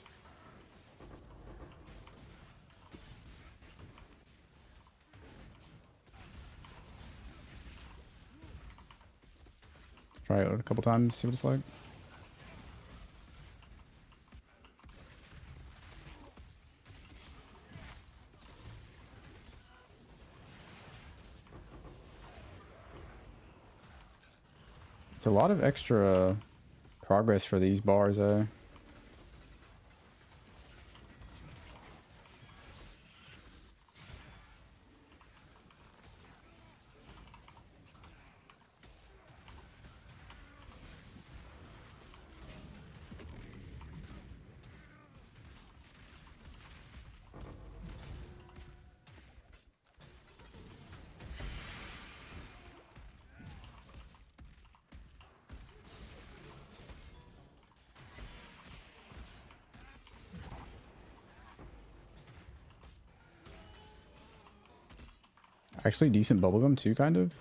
Try it a couple times, see what it's like. It's a lot of extra progress for these bars, eh? Actually decent bubblegum too, kind of.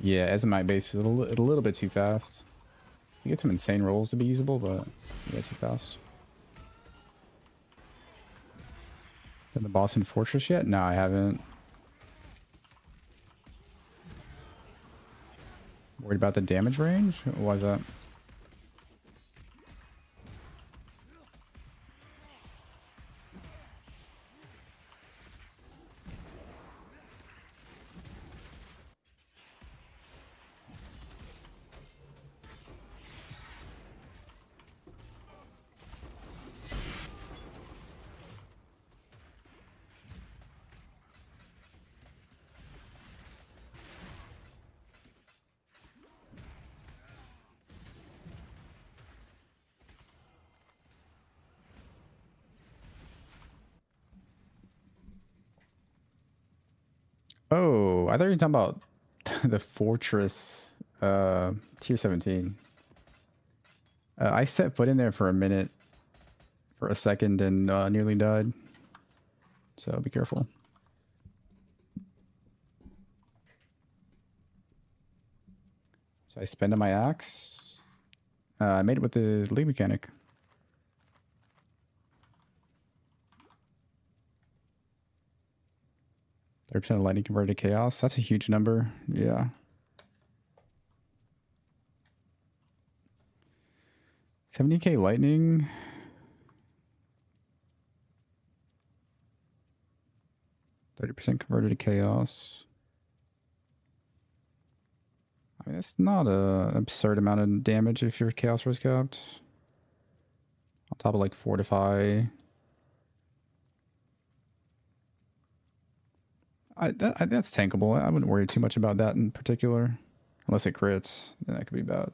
Yeah, Ezomite base is a little bit too fast. You get some insane rolls to be usable, but yeah, too fast. Done the boss in Fortress yet? No, I haven't. Worried about the damage range? Why is that? Oh, I thought you were talking about the Fortress tier 17. I set foot in there for a minute, for a second, and nearly died. So be careful. So I spend on my axe. I made it with the lead mechanic. 30% of lightning converted to chaos. That's a huge number. Yeah. $70k lightning. %30 converted to chaos. I mean, that's not an absurd amount of damage if your chaos was capped. On top of like fortify. That's tankable. I wouldn't worry too much about that in particular. Unless it crits, then that could be bad.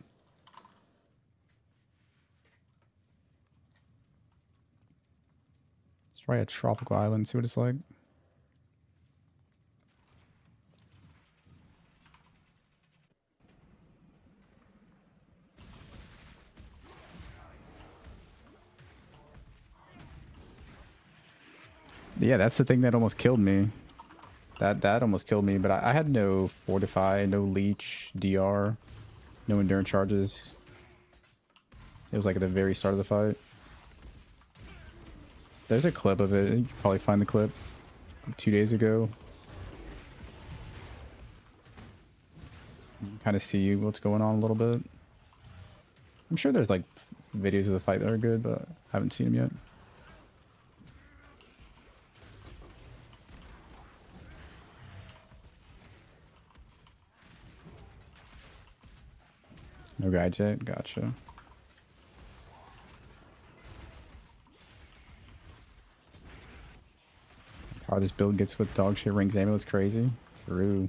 Let's try a tropical island, see what it's like. Yeah, that's the thing that almost killed me. That almost killed me, but I had no fortify, no leech, DR, no endurance charges. It was like at the very start of the fight. There's a clip of it. You can probably find the clip 2 days ago. You can kind of see what's going on a little bit. I'm sure there's like videos of the fight that are good, but I haven't seen them yet. No guide yet? Gotcha. How this build gets with dog shit rings amulets crazy. True.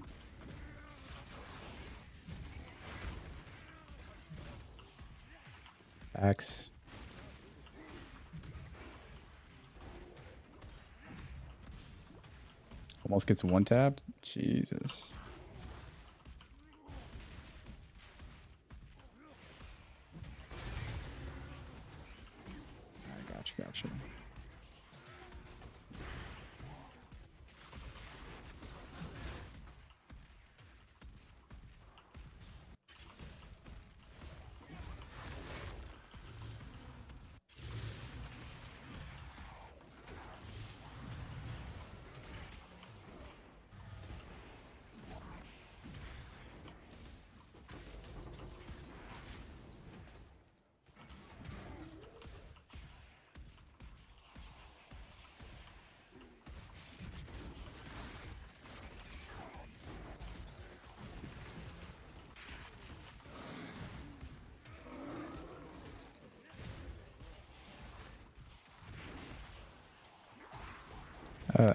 Facts. Almost gets one tapped. Jesus. Alright, gotcha.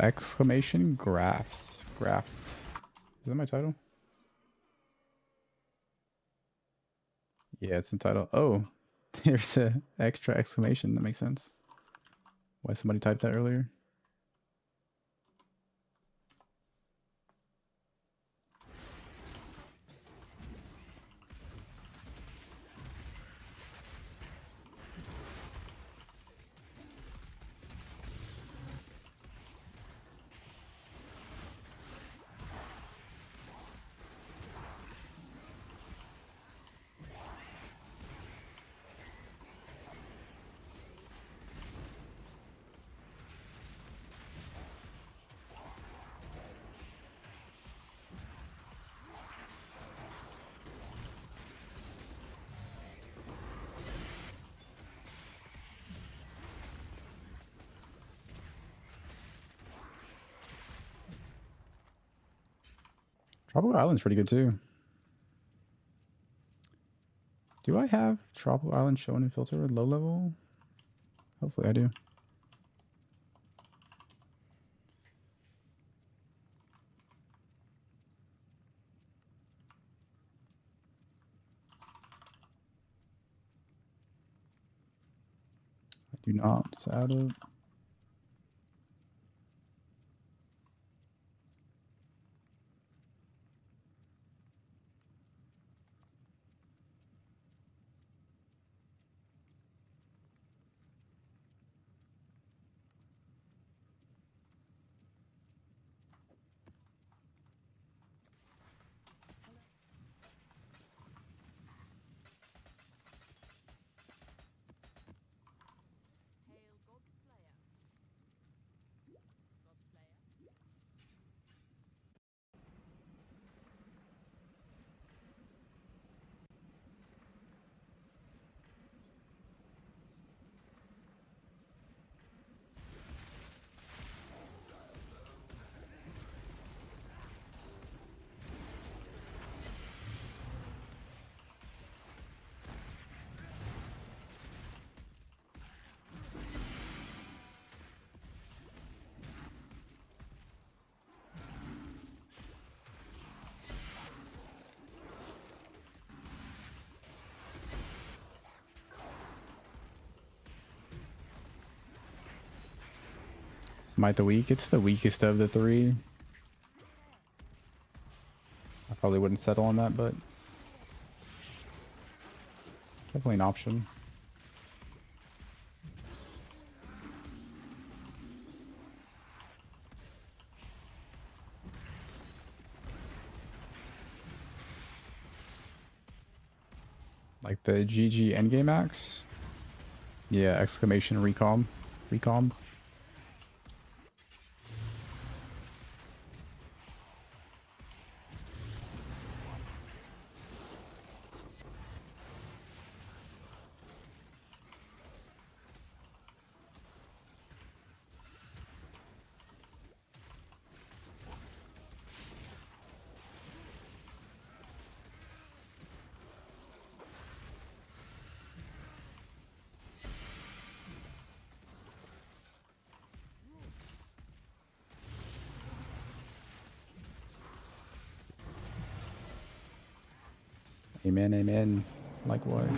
Exclamation graphs. Graphs. Is that my title? Yeah, it's the title. Oh, there's a extra exclamation. That makes sense. Why somebody typed that earlier? Tropical Island's pretty good too. Do I have Tropical Island shown in filter at low level? Hopefully I do. I do not. Let's add it. Hail Godslayer. Godslayer. Smite the weak. It's the weakest of the three. I probably wouldn't settle on that, but definitely an option. Like the GG Endgame axe. Yeah, exclamation recom. Recom. Amen, amen. Likewise.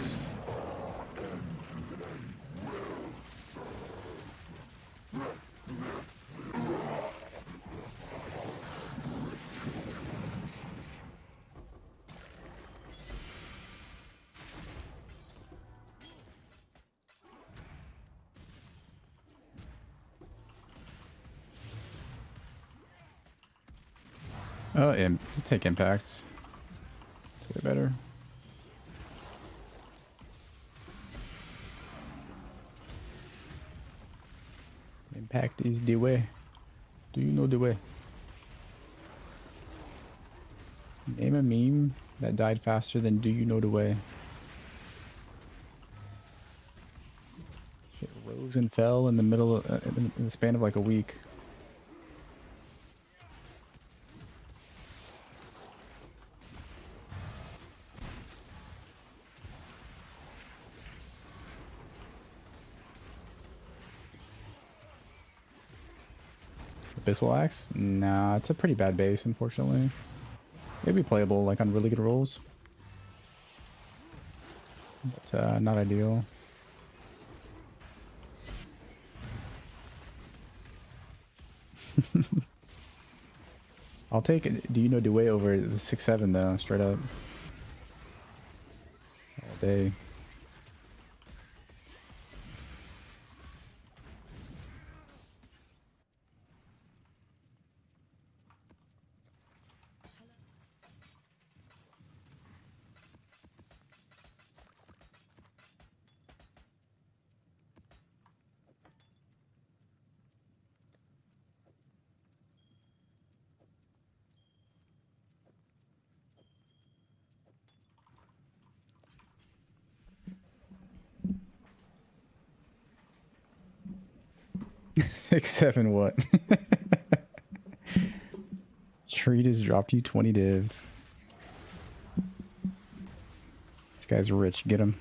Oh, take impacts. It's way better. Impact is the way. Do you know the way? Name a meme that died faster than do you know the way? Shit rose and fell in the middle of, in the span of like a week. Abyssal Axe? Nah, it's a pretty bad base, unfortunately. Maybe playable, like, on really good rolls. But, not ideal. I'll take it. Do you know the way over the 6-7, though, straight up. All day. Six, seven, what? Treat has dropped you 20 div. This guy's rich. Get him.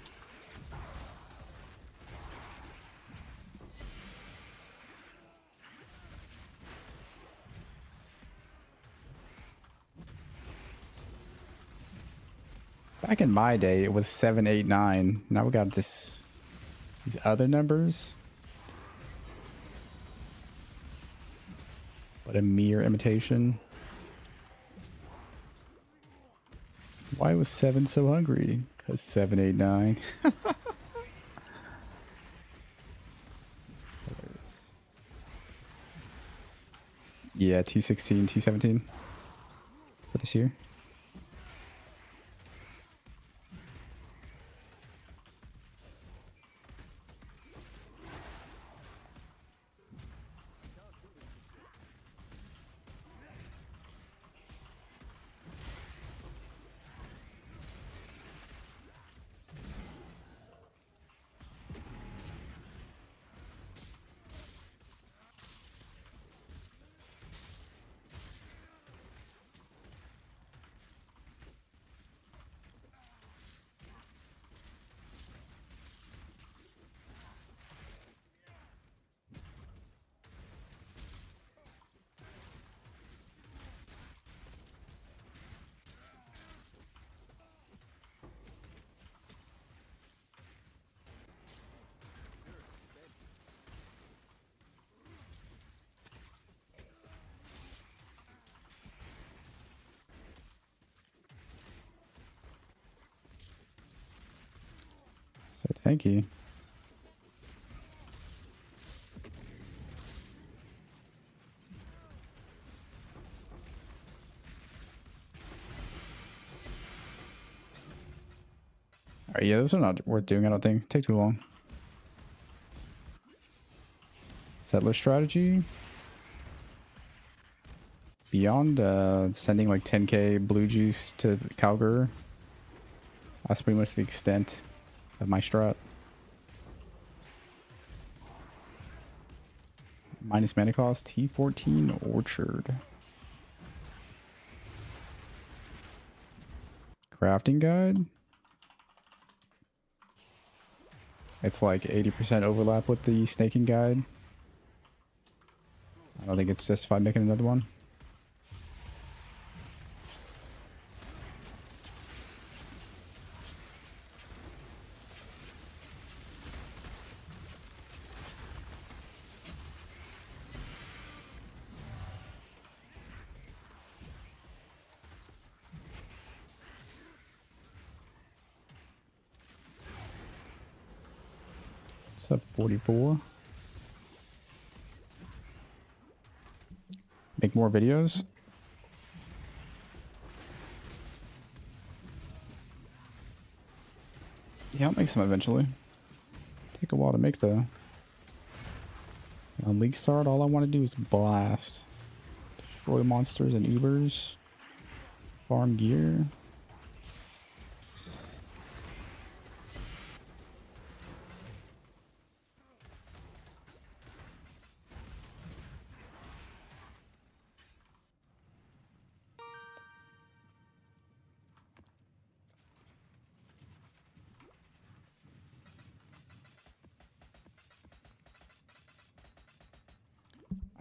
Back in my day, it was 7, 8, 9. Now we got these other numbers. But a mere imitation. Why was 7 so hungry? Because 7, 8, 9. Yeah, T16, T17 for this year. So thank you. Yeah, those are not worth doing, I don't think. Take too long. Settler strategy. Beyond sending like 10k blue juice to Calgary, that's pretty much the extent of my strat. Minus mana cost, T14 Orchard. Crafting guide. It's like 80% overlap with the snaking guide. I don't think it's justified making another one. What's up, 44? Make more videos? Yeah, I'll make some eventually. Take a while to make though. On League Start, all I want to do is blast. Destroy monsters and Ubers. Farm gear.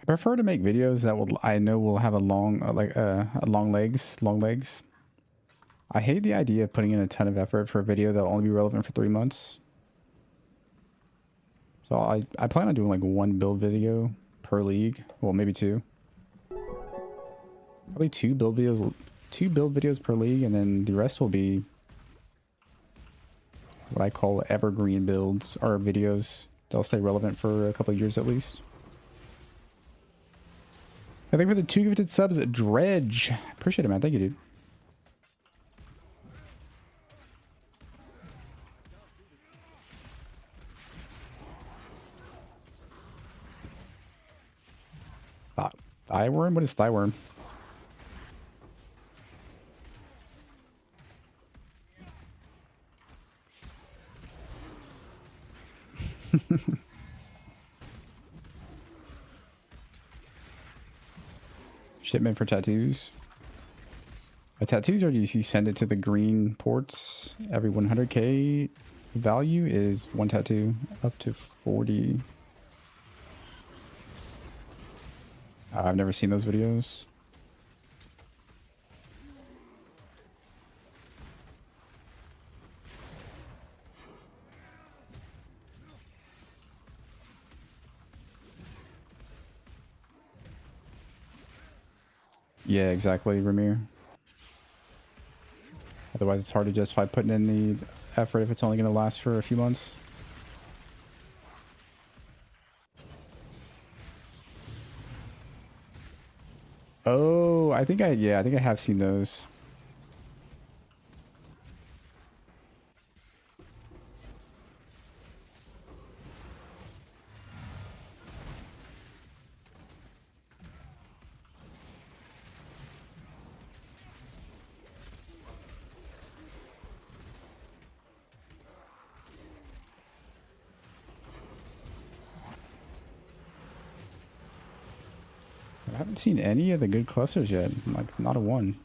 I prefer to make videos that I know will have a long long legs. I hate the idea of putting in a ton of effort for a video that will only be relevant for 3 months. So I plan on doing like one build video per league. Well, maybe two. Probably two build videos per league, and then the rest will be what I call evergreen builds, or videos. They'll stay relevant for a couple of years at least. I think for the 2 gifted subs, Dredge. Appreciate it, man. Thank you, dude. Thigh worm? What is thigh worm? Shipment for tattoos. Tattoos, or do you send it to the green ports? Every 100k value is 1 tattoo, up to 40. I've never seen those videos. Yeah, exactly, Ramir. Otherwise, it's hard to justify putting in the effort if it's only going to last for a few months. Oh, I think I have seen those. I haven't seen any of the good clusters yet. Like, not a one.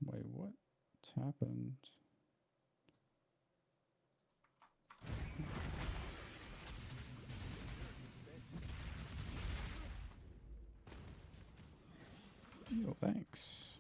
Wait, what happened? Yo, thanks.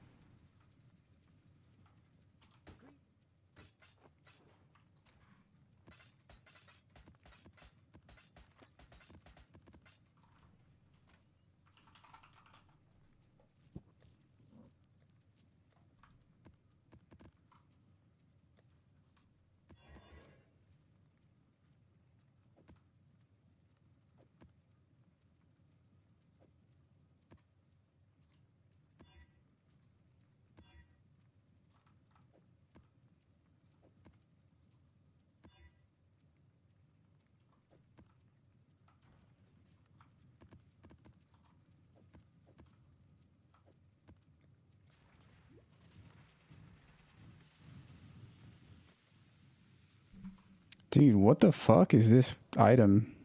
Dude, what the fuck is this item?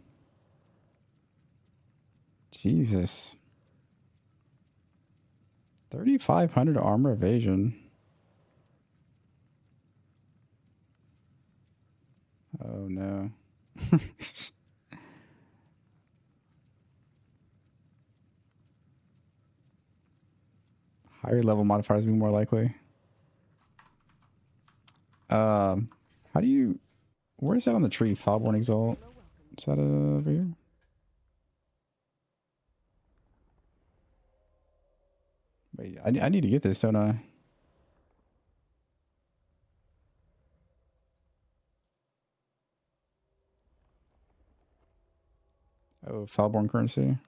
Jesus. 3,500 armor evasion. Oh no. Higher level modifiers be more likely. How do you... Where is that on the tree? Foulborn Exalt? Is that over here? Wait, I need to get this, don't I? Oh, Foulborn currency.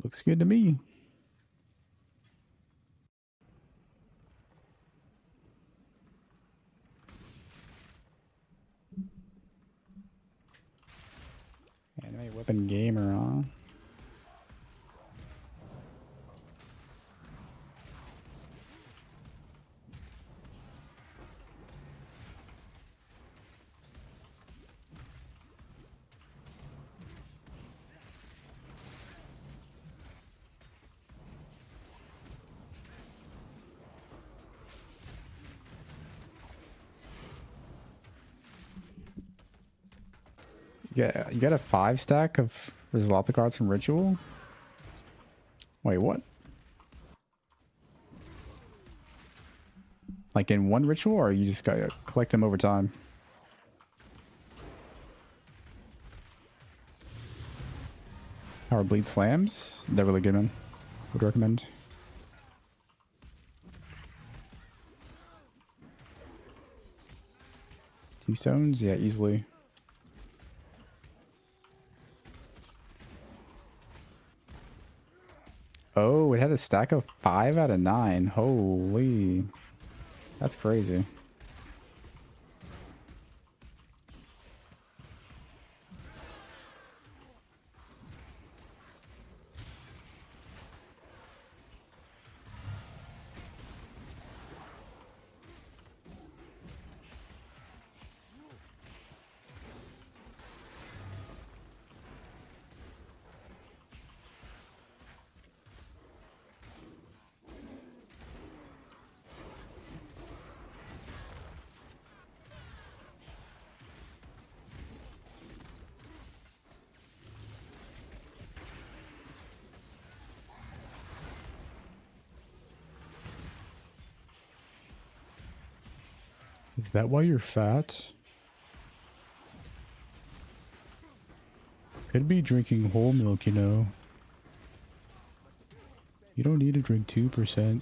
Looks good to me. Anime weapon gamer, huh? Yeah, you got a 5 stack of Resolve cards from Ritual? Wait, what? Like in one ritual, or you just gotta collect them over time? Power Bleed Slams? They're really good, man. Would recommend. Two stones? Yeah, easily. Oh, it had a stack of 5 out of 9. Holy. That's crazy. Is that why you're fat? Could be drinking whole milk, you know. You don't need to drink 2%.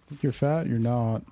Think you're fat? You're not.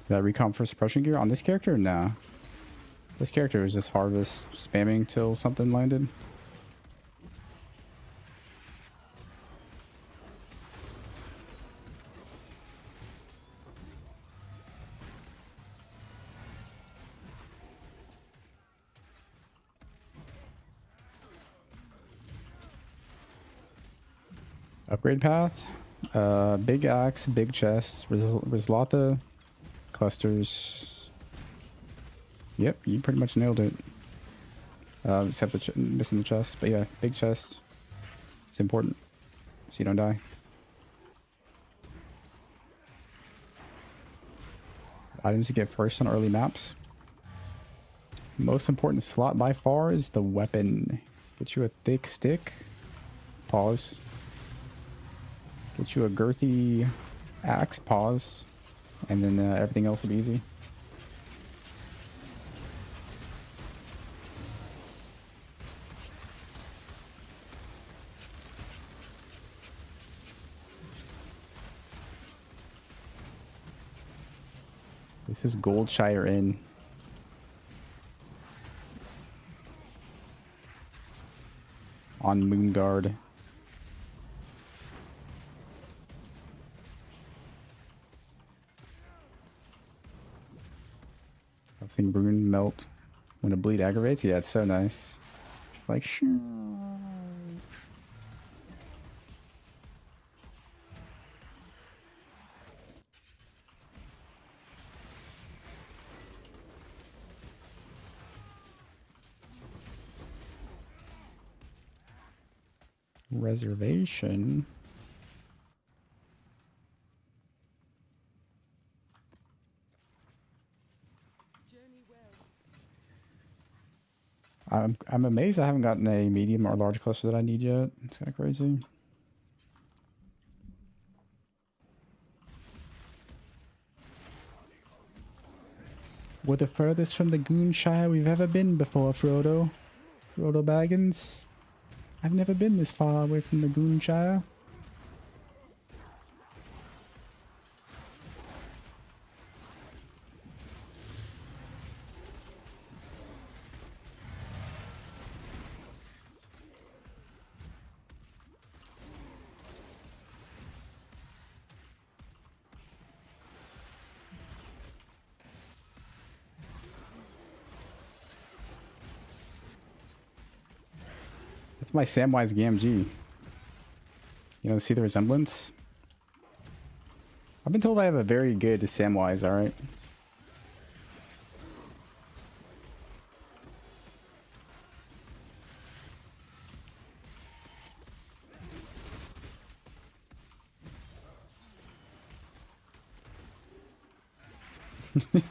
That recomp for suppression gear on this character? Nah. This character was just harvest spamming till something landed. Upgrade path. Big axe, big chest, Rislata, clusters. Yep, you pretty much nailed it. Except the missing the chest, but yeah, big chest. It's important, so you don't die. Items you get first on early maps. Most important slot by far is the weapon. Get you a thick stick. Pause. Get you a girthy axe. Pause. And then everything else will be easy. This is Goldshire Inn. On Moonguard. I've seen Rune melt when a bleed aggravates. Yeah, it's so nice. Like, shoo. Reservation. I'm amazed I haven't gotten a medium or large cluster that I need yet. It's kind of crazy. We're the furthest from the Goonshire we've ever been before, Frodo. Frodo Baggins. I've never been this far away from the Goonshire. That's my Samwise Gamgee. You know, see the resemblance? I've been told I have a very good Samwise, alright?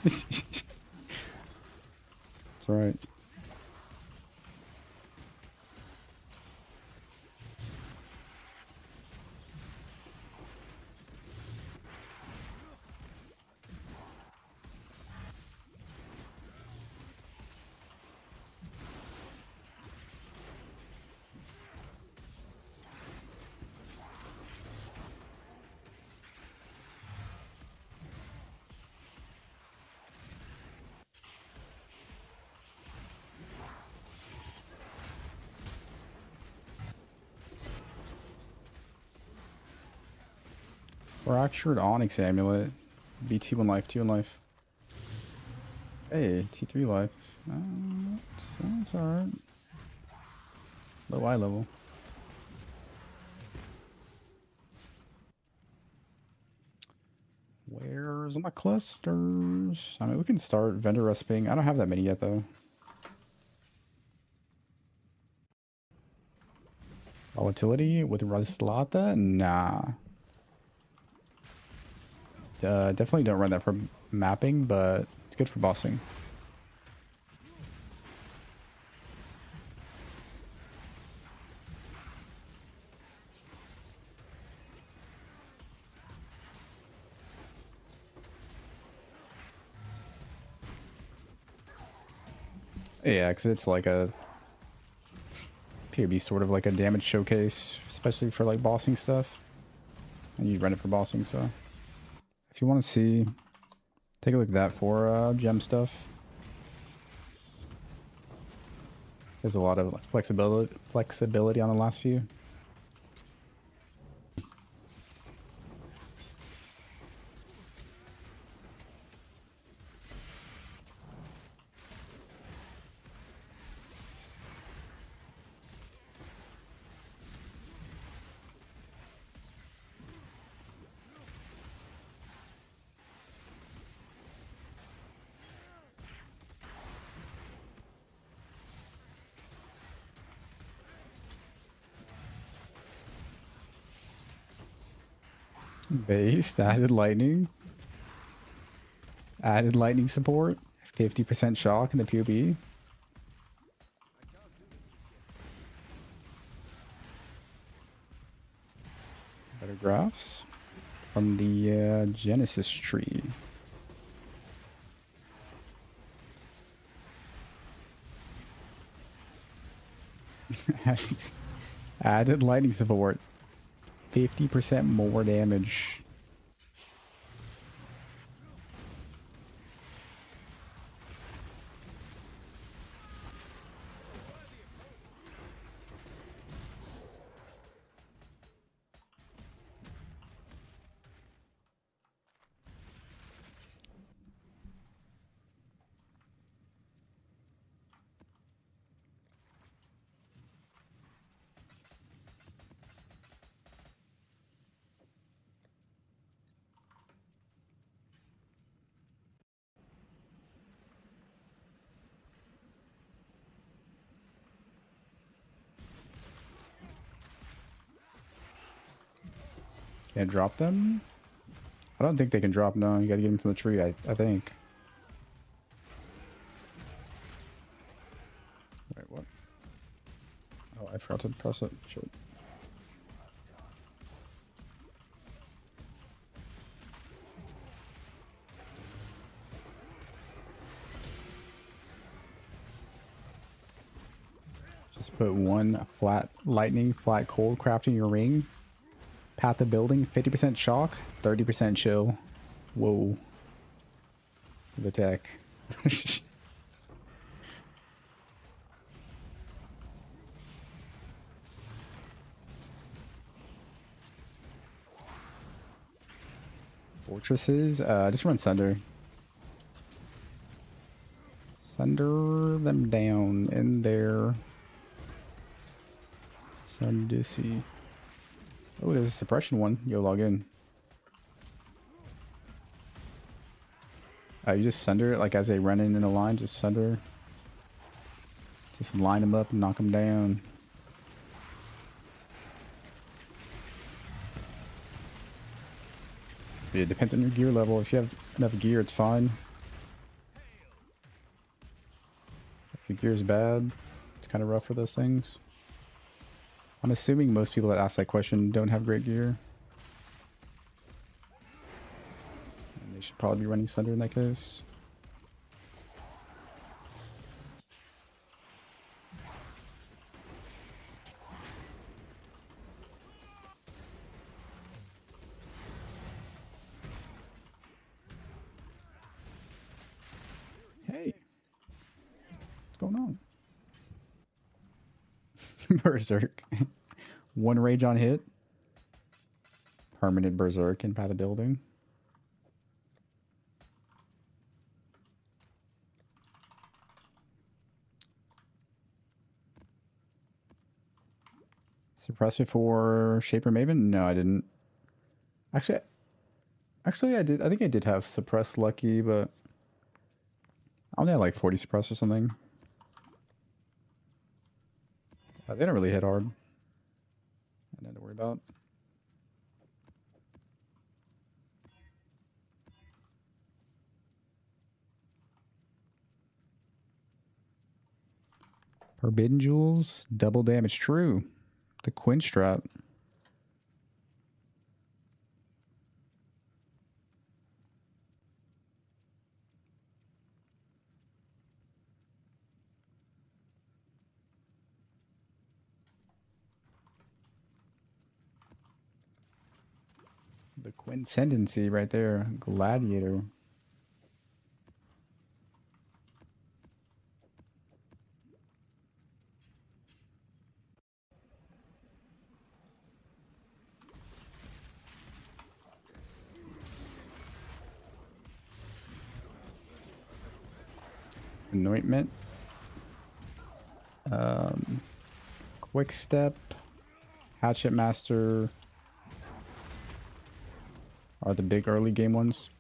That's right. Fractured Onyx Amulet. Be T1 life, T1 life. Hey, T3 life. That's alright. Low eye level. Where's my clusters? I mean, we can start vendor reciping. I don't have that many yet, though. Volatility with Raslata? Nah. Definitely don't run that for mapping, but it's good for bossing. Yeah, because it's like a POB sort of like a damage showcase, especially for like bossing stuff. And you run it for bossing, so if you want to see, take a look at that for gem stuff. There's a lot of flexibility on the last few. Based, added lightning. Added lightning support. 50% shock in the POB. Better graphs from the Genesis tree. Added lightning support. 50% more damage. Can't drop them? I don't think they can drop, no. You gotta get them from the tree, I think. Wait, what? Oh, I forgot to press it. Shit. Just put one flat lightning, flat cold, crafting your ring. Path of building, 50% shock, 30% chill. Whoa. The tech. Fortresses, just run Sunder. Sunder them down in there. Sundissy. Oh, there's a suppression one. Yo, log in. You just Sunder it, like as they run in a line, just Sunder. Just line them up and knock them down. Yeah, it depends on your gear level. If you have enough gear, it's fine. If your gear is bad, it's kind of rough for those things. I'm assuming most people that ask that question don't have great gear. And they should probably be running Sunder in that case. Hey, what's going on? Berserk. One rage on hit. Permanent Berserk in Path of Building. Suppressed before Shaper Maven? No, I didn't. Actually, I did. I think I did have Suppressed Lucky, but I only had like 40 Suppress or something. They don't really hit hard. Nothing to worry about. Forbidden Jewels, double damage. True. The Quinn strat. The Quincendency right there. Gladiator. Anointment. Quick Step. Hatchet Master are the big early game ones.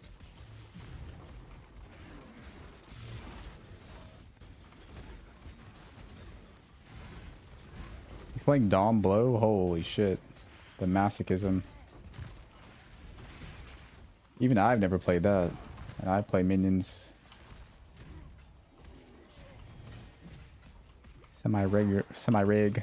He's playing Dom Blow? Holy shit. The masochism. Even I've never played that. And I play minions. Semi-rig.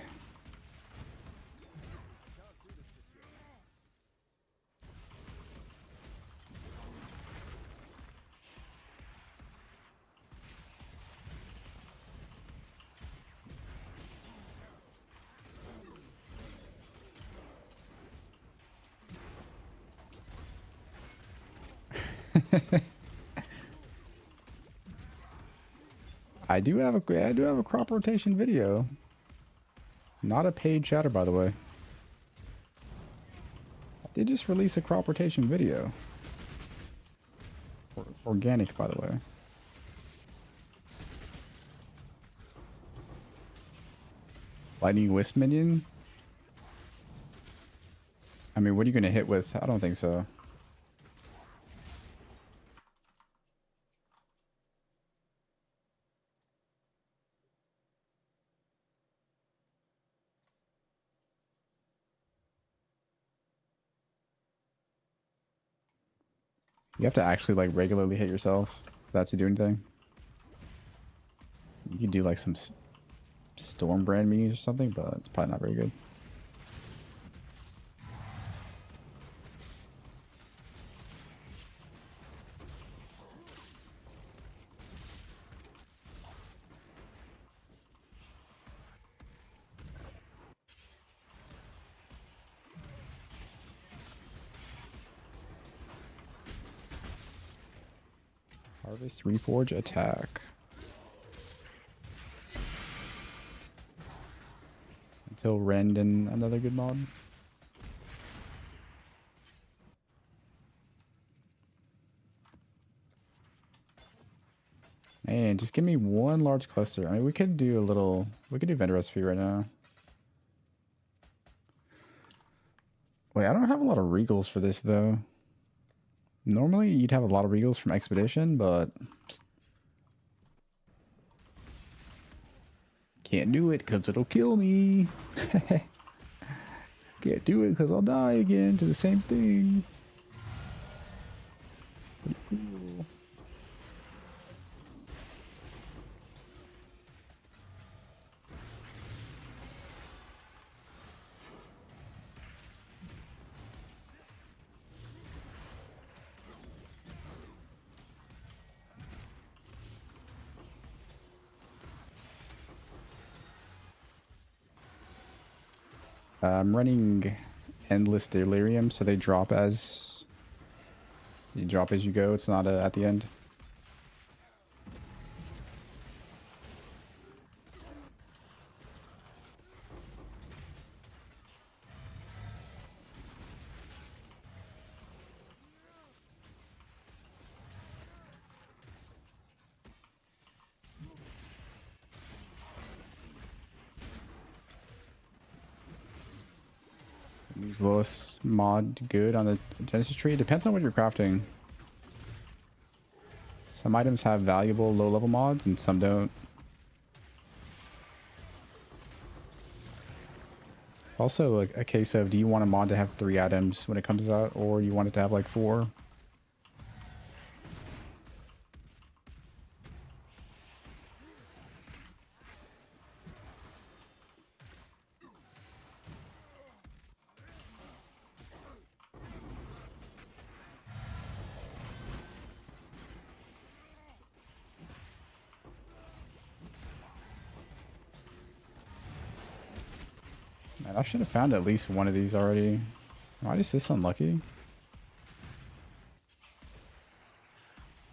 I do have a crop rotation video. Not a paid chatter, by the way. I did just release a crop rotation video. Organic, by the way. Lightning Wisp minion? I mean, what are you going to hit with? I don't think so. You have to actually like regularly hit yourself for that to do anything. You can do like some storm brand minis or something, but it's probably not very good. Harvest, Reforge, attack. Until rend and another good mod. Man, just give me one large cluster. I mean, we could do vendor recipe right now. Wait, I don't have a lot of regals for this though. Normally you'd have a lot of regals from Expedition, but can't do it because it'll kill me. Can't do it because I'll die again to the same thing. Pretty cool. I'm running endless delirium, so they drop as you go. It's not at the end. Use lowest mod good on the Genesis tree. It depends on what you're crafting. Some items have valuable low-level mods and some don't. It's also a case of, do you want a mod to have 3 items when it comes out, or you want it to have like 4? Man, I should have found at least one of these already. Why is this unlucky?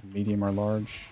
Medium or large?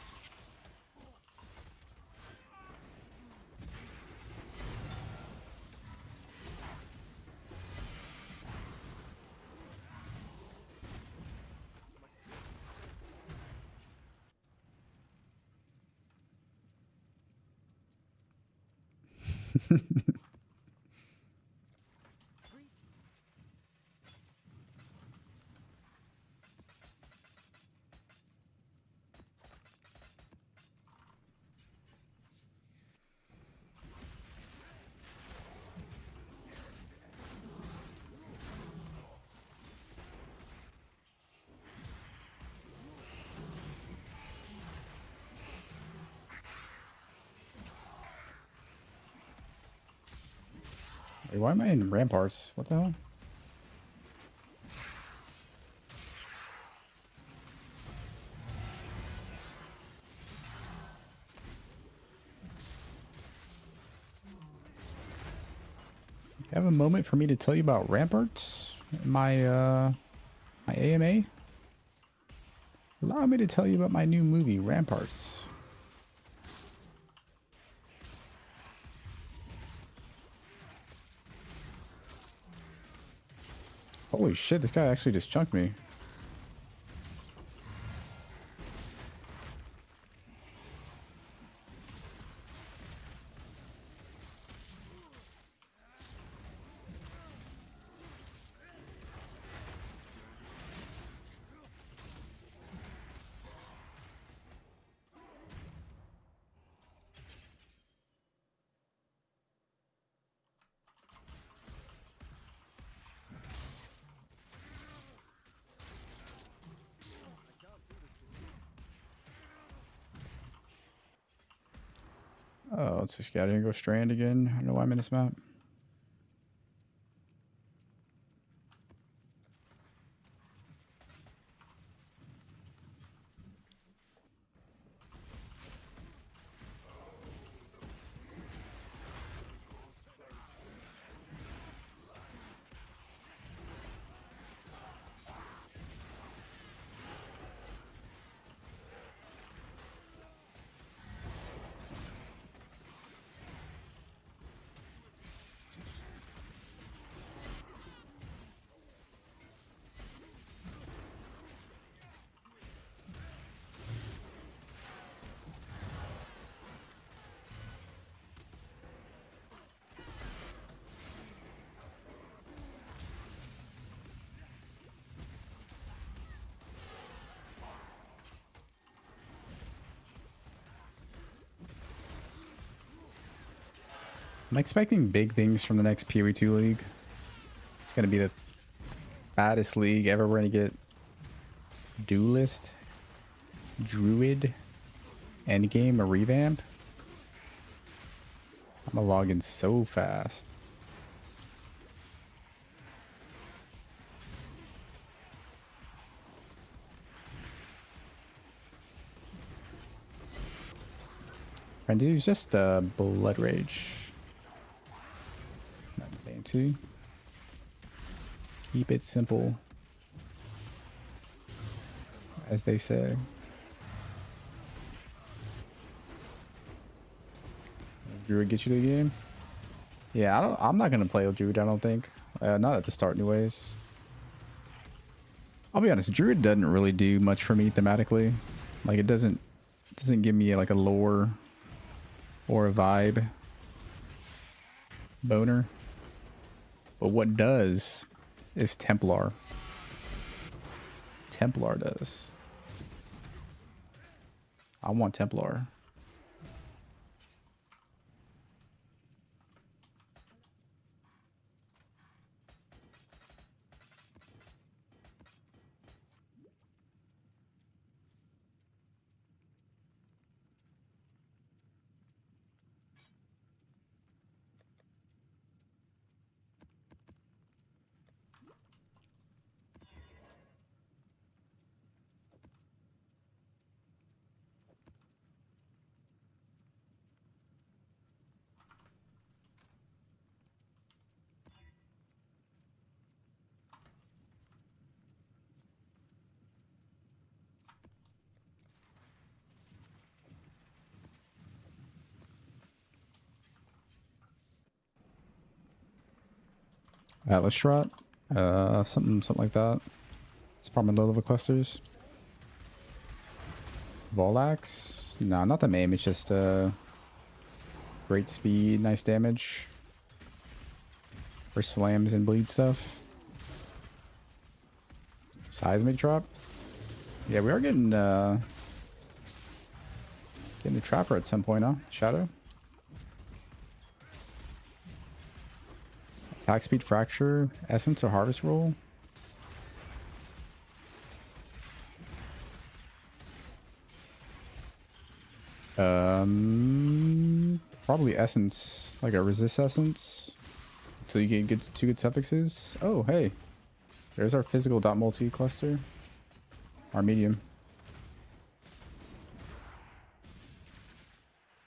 Wait, why am I in ramparts? What the hell? Have a moment for me to tell you about ramparts? My my AMA? Allow me to tell you about my new movie, Ramparts. Holy shit, this guy actually just chunked me. Oh, let's just get out of here and go strand again. I don't know why I'm in this map. I'm expecting big things from the next PoE2 league. It's going to be the fattest league ever. We're going to get Duelist, Druid, Endgame, a revamp. I'm going to log in so fast. And he's just Blood Rage. Not fancy. Keep it simple, as they say. Druid get you to the game? Yeah, I'm not gonna play with Druid. I don't think. Not at the start, anyways. I'll be honest. Druid doesn't really do much for me thematically. Like it doesn't give me like a lore or a vibe boner. But what does is Templar. Templar does. I want Templar. Atlas Trot, something like that. It's probably low level clusters. Volax, no, not the MAME. It's just great speed, nice damage for slams and bleed stuff. Seismic drop. Yeah, we are getting a trapper at some point, huh? Shadow. Attack speed fracture, essence or harvest roll. Probably essence, like a resist essence. until you get good, 2 good suffixes. Oh, hey. There's our physical dot multi cluster. Our medium.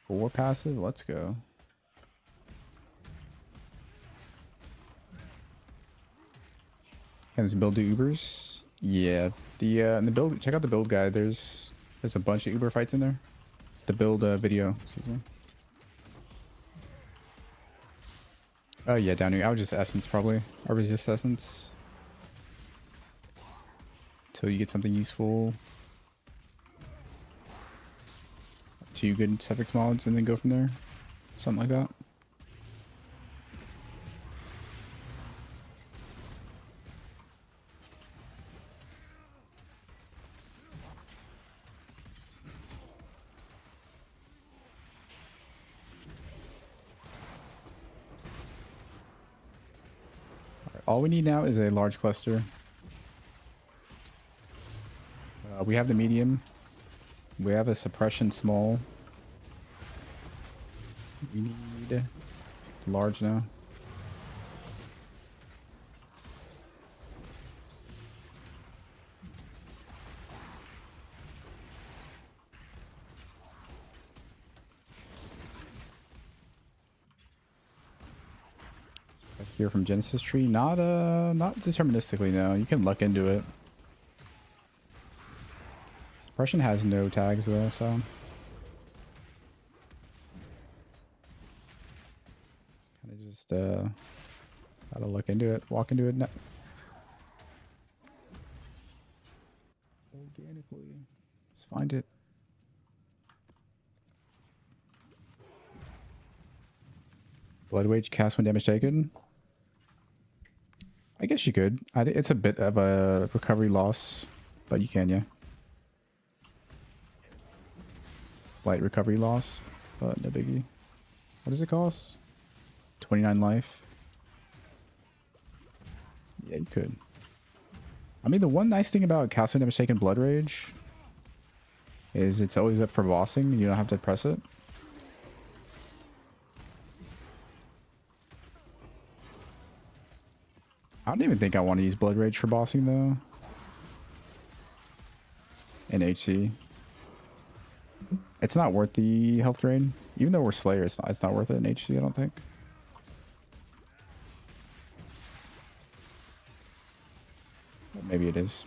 4 passive, let's go. Can this build do Ubers? Yeah. The in the build, check out the build guide. There's a bunch of Uber fights in there. The build video, excuse me. Oh yeah, down here. I would just essence probably. Or resist essence. Until you get something useful. 2 good suffix mods and then go from there. Something like that. All we need now is a large cluster. We have the medium. We have a suppression small. We need large now. Here from Genesis tree, not deterministically. No, you can luck into it. Suppression has no tags though, so kind of just gotta look into it, walk into it organically. Just find it. Blood wage cast when damage taken. I guess you could. I think it's a bit of a recovery loss, but you can, yeah. Slight recovery loss, but no biggie. What does it cost? 29 life. Yeah, you could. I mean, the one nice thing about cast when damage taken blood rage is it's always up for bossing and you don't have to press it. I don't even think I want to use Blood Rage for bossing though. In HC. It's not worth the health drain. Even though we're Slayer, it's not worth it in HC, I don't think. But maybe it is.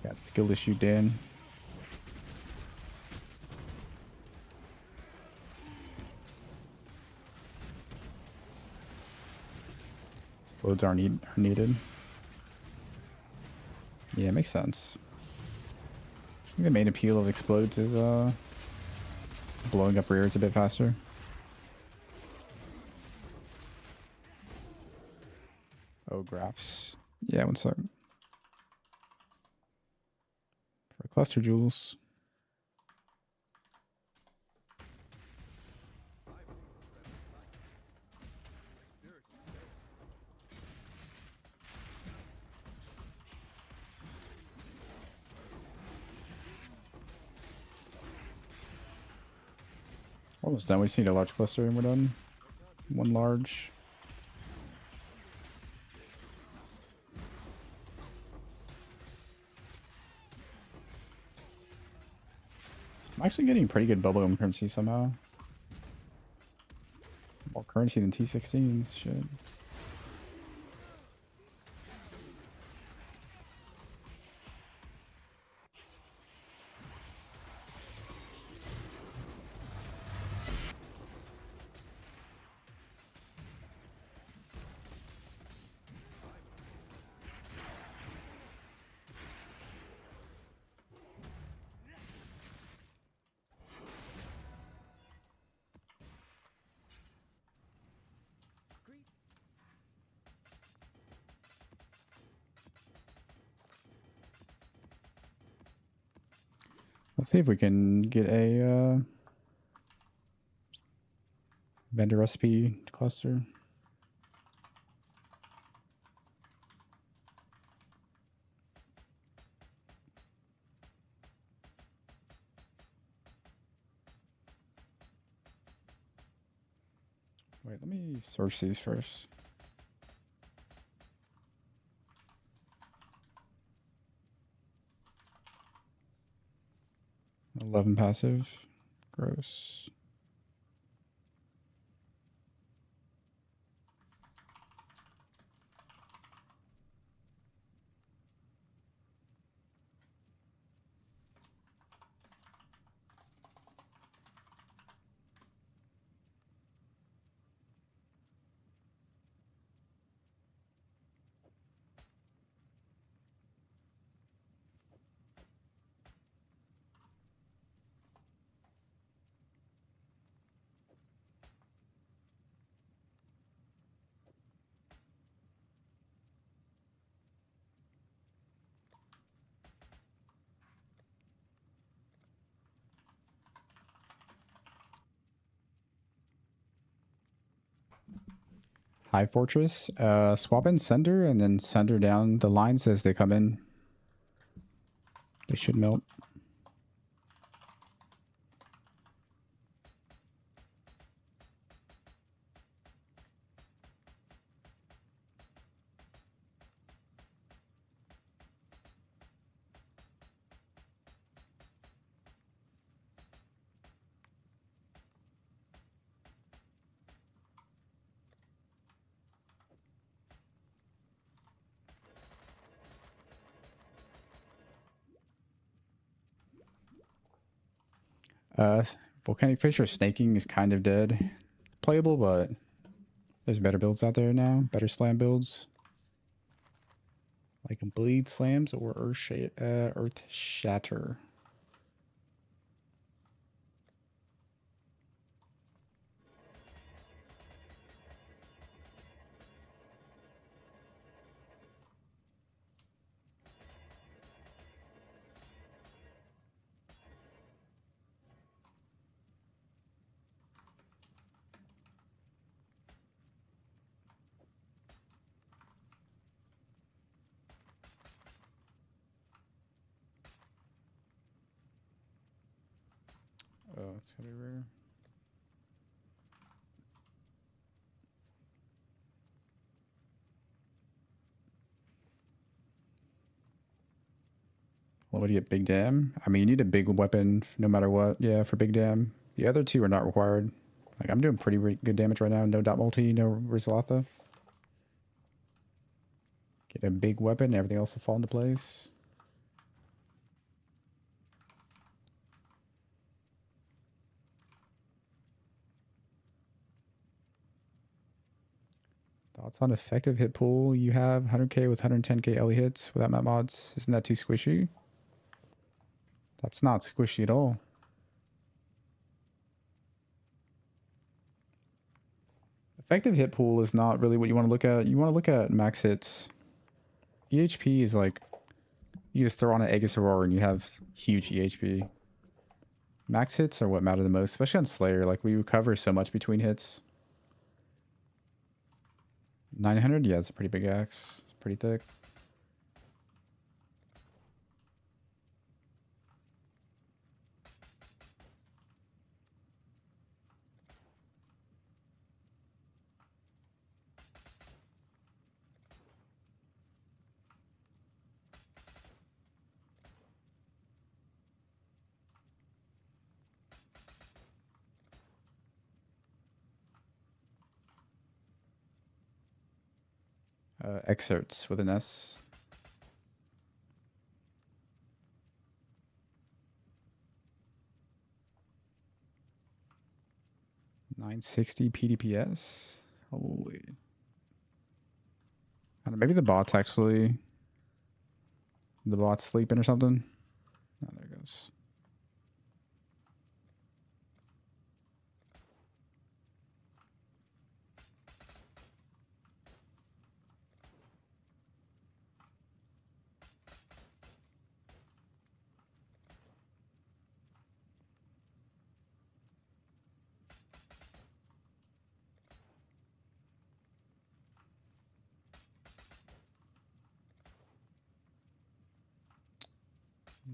Got skill issue, Dan. Explodes are needed. Yeah, makes sense. I think the main appeal of explodes is blowing up rears a bit faster. Oh, graphs. Yeah, one sec. For cluster jewels. Almost done. We just need a large cluster and we're done. One large. I'm actually getting pretty good bubblegum currency somehow. More currency than T16s. Shit. Let's see if we can get a vendor recipe cluster. Wait, let me search these first. $11 passive. Gross. High Fortress. Swap in sender and then sender down the lines as they come in. They should melt. Volcanic Fissure snaking is kind of dead. Playable, but there's better builds out there now. Better slam builds. Like Bleed Slams or Earth Shatter. Oh, it's gonna be rare. Well, what do you get? Big Dam? I mean, you need a big weapon no matter what. Yeah, for Big Dam. The other two are not required. Like, I'm doing pretty good damage right now. No dot multi, no Rizalata. Get a big weapon, everything else will fall into place. Thoughts on effective hit pool? You have 100k with 110k LE hits without map mods. Isn't that too squishy? That's not squishy at all. Effective hit pool is not really what you want to look at. You want to look at max hits. EHP is like, you just throw on an Aegis Aurora and you have huge EHP. Max hits are what matter the most, especially on Slayer. Like, we recover so much between hits. 900? Yeah, it's a pretty big axe. It's pretty thick. Excerpts with an S. $960 PDPS. Holy. I don't know, maybe the bot's actually... The bot's sleeping or something. Oh, there it goes.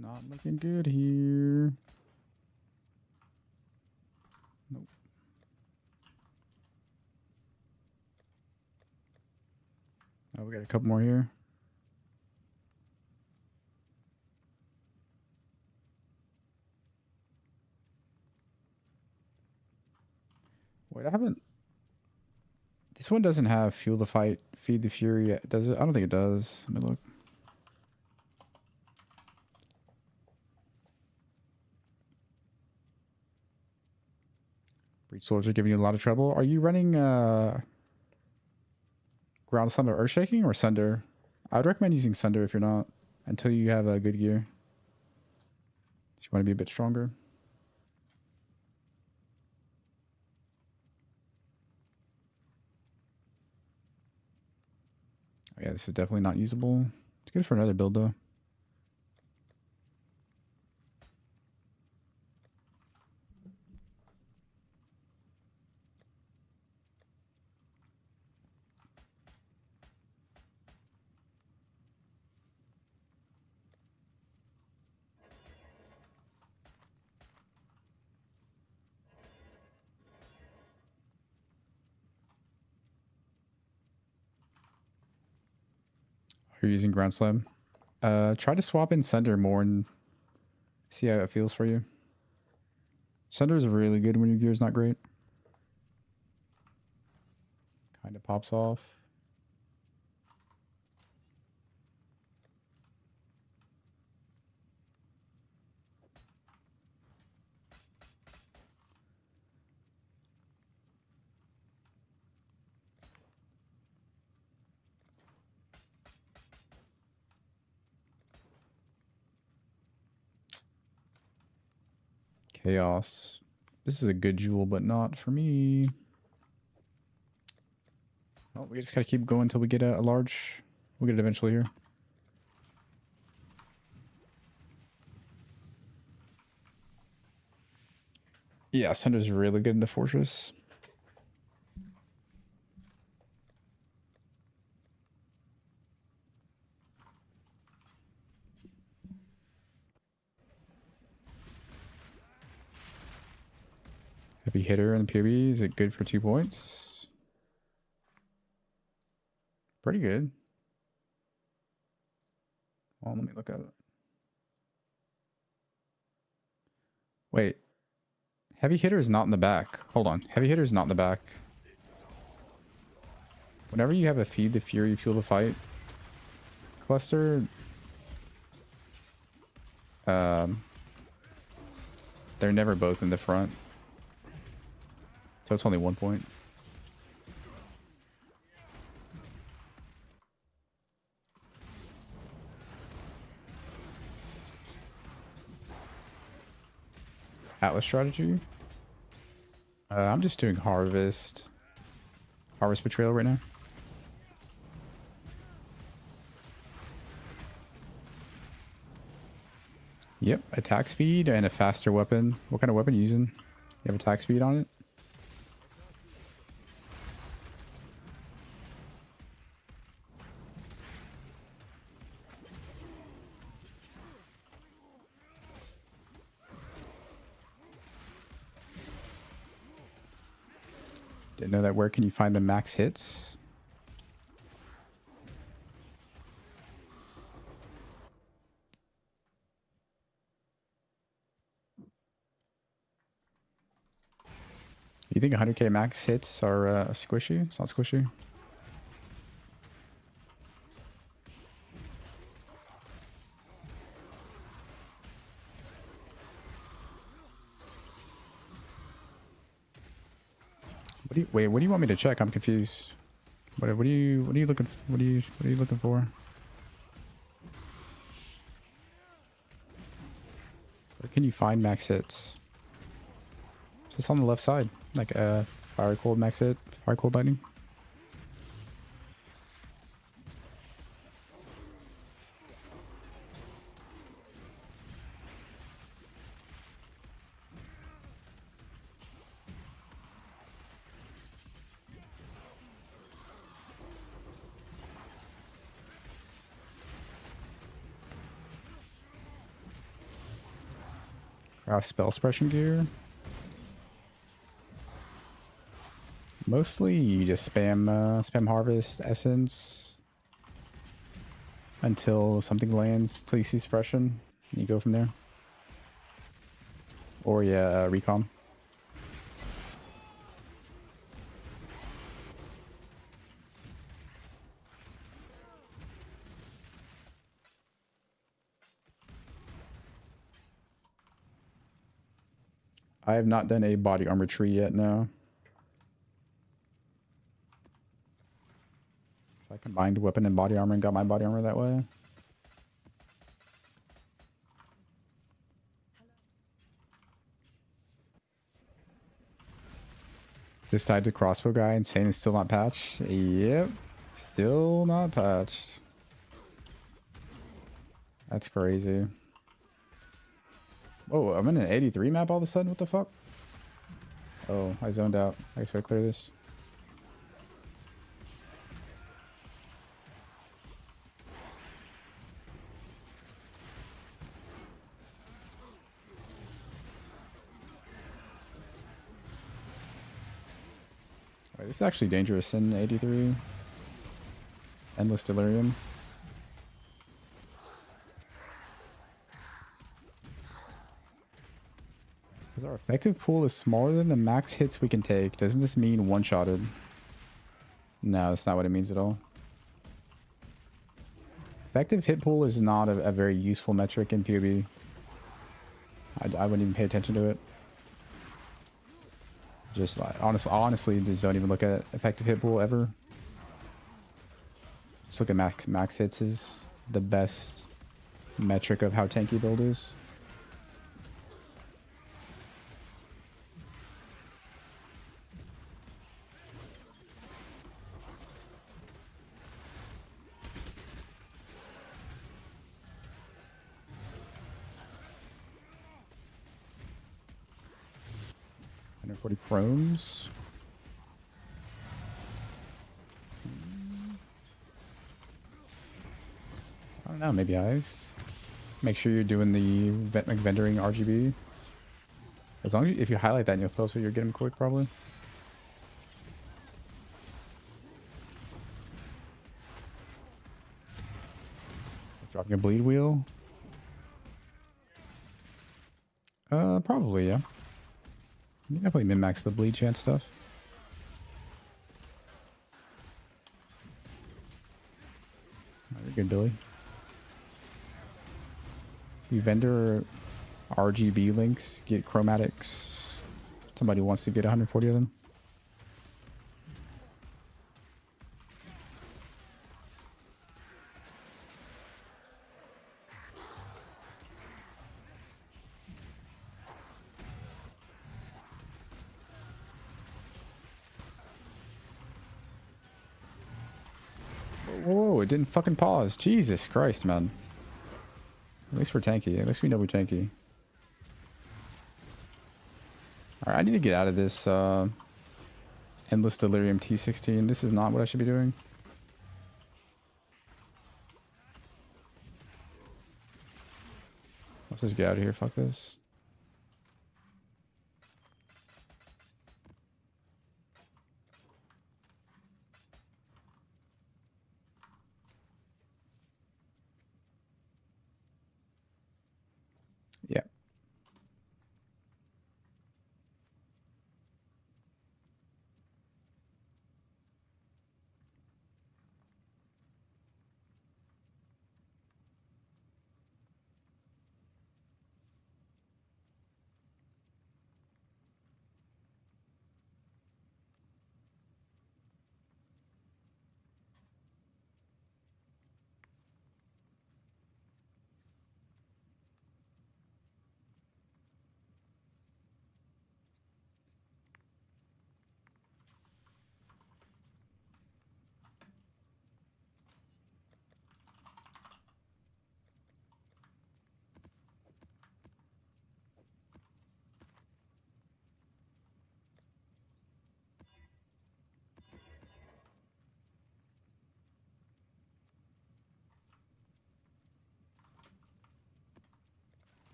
Not looking good here. Nope. Oh, we got a couple more here. Wait, I haven't. This one doesn't have fuel the fight, feed the fury yet, does it? I don't think it does. Let me look. Breach swords are giving you a lot of trouble. Are you running ground sunder or earthshaking or sunder? I would recommend using sunder if you're not, until you have a good gear. If you want to be a bit stronger. Oh, yeah, this is definitely not usable. It's good for another build though. You're using ground slam. Try to swap in Sunder more and see how it feels for you. Sunder is really good when your gear's not great. Kind of pops off. Chaos. This is a good jewel, but not for me. Well, we just gotta keep going until we get a large. We'll get it eventually here. Yeah, Sunder's really good in the fortress. Heavy hitter in the PB. Is it good for 2 points? Pretty good. Well, let me look at it. Wait. Heavy hitter is not in the back. Hold on. Heavy hitter is not in the back. Whenever you have a feed the fury, fuel the fight cluster, they're never both in the front. So it's only 1 point. Atlas strategy. I'm just doing harvest betrayal right now. Yep, attack speed and a faster weapon. What kind of weapon are you using? You have attack speed on it? Didn't know that. Where can you find the max hits? You think 100k max hits are squishy? It's not squishy. Wait, what do you want me to check? I'm confused. What are you looking for? Where can you find max hits? Just on the left side, like fire cold max hit, fire cold lightning. Spell suppression gear. Mostly you just spam harvest essence. until something lands, until you see suppression, and you go from there. Or yeah, recon. I have not done a body armor tree yet, no. So I combined weapon and body armor and got my body armor that way. Just tied to crossbow guy and saying it's still not patched. Yep. Still not patched. That's crazy. Whoa, I'm in an 83 map all of a sudden? What the fuck? Oh, I zoned out. I guess I gotta clear this. Wait, this is actually dangerous in 83. Endless Delirium. Because our effective pool is smaller than the max hits we can take. Doesn't this mean one-shotted? No, that's not what it means at all. Effective hit pool is not a very useful metric in PoB. I wouldn't even pay attention to it. Just like, honestly, just don't even look at effective hit pool ever. Just look at max hits is the best metric of how tanky build is. $140 chromes. I don't know, maybe Heist. Make sure you're doing the vendoring RGB. As long as if you highlight that in your filter, you'll get them quick probably. Dropping a bleed wheel. Probably, yeah. You can definitely min-max the bleed chance stuff. Very good, Billy. You vendor RGB links, get chromatics. Somebody wants to get 140 of them. Whoa, it didn't fucking pause. Jesus Christ, man. At least we're tanky. At least we know we're tanky. Alright, I need to get out of this Endless Delirium T16. This is not what I should be doing. Let's just get out of here. Fuck this. Yeah.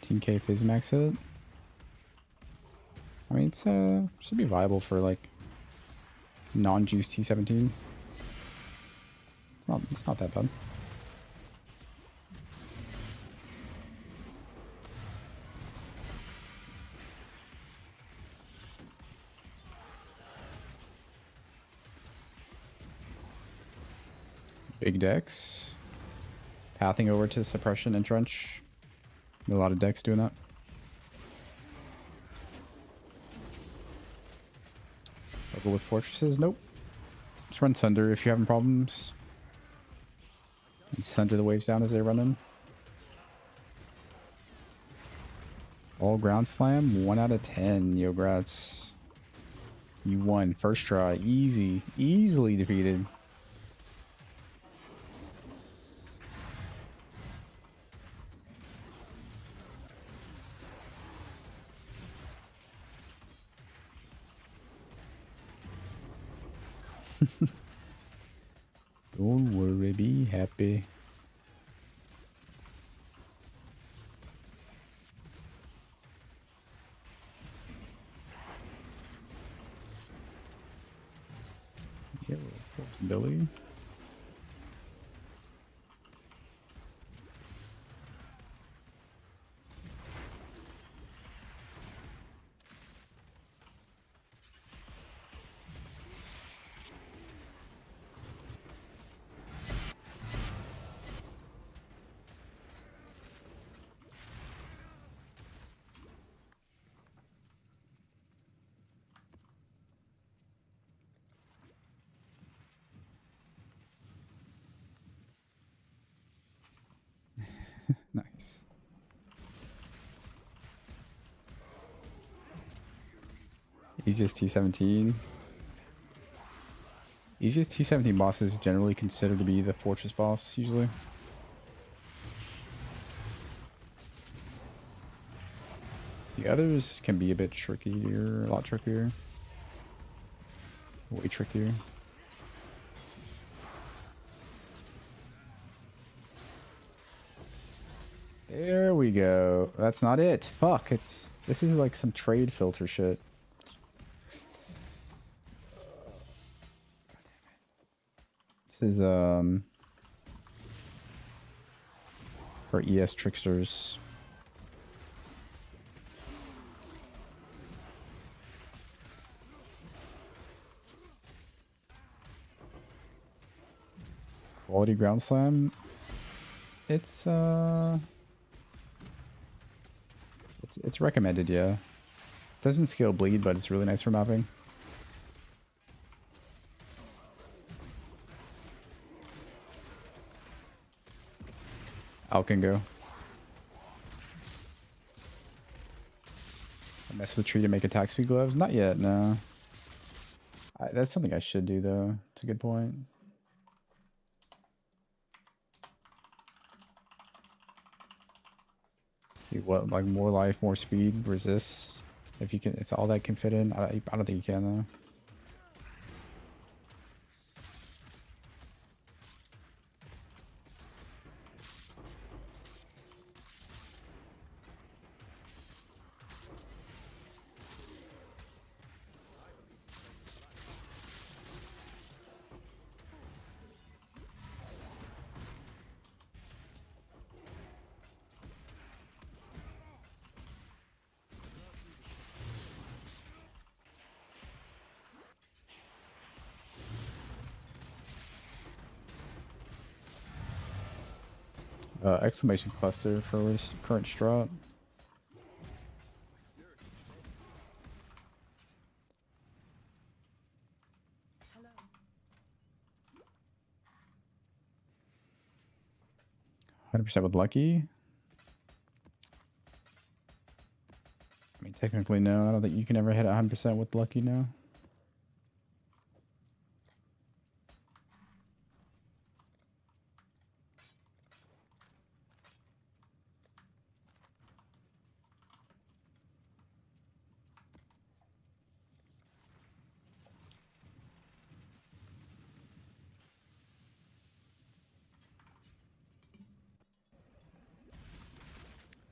15k phys max hit. I mean, it's should be viable for like non-juice T17. It's not that bad. Big decks. Pathing over to suppression and trench. A lot of decks doing that. Over with fortresses? Nope. Just run Sunder if you're having problems. And Sunder the waves down as they run in. All ground slam. 1 out of 10. Yo, grats. You won. First try. Easy. Easily defeated. Don't worry, be happy. Yeah, Billy. Nice. Easiest T17. Easiest T17 boss is generally considered to be the fortress boss, usually. The others can be a bit trickier, a lot trickier. Way trickier. There we go. That's not it. Fuck, this is like some trade filter shit. This is for ES tricksters. Quality ground slam. It's recommended, yeah. Doesn't scale bleed, but it's really nice for mapping. Out can go. I mess with the tree to make attack speed gloves? Not yet, no. That's something I should do, though. It's a good point. What, like more life, more speed, resist? If you can, if all that can fit in, I don't think you can, though. Exclamation cluster for his current strat. Hello. 100% with lucky. I mean, technically, no. I don't think you can ever hit 100% with lucky now.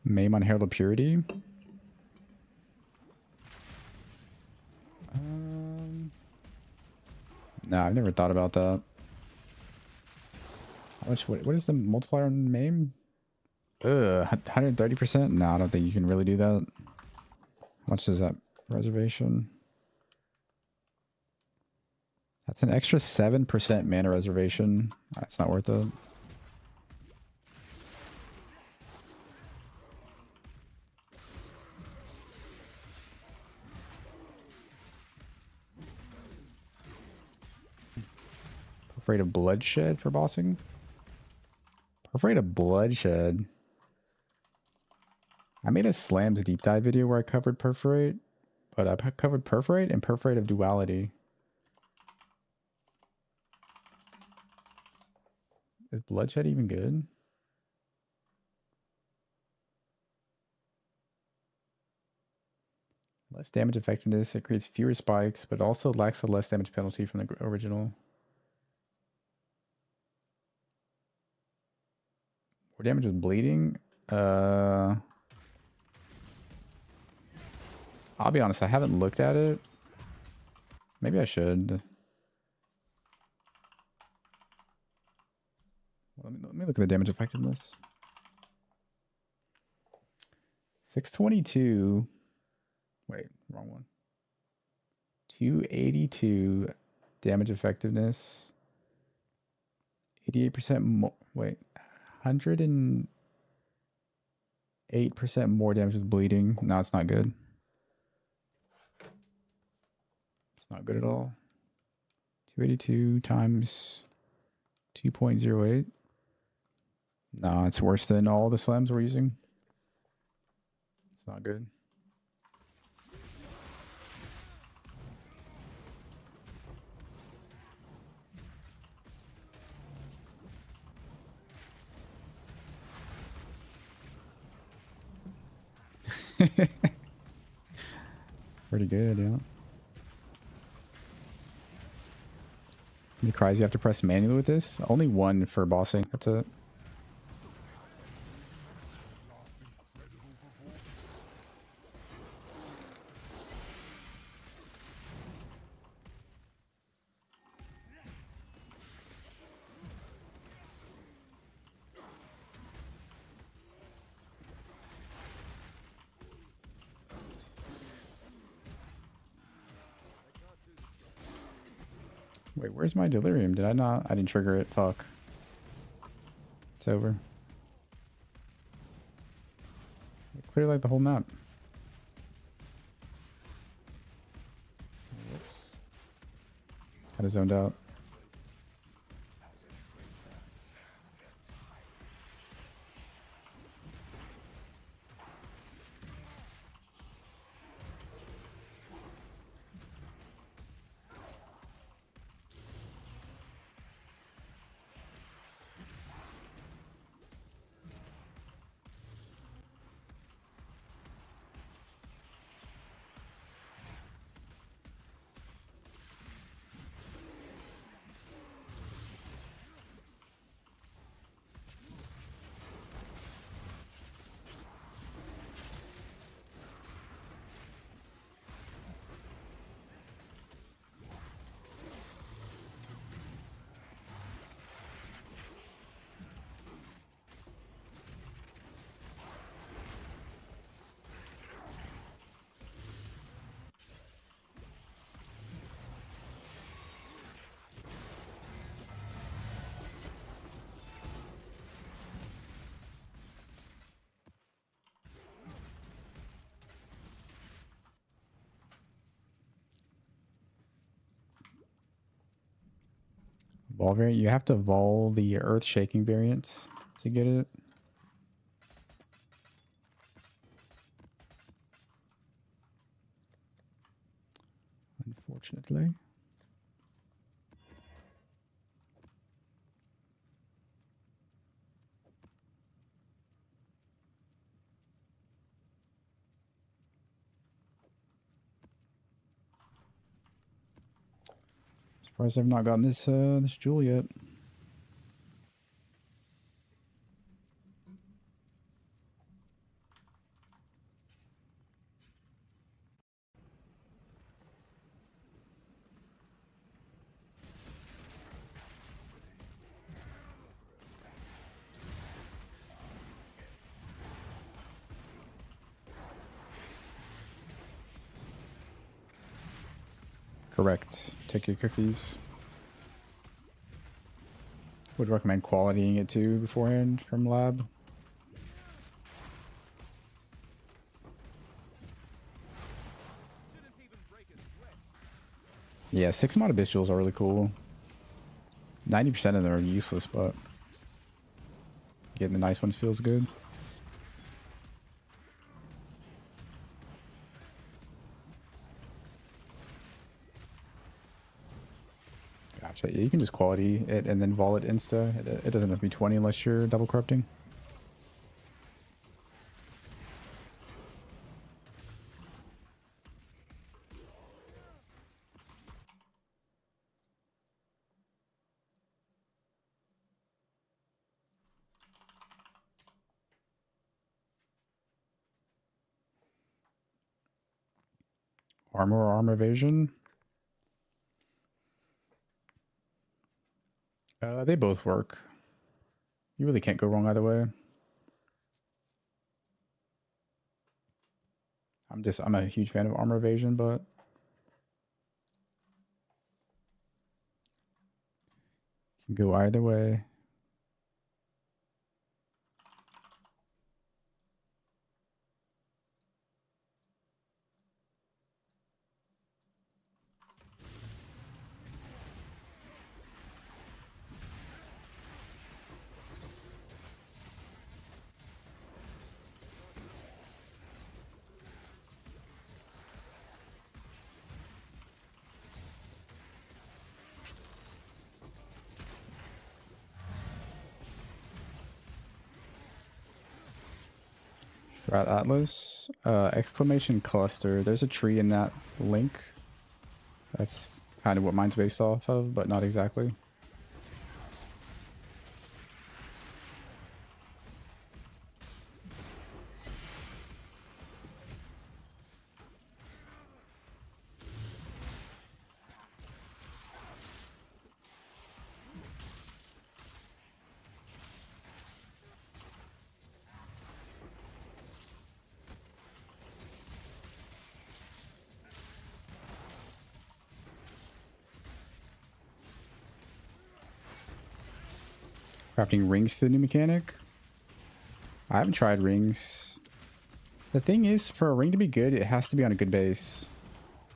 Maim on Herald of Purity. No, I've never thought about that. How much? What is the multiplier on Maim? 130%? No, I don't think you can really do that. How much is that reservation? That's an extra 7% mana reservation. That's not worth it. Afraid of bloodshed for bossing? Afraid of bloodshed. I made a SLAMS deep dive video where I covered perforate, but I covered perforate and perforate of duality. Is bloodshed even good? Less damage effectiveness. It creates fewer spikes, but also lacks a less damage penalty from the original. More damage with bleeding. I'll be honest, I haven't looked at it. Maybe I should. Let me look at the damage effectiveness. 622. Wait, wrong one. 282 damage effectiveness. 88% more. Wait, 108% more damage with bleeding. No, it's not good. It's not good at all. 282 times 2.08. No, it's worse than all the slams we're using. It's not good. Pretty good, yeah. How many cries you have to press manually with this? Only one for bossing. That's it. Wait, where's my delirium? Did I not? I didn't trigger it. Fuck. It's over. It cleared like the whole map. Whoops. Kind of zoned out. Vol variant, you have to vol the earth shaking variant to get it. Unfortunately. Surprised I've not gotten this this jewel yet. Correct. Take your cookies. Would recommend qualitying it too beforehand from lab. Yeah, 6 mod habituals are really cool. 90% of them are useless, but getting the nice ones feels good. Gotcha. Yeah, you can just quality it and then vol it insta. It doesn't have to be 20 unless you're double corrupting. Armor or armor evasion? They both work. You really can't go wrong either way. I'm a huge fan of armor evasion, but can go either way. Strat Atlas, exclamation cluster. There's a tree in that link. That's kind of what mine's based off of, but not exactly. Crafting rings to the new mechanic. I haven't tried rings. The thing is, for a ring to be good, it has to be on a good base.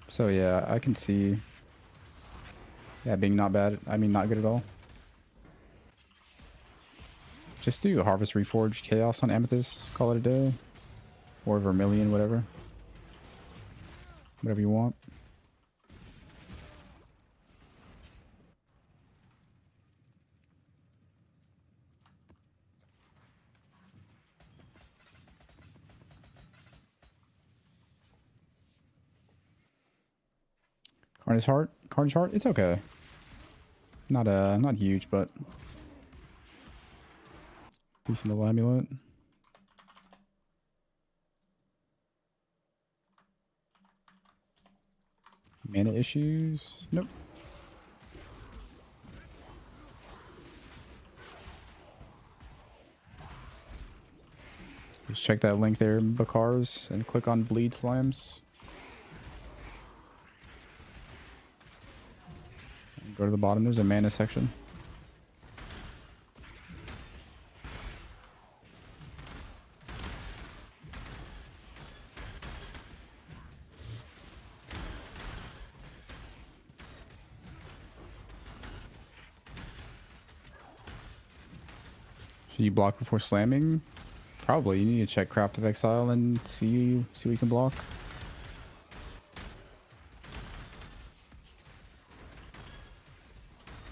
So yeah, I can see that being not bad. I mean, not good at all. Just do Harvest Reforged Chaos on Amethyst, call it a day. Or Vermilion, whatever. Whatever you want. Carnage Heart, it's okay. Not huge, but decent little amulet. Mana issues? Nope. Just check that link there, Bakars, and click on Bleed SLAMS. And go to the bottom, there's a mana section. Should you block before slamming? Probably. You need to check Craft of Exile and see what you can block.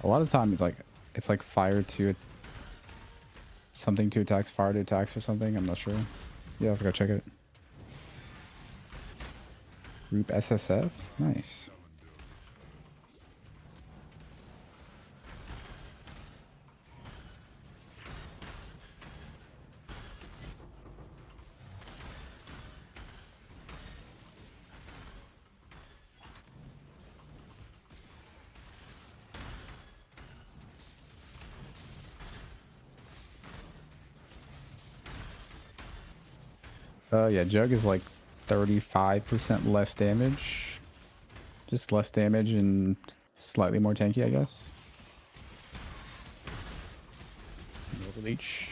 A lot of time it's like fire to something to attacks, fire to attacks or something. I'm not sure. Yeah, I have to go check it. Group SSF? Nice. Yeah, Jug is like 35% less damage. Just less damage and slightly more tanky, I guess. Leech.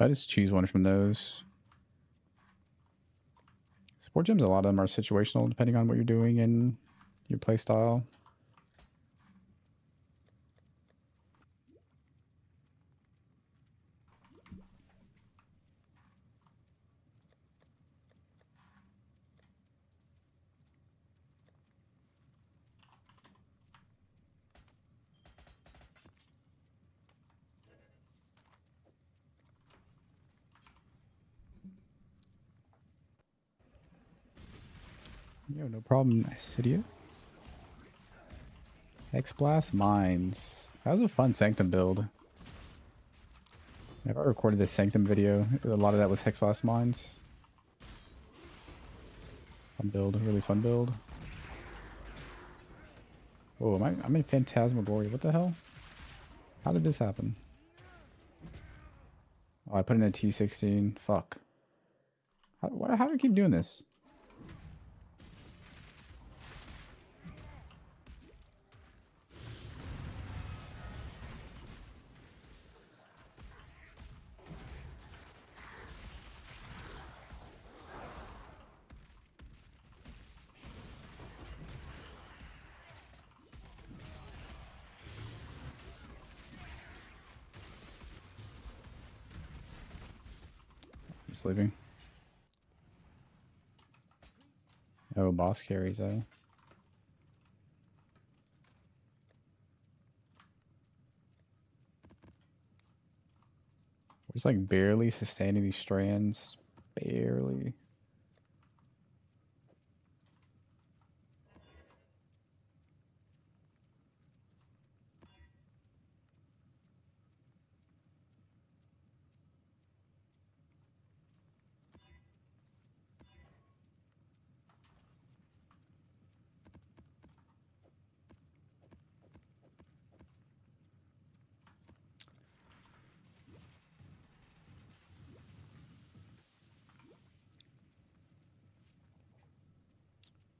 I just choose one from those. Sport gems, a lot of them are situational depending on what you're doing and your play style. Yo, no problem, Cydia. X-Blast Mines. That was a fun Sanctum build. I recorded this Sanctum video. A lot of that was Hexblast Mines. Fun build, really fun build. Oh, I'm in Phantasmagoria. What the hell? How did this happen? Oh, I put in a T16. Fuck. How do I keep doing this? Just leaving. Oh, boss carries, eh? We're just like barely sustaining these strands. Barely.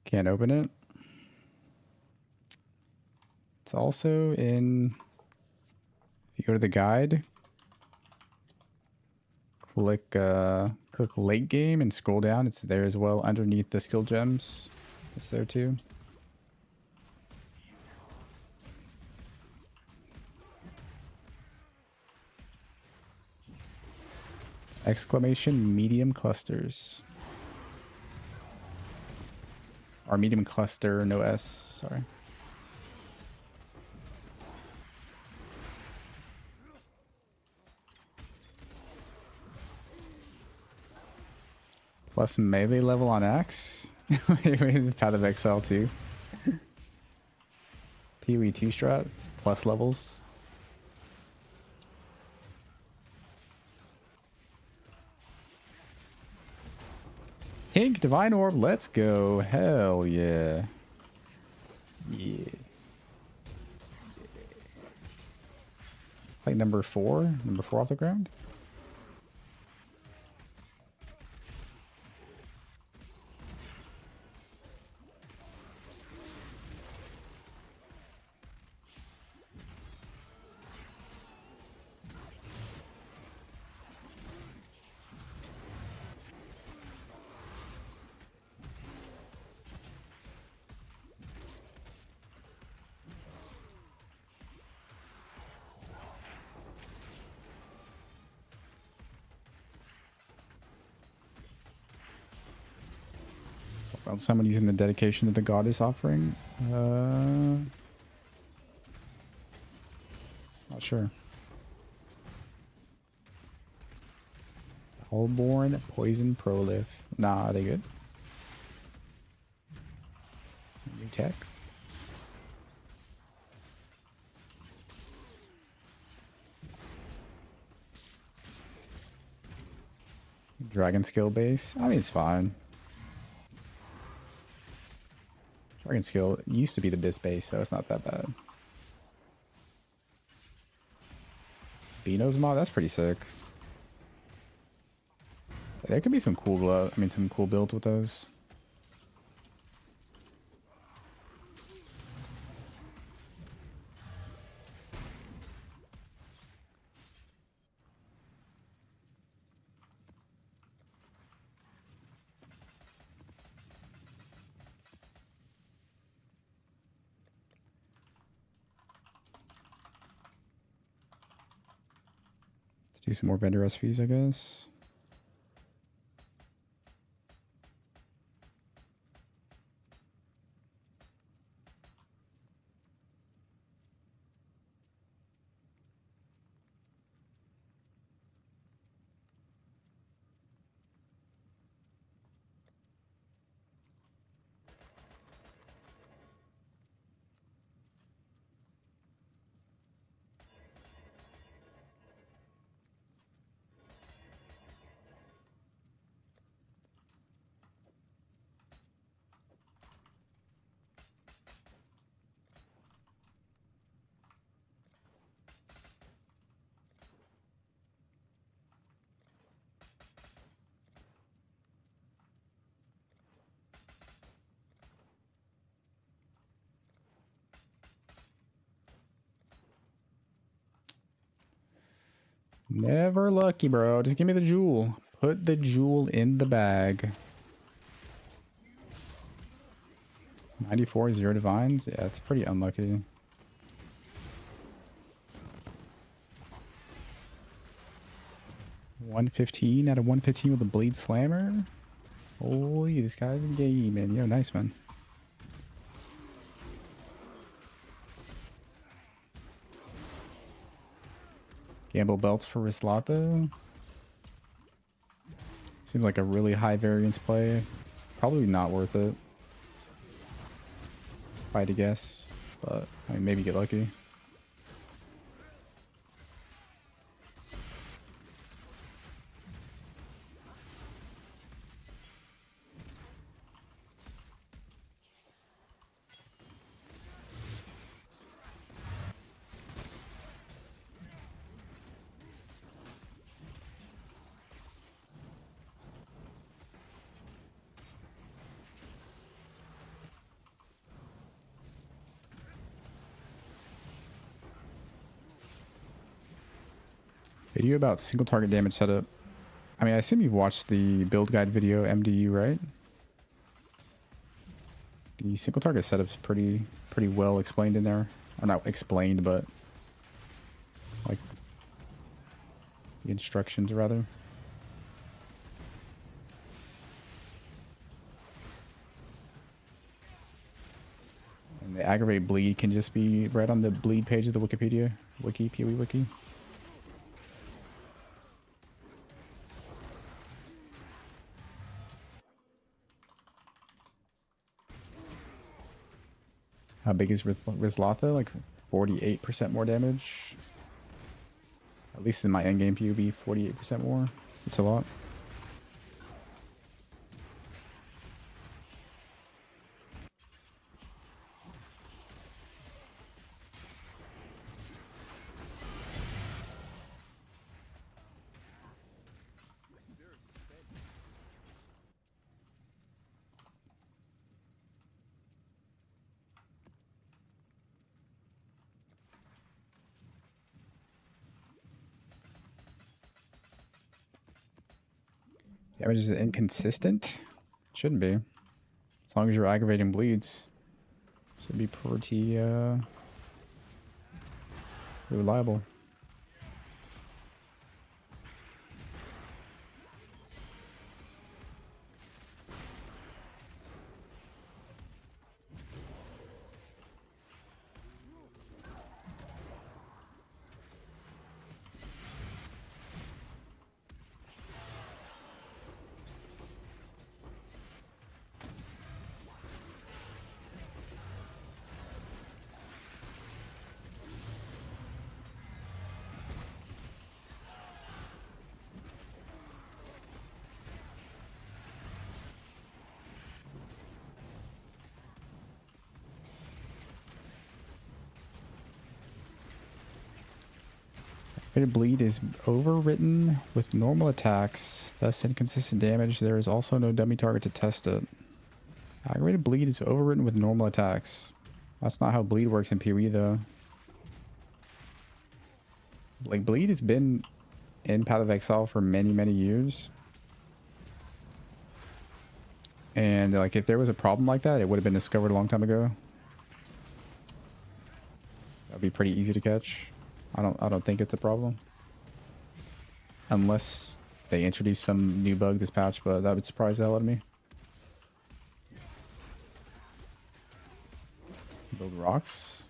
Can't open it. It's also in, if you go to the guide, click late game and scroll down. It's there as well underneath the skill gems. It's there too. Exclamation medium clusters. Or medium cluster, no S, sorry. Plus melee level on axe. Path of Exile too. PoE 2 strat, plus levels. Tink, Divine Orb, let's go. Hell yeah. Yeah. It's like number 4 off the ground. Found someone using the dedication that the goddess offering. Not sure. Hullborn, Poison, Prolif. Nah, are they good? New tech. Dragon skill base. I mean, it's fine. Dragon skill used to be the disc base, so it's not that bad. Beano's mod, that's pretty sick. There could be some cool some cool builds with those. Let's do some more vendor recipes, I guess. Never lucky, bro. Just give me the jewel. Put the jewel in the bag. 94, 0 divines? Yeah, it's pretty unlucky. $115 out of 115 with a bleed slammer. Holy, this guy's in game, man. Yo, nice, man. Gamble belts for Rislato. Seems like a really high variance play. Probably not worth it. If I had to guess. But I mean, maybe get lucky. Video about single target damage setup. I mean, I assume you've watched the build guide video, MDU, right? The single target setup's pretty well explained in there. Or not explained, but like the instructions rather. And the aggravate bleed can just be right on the bleed page of the Wikipedia PoE wiki. How big is Rislata? Like 48% more damage. At least in my endgame PUB, 48% more. It's a lot. Damage is inconsistent? Shouldn't be. As long as you're aggravating bleeds. Should be pretty reliable. Activated bleed is overwritten with normal attacks, thus inconsistent damage. There is also no dummy target to test it. Aggravated bleed is overwritten with normal attacks. That's not how bleed works in PoE though. Like, bleed has been in Path of Exile for many, many years. And like, if there was a problem like that, it would have been discovered a long time ago. That'd be pretty easy to catch. I don't think it's a problem. Unless they introduce some new bug this patch, but that would surprise the hell out of me. Build rocks.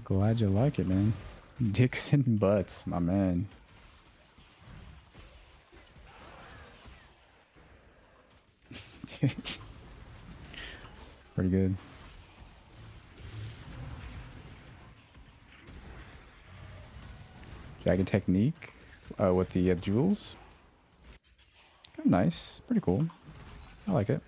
Glad you like it, man. Dicks and butts, my man. Pretty good. Jagged technique with the jewels. Kind of nice. Pretty cool. I like it.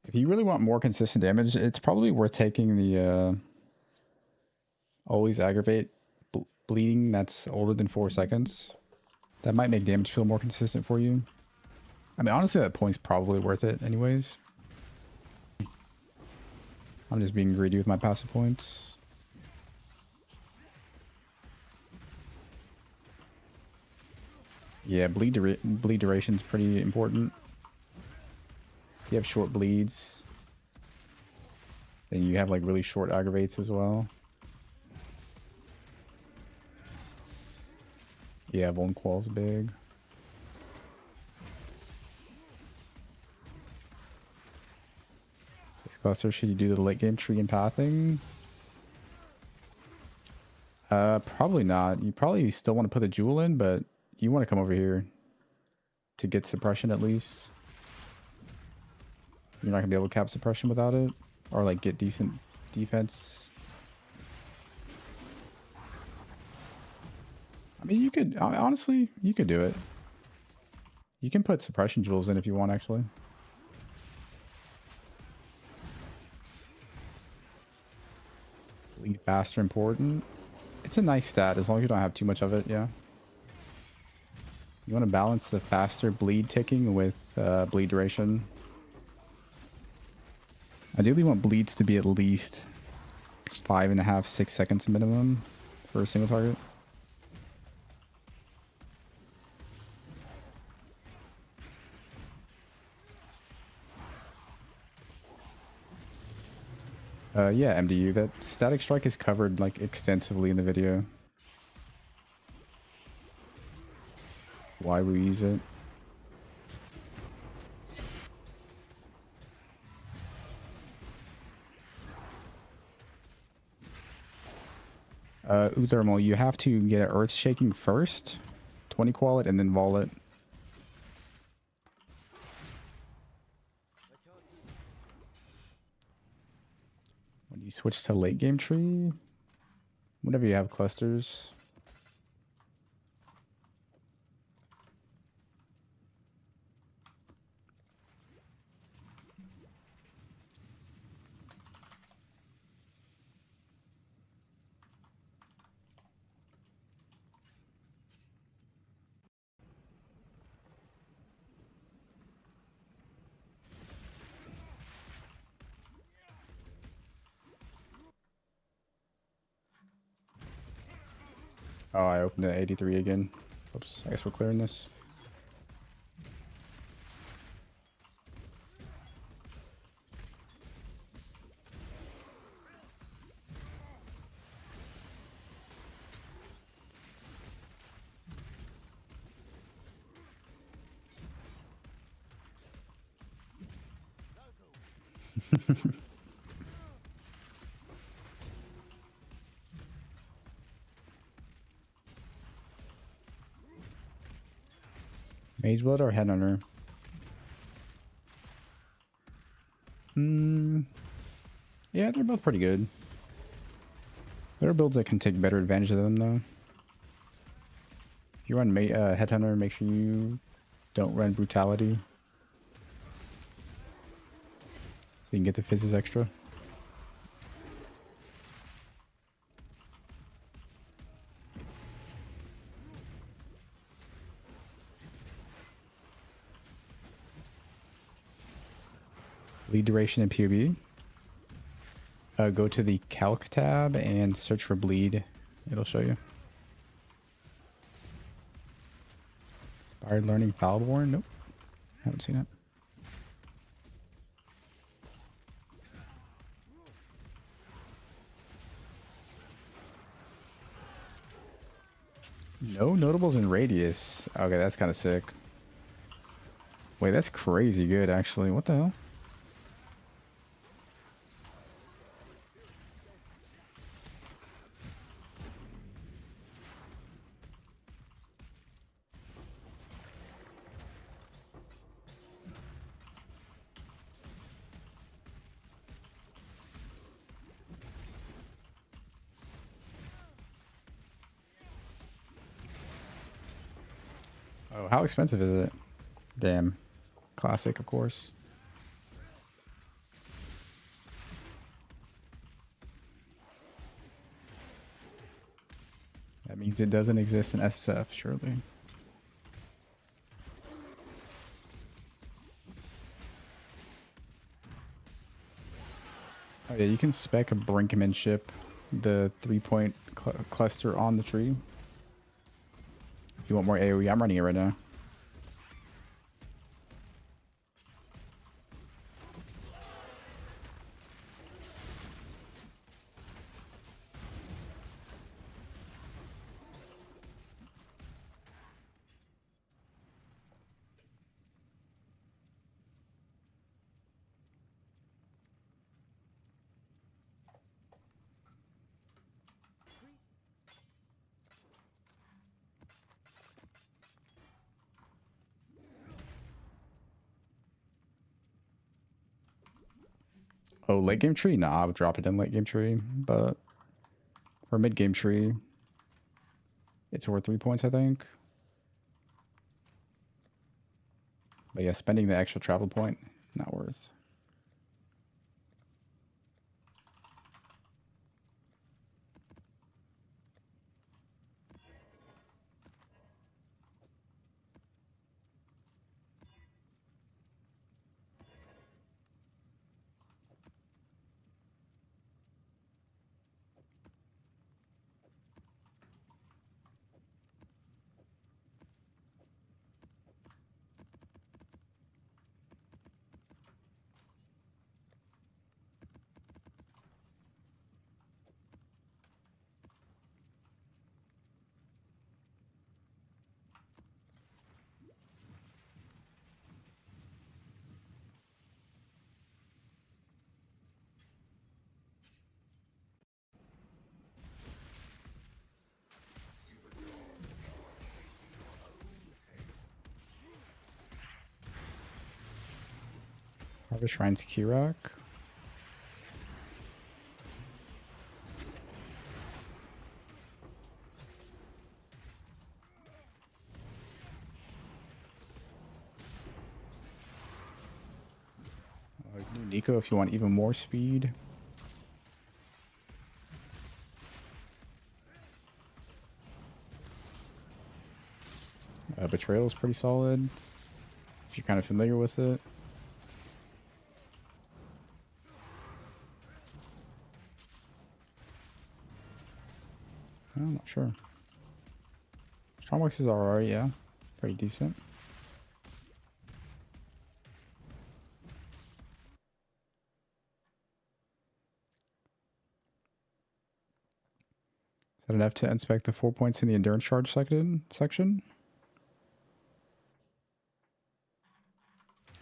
If you really want more consistent damage, it's probably worth taking the always aggravate bleeding that's older than 4 seconds. That might make damage feel more consistent for you. I mean, honestly, that point's probably worth it anyways. I'm just being greedy with my passive points. Yeah, bleed duration is pretty important. If you have short bleeds, then you have like really short aggravates as well. Yeah, Vuln Qual's big. This cluster, should you do the late game tree and pathing? Probably not. You probably still want to put the jewel in, but you want to come over here to get suppression at least. You're not gonna be able to cap suppression without it, or like get decent defense. I mean, you could honestly, you could do it. You can put suppression jewels in if you want, actually. Bleed faster important. It's a nice stat as long as you don't have too much of it. Yeah. You want to balance the faster bleed ticking with bleed duration. Ideally, you want bleeds to be at least 5.5, 6 seconds minimum for a single target. Yeah, MDU. That static strike is covered like extensively in the video. Why we use it. Uthermal, you have to get an earth shaking first, 20 qual it, and then vol it. When you switch to late game tree, whenever you have clusters. Oh, I opened it at 83 again. Oops, I guess we're clearing this. Mage Blood or Headhunter? Yeah, they're both pretty good. There are builds that can take better advantage of them, though. If you run Headhunter, make sure you don't run Brutality. So you can get the fizzes extra. Lead duration in POB. Go to the Calc tab and search for bleed. It'll show you. Inspired Learning Foulborn? Nope. Haven't seen it. No notables in Radius. Okay, that's kind of sick. Wait, that's crazy good, actually. What the hell? Oh, how expensive is it? Damn. Classic, of course. That means it doesn't exist in SSF, surely. Oh yeah, you can spec a Brinkmanship, the 3-point cluster on the tree. If you want more AoE, I'm running it right now. Oh, late game tree? Nah, I would drop it in late game tree, but for mid game tree, it's worth 3 points, I think. But yeah, spending the extra travel point, not worth. Harvest Shrines Kirak. New Nico if you want even more speed. Betrayal is pretty solid if you're kind of familiar with it. I'm not sure. Strongbox is alright, yeah. Pretty decent. Is that enough to inspect the 4 points in the endurance charge section?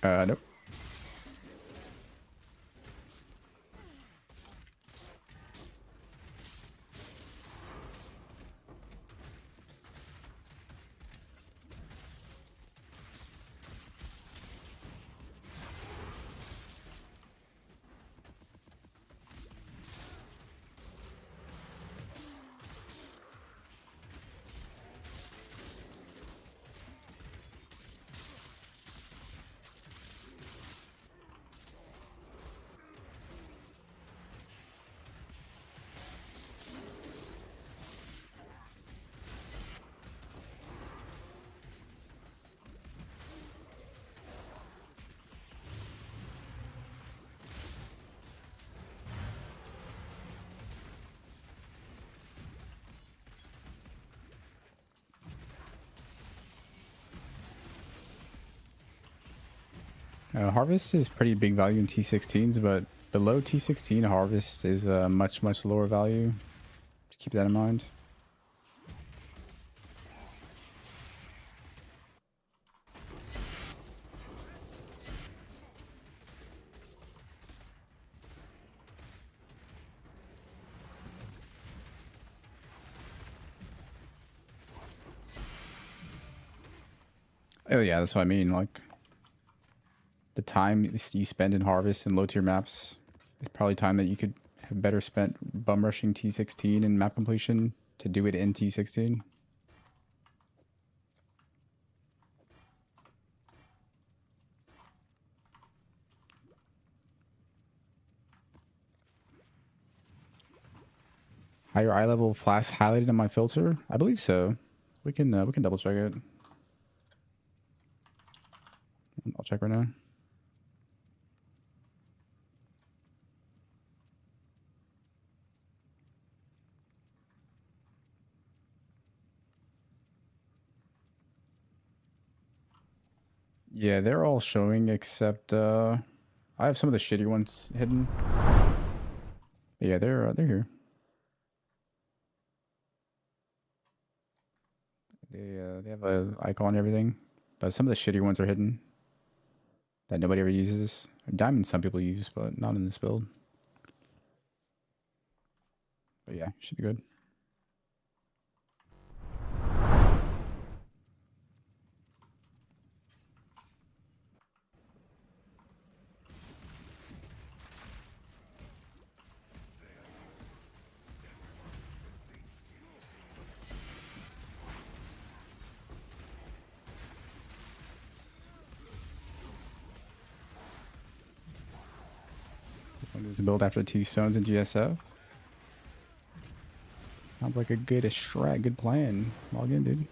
Nope. Harvest is pretty big value in T16s, but below T16, Harvest is a much lower value. Just keep that in mind. Oh yeah, that's what I mean. Like, the time you spend in Harvest and low tier maps is probably time that you could have better spent bum rushing T16 and map completion to do it in T16. Higher eye level flash highlighted in my filter? I believe so. We can double check it. I'll check right now. Yeah, they're all showing except I have some of the shitty ones hidden. Yeah, they're here. They have a icon and everything, but some of the shitty ones are hidden that nobody ever uses. Diamond some people use, but not in this build. But yeah, should be good. This is build after 2 stones in GSF. Sounds like a good strat, good plan. Log in, dude.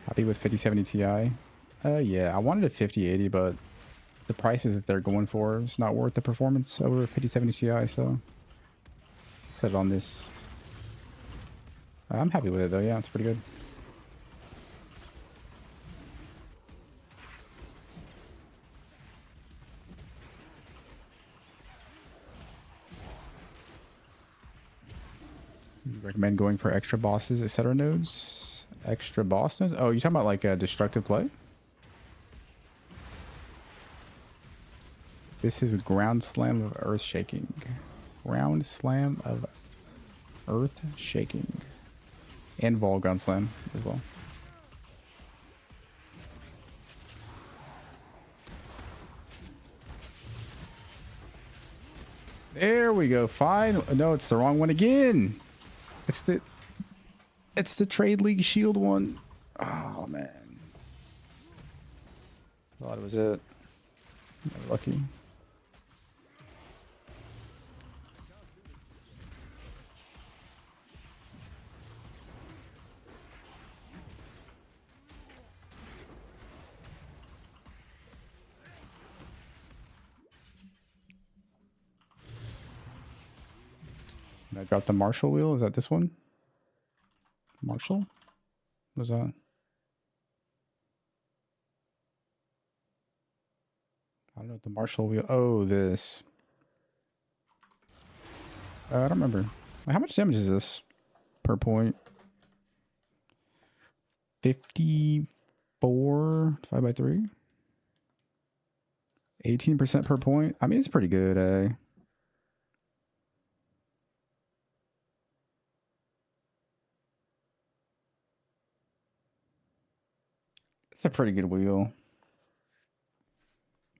Happy with 5070 Ti? Yeah, I wanted a 5080, but the prices that they're going for is not worth the performance over a 5070 Ti, so set it on this. I'm happy with it though, yeah, it's pretty good. You recommend going for extra bosses, etc. nodes? Extra boss nodes? Oh, you're talking about like a destructive play? This is Ground Slam of Earth Shaking. Ground Slam of Earth Shaking. And Vol Ground Slam as well. There we go. Fine. No, it's the wrong one again. It's the Trade League Shield one. Oh man. Thought it was it. Lucky. I got the Marshall wheel. Is that this one? Marshall? What was that? I don't know what the Marshall wheel. Oh, this. I don't remember. How much damage is this per point? 54 divided by 3. 18% per point. I mean, it's pretty good, eh? It's a pretty good wheel.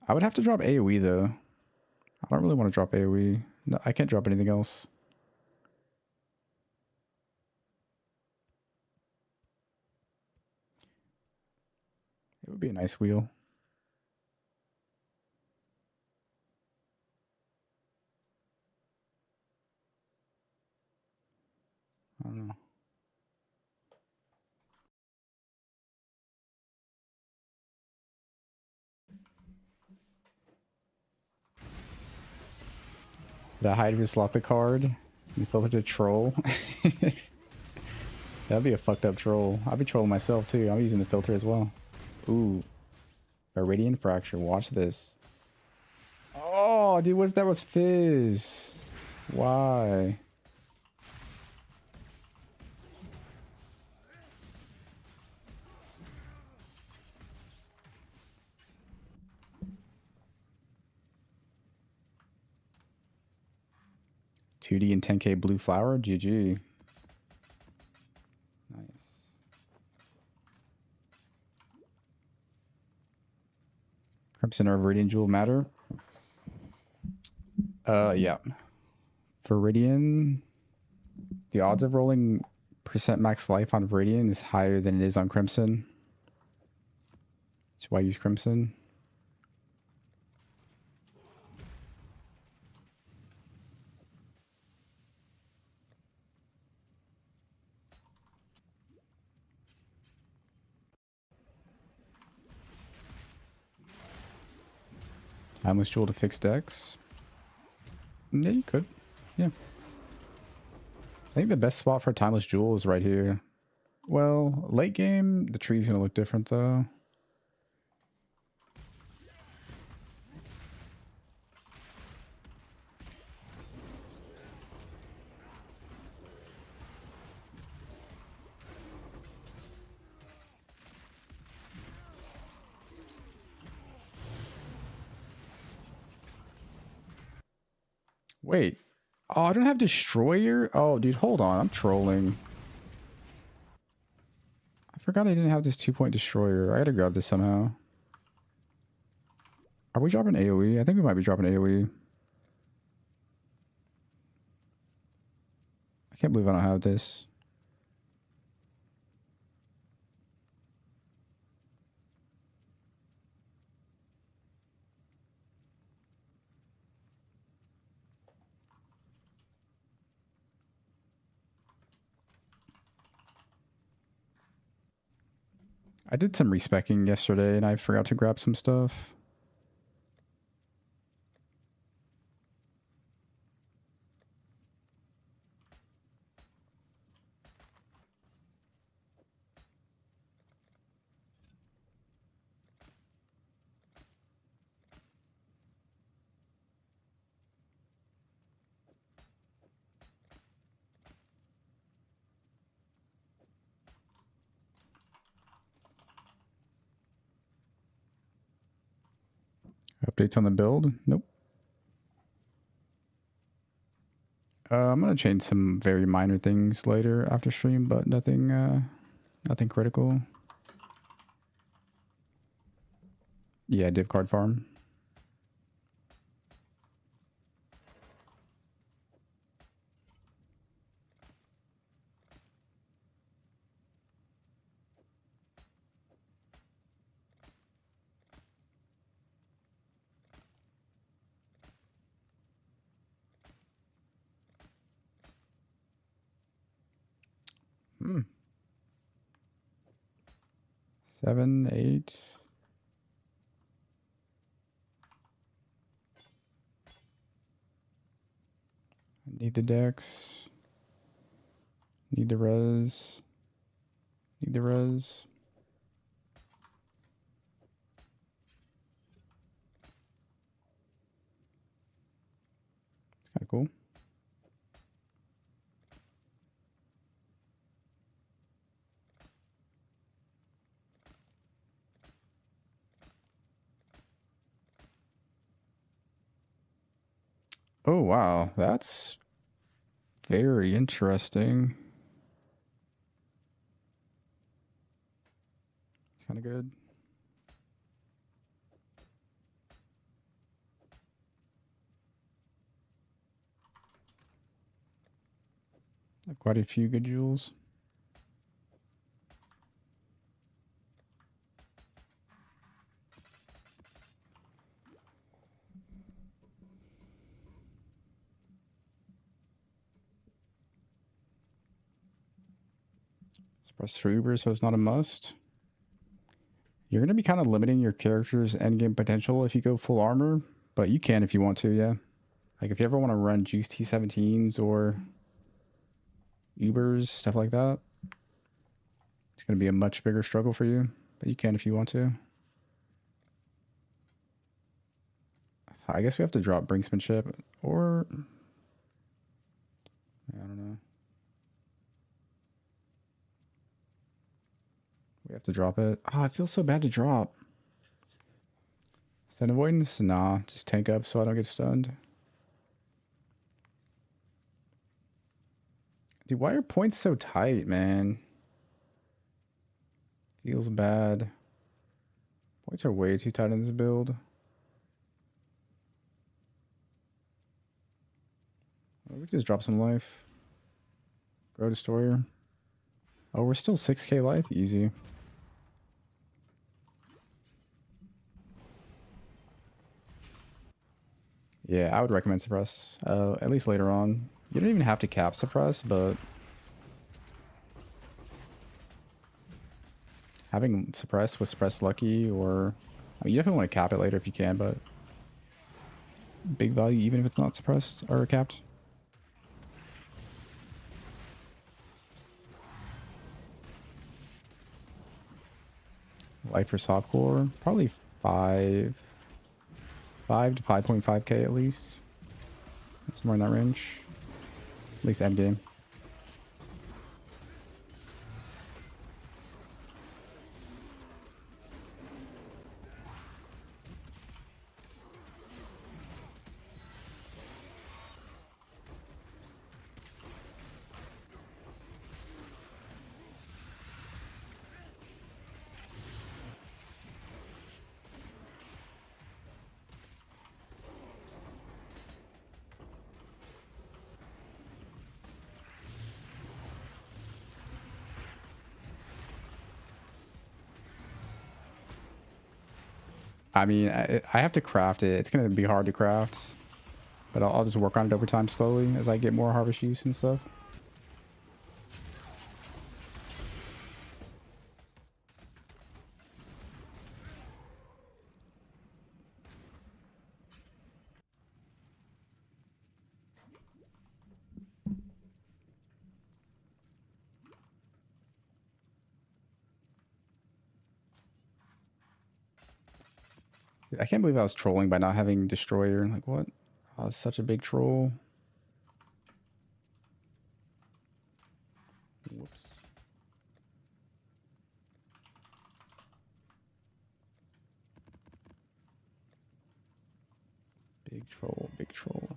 I would have to drop AoE though. I don't really want to drop AoE. No, I can't drop anything else. It would be a nice wheel. I don't know. The hide slot the card. You filter to troll. That'd be a fucked up troll. I'll be trolling myself too. I'm using the filter as well. Ooh. Iridian fracture. Watch this. Oh, dude, what if that was Fizz? Why? $2D and 10k blue flower. GG. Nice. Crimson or Viridian Jewel matter? Yeah. Viridian, the odds of rolling percent max life on Viridian is higher than it is on Crimson. That's why I use Crimson. Timeless Jewel to fix decks. Yeah, you could. Yeah. I think the best spot for Timeless Jewel is right here. Well, late game, the tree's gonna look different though. Wait. Oh, I don't have Destroyer? Oh, dude, hold on. I'm trolling. I forgot I didn't have this 2-point Destroyer. I gotta grab this somehow. Are we dropping AoE? I think we might be dropping AoE. I can't believe I don't have this. I did some respecking yesterday and I forgot to grab some stuff. Updates on the build? Nope. I'm gonna change some very minor things later after stream, but nothing critical. Yeah, div card farm. Hmm. 7, 8. I need the decks. Need the res. Need the res. It's kind of cool. Oh, wow. That's very interesting. It's kind of good. I have quite a few good jewels. Suppress for Uber, so it's not a must. You're going to be kind of limiting your character's endgame potential if you go full armor, but you can if you want to, yeah. Like if you ever want to run juice T17s or Ubers, stuff like that, it's going to be a much bigger struggle for you, but you can if you want to. I guess we have to drop brinksmanship, or I don't know. We have to drop it. Oh, it feels so bad to drop. Stun avoidance? Nah, just tank up so I don't get stunned. Dude, why are points so tight, man? Feels bad. Points are way too tight in this build. We could just drop some life. Grow Destroyer. Oh, we're still 6k life? Easy. Yeah, I would recommend Suppress. At least later on. You don't even have to cap Suppress, but having Suppress with Suppress Lucky, or I mean, you definitely want to cap it later if you can, but big value even if it's not suppressed or capped. Life for softcore, probably 5 to 5.5k at least. Somewhere in that range. At least endgame. I mean, I have to craft it. It's going to be hard to craft. But I'll just work on it over time slowly as I get more harvest use and stuff. Dude, I can't believe I was trolling by not having Destroyer. Like, what? Oh, it's such a big troll. Whoops. Big troll, big troll.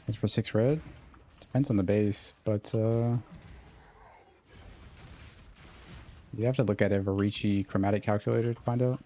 It's for 6 red. Depends on the base, but you have to look at a Varici chromatic calculator to find out.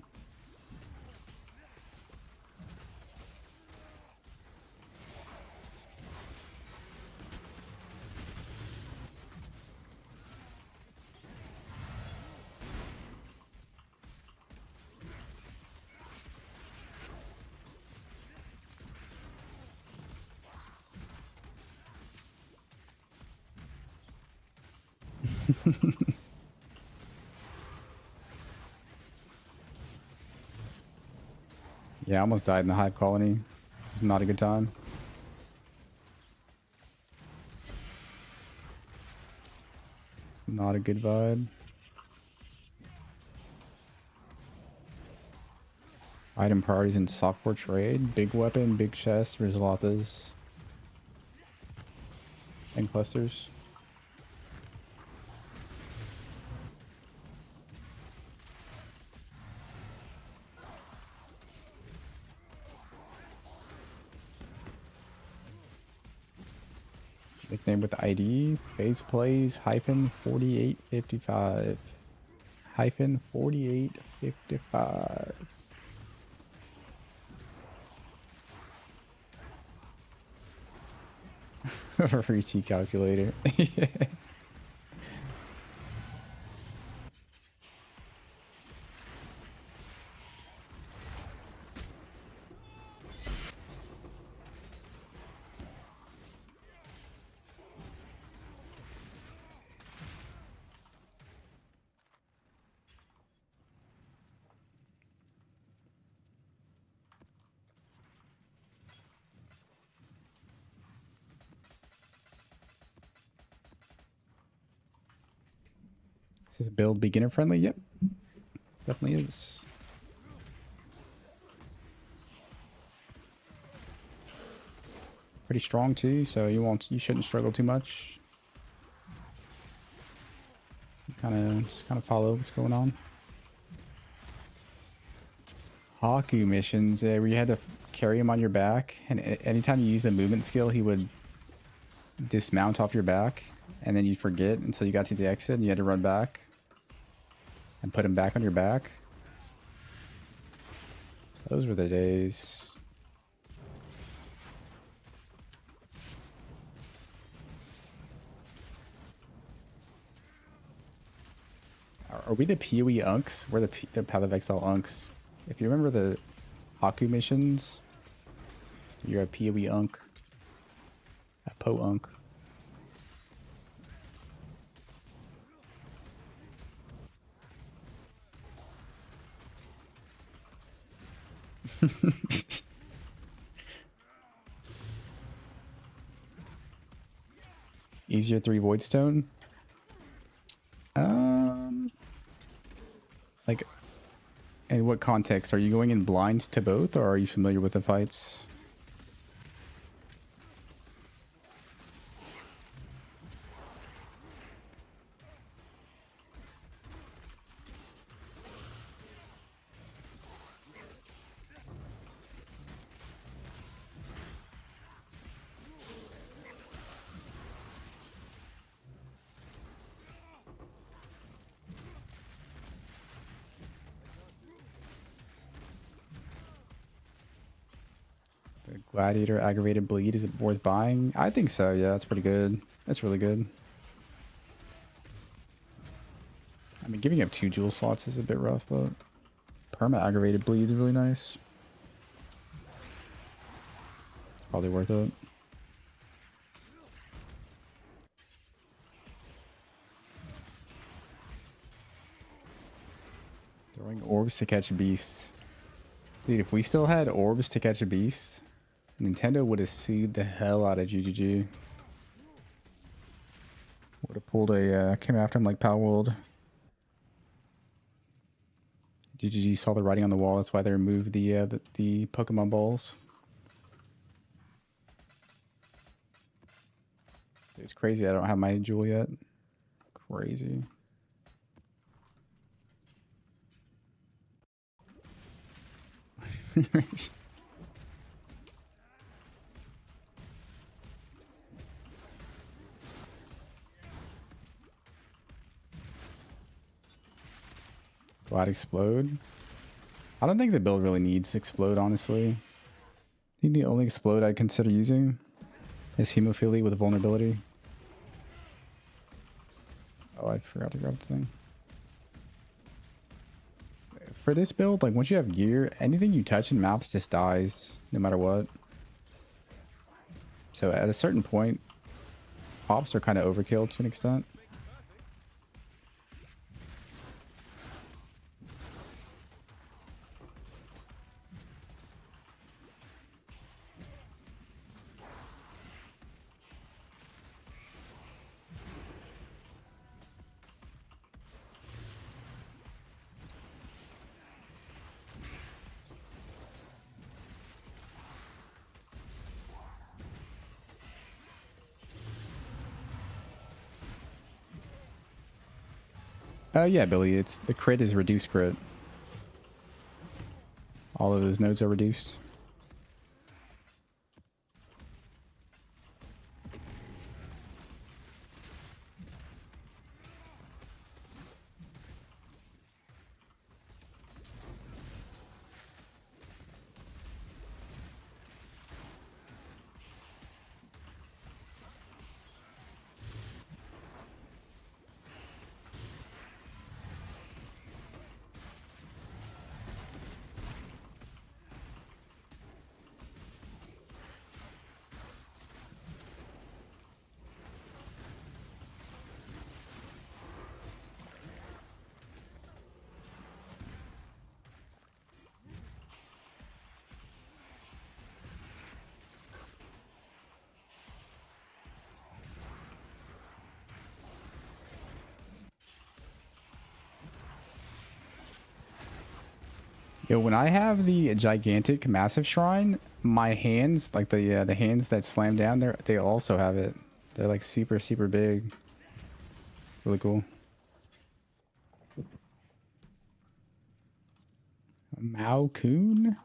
Yeah, I almost died in the hive colony. It's not a good time. It's not a good vibe. Item priorities in software trade. Big weapon, big chest, Rizalapas. And clusters. Nickname with ID. Phase plays hyphen 4855. Hyphen 4855. Varici calculator. Is this build beginner friendly? Yep. Definitely is. Pretty strong too, so you shouldn't struggle too much. Just kind of follow what's going on. Haku missions, where you had to carry him on your back, and anytime you use a movement skill, he would dismount off your back, and then you'd forget until you got to the exit, and you had to run back and put him back on your back. Those were the days. Are we the PoE unks? We're the Path of Exile unks. If you remember the Haku missions, you're a PoE unk. A Po unk. Easier 3 Voidstone? Like, in what context? Are you going in blind to both, or are you familiar with the fights? Gladiator aggravated bleed, is it worth buying? I think so, yeah, that's pretty good. That's really good. I mean, giving up 2 jewel slots is a bit rough, but perma aggravated bleed is really nice. It's probably worth it. Throwing orbs to catch beasts. Dude, if we still had orbs to catch a beast, Nintendo would have sued the hell out of GGG. Would have pulled a, came after him like Palworld. GGG saw the writing on the wall, that's why they removed the Pokemon balls. It's crazy, I don't have my jewel yet. Crazy. Glad explode. I don't think the build really needs explode, honestly. I think the only explode I'd consider using is hemophilia with vulnerability. Oh, I forgot to grab the thing. For this build, like once you have gear, anything you touch in maps just dies no matter what. So at a certain point, pops are kind of overkill to an extent. Yeah, Billy, it's the crit is reduced crit. All of those nodes are reduced. Yo, when I have the gigantic massive shrine, my hands, like the hands that slam down there, they also have it. They're like super, super big. Really cool. Mao Kun?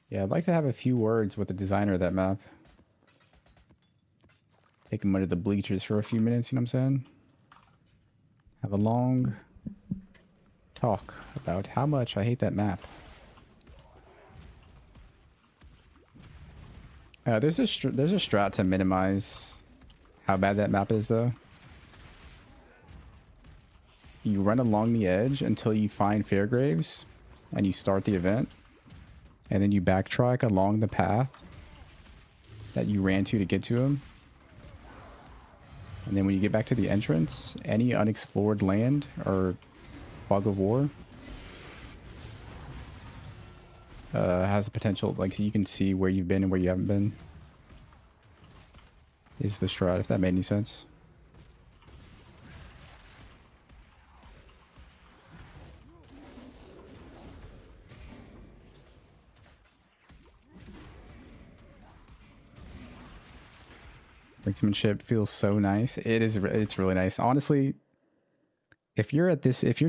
Yeah, I'd like to have a few words with the designer of that map. Take him under the bleachers for a few minutes, you know what I'm saying? Have a long talk about how much I hate that map. There's a strat to minimize how bad that map is, though. You run along the edge until you find Fairgraves, and you start the event, and then you backtrack along the path that you ran to get to him. And then when you get back to the entrance, any unexplored land or fog of war has a potential, like, so you can see where you've been and where you haven't been. Is the strat, if that made any sense. Brinkmanship feels so nice. It's really nice. Honestly, if you're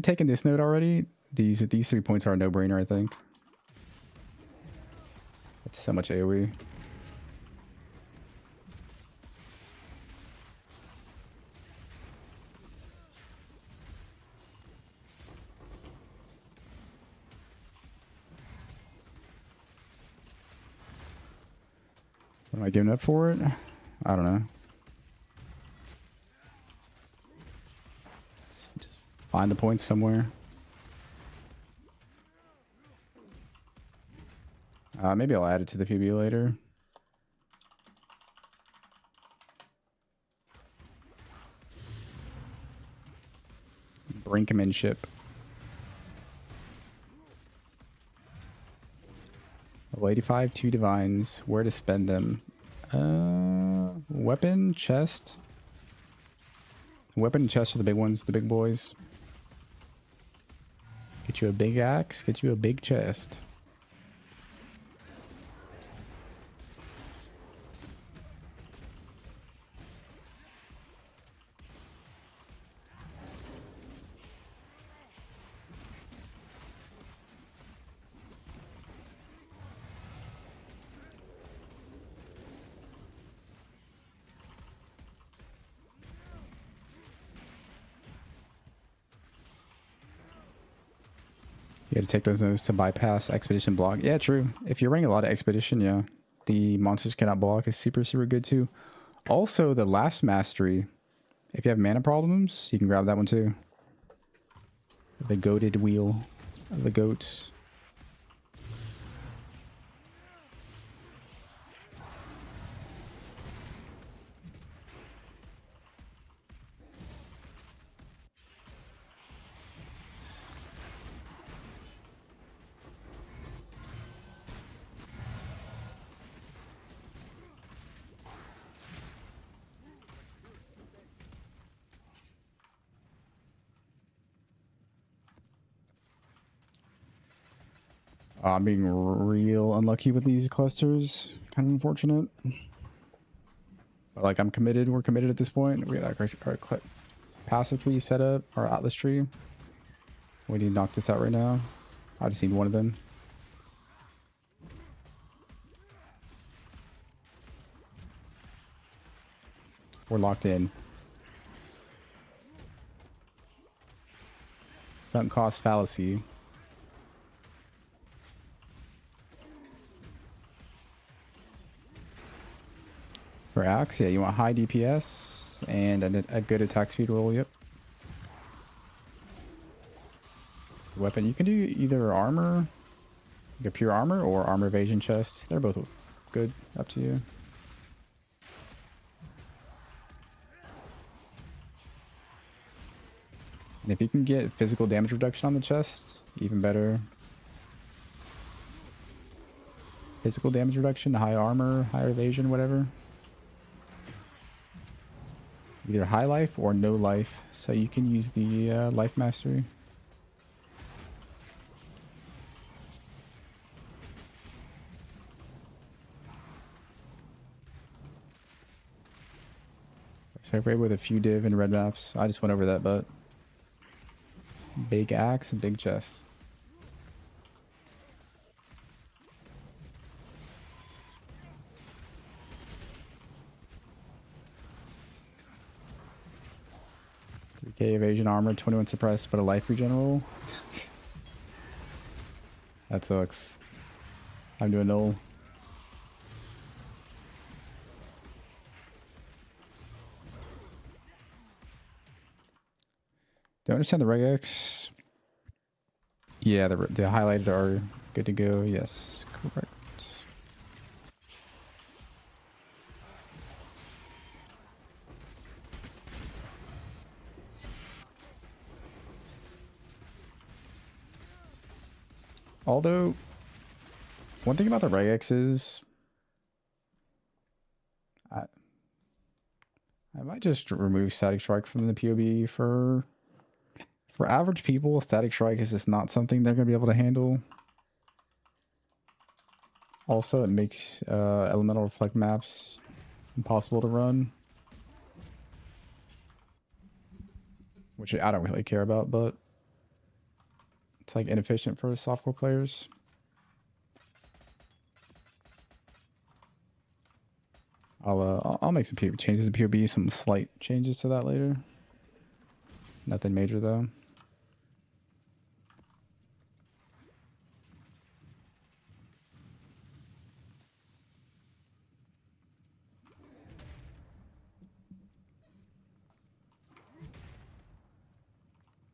taking this node already, these 3 points are a no-brainer, I think. It's so much AoE. Am I giving up for it? I don't know. Just find the points somewhere. Maybe I'll add it to the PB later. Brinkmanship. Level 85, 2 divines. Where to spend them? Weapon, chest. Weapon and chest are the big ones, the big boys. Get you a big axe, get you a big chest. You had to take those notes to bypass expedition block. Yeah, true. If you're running a lot of expedition, yeah, the monsters cannot block is super, super good too. Also, the last mastery, if you have mana problems, you can grab that one too. The goated wheel of the goats. I'm being real unlucky with these clusters. Kind of unfortunate. But like, I'm committed. We're committed at this point. We got our passive tree set up, our atlas tree. We need to knock this out right now. I just need one of them. We're locked in. Sunk cost fallacy. For axe, yeah, you want high DPS and a good attack speed roll, yep. Weapon, you can do either armor, like a pure armor, or armor evasion chest. They're both good, up to you. And if you can get physical damage reduction on the chest, even better. Physical damage reduction, high armor, higher evasion, whatever. Either high life or no life, so you can use the life mastery. So I with a few div and red maps. I just went over that, but big axe and big chest. Okay, evasion armor, 21 suppressed, but a life regen roll. That sucks. I'm doing null. Don't understand the regex. Yeah, the highlighted are good to go. Yes, correct. Although, one thing about the regex is, I might just remove static strike from the POB for average people. Static strike is just not something they're gonna be able to handle. Also, it makes elemental reflect maps impossible to run, which I don't really care about, but it's like inefficient for softcore players. I'll make some changes to POB, some slight changes to that later. Nothing major though.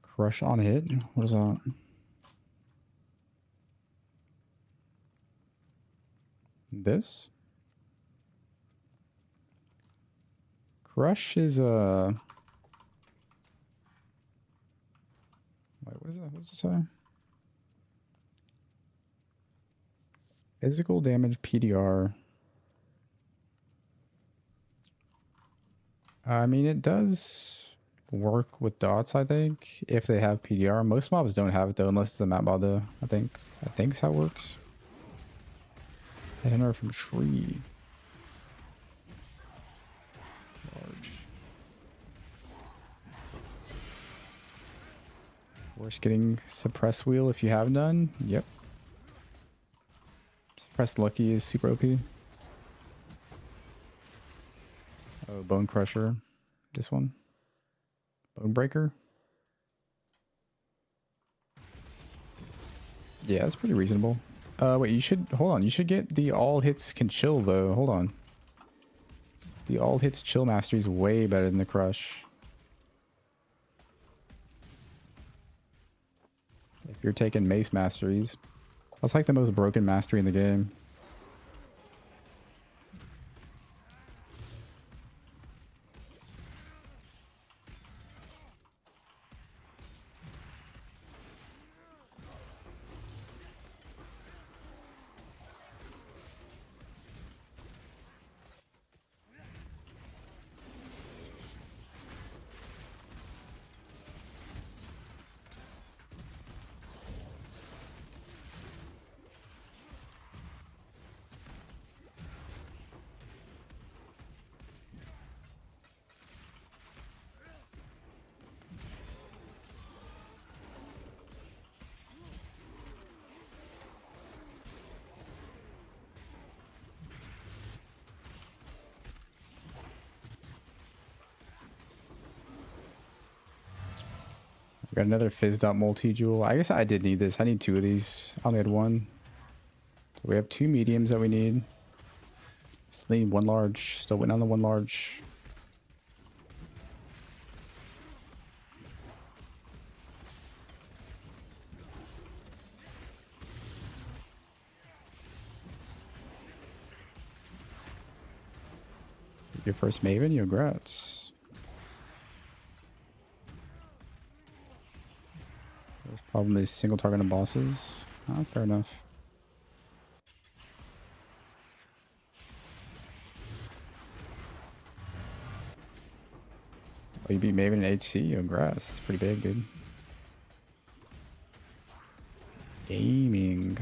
Crush on hit? What is that? This? Crush is a... Wait, what is that? What does it say? Physical damage PDR. I mean, it does work with dots, I think, if they have PDR. Most mobs don't have it though, unless it's a map mod though, I think. I think is how it works. I don't know from tree. Large. Worst getting suppress wheel if you have none. Yep. Suppressed lucky is super OP. Oh, bone crusher. This one. Bone breaker. Yeah, that's pretty reasonable. Wait, you should hold on. You should get the all hits can chill though. Hold on. The all hits chill mastery is way better than the crush. If you're taking mace masteries, that's like the most broken mastery in the game. Got another fizzed up multi-jewel. I guess I did need this. I need 2 of these. I only had 1. So we have 2 mediums that we need. Still need 1 large. Still waiting on the 1 large. Your first Maven, congrats. First problem is single target on bosses. Oh, fair enough. Oh, you beat Maven in HC? Congrats. That's pretty big, dude. Gaming.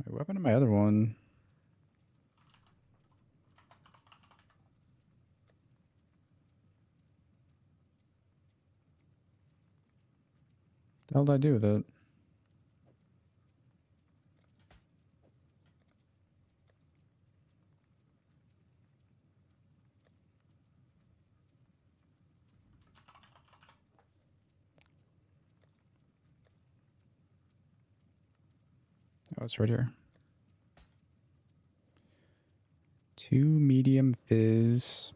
Wait, what happened to my other one? The hell did I do with it? Oh, it's right here. 2 medium fizz.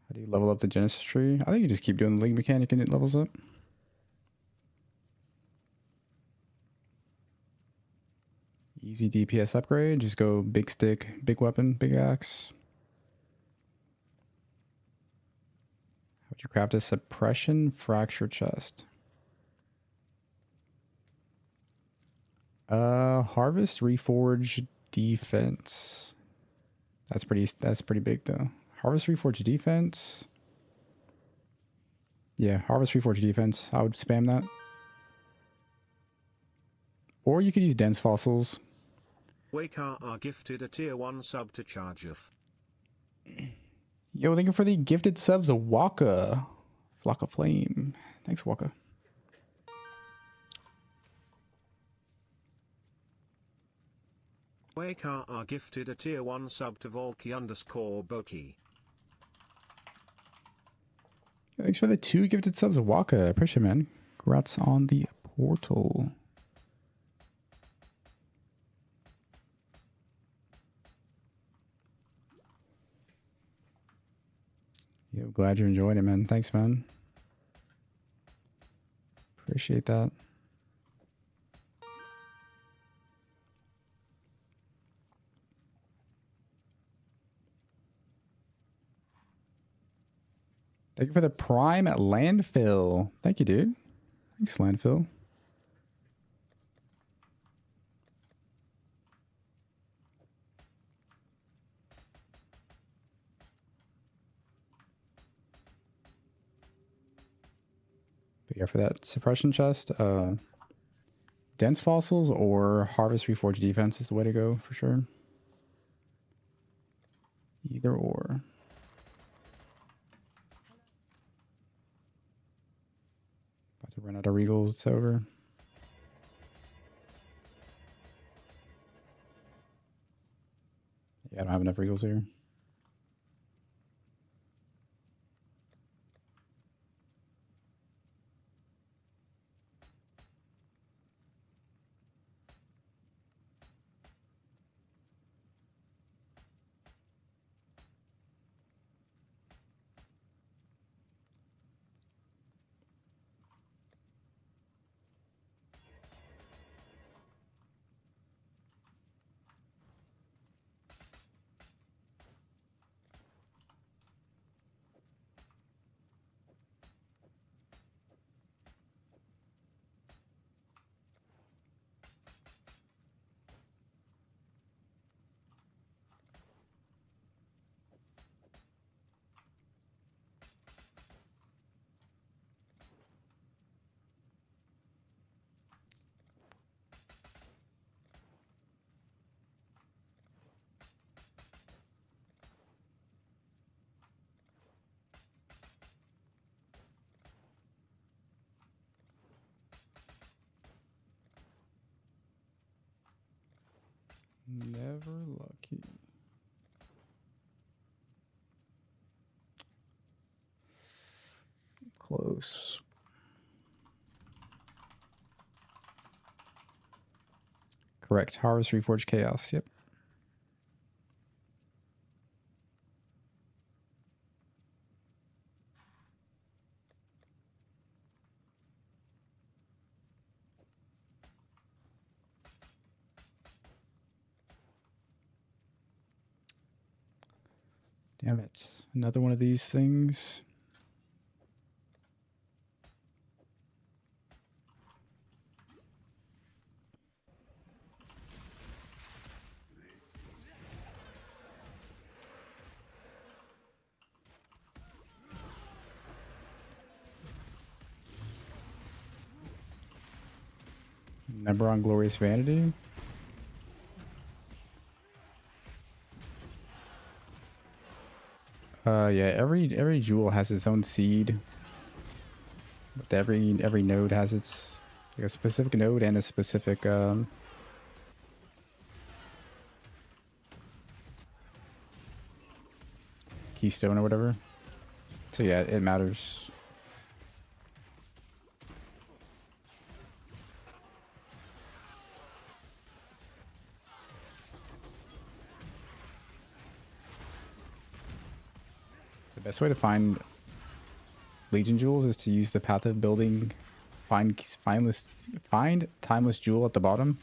How do you level up the Genesis tree? I think you just keep doing the link mechanic and it levels up. Easy DPS upgrade. Just go big stick, big weapon, big axe. How'd you craft a suppression fracture chest? Harvest reforge defense. That's pretty big though. Harvest reforge defense. Yeah, harvest reforge defense. I would spam that. Or you could use dense fossils. Wakar are gifted a tier 1 sub to charge of. Yo, thank you for the gifted subs, a Waka. Flock of Flame. Thanks, Waka. Wakar are gifted a tier 1 sub to Volky_Boki. Thanks for the 2 gifted subs, Waka. I appreciate it, man. Congrats on the portal. Yo, glad you're enjoying it, man. Thanks, man. Appreciate that. Thank you for the prime at landfill. Thank you, dude. Thanks, landfill. But yeah, for that suppression chest, dense fossils or harvest reforged defense is the way to go for sure. Either or. About to run out of regals, it's over. Yeah, I don't have enough regals here. Never lucky. Close. Correct. Harvest Reforged Chaos. Yep. Damn it. Another one of these things. Number on Glorious Vanity. Yeah, every jewel has its own seed. But every node has its like a specific node and a specific keystone or whatever. So yeah, it matters. The best way to find Legion jewels is to use the path of building, find timeless jewel at the bottom.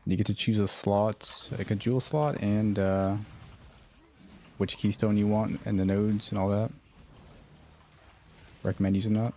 You get to choose a slot, like a jewel slot, and which keystone you want, and the nodes and all that. Recommend using that.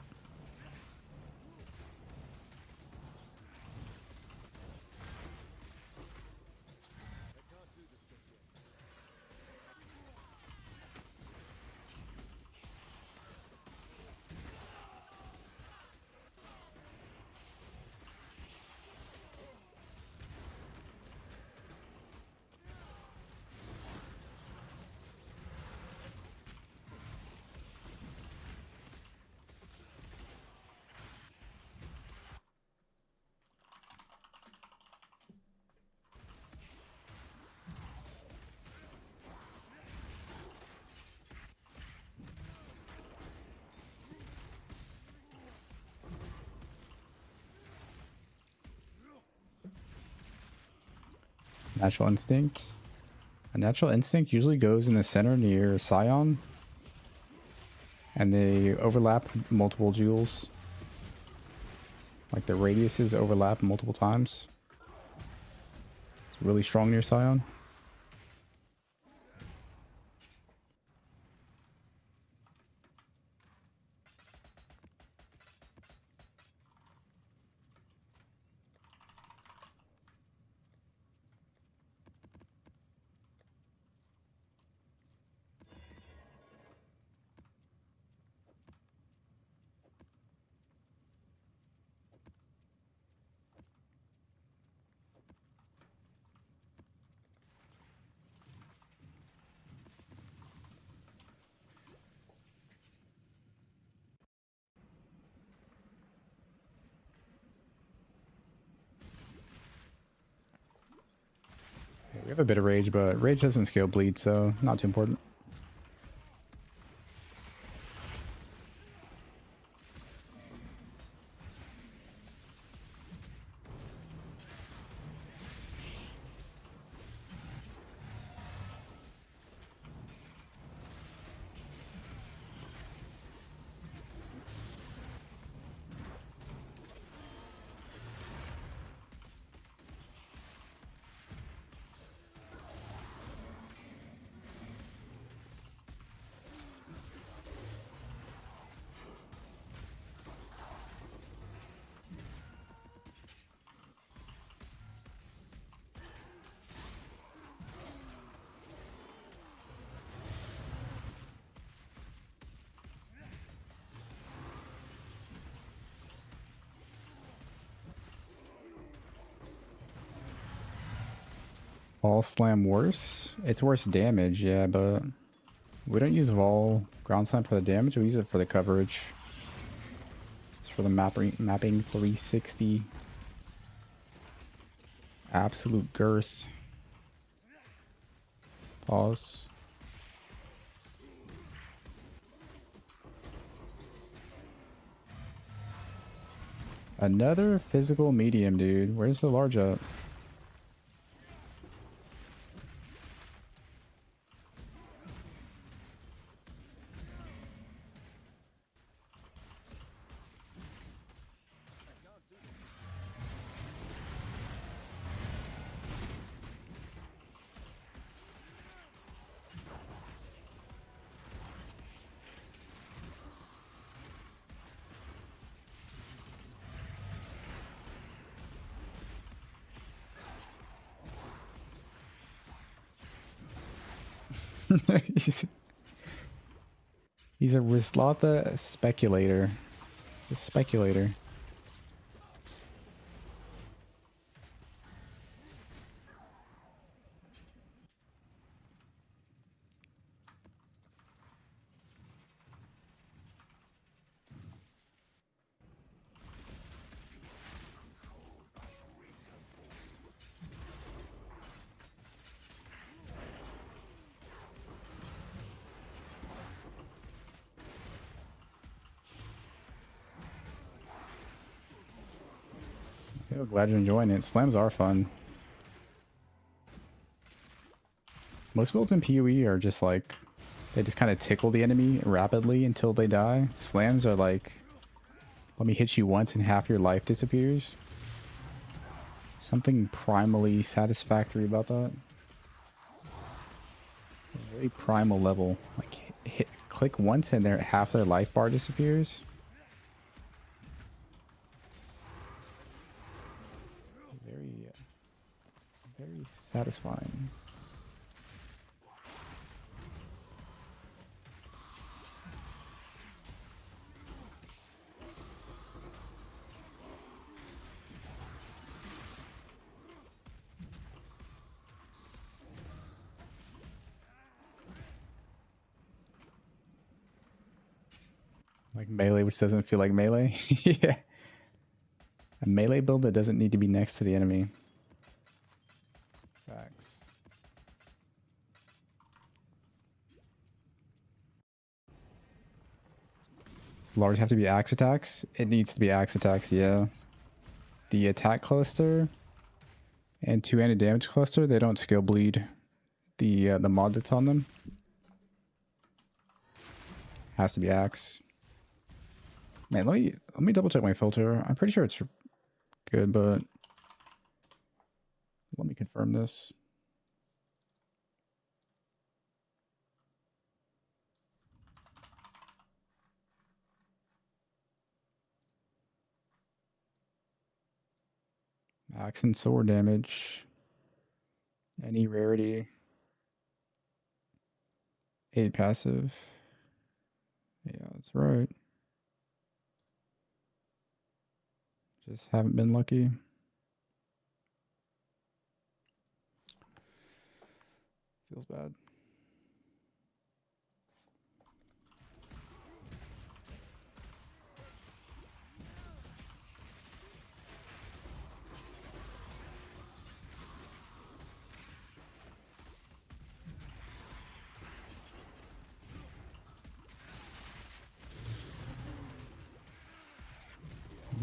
Natural Instinct. A Natural Instinct usually goes in the center near Scion. And they overlap multiple jewels. Like the radiuses overlap multiple times. It's really strong near Scion. have a bit of rage, but rage doesn't scale bleed, so not too important. Vol slam worse? It's worse damage, yeah, but we don't use Vol ground slam for the damage, we use it for the coverage. It's for the mapping 360. Absolute girth. Pause. Another physical medium, dude. Where's the large up? He's a Rislata speculator. A speculator. Yeah, glad you're enjoying it. Slams are fun. Most builds in PoE are just like, they just kind of tickle the enemy rapidly until they die. Slams are like, let me hit you once and half your life disappears. Something primally satisfactory about that. A very primal level. Like, click once and half their life bar disappears. Very satisfying. Like melee, which doesn't feel like melee. Yeah. A melee build that doesn't need to be next to the enemy. Facts. Does large have to be axe attacks? It needs to be axe attacks, yeah. The attack cluster and two-handed damage cluster, they don't skill bleed the mod that's on them. Has to be axe. Man, let me double check my filter. I'm pretty sure it's good, but let me confirm this. Axe and sword damage. Any rarity. 8 passive. Yeah, that's right. Just haven't been lucky. Feels bad.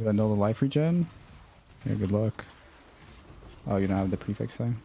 Did I know the life regen? Yeah, good luck. Oh, you don't have the prefix thing?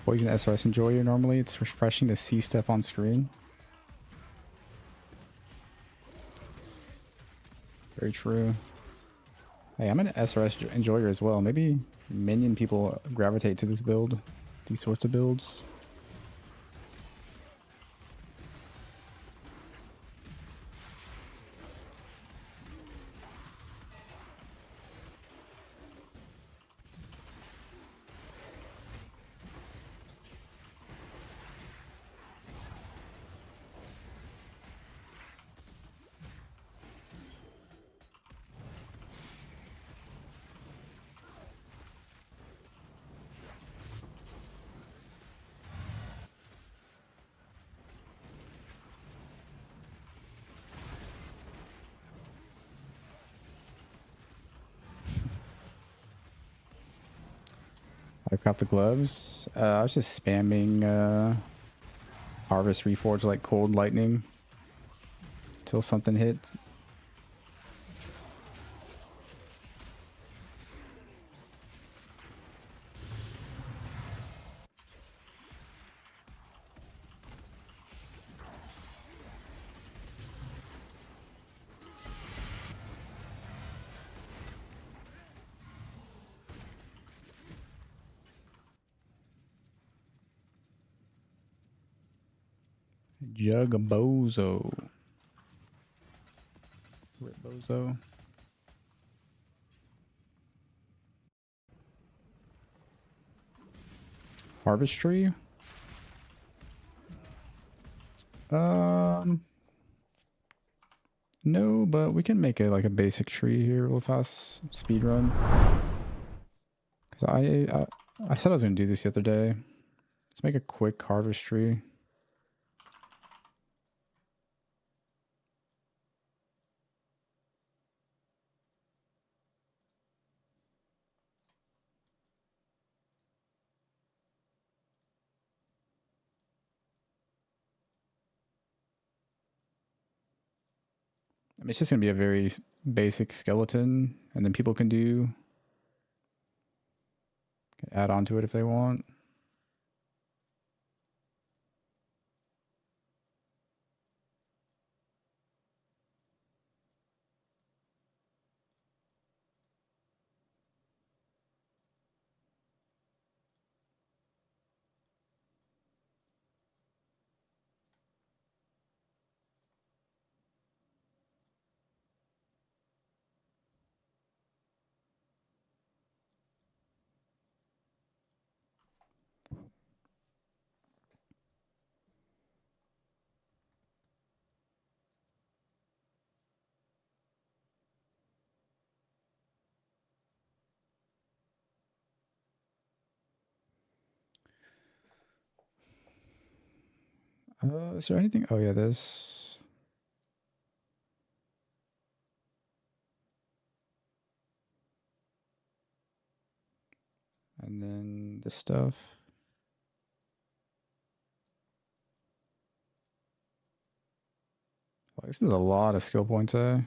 Poison SRS enjoyer normally. It's refreshing to see stuff on screen. Very true. Hey, I'm an SRS enjoyer as well. Maybe minion people gravitate to this build, these sorts of builds. I got the gloves. I was just spamming Harvest Reforge like cold lightning till something hit. Jugbozo. Ripbozo. Harvest tree? No, but we can make it like a basic tree here real fast. Speed run. Cause I said I was gonna do this the other day. Let's make a quick harvest tree. I mean, it's just gonna be a very basic skeleton, and then people can add on to it if they want. Is there anything? Oh yeah, this. And then this stuff. Well, this is a lot of skill points, eh?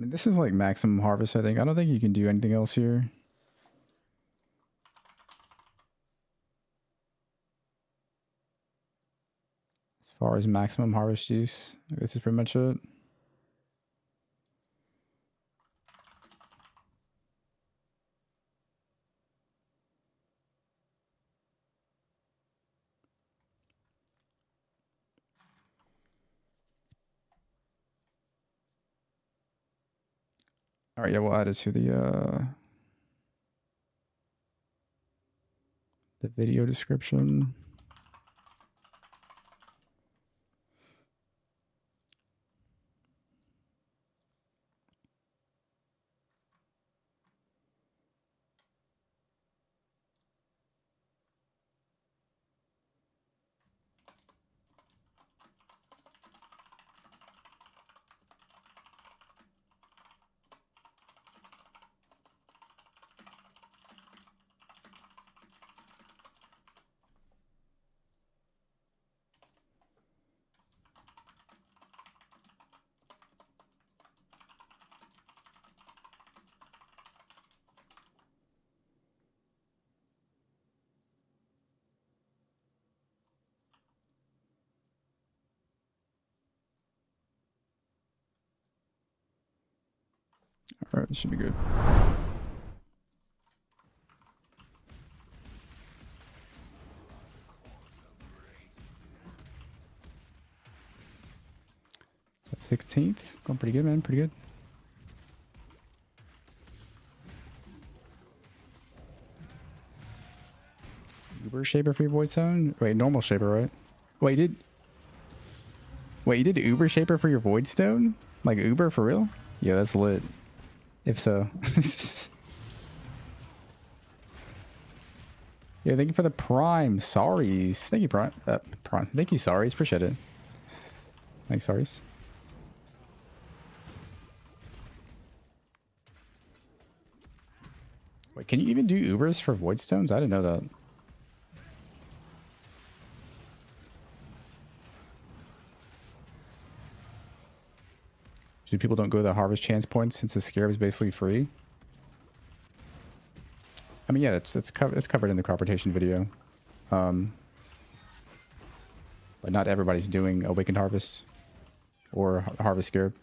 mean, this is like maximum harvest, I think. I don't think you can do anything else here. As far as maximum harvest use, this is pretty much it. All right, yeah, we'll add it to the video description. All right, this should be good. So 16th, going pretty good, man. Pretty good. Uber shaper for your void zone? Wait, normal shaper, right? Wait, you did Uber shaper for your void stone? Like Uber for real? Yeah, that's lit. If so. Yeah, thank you for the prime. Sorries. Thank you, prime. Prime. Thank you, sorries. Appreciate it. Thanks, sorries. Wait, can you even do Ubers for void stones? I didn't know that. So people don't go to the harvest chance points since the scarab is basically free. I mean, yeah, it's covered in the crop rotation video. But not everybody's doing awakened harvest or harvest scarab.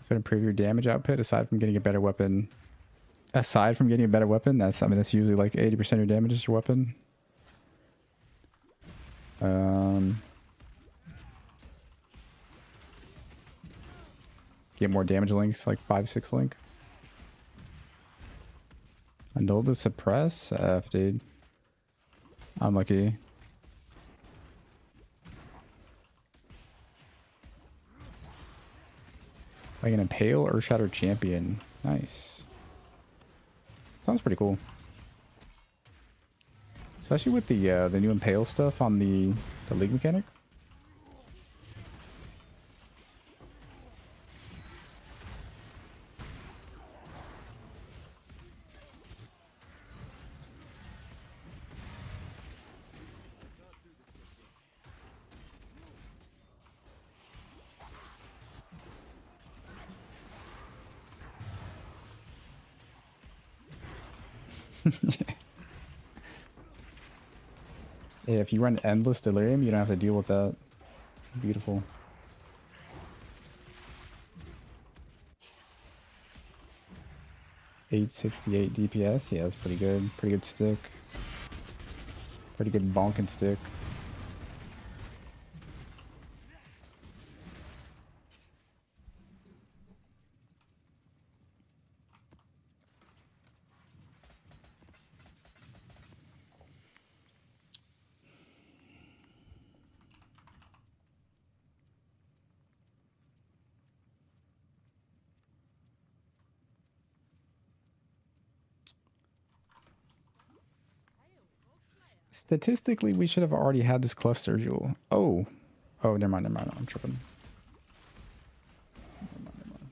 So improve your damage output aside from getting a better weapon. Aside from getting a better weapon, that's usually like 80% of your damage is your weapon. Get more damage links, like 5-6 link. Annul to suppress? F, dude. Unlucky. Like an Impale or Shatter Champion. Nice. Sounds pretty cool. Especially with the new Impale stuff on the League mechanic. Yeah, if you run endless delirium, you don't have to deal with that. Beautiful. $868 DPS. Yeah, that's pretty good. Pretty good stick. Pretty good bonking stick. Statistically, we should have already had this cluster jewel. Oh. Oh, never mind, never mind. I'm tripping. Never mind, never mind.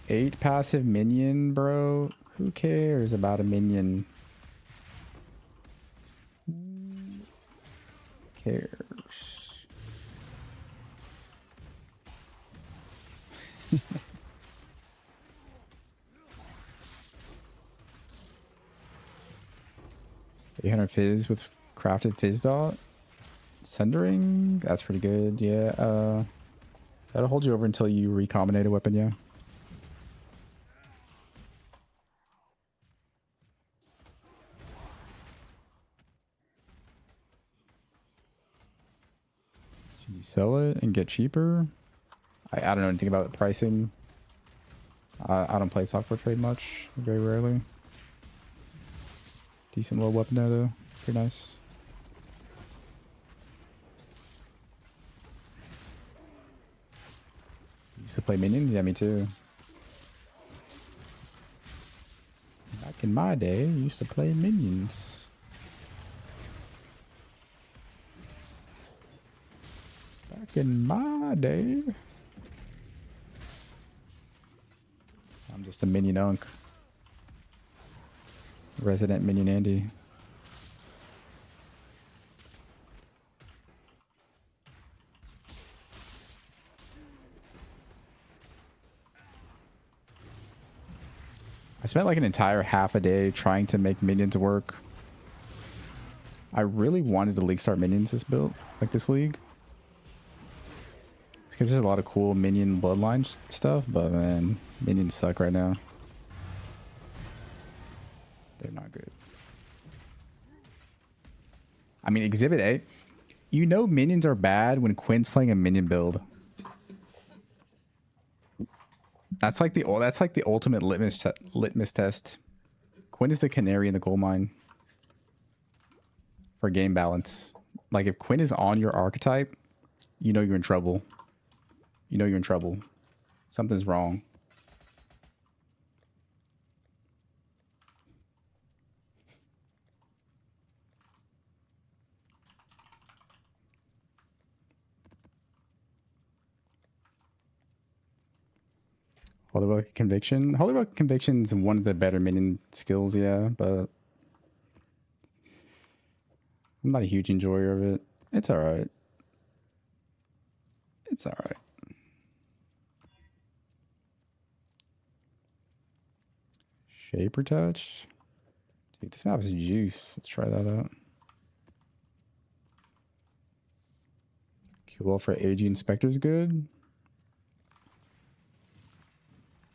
8 passive minion, bro. Who cares about a minion? Who cares? 800 fizz with crafted fizz dot. Sundering? That's pretty good. Yeah, that'll hold you over until you recombinate a weapon, yeah. Should you sell it and get cheaper? I don't know anything about pricing. I don't play software trade much. Very rarely. Decent little weapon there, though. Pretty nice. Used to play minions? Yeah, me too. Back in my day, I used to play minions. Back in my day. I'm just a minion unk. Resident minion Andy. I spent like an entire half a day trying to make minions work. I really wanted to league start minions this build, like this league. Because there's a lot of cool minion bloodline stuff, but man, minions suck right now. They're not good. I mean, Exhibit A, you know minions are bad when Quinn's playing a minion build. That's like the ultimate litmus test. Quinn is the canary in the coal mine for game balance. Like if Quinn is on your archetype, you know you're in trouble. You know you're in trouble. Something's wrong. Holy Rock Conviction. Holy Rock Conviction is one of the better minion skills, yeah, but I'm not a huge enjoyer of it. It's alright. It's alright. Shaper Touch. Dude, this map is juice. Let's try that out. QL for AG Inspector is good.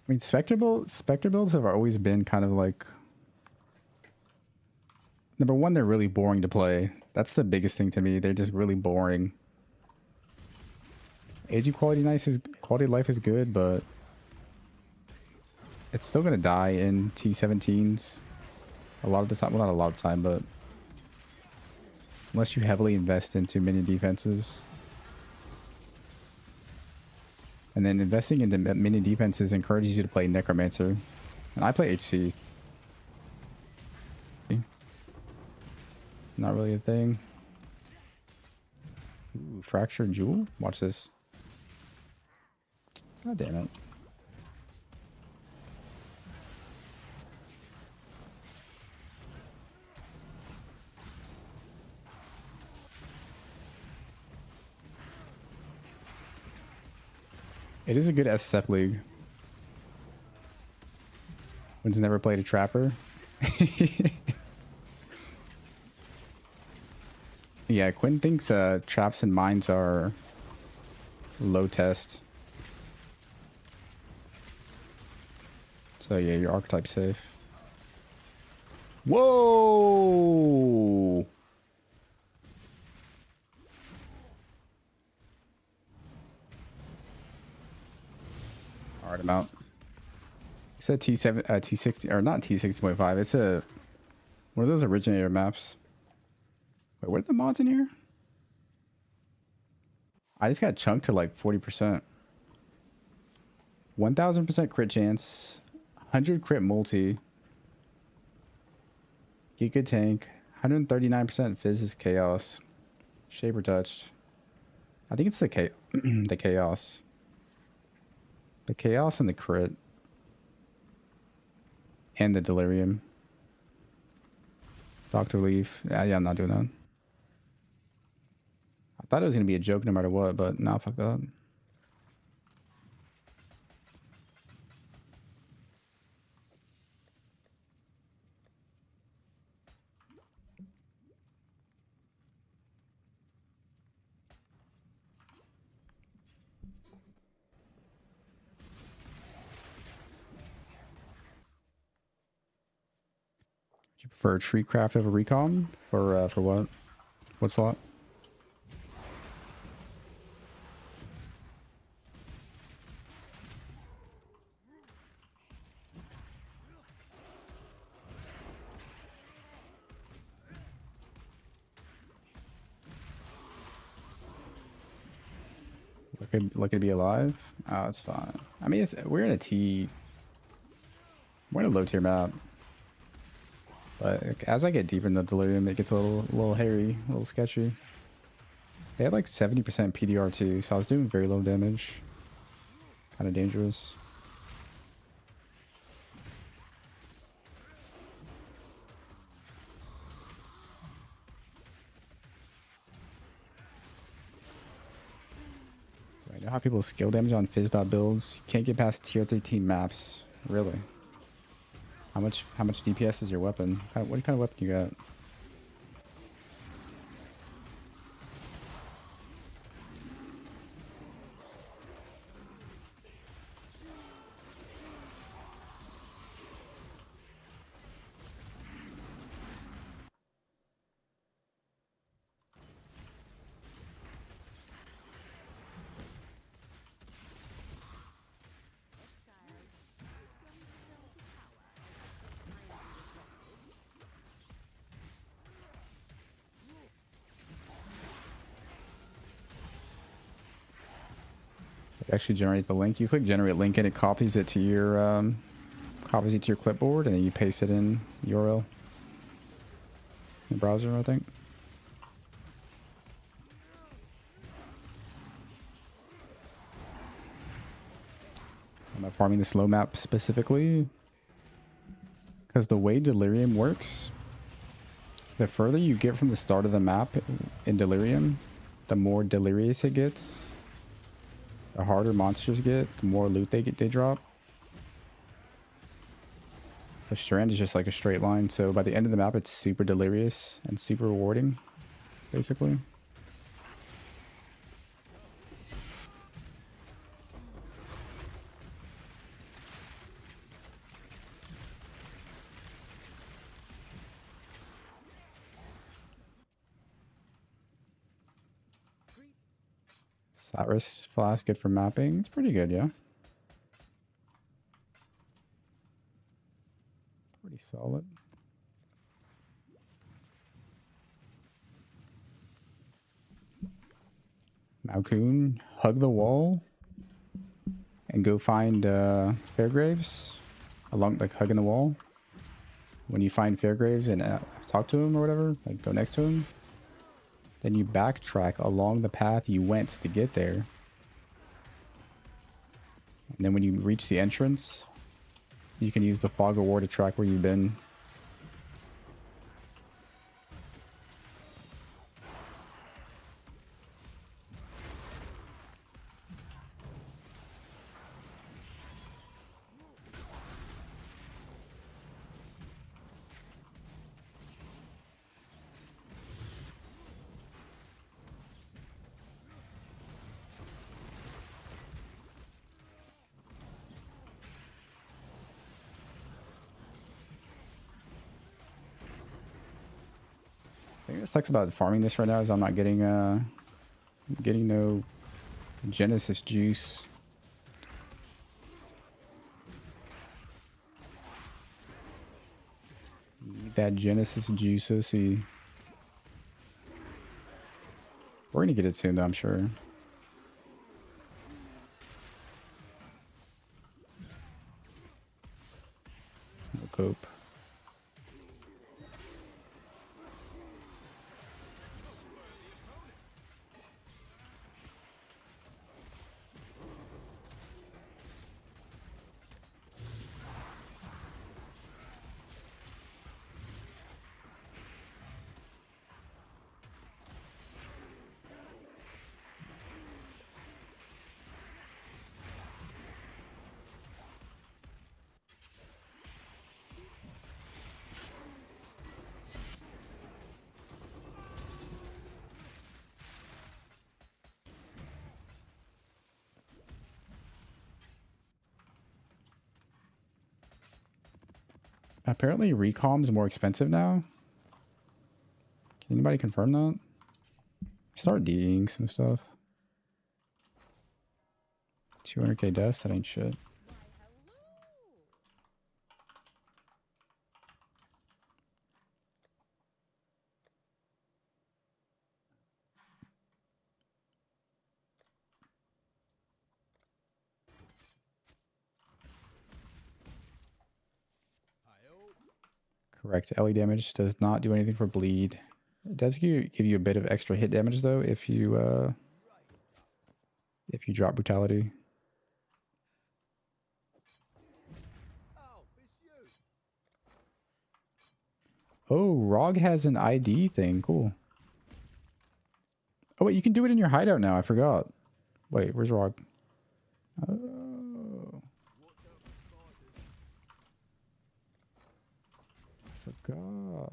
I mean, Spectre builds have always been kind of like... Number one, they're really boring to play. That's the biggest thing to me. They're just really boring. AG quality of life is good, but it's still gonna die in T17s a lot of the time. Well, not a lot of time, but unless you heavily invest into minion defenses. And then investing into minion defenses encourages you to play Necromancer. And I play HC. Not really a thing. Ooh, Fractured Jewel? Watch this. God damn it. It is a good SSF league. One's never played a Trapper. Yeah, Quinn thinks traps and mines are low test. So yeah, your archetype's safe. Whoa! Alright, I'm out. It's a T7, T60, or not T60.5. It's a one of those originator maps. Wait, what are the mods in here? I just got chunked to like 40%. 1000% crit chance. 100 crit multi. Giga tank. 139% physics chaos. Shaper touched. I think it's the the chaos. The chaos and the crit. and the delirium. Dr. Leaf. Yeah, I'm not doing that. I thought it was gonna be a joke no matter what, but nah, fuck that. Do you prefer tree craft over recon? For what? What slot? Lucky to be alive? Oh, it's fine. I mean, we're in a T. We're in a low tier map. But as I get deeper in the delirium, it gets a little hairy, a little sketchy. They had like 70% PDR too, so I was doing very low damage. Kind of dangerous. I know how people skill damage on fizz builds. You can't get past tier 13 maps. Really? How much DPS is your weapon? What kind of weapon you got? Actually generate the link. You click generate link and it copies it to your clipboard, and then you paste it in URL in the browser, I think. I'm not farming this low map specifically because the way Delirium works, the further you get from the start of the map in Delirium, the more delirious it gets. The harder monsters get, the more loot they drop. The strand is just like a straight line, so by the end of the map, it's super delirious and super rewarding, basically. Cyrus Flask, good for mapping. It's pretty good, yeah. Pretty solid. Malcoon, hug the wall and go find Fairgraves along, like hugging the wall. When you find Fairgraves and talk to him or whatever, like go next to him, then you backtrack along the path you went to get there. And then when you reach the entrance, you can use the fog of war to track where you've been. I think what sucks about farming this right now is I'm not getting no Genesis juice. Need that Genesis juice, OC. We're gonna get it soon though, I'm sure. No cope. Apparently recom's more expensive now. Can anybody confirm that? Start D'ing some stuff. 200k dust, that ain't shit. Correct. LE damage does not do anything for bleed. It does give you a bit of extra hit damage though if you drop brutality. Oh, Rog has an ID thing. Cool. Oh wait, you can do it in your hideout now. I forgot. Wait, where's Rog? Oh. I forgot.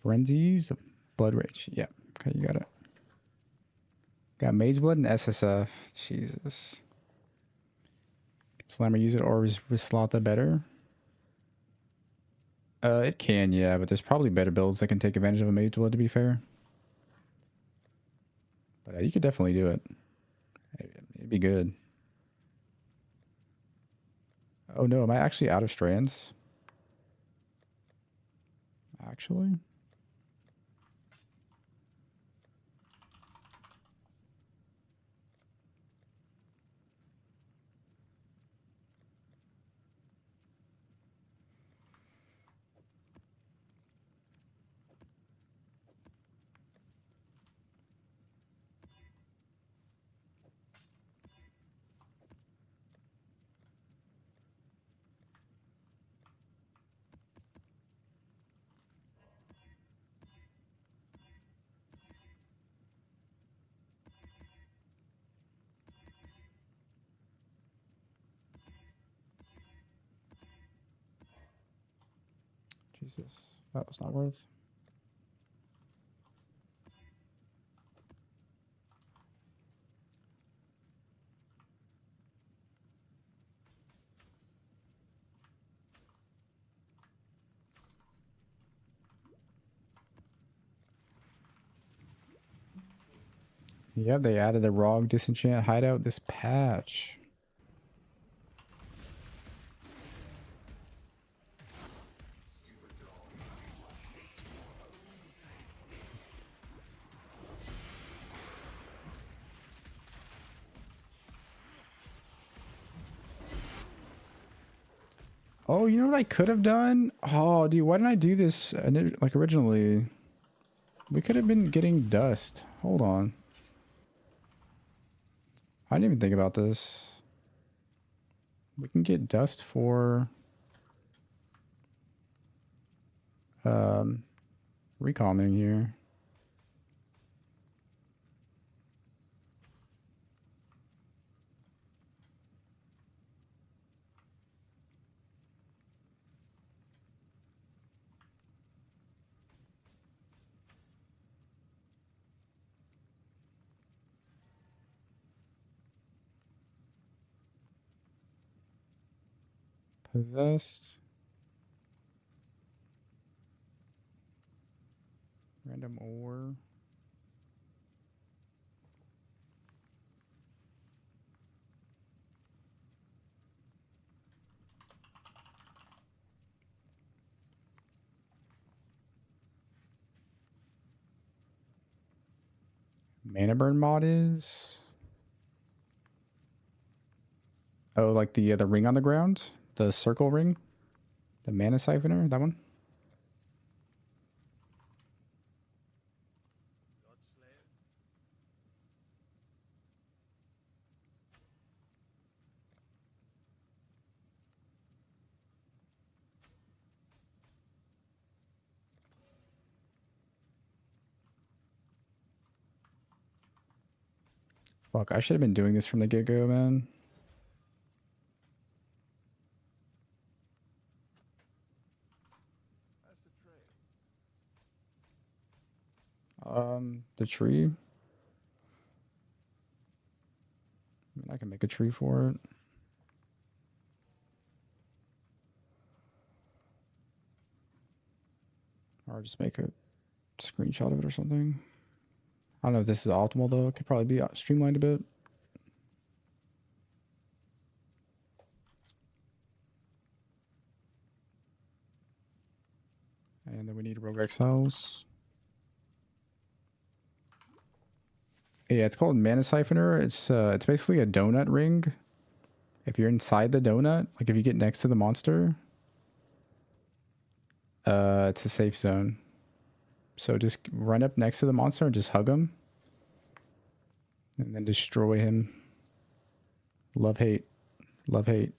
Frenzies, Blood Rage. Yeah, okay, you got it. Got Maze Blood and SSF. Jesus. Can Slammer use it or is Rislata better? It can, yeah, but there's probably better builds that can take advantage of a Maze Blood, to be fair. But you could definitely do it. It'd be good. Oh no, am I actually out of strands? Actually? Jesus, that was not worth. Yeah, they added the Rog Disenchant hideout this patch. Oh, you know what I could have done? Oh, dude, why didn't I do this like originally? We could have been getting dust. Hold on. I didn't even think about this. We can get dust for recalming here. Possessed. Random ore. Mana burn mod is? Oh, like the ring on the ground? The circle ring? The mana siphoner? That one? Fuck, I should have been doing this from the get-go, man. The tree. I mean, I can make a tree for it. Or just make a screenshot of it or something. I don't know if this is optimal though. It could probably be streamlined a bit. And then we need rogue exiles. Yeah, it's called Mana Siphoner. It's basically a donut ring. If you're inside the donut, like if you get next to the monster, it's a safe zone. So just run up next to the monster and just hug him. And then destroy him. Love, hate. Love, hate.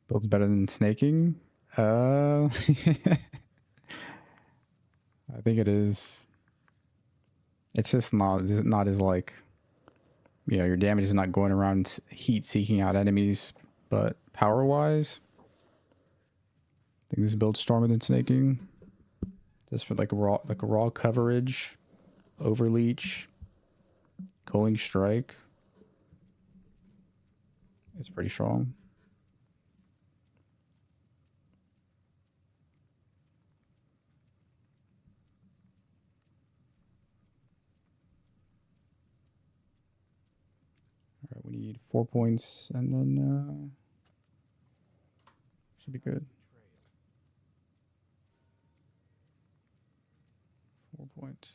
Build's better than snaking. I think it is. It's just not as like, you know, your damage is not going around heat seeking out enemies, but power wise, I think this build's stronger than snaking. Just for like a raw coverage, overleach, culling strike. It's pretty strong. Alright, we need 4 points and then should be good. 4 points.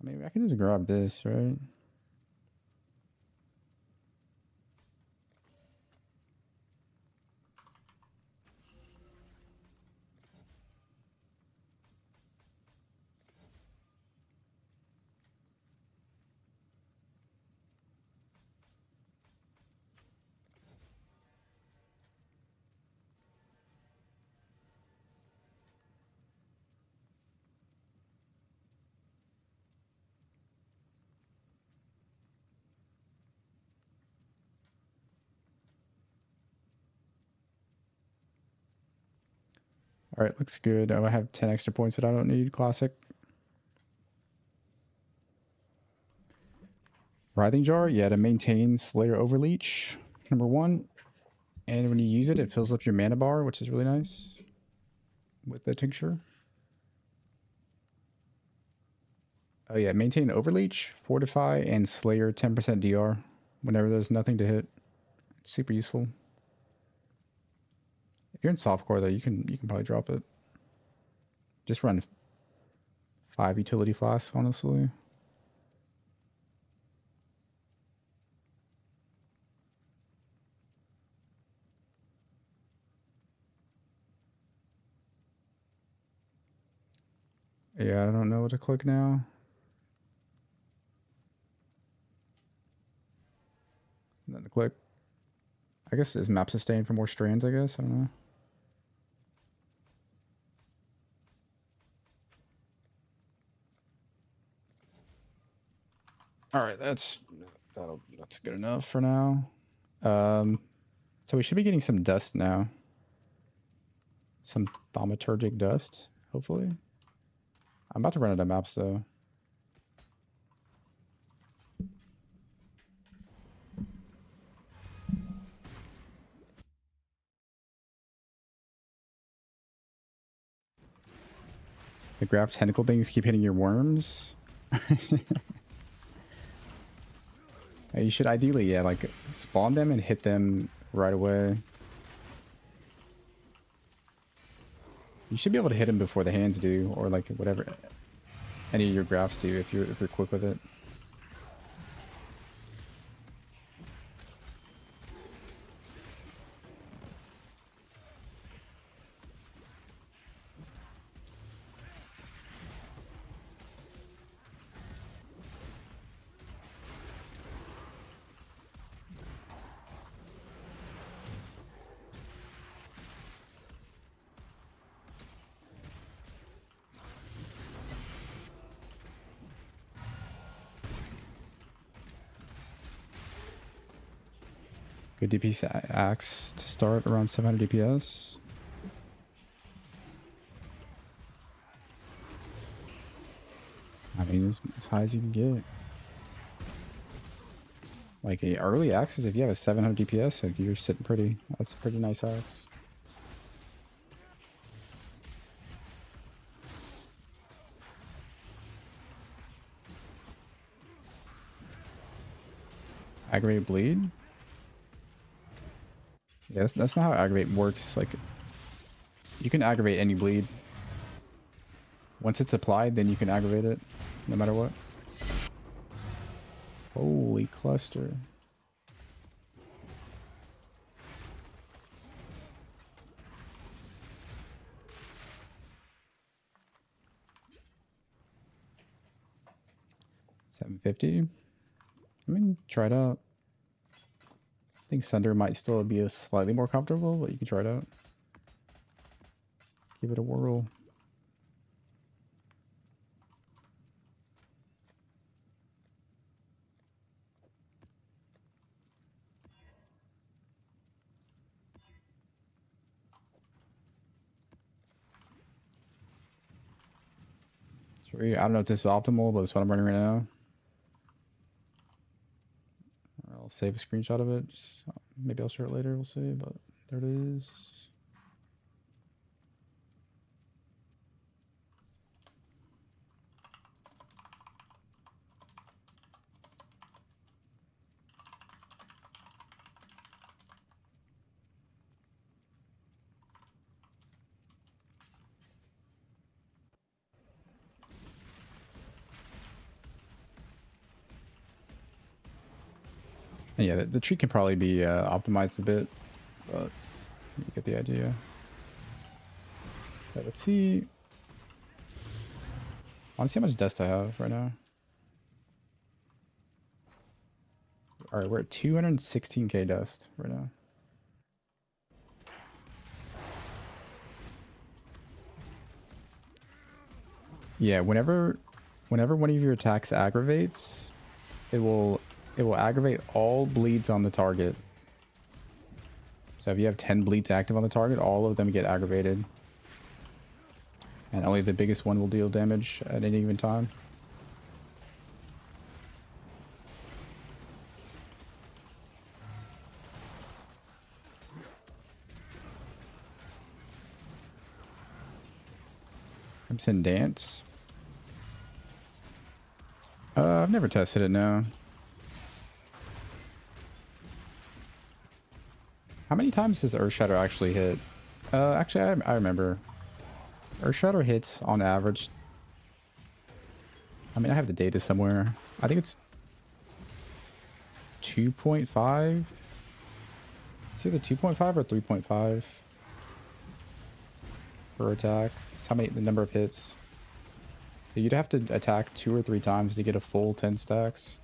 I mean, I can just grab this, right? All right, looks good. Oh, I have 10 extra points that I don't need. Classic. Writhing Jar, yeah, to maintain Slayer Overleach, number 1. And when you use it, it fills up your mana bar, which is really nice with the tincture. Oh yeah, maintain Overleach, Fortify, and Slayer 10% DR whenever there's nothing to hit. It's super useful. If you're in softcore though, you can probably drop it. Just run 5 utility flasks, honestly. Yeah, I don't know what to click now. Nothing to click. I guess it's map sustain for more strands, I guess. I don't know. Alright, that's good enough for now. So we should be getting some dust now. Some thaumaturgic dust, hopefully. I'm about to run out of maps though. The graph tentacle things keep hitting your worms. You should ideally, yeah, like spawn them and hit them right away. You should be able to hit them before the hands do, or like whatever any of your graphs do if you're quick with it. Good DPS axe to start around 700 DPS. I mean, as high as you can get. Like a early axes, if you have a 700 DPS, like you're sitting pretty. That's a pretty nice axe. Aggravate bleed? Yeah, that's not how aggravate works. Like, you can aggravate any bleed. Once it's applied, then you can aggravate it, no matter what. Holy cluster. $750. I mean, try it out. I think Sunder might still be a slightly more comfortable, but you can try it out. Give it a whirl. I don't know if this is optimal, but it's what I'm running right now. I'll save a screenshot of it. Maybe I'll share it later, we'll see, but there it is. And yeah, the tree can probably be optimized a bit, but you get the idea. Okay, let's see. I want to see how much dust I have right now. Alright, we're at 216k dust right now. Yeah, whenever one of your attacks aggravates, it will aggravate all bleeds on the target. So if you have 10 bleeds active on the target, all of them get aggravated. And only the biggest one will deal damage at any given time. Crimson Dance. I've never tested it now. How many times does Earthshatter actually hit? Actually, I remember. Earthshatter hits on average. I mean, I have the data somewhere. I think it's 2.5. It's either 2.5 or 3.5 per attack. It's how many, the number of hits. You'd have to attack 2 or 3 times to get a full 10 stacks.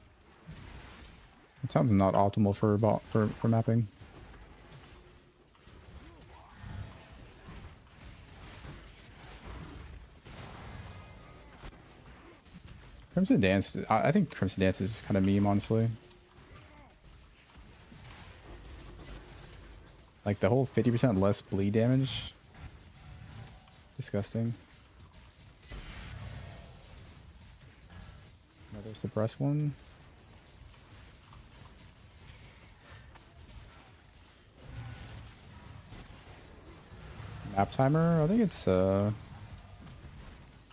It sounds not optimal for mapping. Crimson Dance, I think Crimson Dance is kind of meme, honestly. Like the whole 50% less bleed damage. Disgusting. Another suppress one. Map timer, I think it's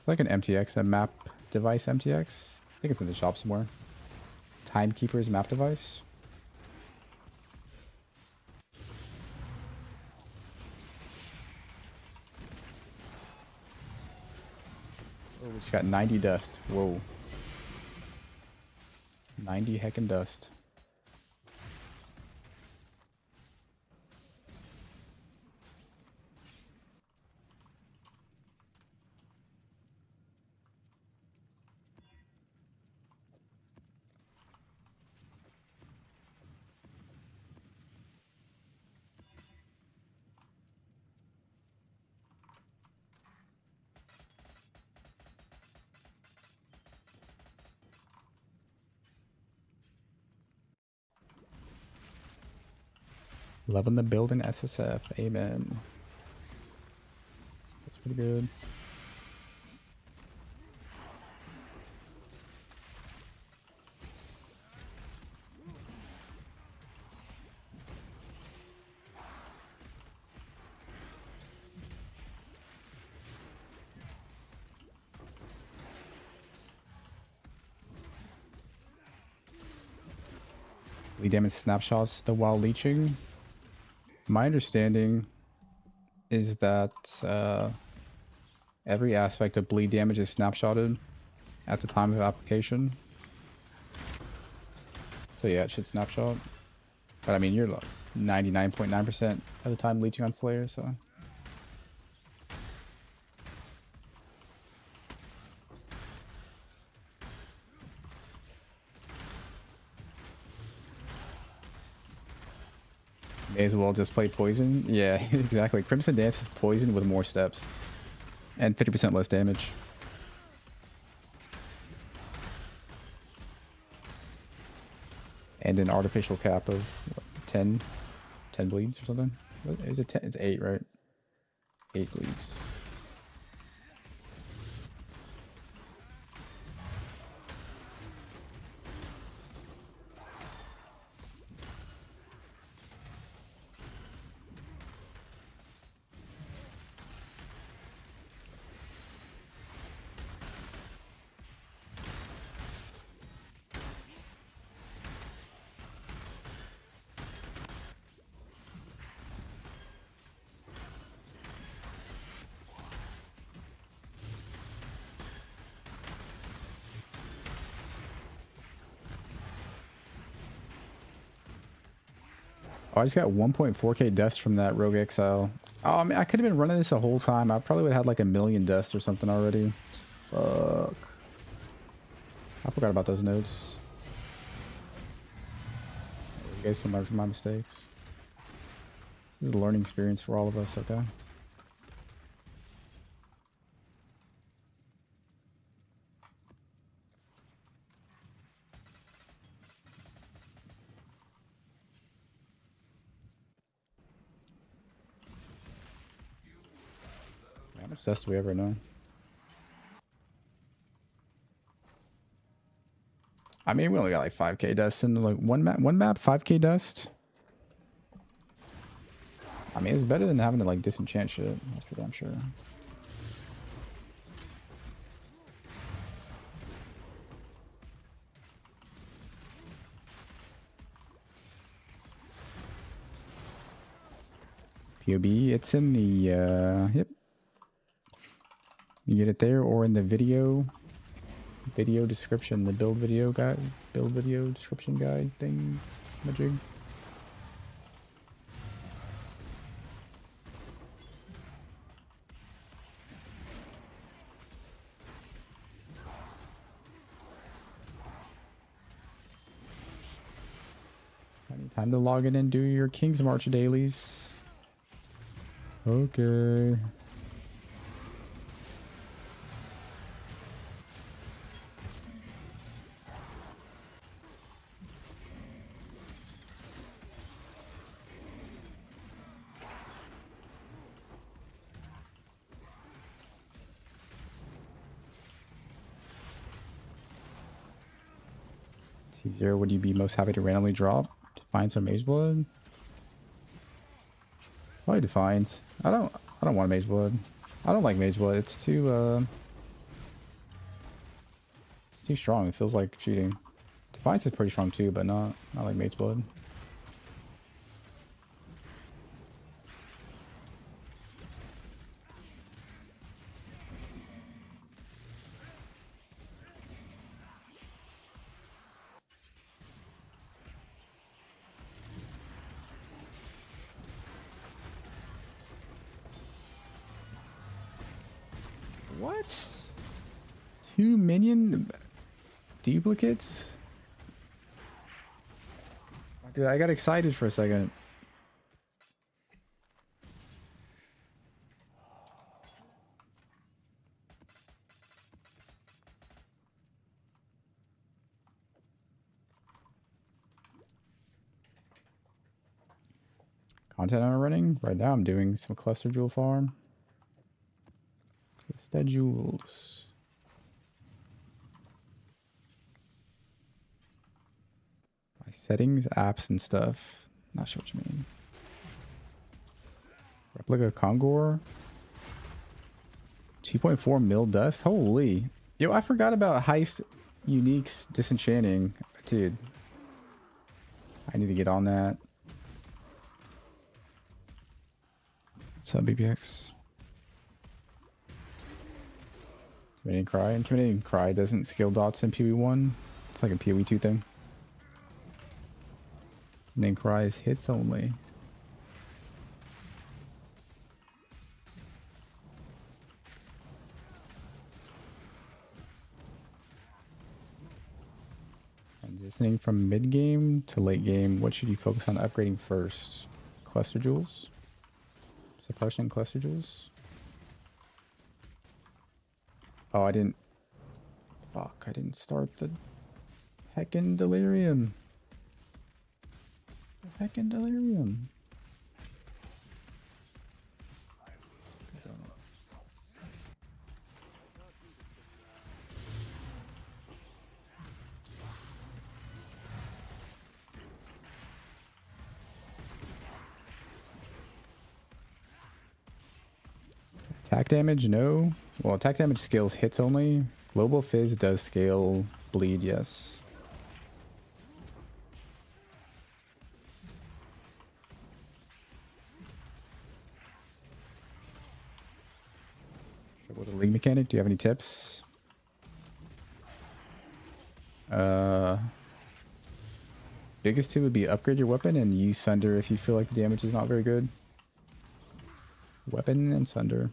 like an MTX, a map device MTX. I think it's in the shop somewhere. Timekeeper's map device. Oh, we just got 90 dust. Whoa. 90 heckin' dust. Loving the building SSF. Amen. That's pretty good. Bleed damage snapshots still while leeching. My understanding is that every aspect of bleed damage is snapshotted at the time of application. So yeah, it should snapshot. But I mean, you're like 99.9% of the time leeching on Slayer, so. May as well just play poison. Yeah, exactly. Crimson Dance is poison with more steps. And 50% less damage. And an artificial cap of what, 10 bleeds or something. What, is it 10? It's 8, right? 8 bleeds. Oh, I just got 1.4k dust from that Rogue Exile. Oh, I mean, I could have been running this the whole time. I probably would have had like 1,000,000 dust or something already. Fuck. I forgot about those notes. You guys can learn from my mistakes. This is a learning experience for all of us, okay? How much dust do we ever know? I mean, we only got like 5k dust in like one map, 5k dust. I mean, it's better than having to like disenchant shit. That's for damn sure. POB, it's in the yep. You get it there or in the video description, the build video description guide thing, majig. Time to log in and do your King's March dailies. Okay. T0, would you be most happy to randomly drop? To find some Mage Blood? Probably Defiance. I don't want Mage Blood. I don't like Mage Blood. It's too strong. It feels like cheating Defiance is pretty strong too, but not like Mate's Blood. What? 2 minion duplicates? Dude, I got excited for a second. Content I'm running? Right now I'm doing some cluster jewel farm. Cluster jewels. My settings, apps, and stuff. Not sure what you mean. Replica Kongor. 2.4 mil dust? Holy. Yo, I forgot about Heist Uniques disenchanting. Dude. I need to get on that. What's up, BPX? Intimidating Cry. Intimidating Cry doesn't scale dots in PoE1. It's like a PoE2 thing. Intimidating Cry is hits only. Transitioning from mid game to late game, what should you focus on upgrading first? Cluster jewels? Suppression cluster jewels? Oh, I didn't. Fuck, I didn't start the heckin' delirium. The heckin' delirium. Attack damage, no. Well, attack damage scales hits only. Global Fizz does scale bleed, yes. With a league mechanic, do you have any tips? Biggest two would be upgrade your weapon and use Sunder if you feel like the damage is not very good. Weapon and Sunder.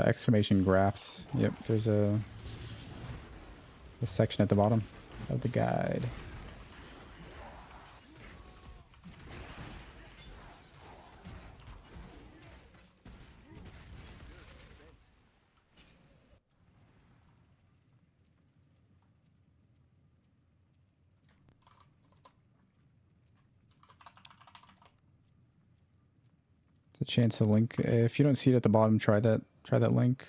Exclamation graphs. Yep, there's a section at the bottom of the guide. It's a chance to link. If you don't see it at the bottom, try that link.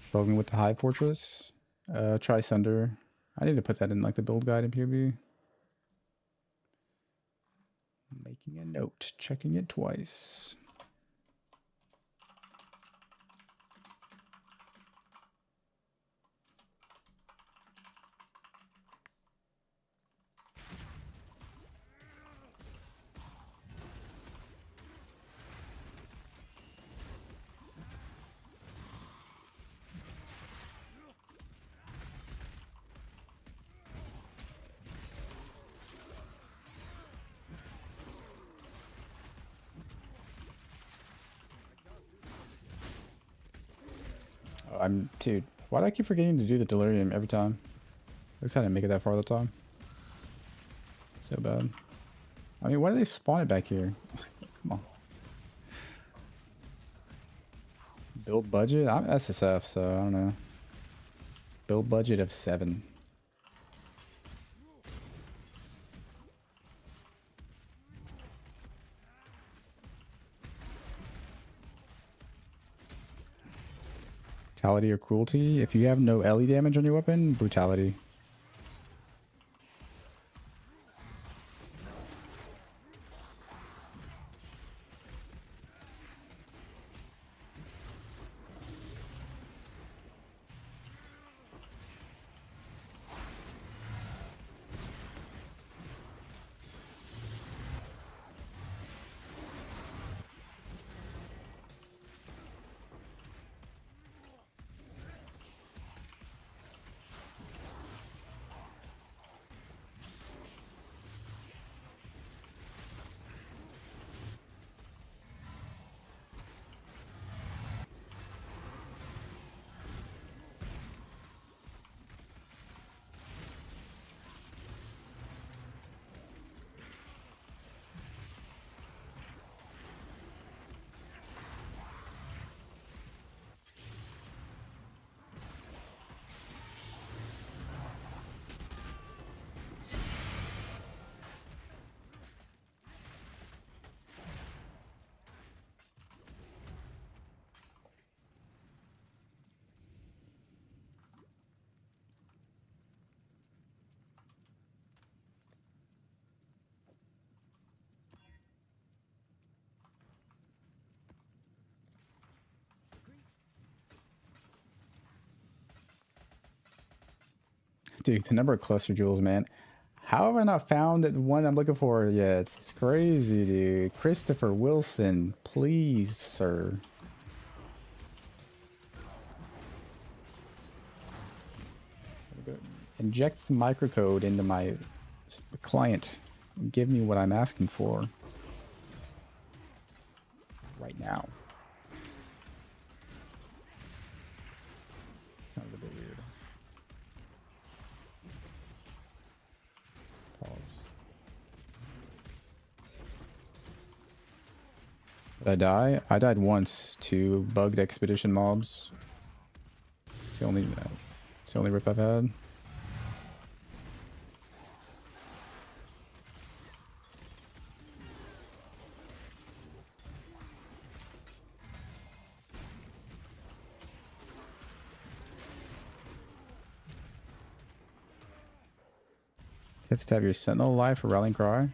Struggling with the Hive Fortress. Try Sunder. I need to put that in like the build guide in PvP. Making a note, checking it twice. Dude, why do I keep forgetting to do the delirium every time? At least I didn't make it that far the time. So bad. I mean, why do they spawn it back here? Come on. Build budget? I'm SSF, so I don't know. Build budget of 7. Brutality or cruelty? If you have no LE damage on your weapon, brutality. Dude, the number of cluster jewels, man. How have I not found the one I'm looking for yet? It's crazy, dude. Christopher Wilson, please, sir. Inject some microcode into my client and give me what I'm asking for right now. Sounds a bit weird. Pause. Did I die? I died once to bugged expedition mobs. It's the only rip I've had. Tips to have your sentinel alive for rallying cry.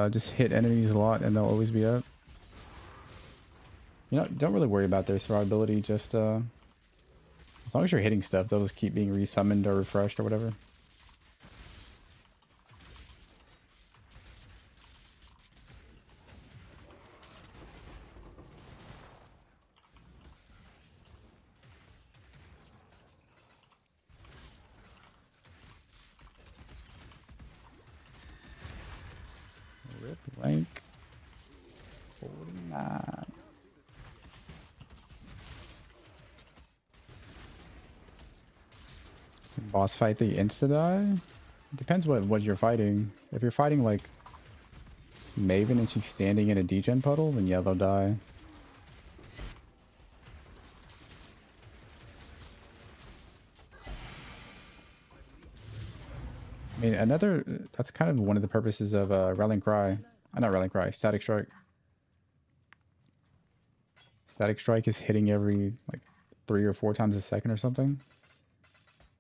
Just hit enemies a lot and they'll always be up. You know, don't really worry about their survivability, just as long as you're hitting stuff, they'll just keep being resummoned or refreshed or whatever. Rip rank 49. Boss fight the insta-die? Depends what you're fighting. If you're fighting like Maven and she's standing in a degen puddle, then yeah, they'll die. I mean, that's kind of one of the purposes of Rallying Cry. Not Rallying Cry, Static Strike. Static Strike is hitting every like 3 or 4 times a second or something.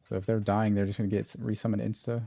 So if they're dying, they're just gonna get resummoned insta.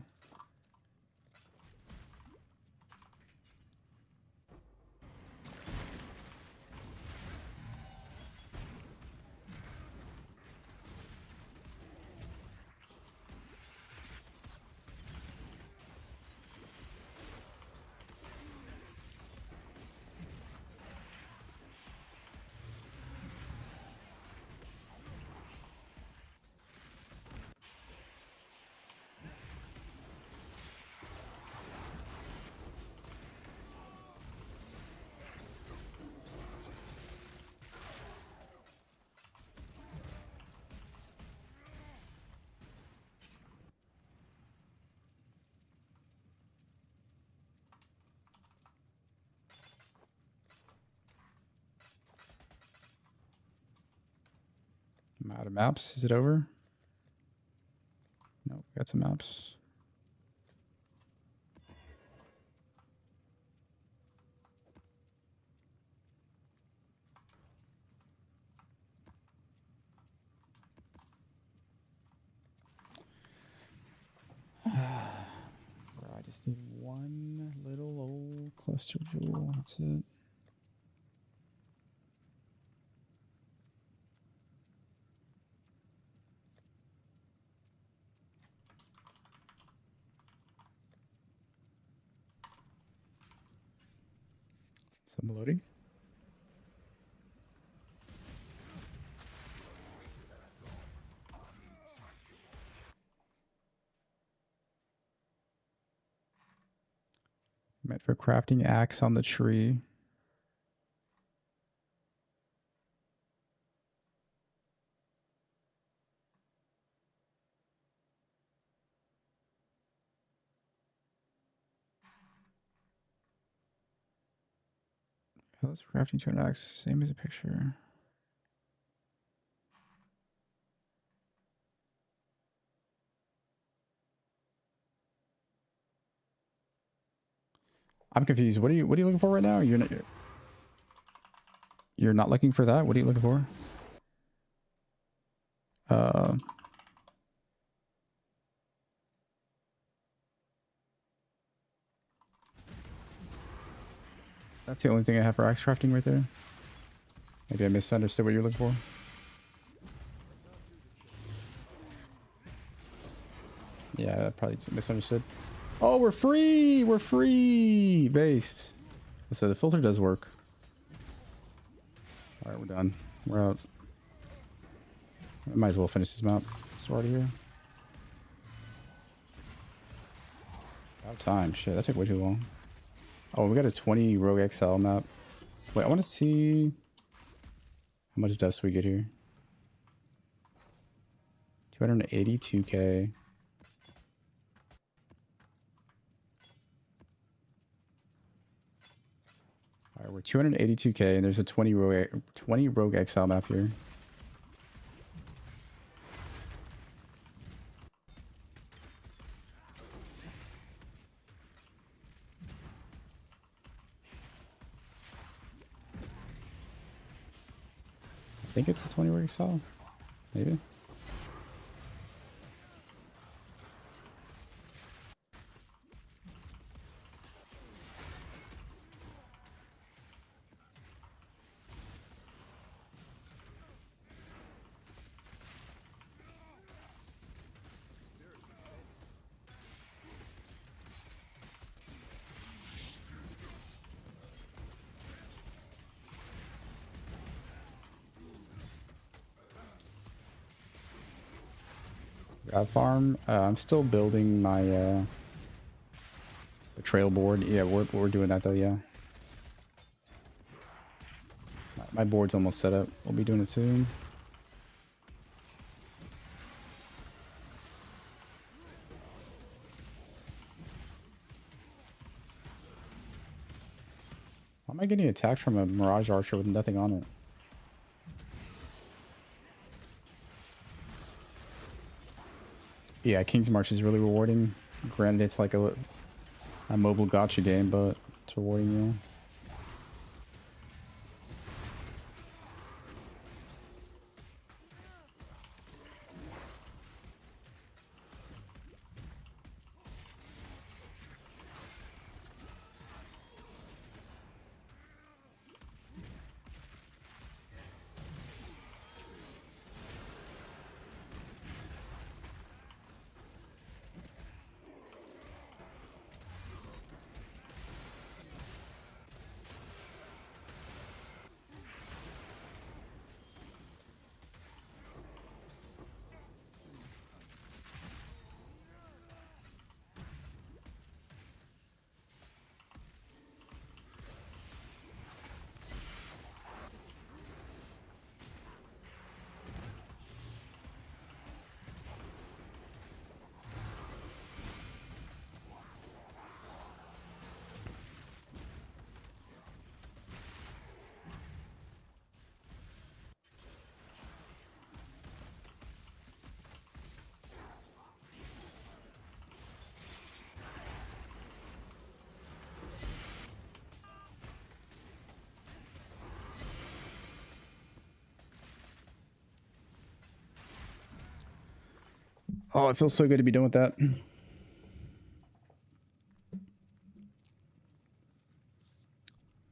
I'm out of maps. Is it over? No, we got some maps. I just need one little old cluster jewel. That's it. Some loading. Meant for crafting axe on the tree. Let's crafting to an axe. Same as a picture. I'm confused. What are you looking for right now? You're not looking for that? What are you looking for? That's the only thing I have for axe crafting right there. Maybe I misunderstood what you're looking for. Yeah, I probably misunderstood. Oh, we're free! We're free! Based. So the filter does work. Alright, we're done. We're out. I might as well finish this map. Start here. About time. Shit, that took way too long. Oh, we got a 20 Rogue XL map. Wait, I want to see how much dust we get here. 282k. Alright, we're 282k and there's a 20 Rogue XL map here. I think it's a 20 Rogue XL. Maybe. Farm. I'm still building my Betrayal board. Yeah, we're doing that though. Yeah, my board's almost set up. We'll be doing it soon. Why am I getting attacked from a Mirage Archer with nothing on it? Yeah, King's March is really rewarding. Granted, it's like a mobile gacha game, but it's rewarding, yeah. Oh, it feels so good to be done with that.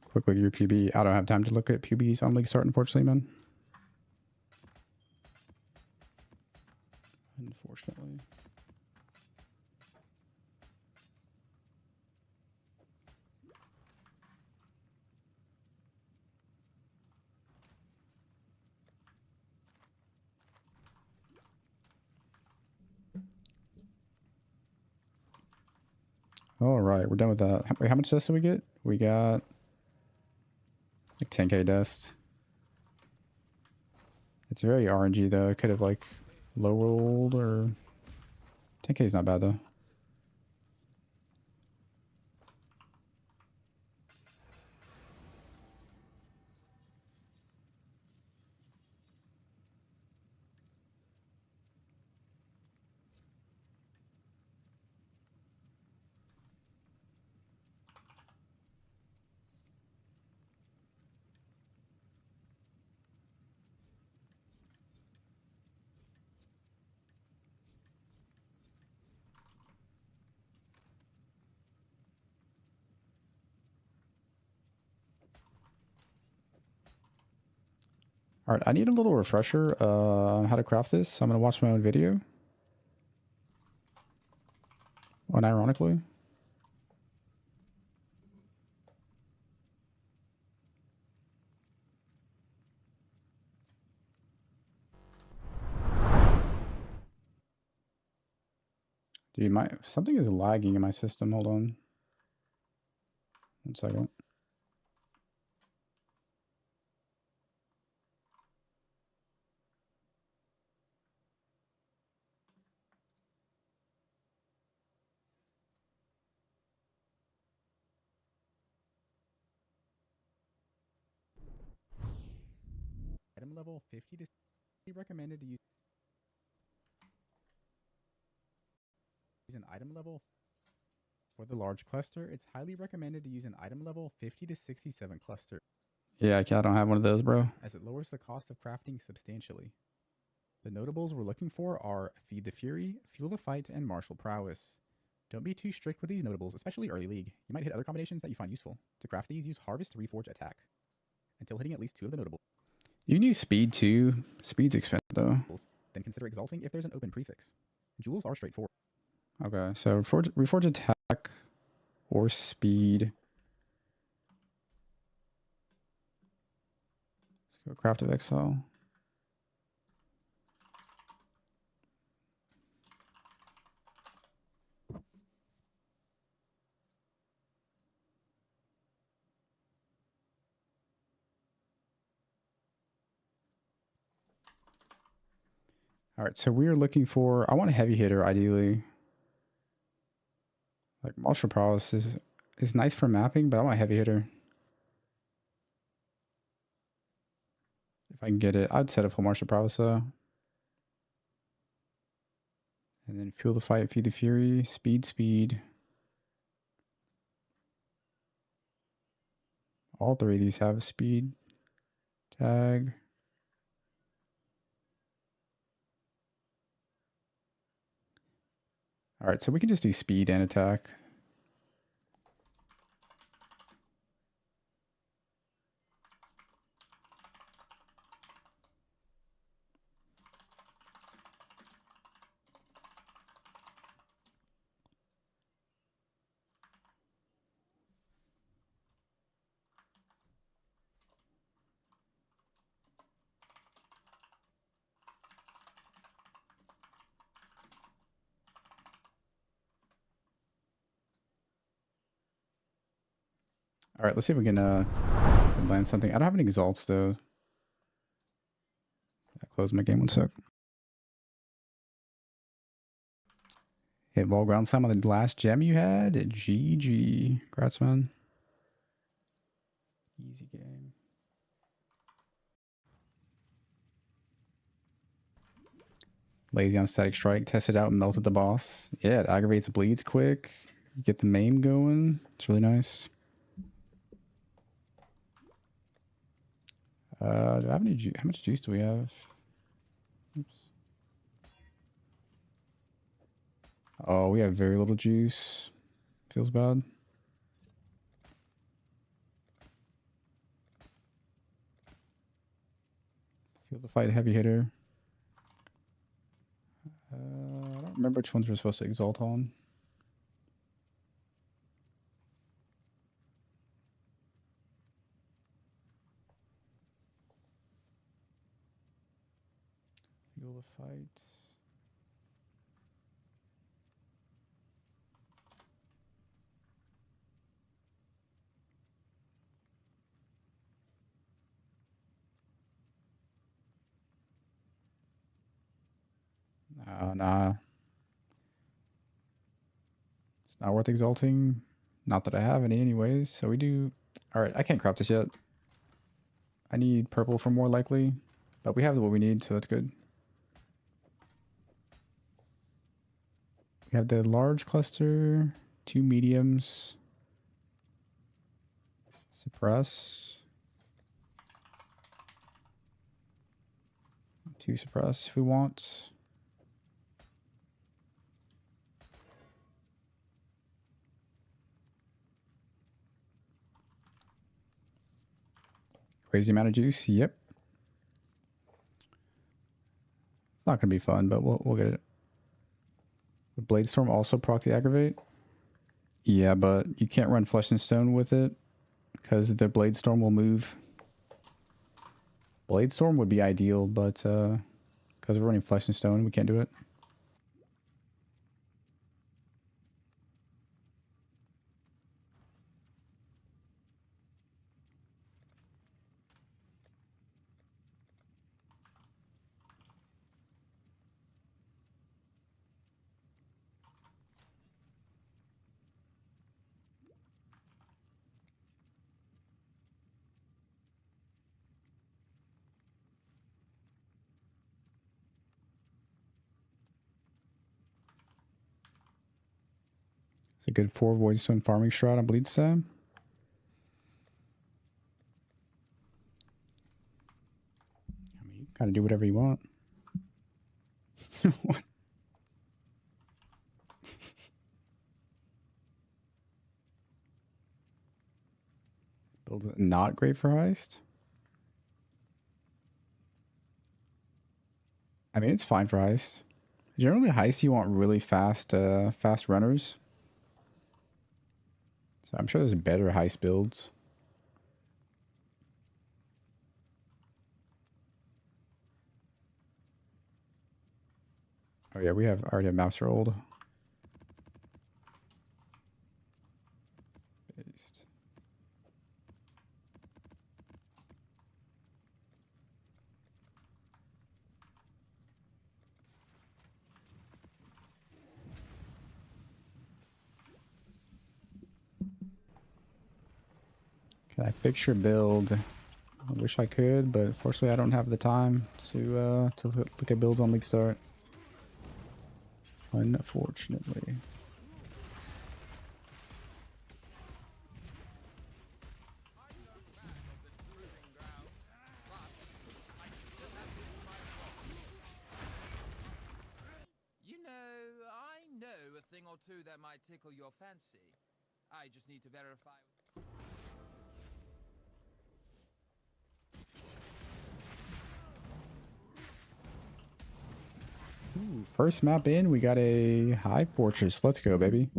Quick look at your PB. I don't have time to look at PBs on League Start, unfortunately, man. Unfortunately. All right, we're done with that. Wait, how much dust did we get? We got like 10k dust. It's very RNG though. I could have like low rolled or 10k is not bad though. All right, I need a little refresher on how to craft this. So I'm gonna watch my own video. Unironically. Dude, something is lagging in my system. Hold on. 1 second. Item level 50 to 60 recommended to use an item level for the large cluster. It's highly recommended to use an item level 50 to 67 cluster. Yeah, I don't have one of those, bro. As it lowers the cost of crafting substantially. The notables we're looking for are Feed the Fury, Fuel the Fight, and Martial Prowess. Don't be too strict with these notables, especially early league. You might hit other combinations that you find useful. To craft these, use Harvest, Reforge, Attack. Until hitting at least 2 of the notables. You can use Speed too. Speed's expensive though. Then consider Exalting if there's an open prefix. Jewels are straightforward. Okay, so Reforge Attack or Speed. Let's go Craft of Exile. All right, so we are looking for, I want a heavy hitter ideally. Like Martial Prowess is nice for mapping, but I want a heavy hitter. If I can get it, I'd set up for Martial Prowess though. And then Fuel the Fight, Feed the Fury, Speed. All 3 of these have a speed tag. All right, so we can just do speed and attack. All right, let's see if we can land something. I don't have any exalts though. I close my game 1 sec. Hit ball ground slam on the last gem you had. GG. Congrats, man. Easy game. Lazy on static strike. Tested out and melted the boss. Yeah, it aggravates bleeds quick. Get the maim going. It's really nice. Do I have any how much juice do we have? Oops. Oh, we have very little juice. Feels bad. Feel the fight heavy hitter. I don't remember which ones we're supposed to exalt on. Feel the fight. Nah. It's not worth exalting. Not that I have any anyways. So we do... Alright, I can't craft this yet. I need purple for more likely. But we have what we need, so that's good. We have the large cluster. 2 mediums. Suppress. 2 suppress if we want. Crazy amount of juice. Yep. It's not gonna be fun, but we'll get it. Would Bladestorm also proc the aggravate? Yeah, but you can't run Flesh and Stone with it because the Bladestorm will move. Bladestorm would be ideal, but because we're running Flesh and Stone, we can't do it. It's a good 4 Voidstone farming strat on Bleed Stab. I mean, you kind of do whatever you want. What? Build not great for Heist? I mean, it's fine for Heist. Generally, Heist, you want really fast runners. So I'm sure there's better Heist builds. Oh yeah, we already have maps are old. Paste. Can I fix your build? I wish I could, but unfortunately I don't have the time to look at builds on League Start. Unfortunately. You know, I know a thing or two that might tickle your fancy. I just need to verify. Ooh, first map in, we got a high fortress. Let's go, baby.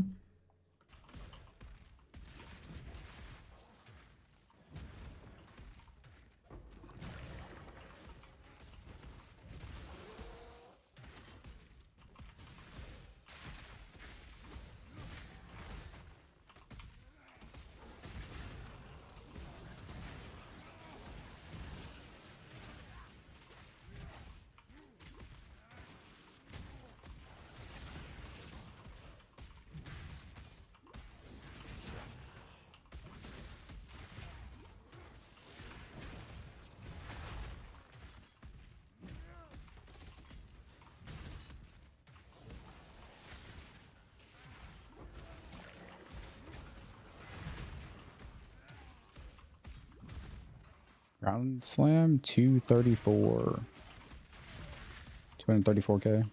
Ground Slam 234. 234k.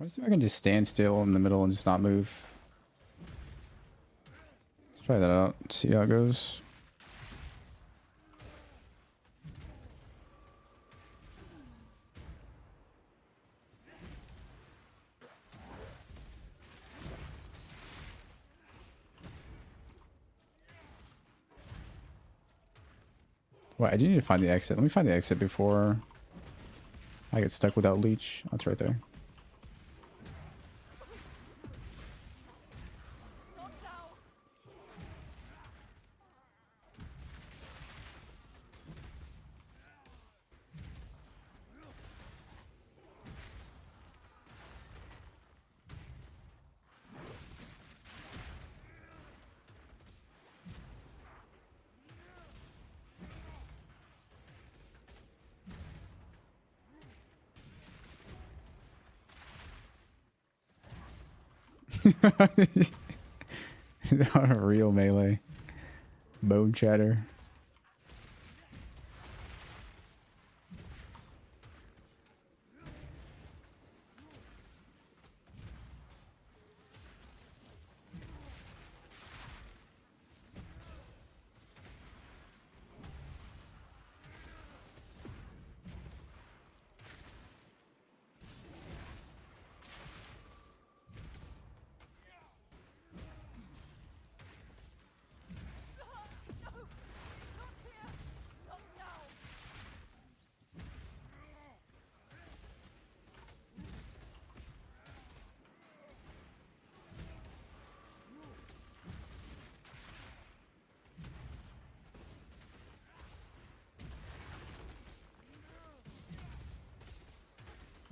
Let's see if I can just stand still in the middle and just not move. Let's try that out. See how it goes. Wait, I do need to find the exit. Let me find the exit before I get stuck without leech. That's right there. Not a real melee. Bone chatter.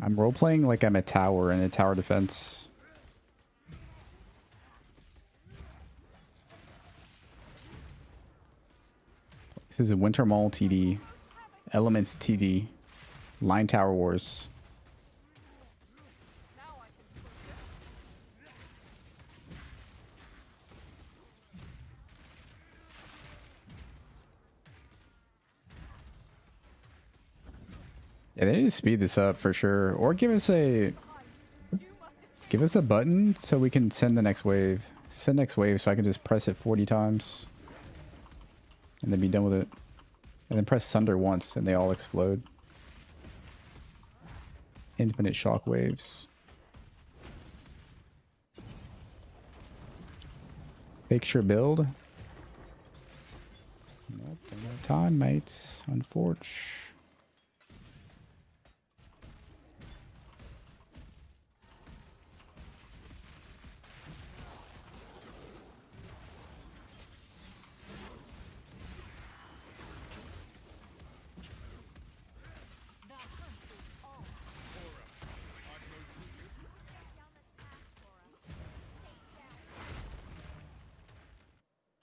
I'm role-playing like I'm a tower in a tower defense. This is a Winter Mall TD. Elements TD. Line Tower Wars. Yeah, they need to speed this up for sure. Or give us a button so we can send the next wave. Send next wave so I can just press it 40 times. And then be done with it. And then press Sunder once and they all explode. Infinite shock waves. Fix your build. Nope, no time, mates. Unfortunately.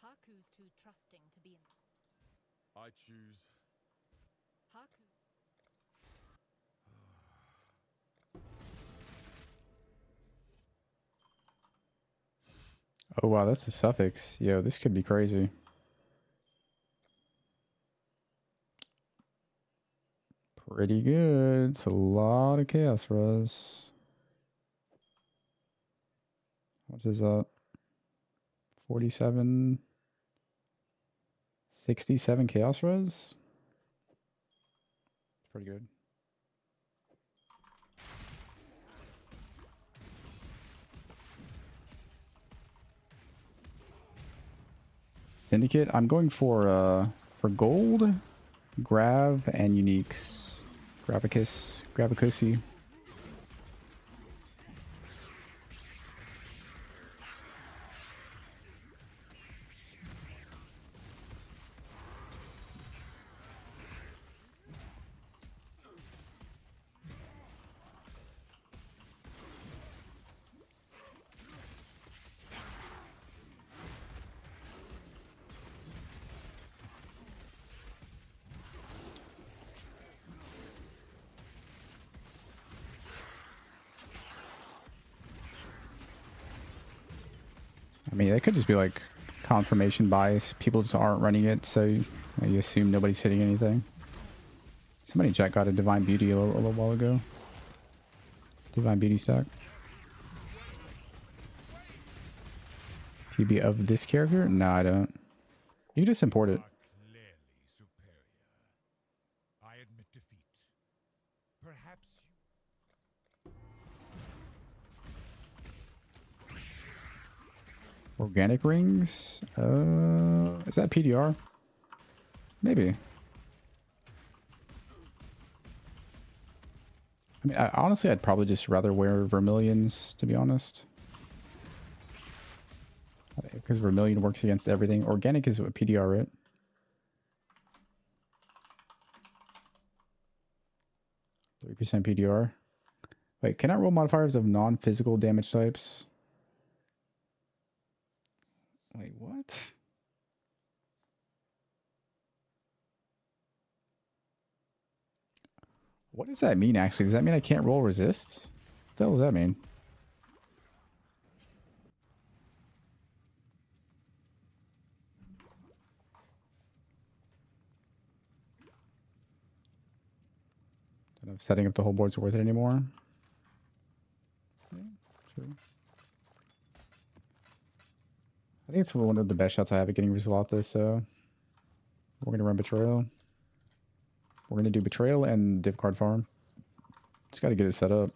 Haku's too trusting to be in. I choose. Haku. Oh wow, that's the suffix. Yo, this could be crazy. Pretty good. It's a lot of chaos res. How much is that? 47. 67 chaos res? Pretty good. Syndicate, I'm going for gold, grav, and uniques. Gravicussy. I mean, that could just be like confirmation bias. People just aren't running it, so you assume nobody's hitting anything. Somebody in chat got a Divine Beauty a little while ago. Divine Beauty stack. PB of this character? No, I don't. You can just import it. Are clearly superior. I admit defeat. Perhaps you. Organic rings? Is that PDR? Maybe. I mean, honestly, I'd probably just rather wear Vermilions, to be honest. Because Vermilion works against everything. Organic is what PDR, right? %3 PDR. Wait, cannot roll modifiers of non-physical damage types. Wait, what? What does that mean, actually? Does that mean I can't roll resists? What the hell does that mean? Don't know if setting up the whole board's worth it anymore. Yeah, sure. I think it's one of the best shots I have at getting results this, so we're going to run Betrayal. We're going to do Betrayal and div card farm. Just got to get it set up.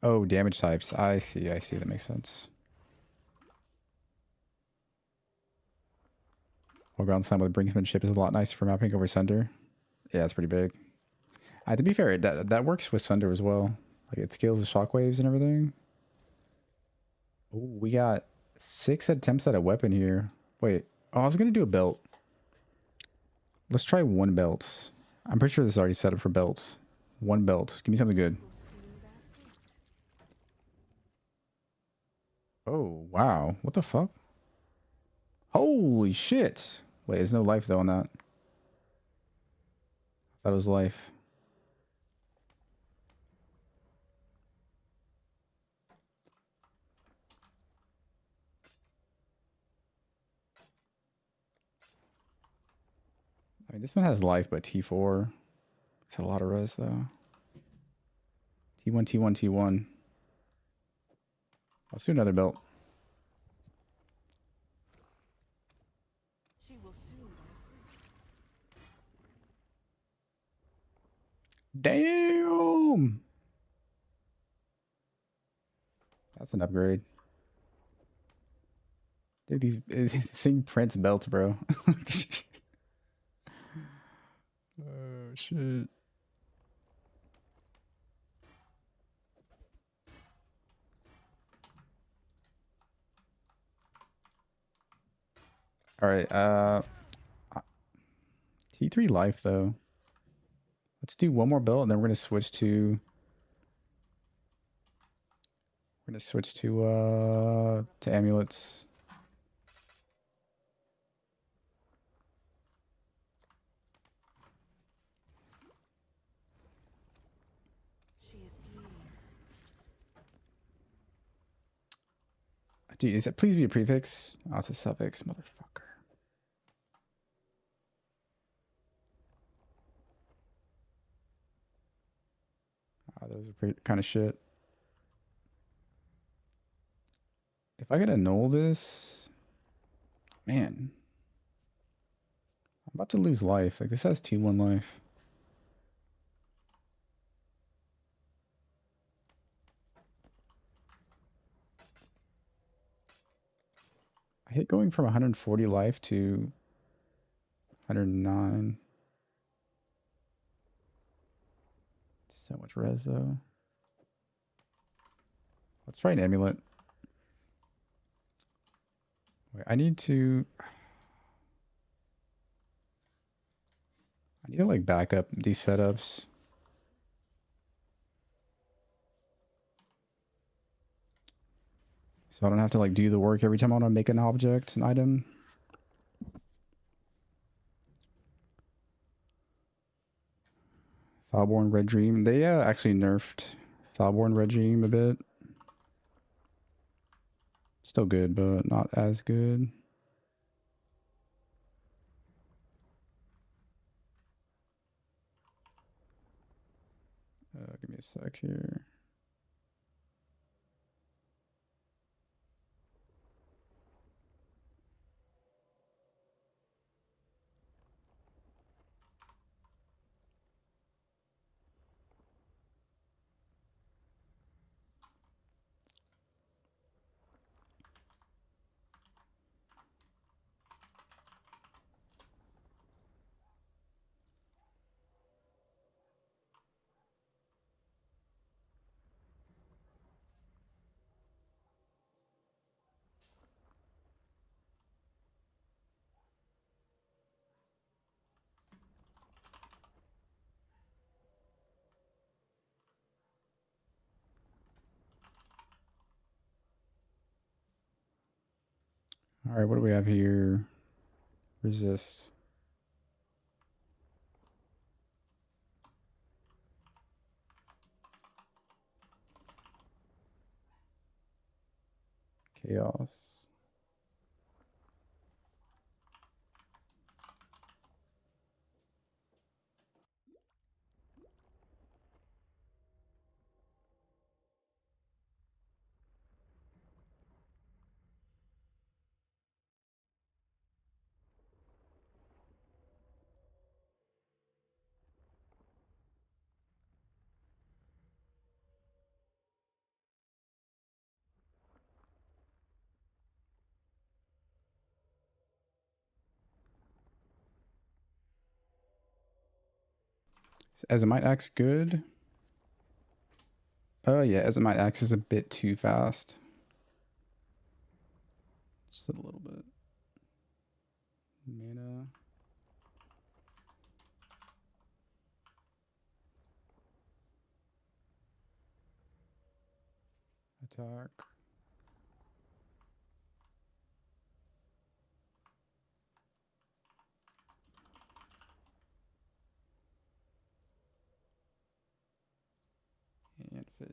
Oh, damage types. I see. I see. That makes sense. Foreground slam with brinksmanship is a lot nicer for mapping over Sunder. Yeah, it's pretty big. To be fair, that works with Sunder as well. Like, it scales the shockwaves and everything. Oh, we got 6 attempts at a weapon here. Wait. Oh, I was going to do a belt. Let's try 1 belt. I'm pretty sure this is already set up for belts. 1 belt. Give me something good. Oh, wow. What the fuck? Holy shit. Wait, there's no life though on that. I thought it was life. I mean, this one has life, but T4. It's a lot of res though. T1, T1, T1. Let's do another belt. Damn! That's an upgrade. Dude, these sing Prince belts, bro. Oh shit. All right, T3 life though. Let's do 1 more belt and then we're gonna switch to amulets. Dude, is it please be a prefix? Oh, it's a suffix, motherfucker. Oh, those are pretty kind of shit. If I could annul this, man, I'm about to lose life. Like, this has T1 life. I hate going from 140 life to 109. So much res though. Let's try an amulet. Wait, I need to like back up these setups. So I don't have to like do the work every time I want to make an object, an item. Foulborn Red Dream. They actually nerfed Foulborn Red Dream a bit. Still good, but not as good. Give me a sec here. All right, what do we have here? Resist. Chaos. As it might axe good. Oh yeah, as it might axe is a bit too fast. Just a little bit. Mana. Attack. And fizz.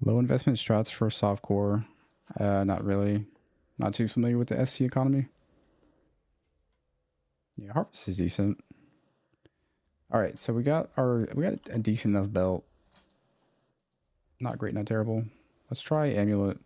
Low investment strats for softcore. Not really. Not too familiar with the SC economy. Yeah, Harvest is decent. All right, so we got a decent enough belt. Not great, not terrible. Let's try Amulet.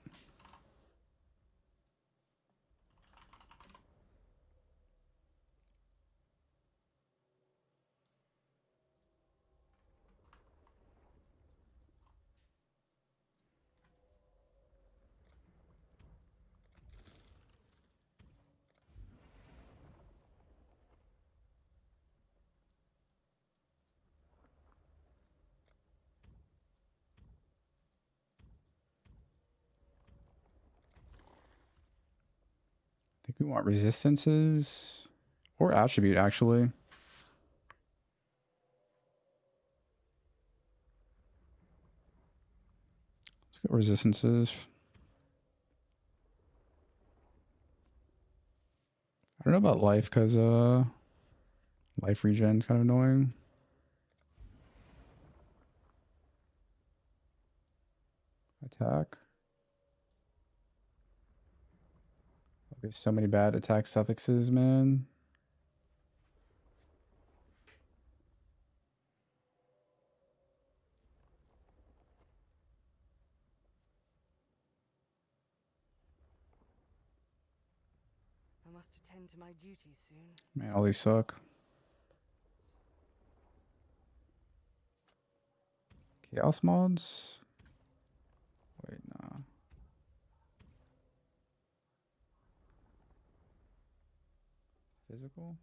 I think we want resistances or attribute actually. Let's go resistances. I don't know about life because life regen is kind of annoying. Attack. There's so many bad attack suffixes, man. I must attend to my duties soon. Man, all these suck. Chaos mods? Wait, nah. Physical?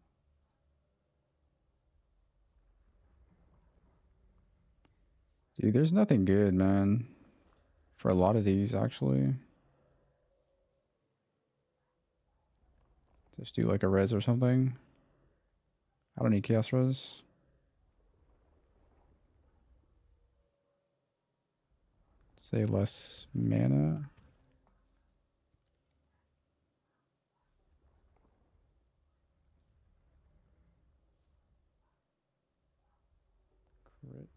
Dude, there's nothing good, man. For a lot of these, actually. Just do like a res or something. I don't need Chaos Rose. Say less mana. Crits.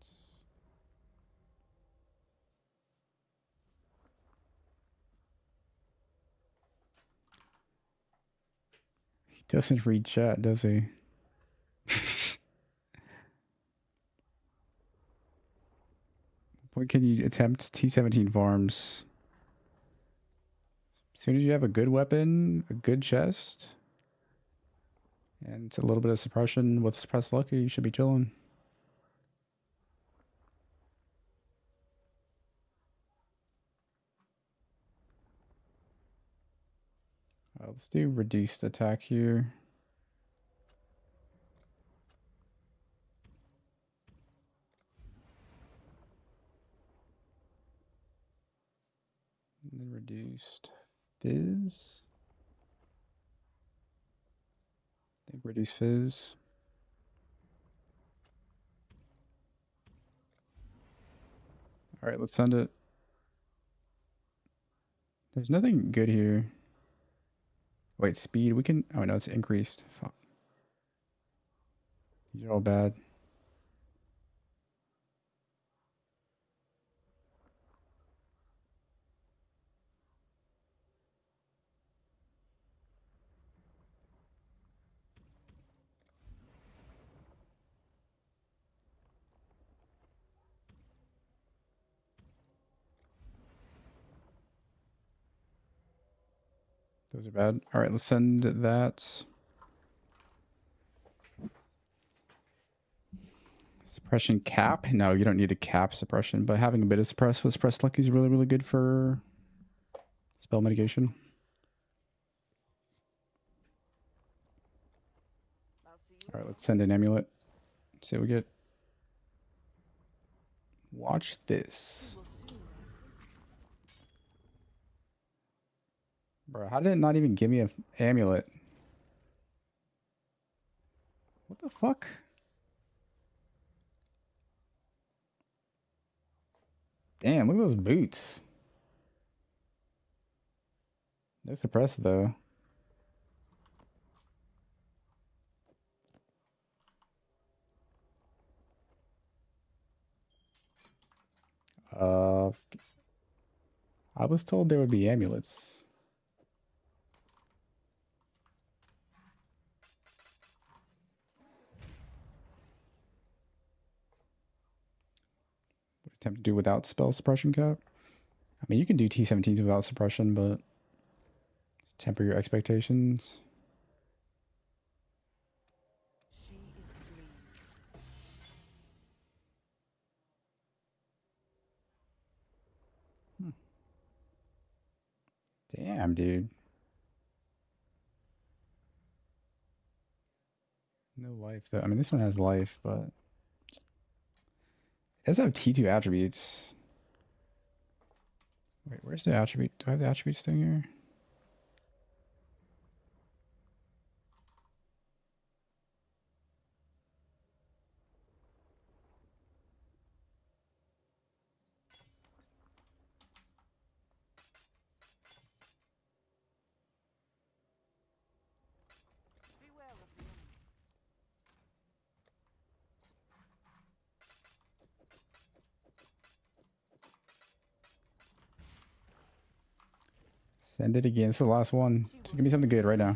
He doesn't read chat, does he? When can you attempt T17 farms? As soon as you have a good weapon, a good chest, and it's a little bit of suppression with Suppressed Lucky, you should be chilling. Let's do reduced attack here. And then reduced fizz. I think reduce fizz. All right, let's send it. There's nothing good here. Wait, speed. We can. Oh no, it's increased. Fuck. These are all bad. Those are bad. All right, let's send that. Suppression cap. No, you don't need a cap suppression, but having a bit of suppress with Suppressed Lucky is really, really good for spell mitigation. All right, let's send an amulet. Let's see what we get. Watch this. Bro, how did it not even give me an amulet? What the fuck? Damn, look at those boots. No suppress though. I was told there would be amulets. Would attempt to do without spell suppression cap. I mean, you can do T17s without suppression, but temper your expectations. She is pleased. Damn, dude. No life though. I mean, this one has life, but it does have T2 attributes. Wait, where's the attribute? Do I have the attributes thing here? Beware of the enemy. Send it again. It's the last one. So give me something good right now.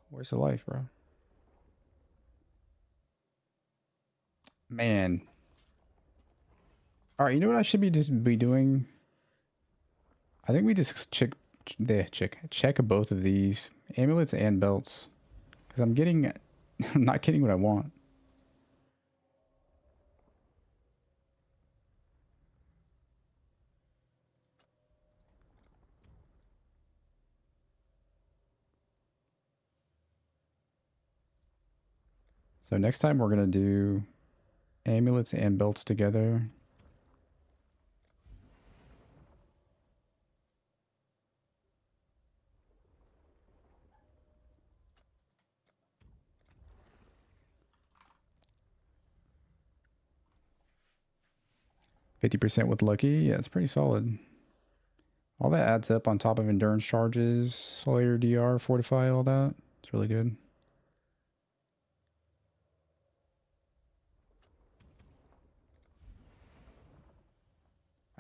Where's the life, bro? Man. All right, you know what I should be doing? I think we just check both of these amulets and belts, because I'm not getting what I want. So next time we're gonna do amulets and belts together. 50% with lucky. Yeah, it's pretty solid. All that adds up on top of endurance charges, Slayer DR, Fortify, all that. It's really good.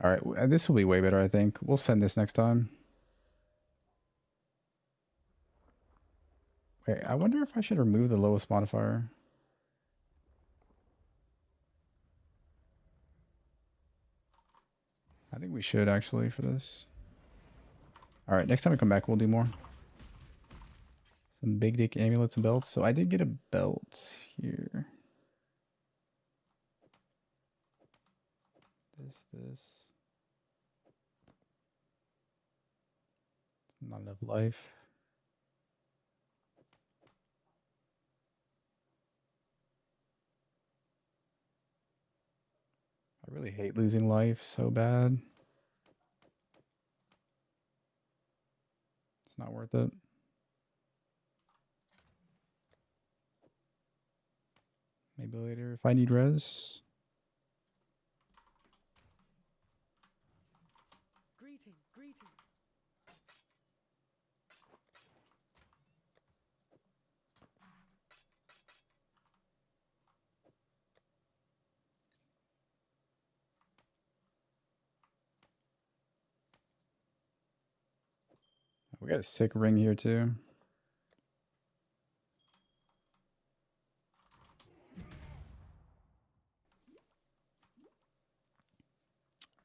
Alright, this will be way better, I think. We'll send this next time. Wait, I wonder if I should remove the lowest modifier. I think we should, actually, for this. Alright, next time we come back, we'll do more. Some big dick amulets and belts. So I did get a belt here. This. Not enough life. I really hate losing life so bad. It's not worth it. Maybe later if I need res. Greeting. We got a sick ring here too.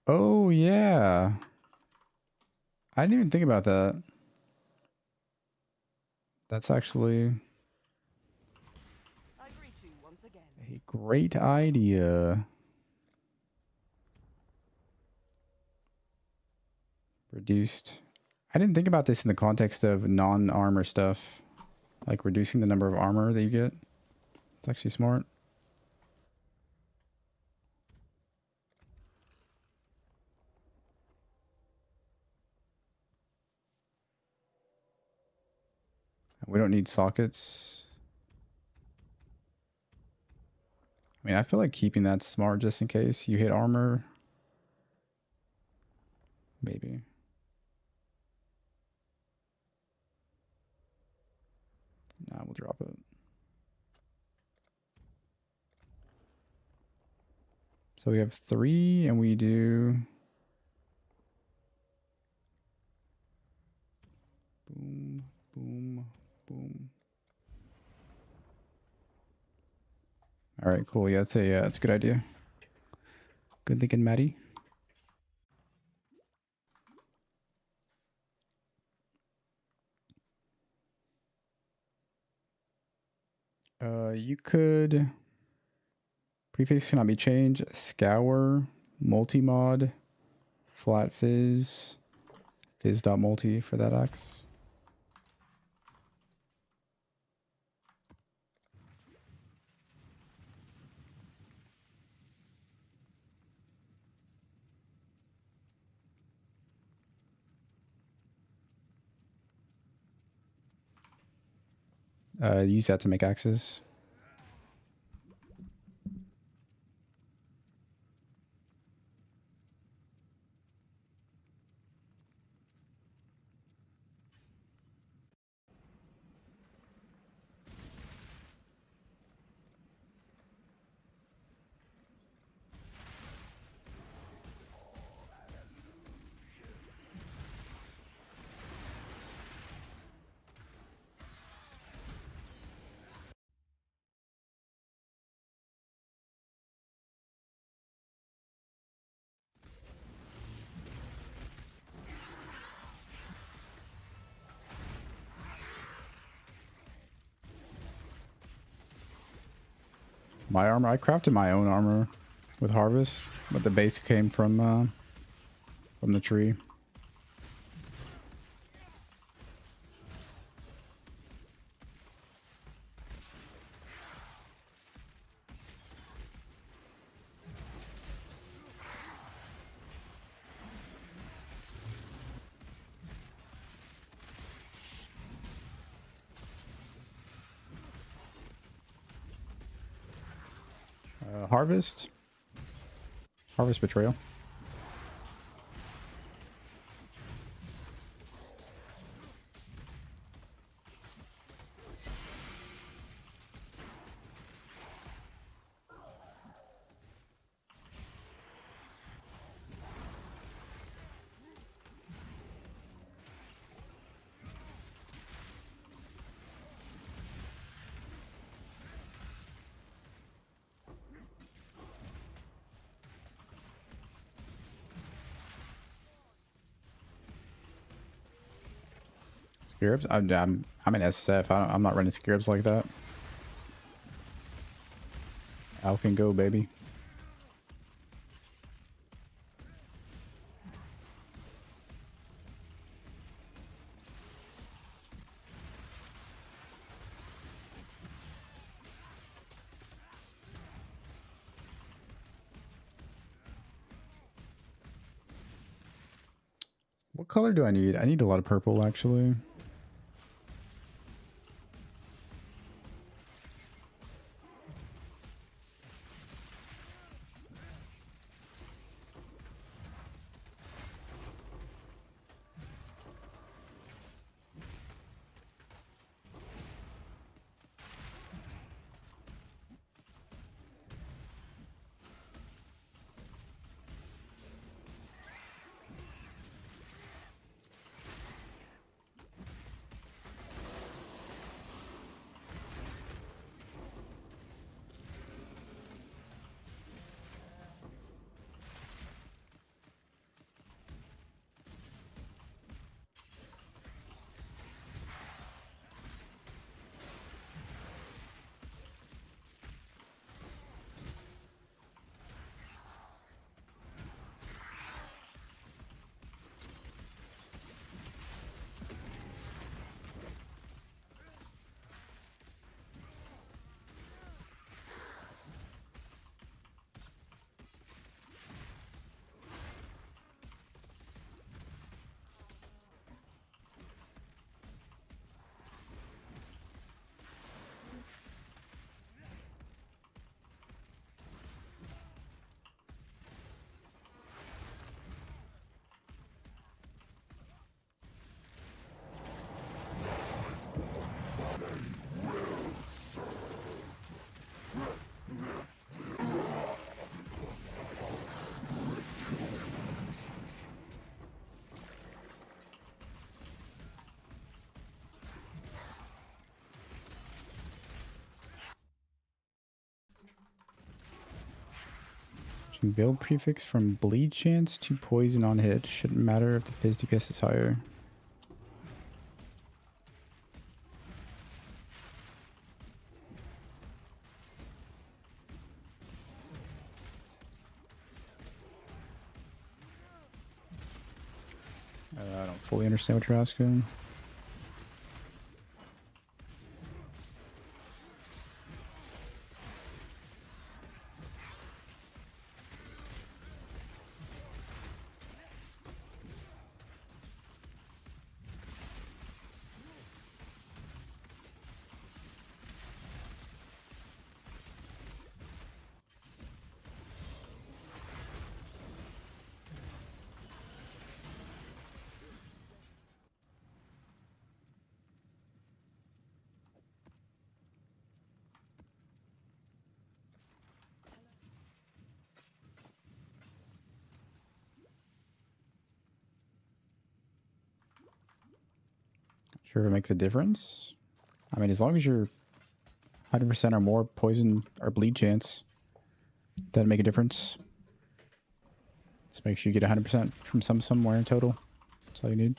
Oh yeah. I didn't even think about that. That's actually I greet you once again. a great idea. Reduced. I didn't think about this in the context of non-armor stuff. Like reducing the number of armor that you get. It's actually smart. We don't need sockets. I mean, I feel like keeping that smart just in case you hit armor. Maybe. Nah, we'll drop it. So we have 3 and we do... Boom, boom, boom. All right, cool. Yeah, that's a good idea. Good thinking, Maddie. You could... Prefix cannot be changed. Scour, multi-mod, flat fizz, fizz.multi for that axe. Use that to make axes. My armor, I crafted my own armor with harvest, but the base came from the tree. Harvest Betrayal. Scarabs? I'm in SSF. I'm not running scarabs like that. Al can go, baby. What color do I need? I need a lot of purple, actually. Build prefix from bleed chance to poison on hit. Shouldn't matter if the Fizz DPS is higher. I don't fully understand what you're asking. Sure if it makes a difference. I mean, as long as you're 100% or more poison or bleed chance, doesn't make a difference. Just make sure you get 100% from somewhere in total. That's all you need.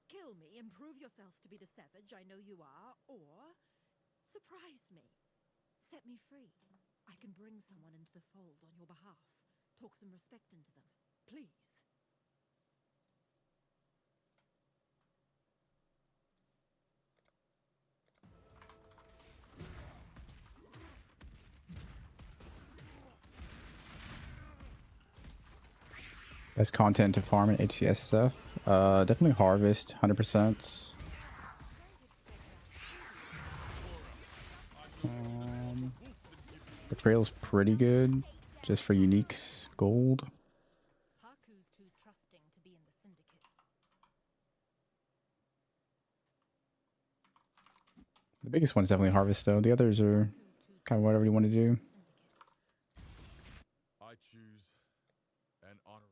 Kill me and prove yourself to be the savage I know you are, or surprise me. Set me free. I can bring someone into the fold on your behalf. Talk some respect into them. Please. Best content to farm in HCSSF. Definitely Harvest, 100%. Betrayal's pretty good, just for uniques gold. Haku's too trusting to be in the syndicate. The biggest one's definitely Harvest, though. The others are kind of whatever you want to do. I choose an honor.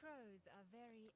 Crows are very...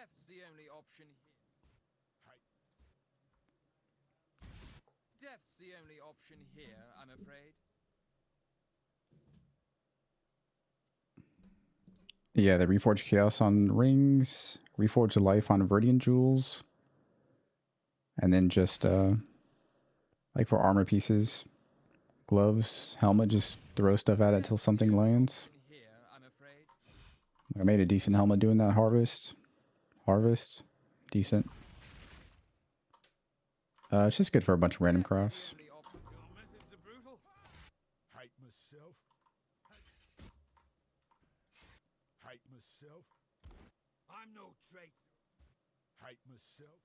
Death's the only option here. Death's the only option here, I'm afraid. Yeah, the Reforge Chaos on rings, Reforge Life on Viridian Jewels, and then just, like for armor pieces, gloves, helmet, just throw stuff at it until something lands. I made a decent helmet doing that. Harvest, decent. It's just good for a bunch of random crafts. I'm no traitor. Hate myself.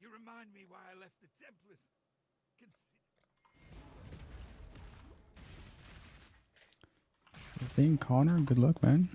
You remind me why I left the Templars. Thing, Connor, good luck, man.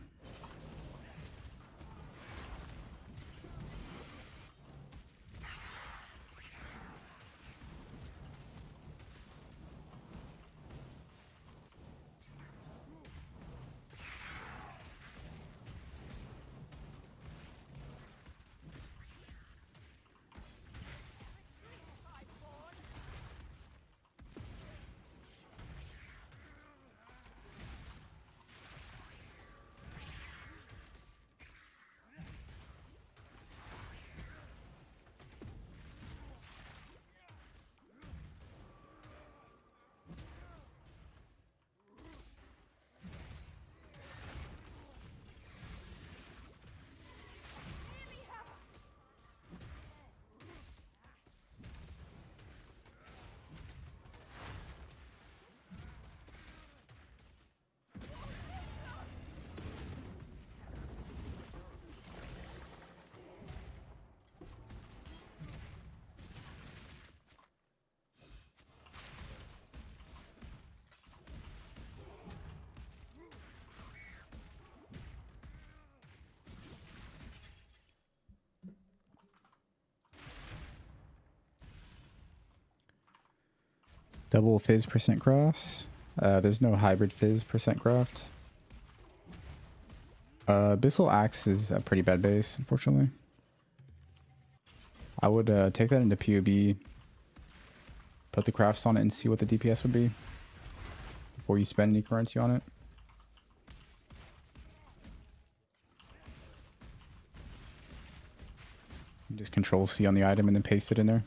Double fizz percent crafts. There's no hybrid fizz percent craft. Abyssal Axe is a pretty bad base, unfortunately. I would take that into POB, put the crafts on it, and see what the DPS would be before you spend any currency on it. You just Control C on the item and then paste it in there.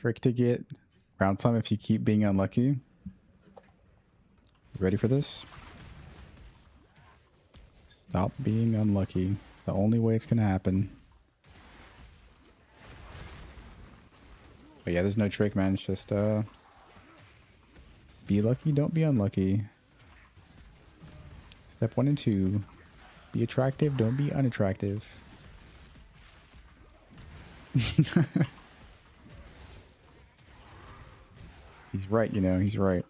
Trick to get round time if you keep being unlucky. Ready for this? Stop being unlucky. The only way it's gonna happen. But yeah, there's no trick, man. It's just be lucky, don't be unlucky. Step 1 and 2. Be attractive, don't be unattractive. He's right, you know, he's right.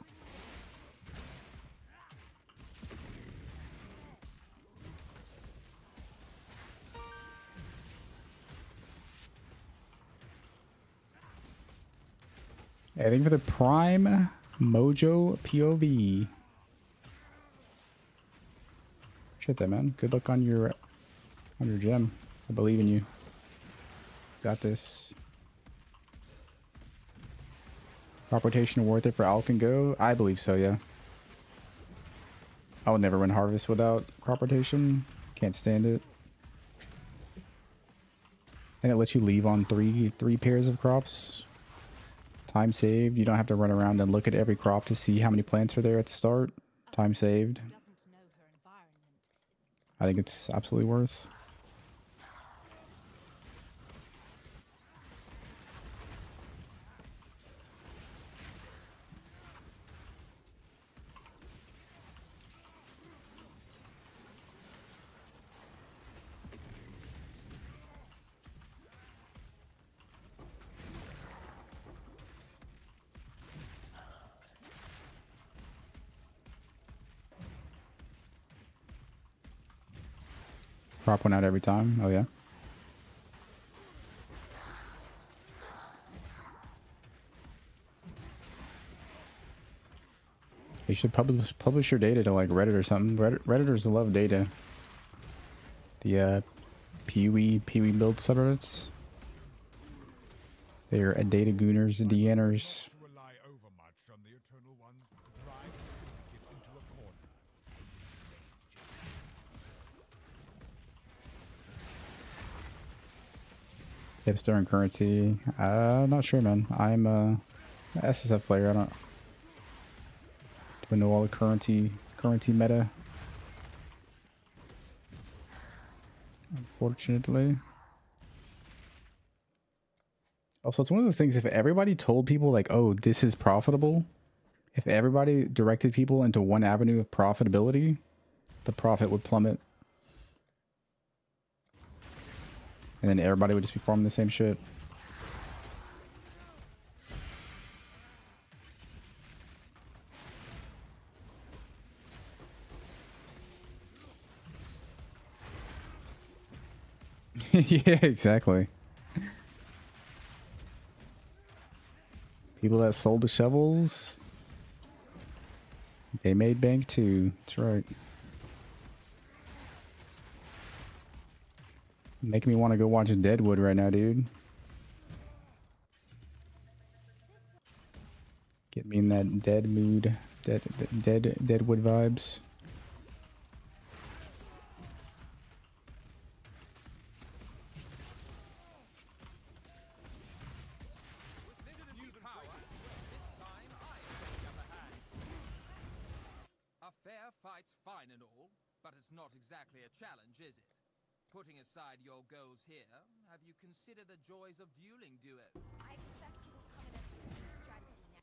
I think for the Prime Mojo POV. Shit that, man. Good luck on your gem. I believe in you. Got this. Crop rotation worth it for Alk and Go? I believe so, yeah. I would never run Harvest without crop rotation. Can't stand it. And it lets you leave on three pairs of crops. Time saved. You don't have to run around and look at every crop to see how many plants are there at the start. Time saved. I think it's absolutely worth. Crop one out every time. Oh yeah. You should publish your data to like Reddit or something. Redditors love data. The Pee-wee build subreddits. They're data gooners, DNers. Hipster and currency. Not sure, man. I'm a SSF player. I don't know all the currency meta. Unfortunately. Also, it's one of those things, if everybody told people like, oh, this is profitable, if everybody directed people into one avenue of profitability, the profit would plummet. And then everybody would just be farming the same shit. Yeah, exactly. People that sold the shovels, they made bank too. That's right. Making me want to go watch Deadwood right now, dude. Get me in that dead mood. Deadwood vibes. A fair fight's fine and all, but it's not exactly a challenge, is it? Putting aside your goals here, have you considered the joys of dueling duet? I expect you will come in as a new strategy now.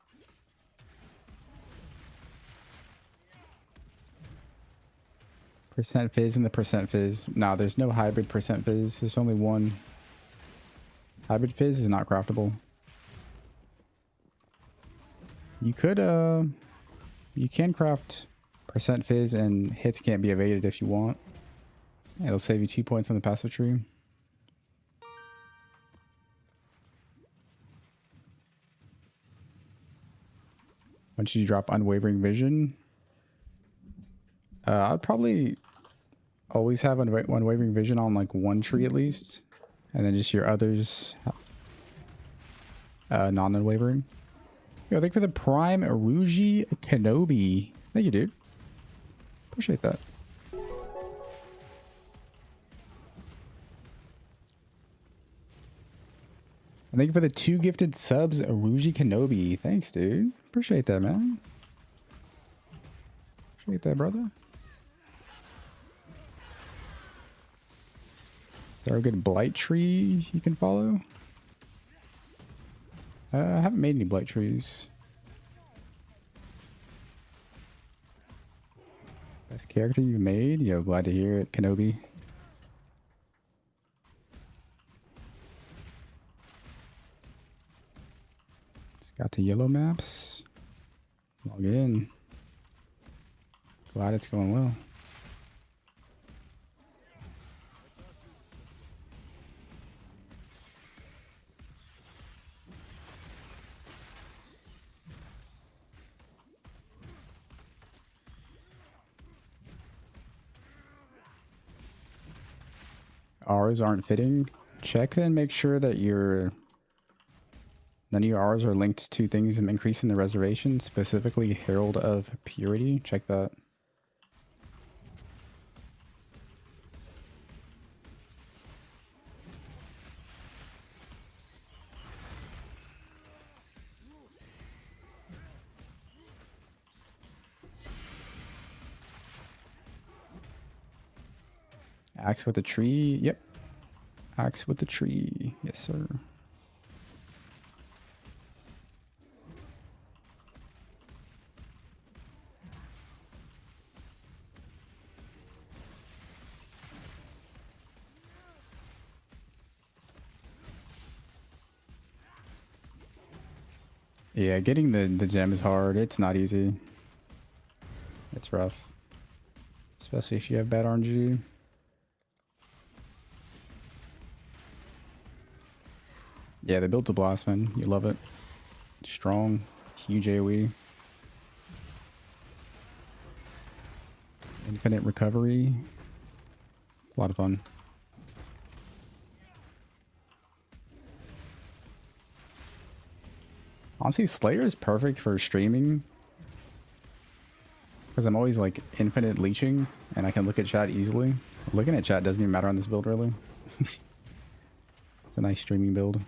Percent fizz and the percent fizz. Nah, there's no hybrid percent fizz. There's only one. Hybrid fizz is not craftable. You could, you can craft percent fizz and hits can't be evaded if you want. It'll save you 2 points on the passive tree. Once you drop Unwavering Vision, I'd probably always have Unwavering Vision on like one tree at least, and then just your others non-unwavering. Yo, thank you for the Prime Aruji Kenobi. Thank you, dude. Appreciate that. And thank you for the 2 gifted subs, Aruji Kenobi. Thanks, dude. Appreciate that, man. Appreciate that, brother. Is there a good blight tree you can follow? I haven't made any blight trees. Best character you've made? Yo, glad to hear it, Kenobi. Got the yellow maps. Log in. Glad it's going well. Ours aren't fitting. Check and make sure that your None of your R's are linked to things increasing the reservation, specifically Herald of Purity. Check that. Axe with the tree. Yep. Axe with the tree. Yes, sir. Yeah, getting the gem is hard. It's not easy. It's rough. Especially if you have bad RNG. Yeah, they built a blast, man. You love it. Strong, huge AoE. Infinite recovery. A lot of fun. Honestly, Slayer is perfect for streaming. Because I'm always like infinite leeching and I can look at chat easily. Looking at chat doesn't even matter on this build really. It's a nice streaming build.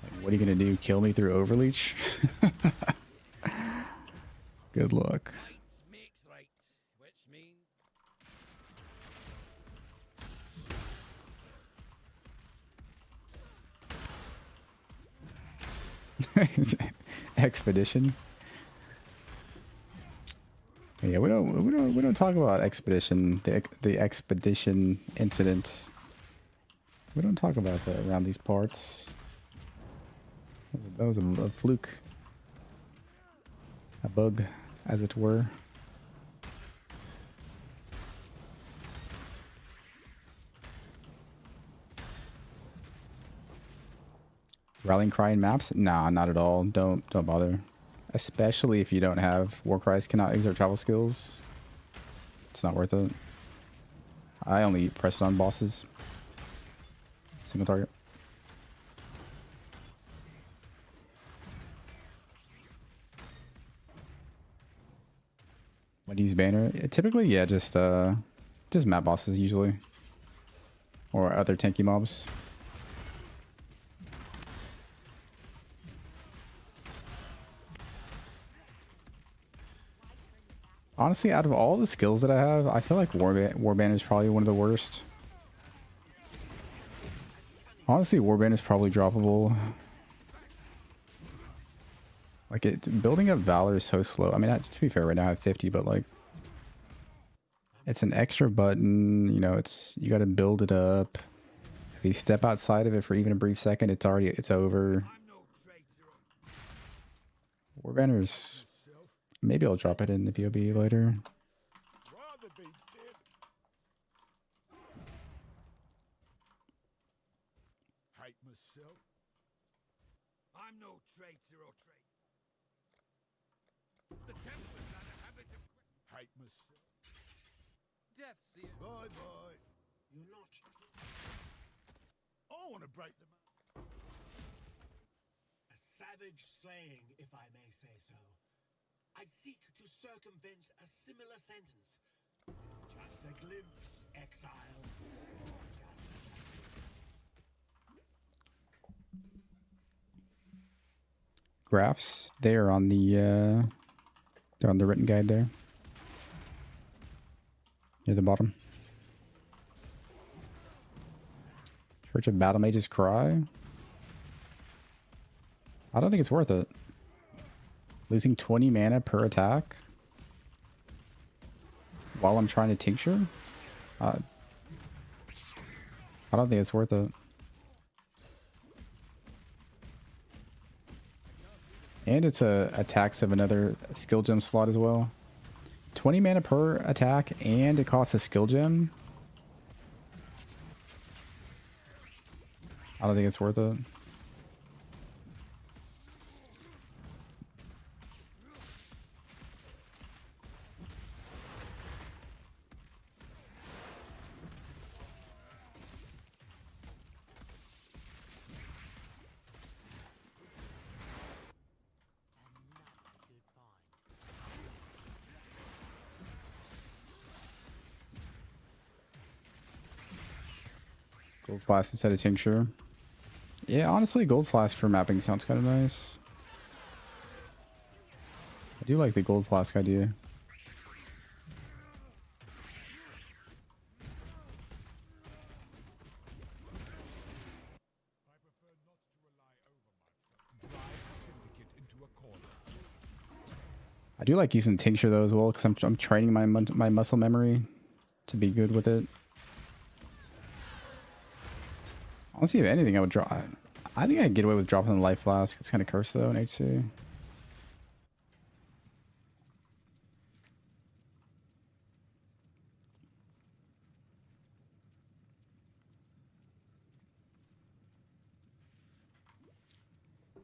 Like, what are you gonna do? Kill me through overleech? Good luck. Might makes right, which means Expedition. Yeah, we don't talk about expedition. The expedition incidents. We don't talk about that around these parts. That was a fluke, a bug, as it were. Rallying cry in maps? Nah, not at all. Don't bother. Especially if you don't have war cries cannot exert travel skills. It's not worth it. I only press it on bosses. Single target. When you use banner, typically, yeah, just map bosses usually, or other tanky mobs. Honestly, out of all the skills that I have, I feel like Warband is probably one of the worst. Honestly, Warband is probably droppable. Like, building up Valor is so slow. I mean, to be fair, right now I have 50, but like, it's an extra button. You know, you got to build it up. If you step outside of it for even a brief second, it's over. Warbander's. Maybe I'll drop it in the VOB later. Hate myself. I'm no traitor or The Templars had a habit of hate myself. Death Seer. Bye bye. You're not. I want to break them up. A savage slaying, if I may say so. I seek to circumvent a similar sentence. Just a glimpse, exile. Just a glimpse. Graphs, they're on the written guide there. Near the bottom. Church of Battle Mage's Cry. I don't think it's worth it. Losing 20 mana per attack while I'm trying to tincture? I don't think it's worth it. And it's a tax of another skill gem slot as well. 20 mana per attack and it costs a skill gem. I don't think it's worth it. Gold flask instead of tincture. Yeah, honestly, gold flask for mapping sounds kind of nice. I do like the gold flask idea. I do like using tincture though as well because I'm training my muscle memory to be good with it. Honestly, if anything, I would draw. I think I'd get away with dropping the life flask. It's kind of cursed though in HC. Do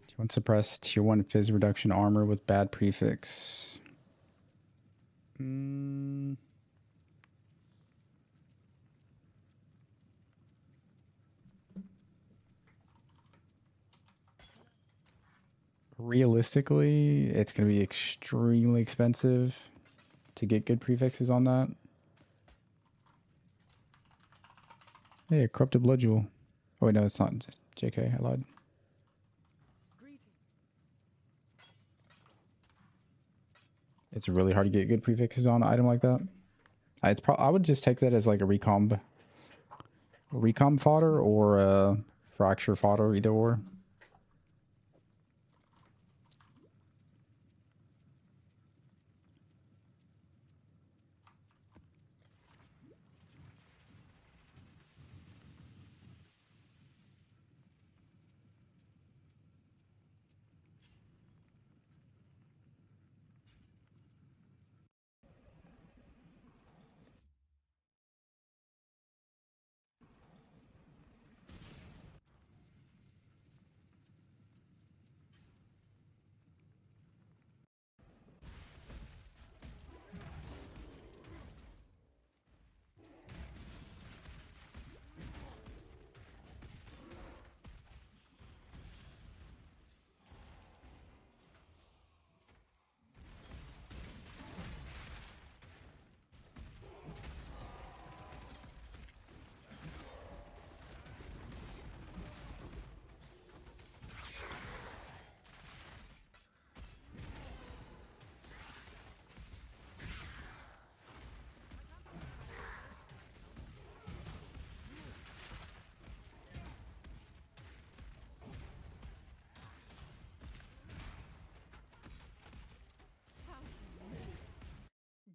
you want to suppress tier 1 fizz reduction armor with bad prefix? Realistically, it's going to be extremely expensive to get good prefixes on that. Hey, a corrupted blood jewel. Oh wait, no, it's not. Just JK, I lied. It's really hard to get good prefixes on an item like that. I would just take that as like a recomb fodder or a fracture fodder, either or.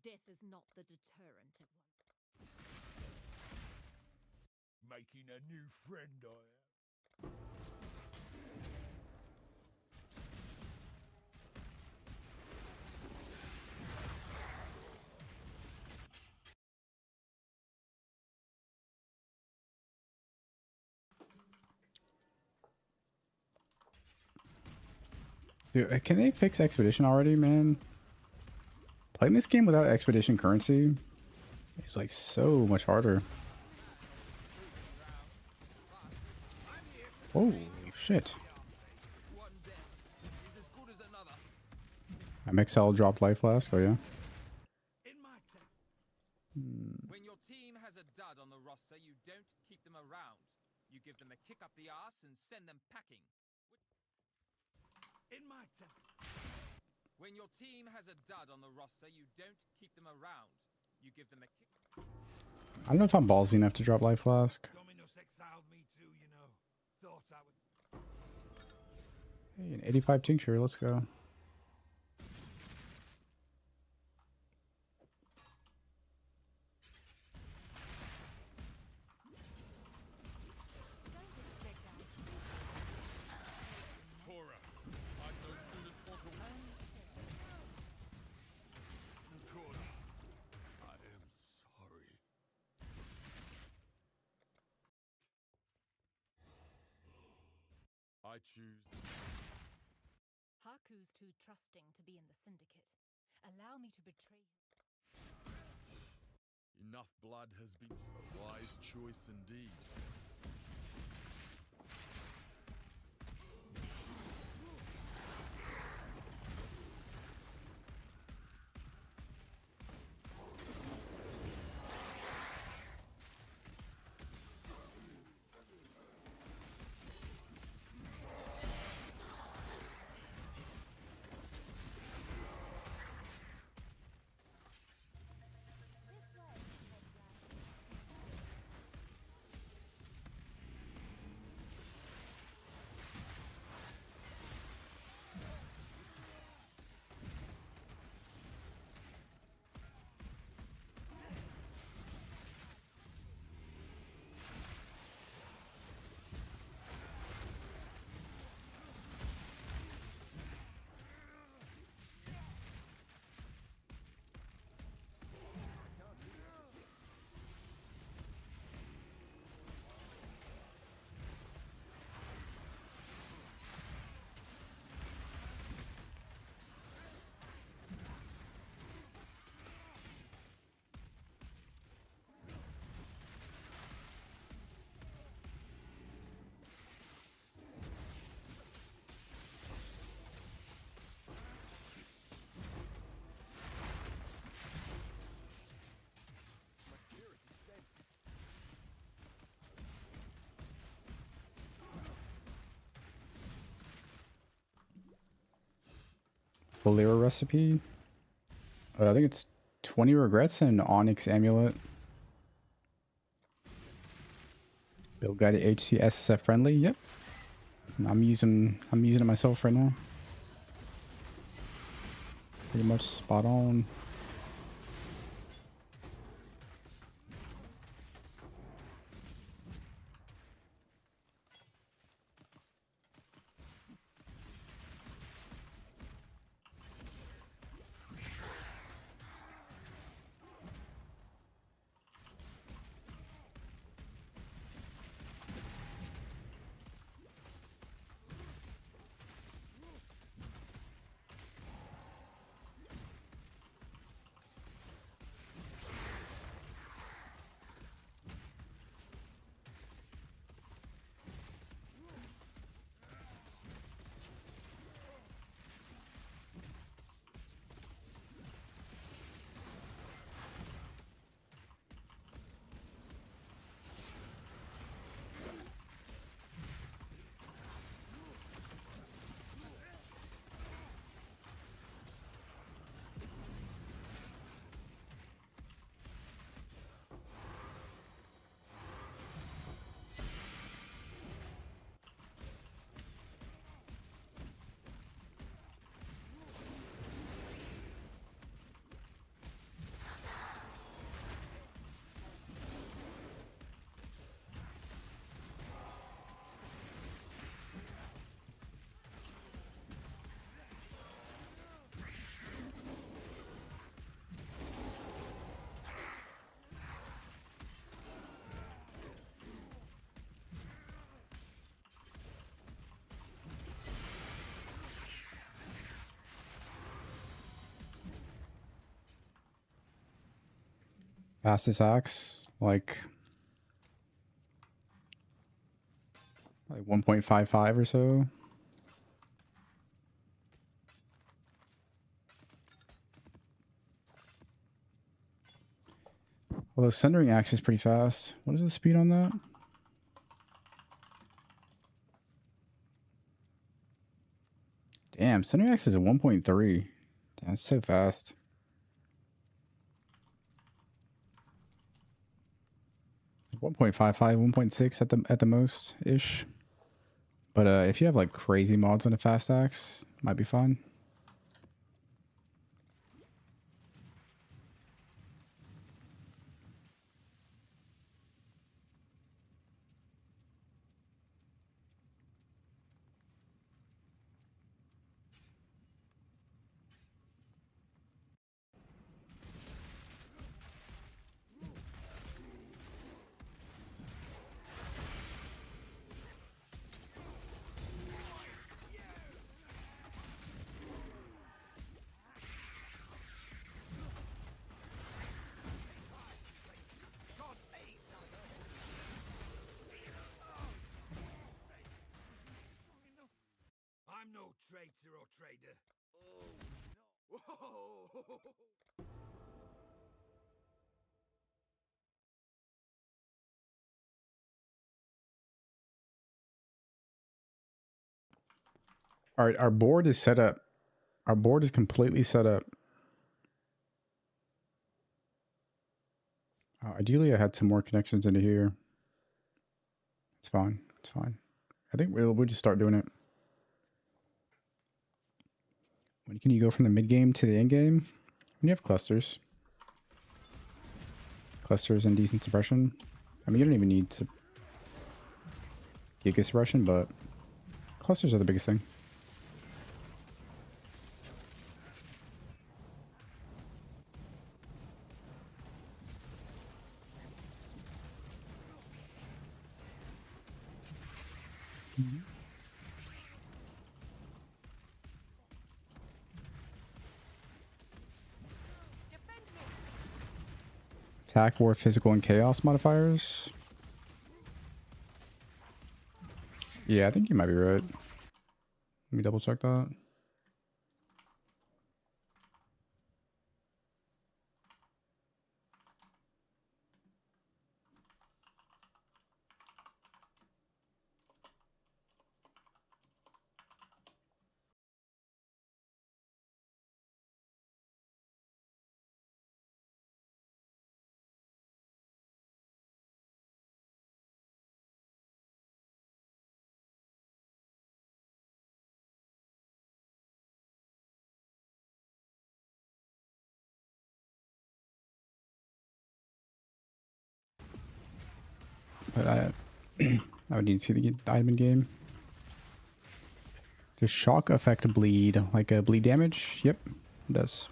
Death is not the deterrent it was. Making a new friend, I am. Dude, can they fix Expedition already, man? Playing this game without Expedition currency is like so much harder. Holy shit. MXL dropped life flask, oh yeah. When your team has a dud on the roster, you don't keep them around. You give them a kick up the arse and send them packing. In my turn. When your team has a dud on the roster, you don't keep them around. You give them a kick. I don't know if I'm ballsy enough to drop life flask. Dominus exiled me too, you know. Thought I would. Hey, an 85 tincture, let's go. I choose. Haku's too trusting to be in the Syndicate. Allow me to betray you. Enough blood has been a wise choice indeed. Bolero recipe. I think it's 20 regrets and Onyx amulet. Build guide HCSSF friendly. Yep. I'm using it myself right now. Pretty much spot on. Fastest axe, like 1.55 or so. Although centering axe is pretty fast. What is the speed on that? Damn, centering axe is a 1.3. Damn, that's so fast. Like 1.55, 1.6 at the most ish. But if you have like crazy mods on a fast axe, might be fine. I'm no traitor or trader. Oh, no. Whoa. All right, our board is set up. Our board is completely set up. Ideally, I had some more connections into here. It's fine. It's fine. I think we'll just start doing it. When can you go from the mid game to the end game? When you have clusters. Clusters and decent suppression. I mean, you don't even need giga suppression, but clusters are the biggest thing. Attack, war, physical, and chaos modifiers. Yeah, I think you might be right. Let me double check that. But I would need to see the item in game. Does shock affect bleed? Like a bleed damage? Yep, it does.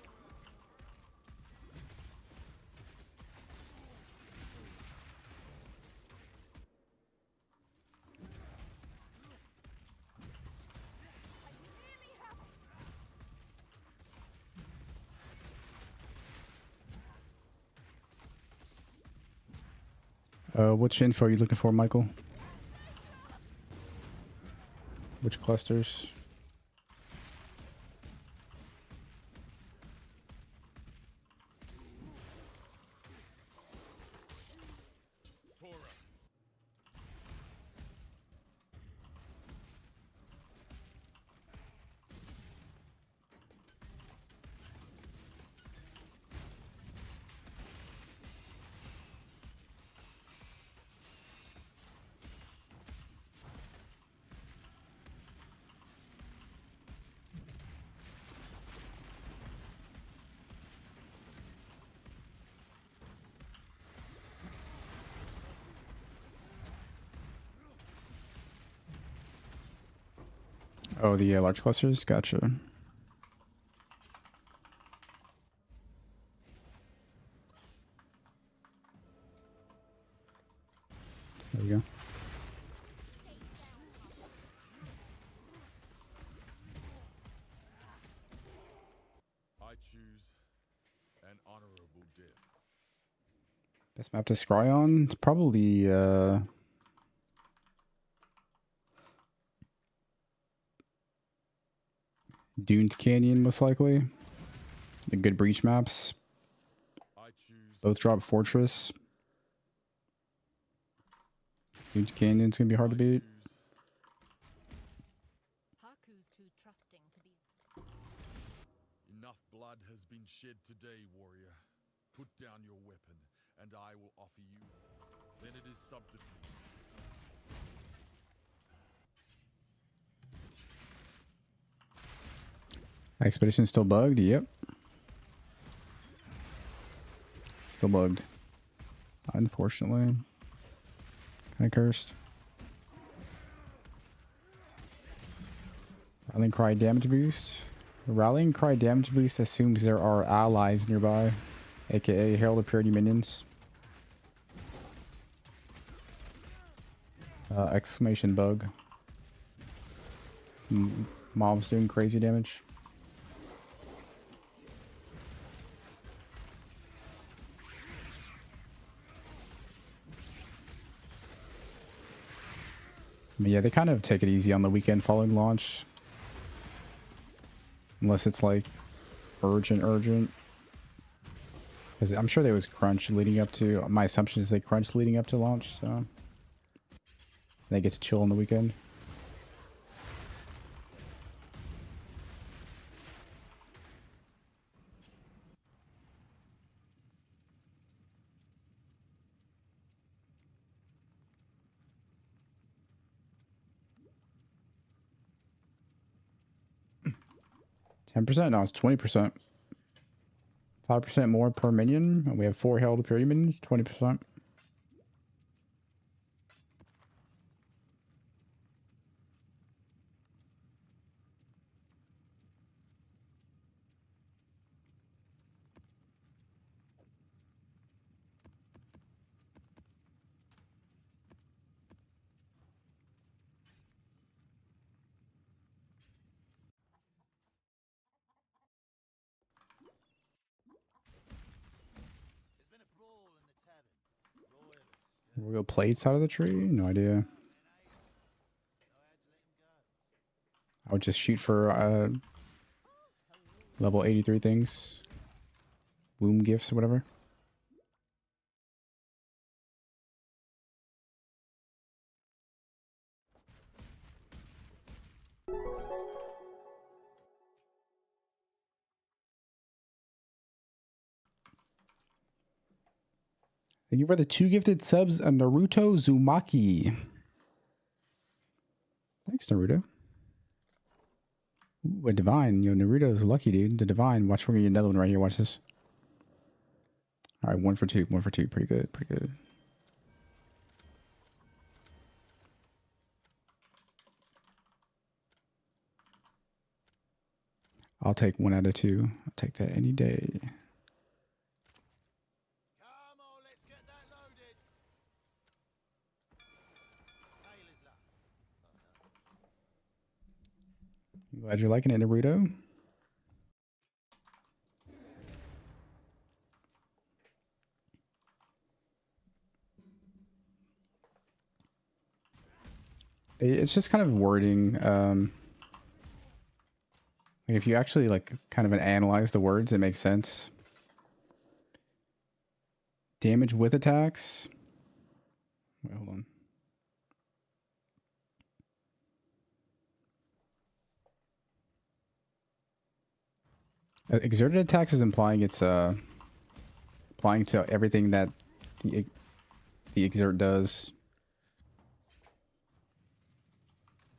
Which info are you looking for, Michael? Which clusters? Oh, the large clusters? Gotcha. There you go. I choose an honorable death. Best map to scry on? It's probably Dunes Canyon, most likely. The good breach maps. Both drop Fortress. Dunes Canyon's gonna be hard to beat. Haku's too trusting to be. Enough blood has been shed today, warrior. Put down your weapon, and I will offer you. Then it is subterfuge. Expedition still bugged? Yep. Still bugged. Unfortunately. Kinda cursed. Rallying Cry damage boost. Rallying Cry damage boost assumes there are allies nearby, aka Herald of Purity minions. Exclamation bug. Mobs doing crazy damage. But yeah, they kind of take it easy on the weekend following launch. Unless it's like urgent. Because I'm sure there was crunch leading up to, my assumption is they crunched leading up to launch, so they get to chill on the weekend. %? No, it's 20%. 5% more per minion. And we have 4 Herald of Purity minions, 20%. We'll go plates out of the tree? No idea. I would just shoot for level 83 things. Womb gifts or whatever. Thank you for the 2 gifted subs, Naruto Zumaki. Thanks, Naruto. Ooh, a divine. Yo, Naruto's lucky, dude. The divine. Watch, we're gonna get another one right here. Watch this. All right, 1 for 2. 1 for 2. Pretty good. Pretty good. I'll take 1 out of 2. I'll take that any day. Come on, let's get that loaded. Taylor's luck. Glad you're liking it, Naruto. It's just kind of wording. If you actually like kind of analyze the words, it makes sense. Damage with attacks. Wait, hold on. Exerted attacks is implying it's applying to everything that the exert does.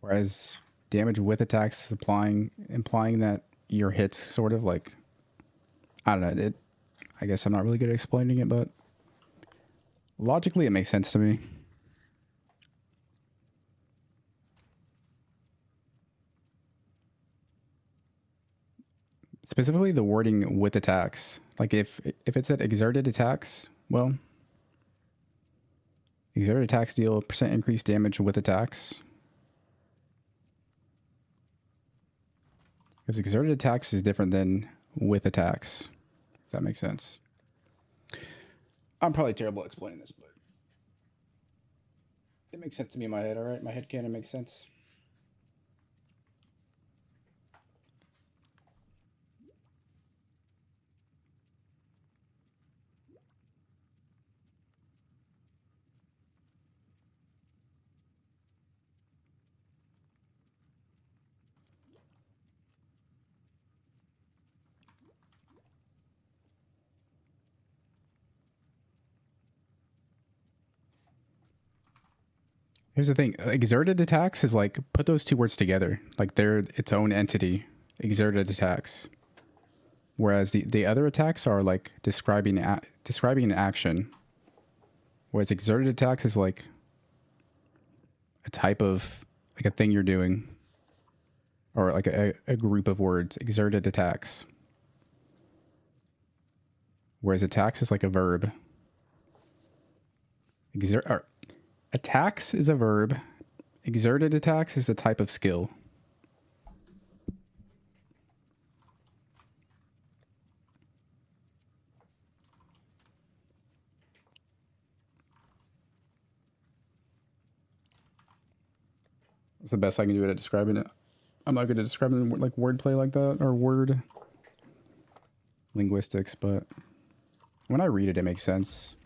Whereas damage with attacks is implying that your hits sort of like, I don't know, I guess I'm not really good at explaining it, but logically it makes sense to me. Specifically the wording with attacks. Like if it said exerted attacks, well, exerted attacks deal % increased damage with attacks. Because exerted attacks is different than with attacks. If that makes sense. I'm probably terrible at explaining this, but it makes sense to me in my head, alright? My head canon makes sense. Here's the thing. Exerted attacks is like, put those two words together. Like they're its own entity. Exerted attacks. Whereas the other attacks are like describing an action. Whereas exerted attacks is like a type of, like a thing you're doing. Or like a group of words. Exerted attacks. Whereas attacks is like a verb. Attacks is a verb. Exerted attacks is a type of skill. That's the best I can do at describing it. I'm not good at describing like wordplay like that or word linguistics, but when I read it, it makes sense.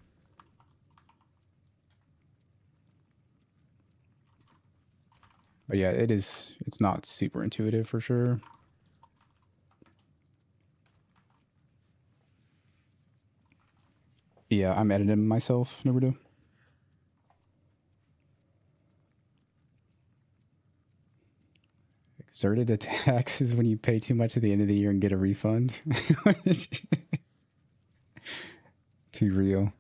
But yeah, it's not super intuitive for sure. Yeah, I'm editing myself, Naruto. Exerted attacks is when you pay too much at the end of the year and get a refund. Too real.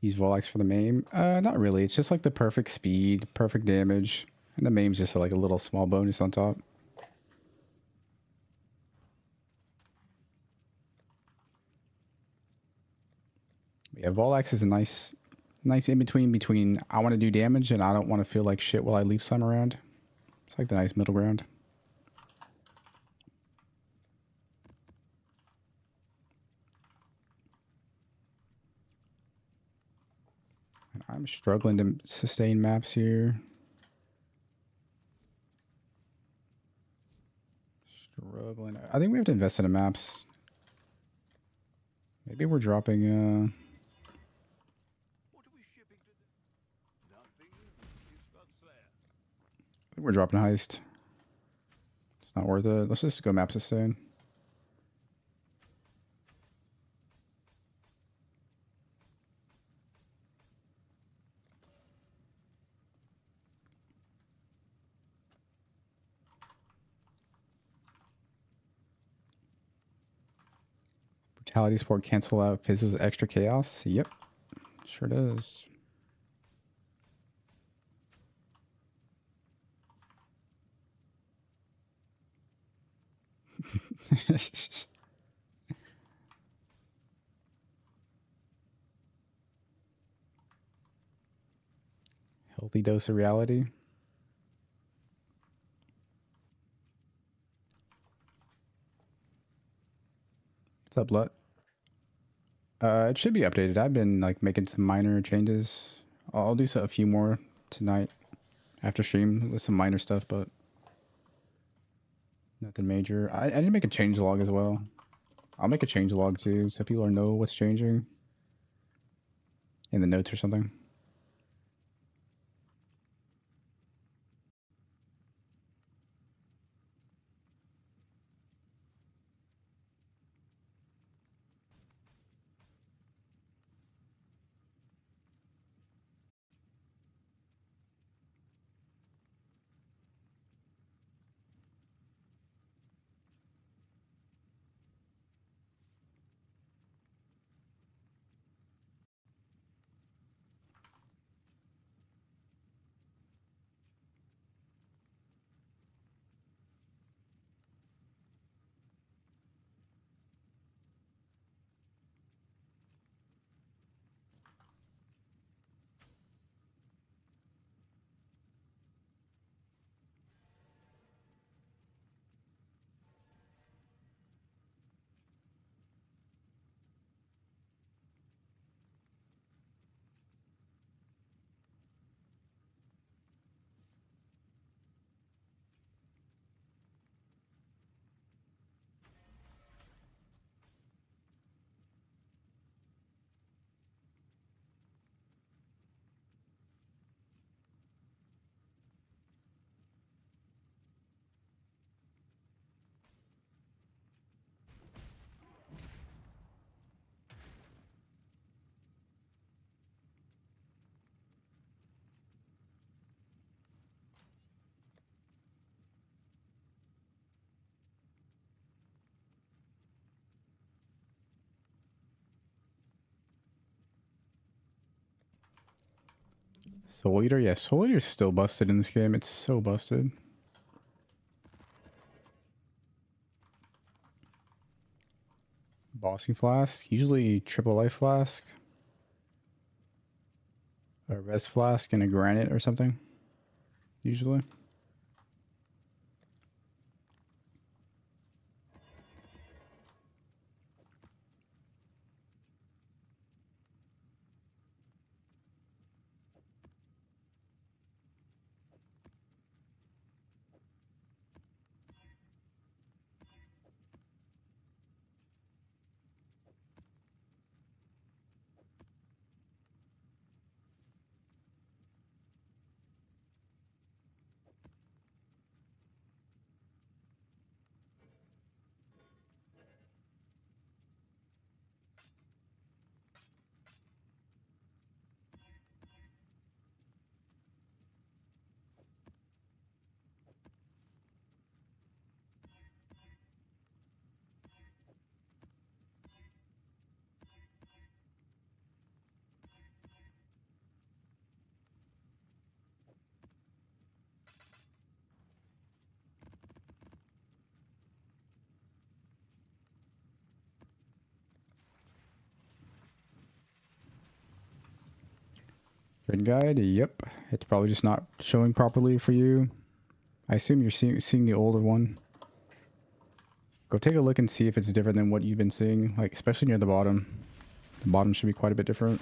Use Volax for the maim? Not really. It's just like the perfect speed, perfect damage. And the maim's just like a little small bonus on top. Yeah, Volax is a nice in between I want to do damage and I don't want to feel like shit while I leave some around. It's like the nice middle ground. I'm struggling to sustain maps here. Struggling. I think we have to invest in the maps. Maybe we're dropping What are we shipping to them? Nothing. It's not Slayer. I think we're dropping Heist. It's not worth it. Let's just go map sustain. Brutality support cancel out fizzes extra chaos. Yep. Sure does. Healthy dose of reality. What's up, Lut? It should be updated. I've been like making some minor changes. I'll do a few more tonight after stream with some minor stuff, but nothing major. I need to make a change log as well. I'll make a change log too, so people know what's changing in the notes or something. Soul Eater? Yeah, Soul Eater is still busted in this game. It's so busted. Bossing Flask. Usually triple life flask. A res flask and a granite or something. Usually. Grid guide? Yep. It's probably just not showing properly for you. I assume you're seeing the older one. Go take a look and see if it's different than what you've been seeing, like especially near the bottom. The bottom should be quite a bit different.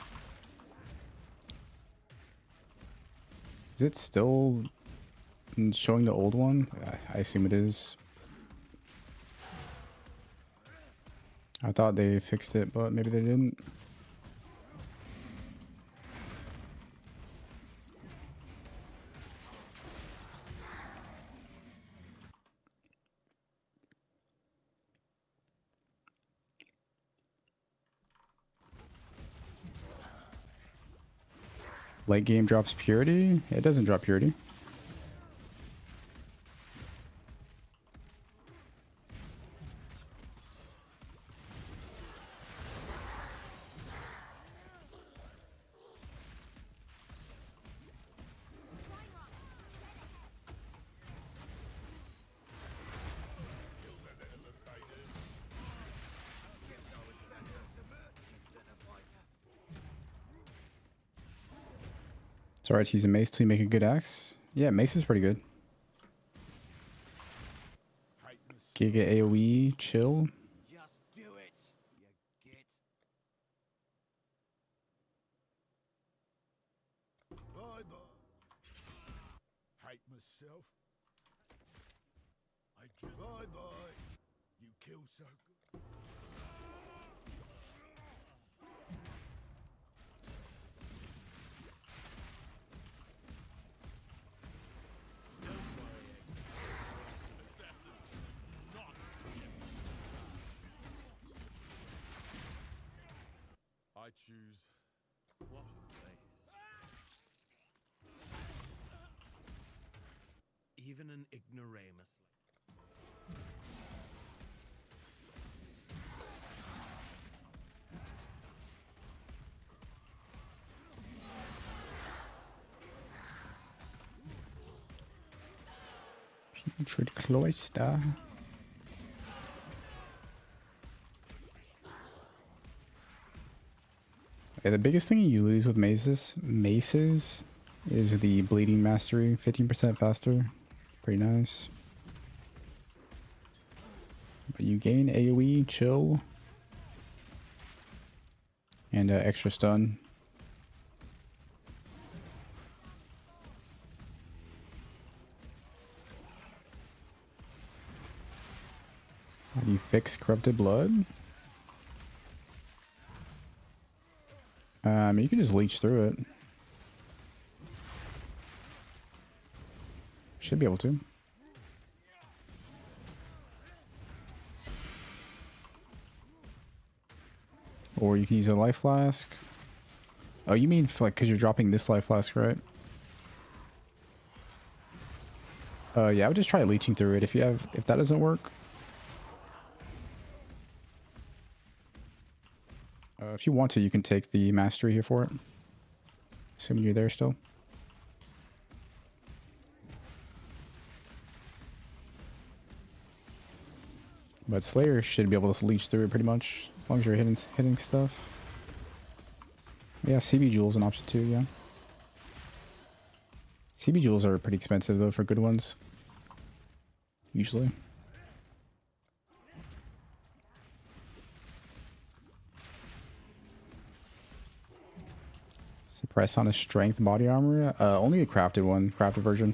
Is it still showing the old one? I assume it is. I thought they fixed it, but maybe they didn't. Late game drops purity? It doesn't drop purity. It's alright to use a mace till you make a good axe. Yeah, mace is pretty good. Giga AoE, chill. Just do it, you git. Bye bye. Hate myself. Bye bye. You kill so good. I choose. What a place. Even an ignoramus. Putrid Cloister. Okay, the biggest thing you lose with maces is the bleeding mastery, 15% faster. Pretty nice. But you gain AoE, chill, and extra stun. How do you fix corrupted blood? You can just leech through it. Should be able to. Or you can use a life flask. Oh, you mean like because you're dropping this life flask, right? Yeah, I would just try leeching through it if that doesn't work. If you want to, you can take the mastery here for it. Assuming you're there still. But Slayer should be able to leech through it pretty much, as long as you're hitting stuff. Yeah, CB Jewel's an option too, yeah. CB Jewels are pretty expensive though for good ones. Usually. Suppress on a strength body armor? Only the crafted one, crafted version.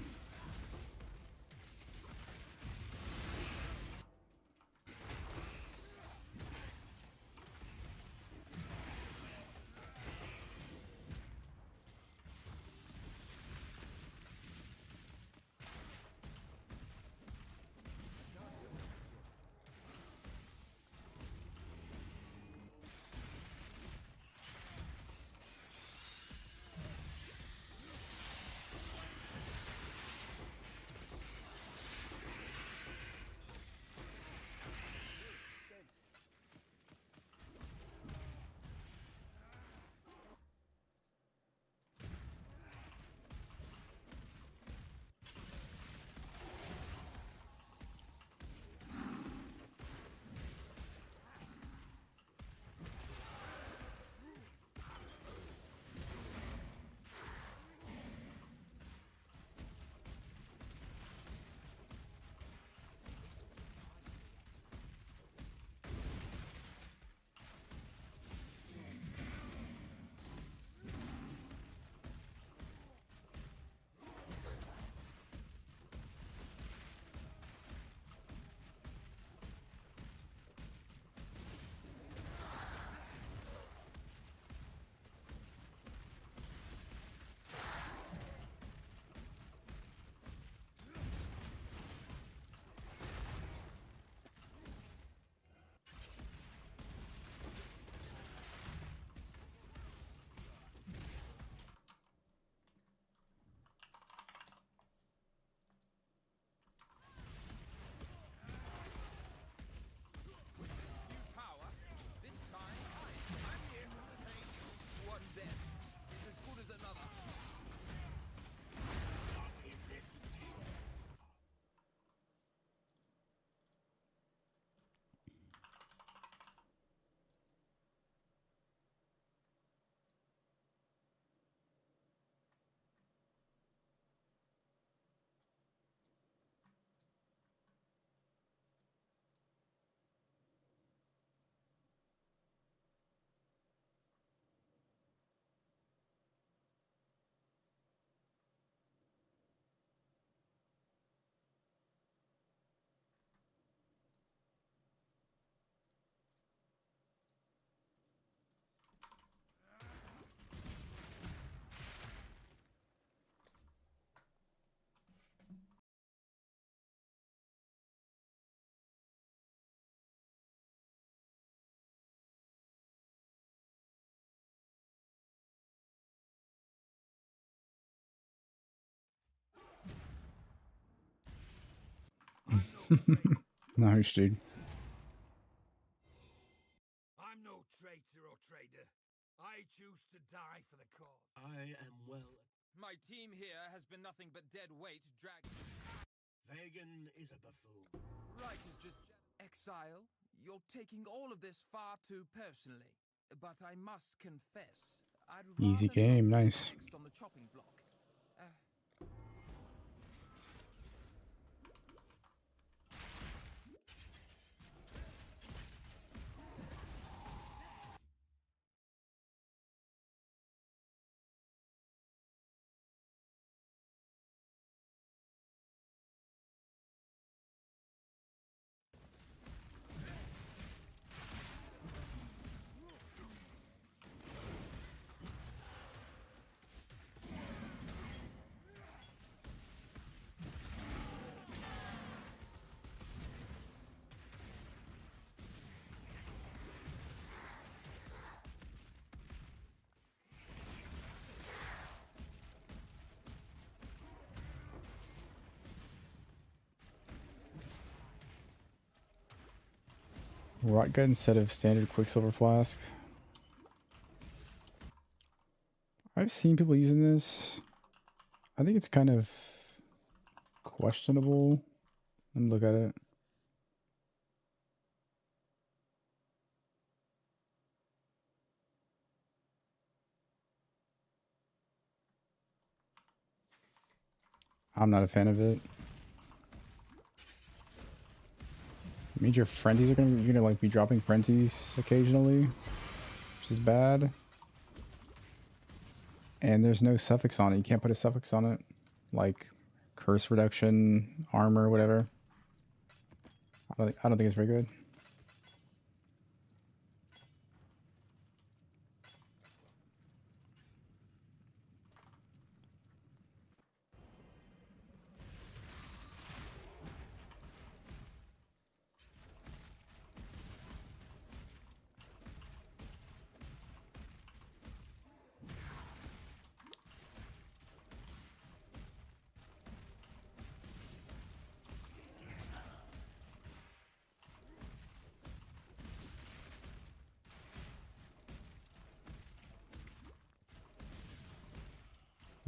Nice, dude. I'm no traitor or trader. I choose to die for the cause. I am well. My team here has been nothing but dead weight dragged. Vegan is a buffoon. Reich is just exile. You're taking all of this far too personally. But I must confess, I'd Easy rather game, not be nice. next on the chopping block. Rot gun instead of standard Quicksilver flask. I've seen people using this. I think it's kind of questionable. Let me look at it. I'm not a fan of it. It means your frenzies are you're gonna like be dropping frenzies occasionally, which is bad. And there's no suffix on it. You can't put a suffix on it, like curse reduction, armor, whatever. I don't think it's very good.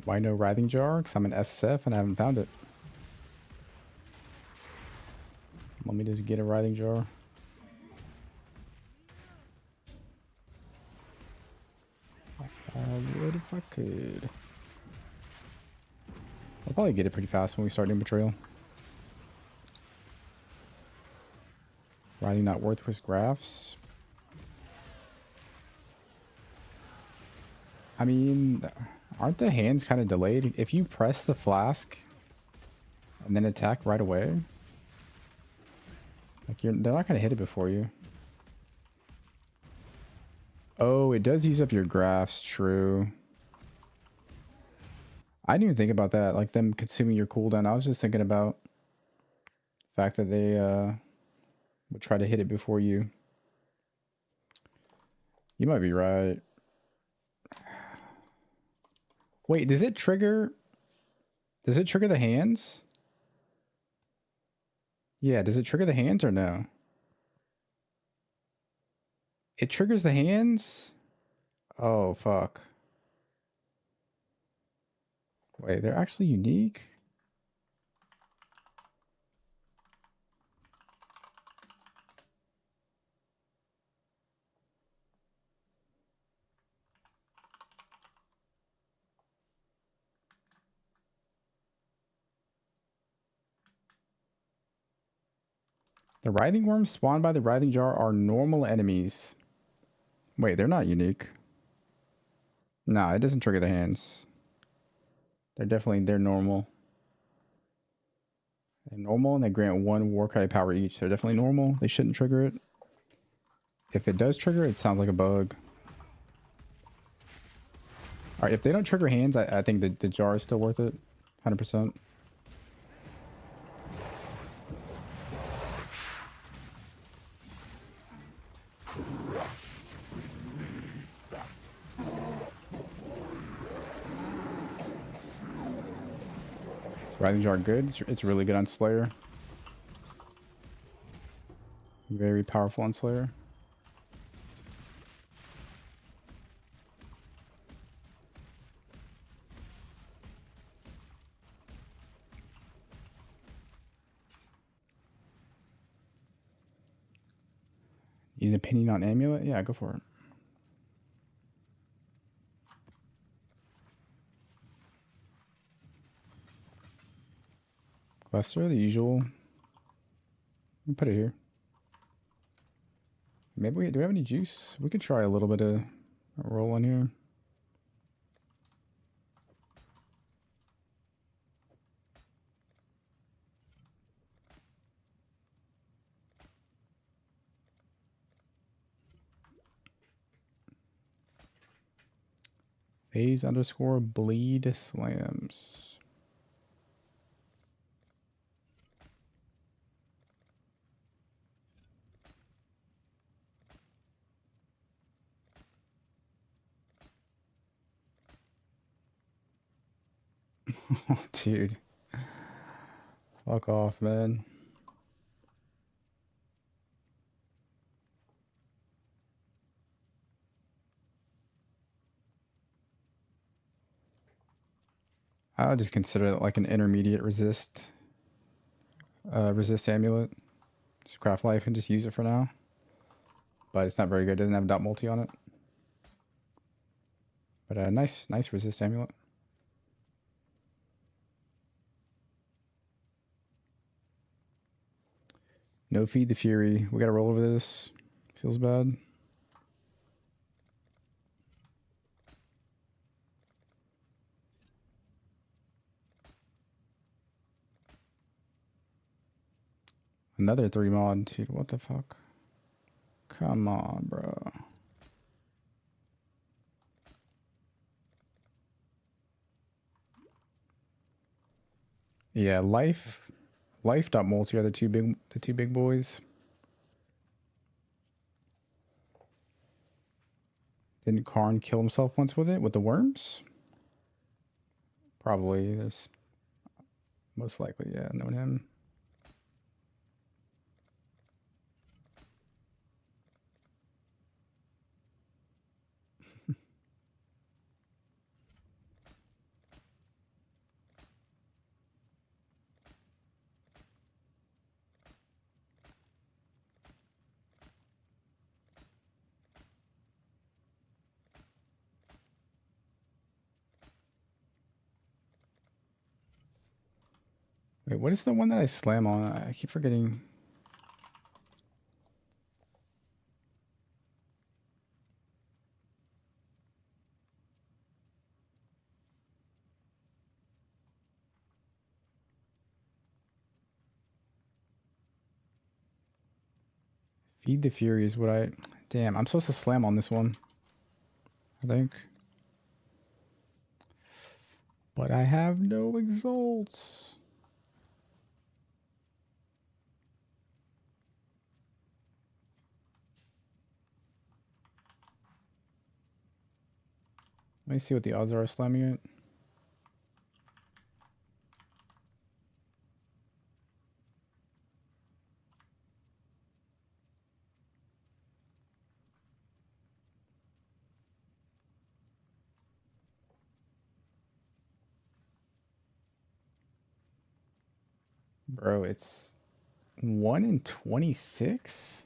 Why no writhing jar? Because I'm an SSF and I haven't found it. Let me just get a writhing jar. I would if I could. I'll probably get it pretty fast when we start doing Betrayal. Writhing not worth with graphs. I mean, aren't the hands kind of delayed? If you press the flask and then attack right away, like they're not gonna hit it before you. Oh, it does use up your graphs. True. I didn't even think about that, like them consuming your cooldown. I was just thinking about the fact that they would try to hit it before you. You might be right. Wait, does it trigger? Does it trigger the hands? Yeah, does it trigger the hands or no? It triggers the hands? Oh, fuck. Wait, they're actually unique? The writhing worms spawned by the writhing jar are normal enemies. Wait, they're not unique. Nah, it doesn't trigger the hands. They're normal. They're normal and they grant 1 war credit power each. They're definitely normal. They shouldn't trigger it. If it does trigger, it sounds like a bug. Alright, if they don't trigger hands, I think the jar is still worth it. 100%. Writhing jar good. It's really good on Slayer. Very powerful Unslayer. Need an opinion on Amulet? Yeah, go for it. Cluster, the usual. Put it here. Maybe do we have any juice? We could try a little bit of a roll in here. Phase underscore bleed slams. Dude. Fuck off, man. I would just consider it like an intermediate resist. Resist amulet. Just craft life and just use it for now. But it's not very good. It doesn't have dot multi on it. But nice resist amulet. No feed the fury. We gotta roll over this. Feels bad. Another 3 mod, dude. What the fuck? Come on, bro. Yeah, life dot multi are the two big boys. Didn't Karn kill himself once with it with the worms? Probably. There's most likely, yeah, known him. Wait, what is the one that I slam on? I keep forgetting. Feed the Fury is what I... Damn, I'm supposed to slam on this one. I think. But I have no exalts. Let me see what the odds are of slamming it. Bro, it's 1 in 26?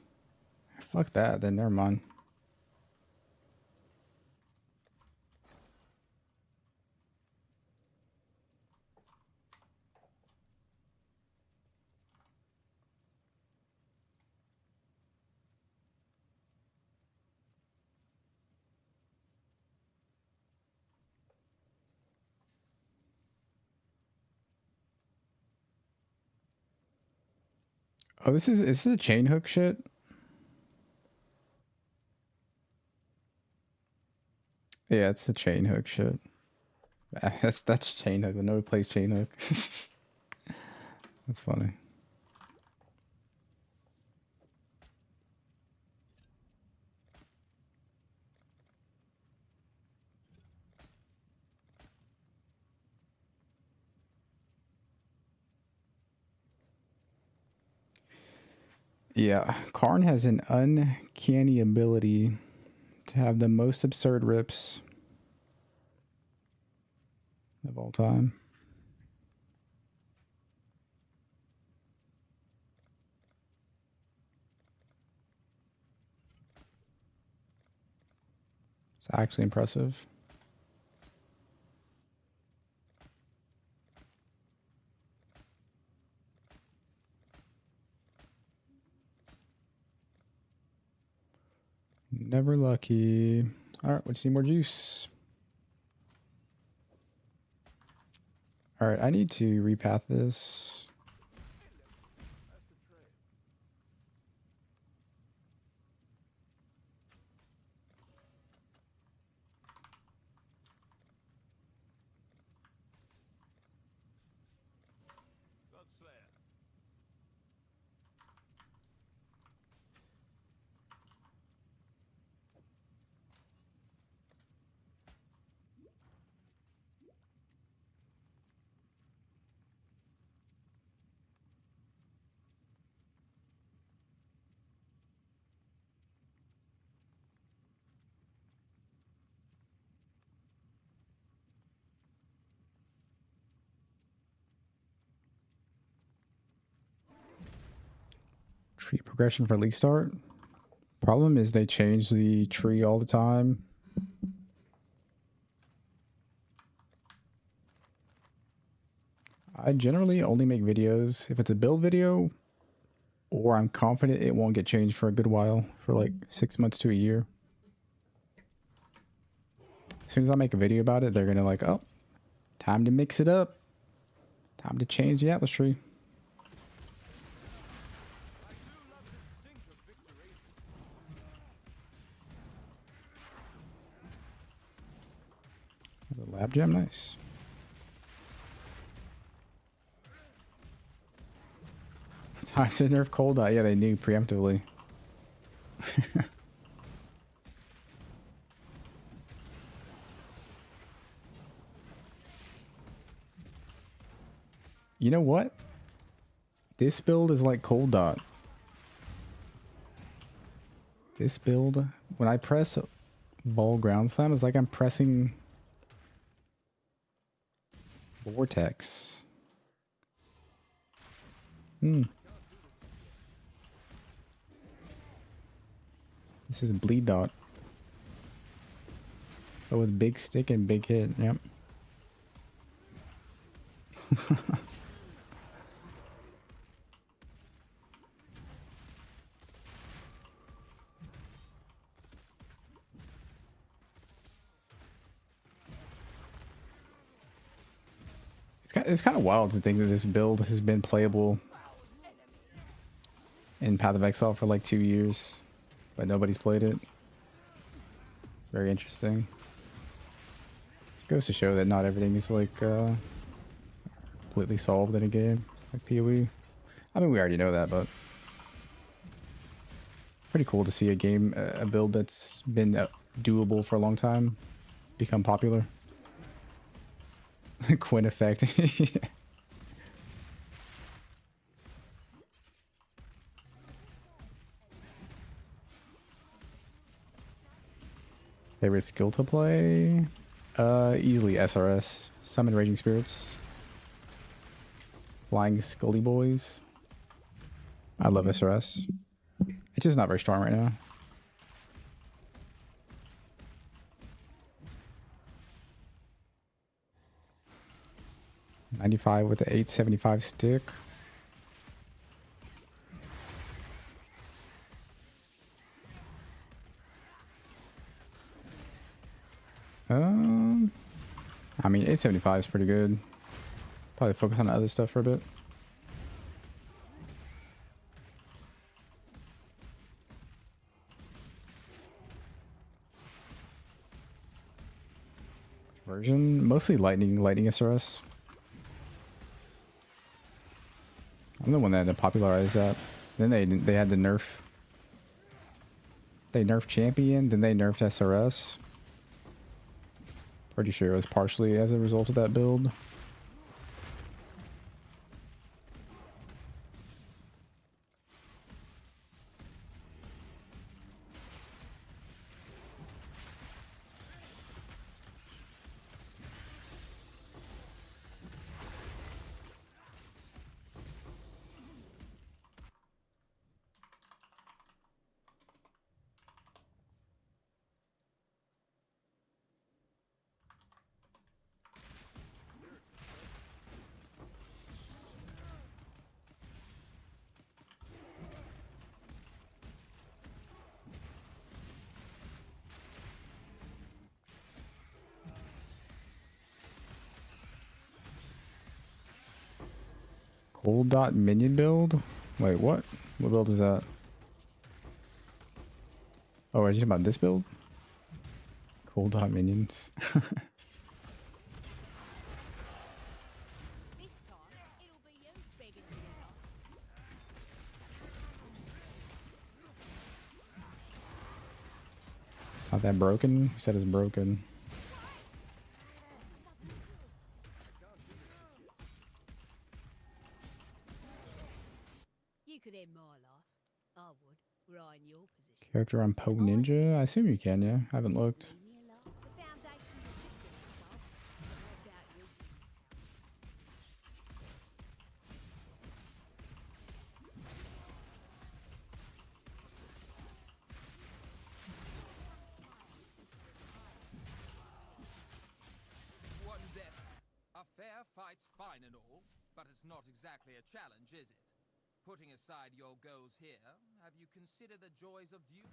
Fuck that, then never mind. Oh, this is a chain hook shit. Yeah, it's a chain hook shit. That's chain hook. Nobody plays chain hook. That's funny. Yeah, Karn has an uncanny ability to have the most absurd rips of all time. It's actually impressive. Never lucky. All right, let's see more juice. All right, I need to repath this. Tree progression for league start. Problem is they change the tree all the time. I generally only make videos if it's a build video or I'm confident it won't get changed for a good while, for like 6 months to a year. As soon as I make a video about it, they're gonna like, oh, time to mix it up. Time to change the Atlas tree. The lab gem, nice. Time to nerf cold dot. Yeah, they knew preemptively. You know what? This build is like cold dot. This build, when I press ball ground slam, it's like I'm pressing vortex. This is bleed dot. But with big stick and big hit, yep. It's kind of wild to think that this build has been playable in Path of Exile for like 2 years, but nobody's played it. Very interesting. It goes to show that not everything is like completely solved in a game like PoE. I mean, we already know that, but pretty cool to see a game, a build that's been doable for a long time, become popular. Quinn effect. Favorite skill to play? Easily SRS. Summon Raging Spirits. Flying Scully Boys. I love SRS. It's just not very strong right now. $95 with the 875 stick. I mean, 875 is pretty good. Probably focus on other stuff for a bit. Version mostly lightning SRS. I'm the one that had to popularize that. Then they had to nerf. They nerfed champion, then they nerfed SRS. Pretty sure it was partially as a result of that build. Cold dot minion build? Wait, what? What build is that? Oh, are you talking about this build? Cold dot minions. This time, it'll be you begging me enough. It's not that broken? You said it's broken. You could end my life. I would. Were I in your position. Character on Poe Ninja? I assume you can, yeah. I haven't looked. Leave me alone. The foundations are shifting, Exile. I doubt you'll be in town. One death. A fair fight's fine and all, but it's not exactly a challenge, is it? Putting aside your goals here, have you considered the joys of dueling?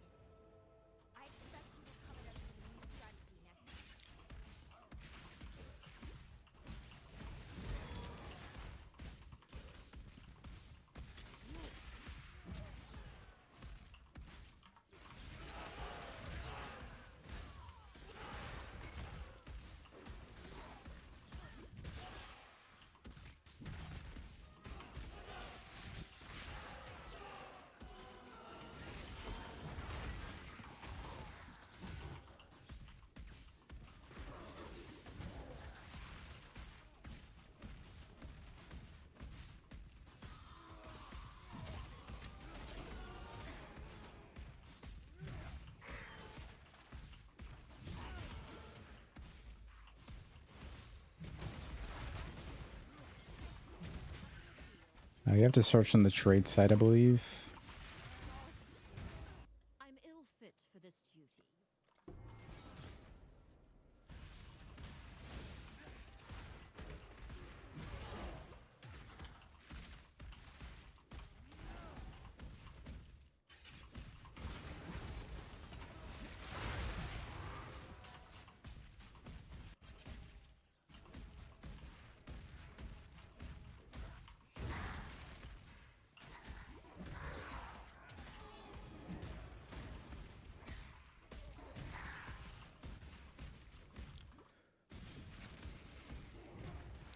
I expect you will cover us with a new strategy next. You have to search on the trade site, I believe. I'm ill fit for this duty.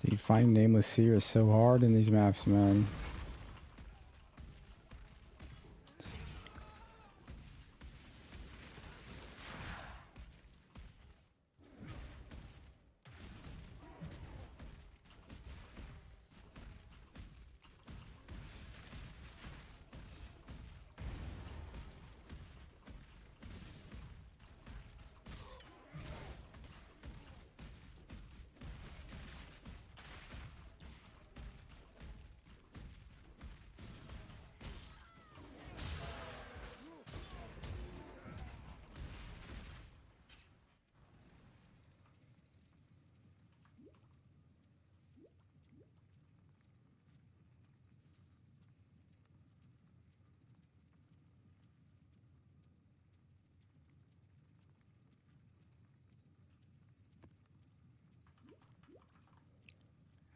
Dude, finding Nameless Seer is so hard in these maps, man.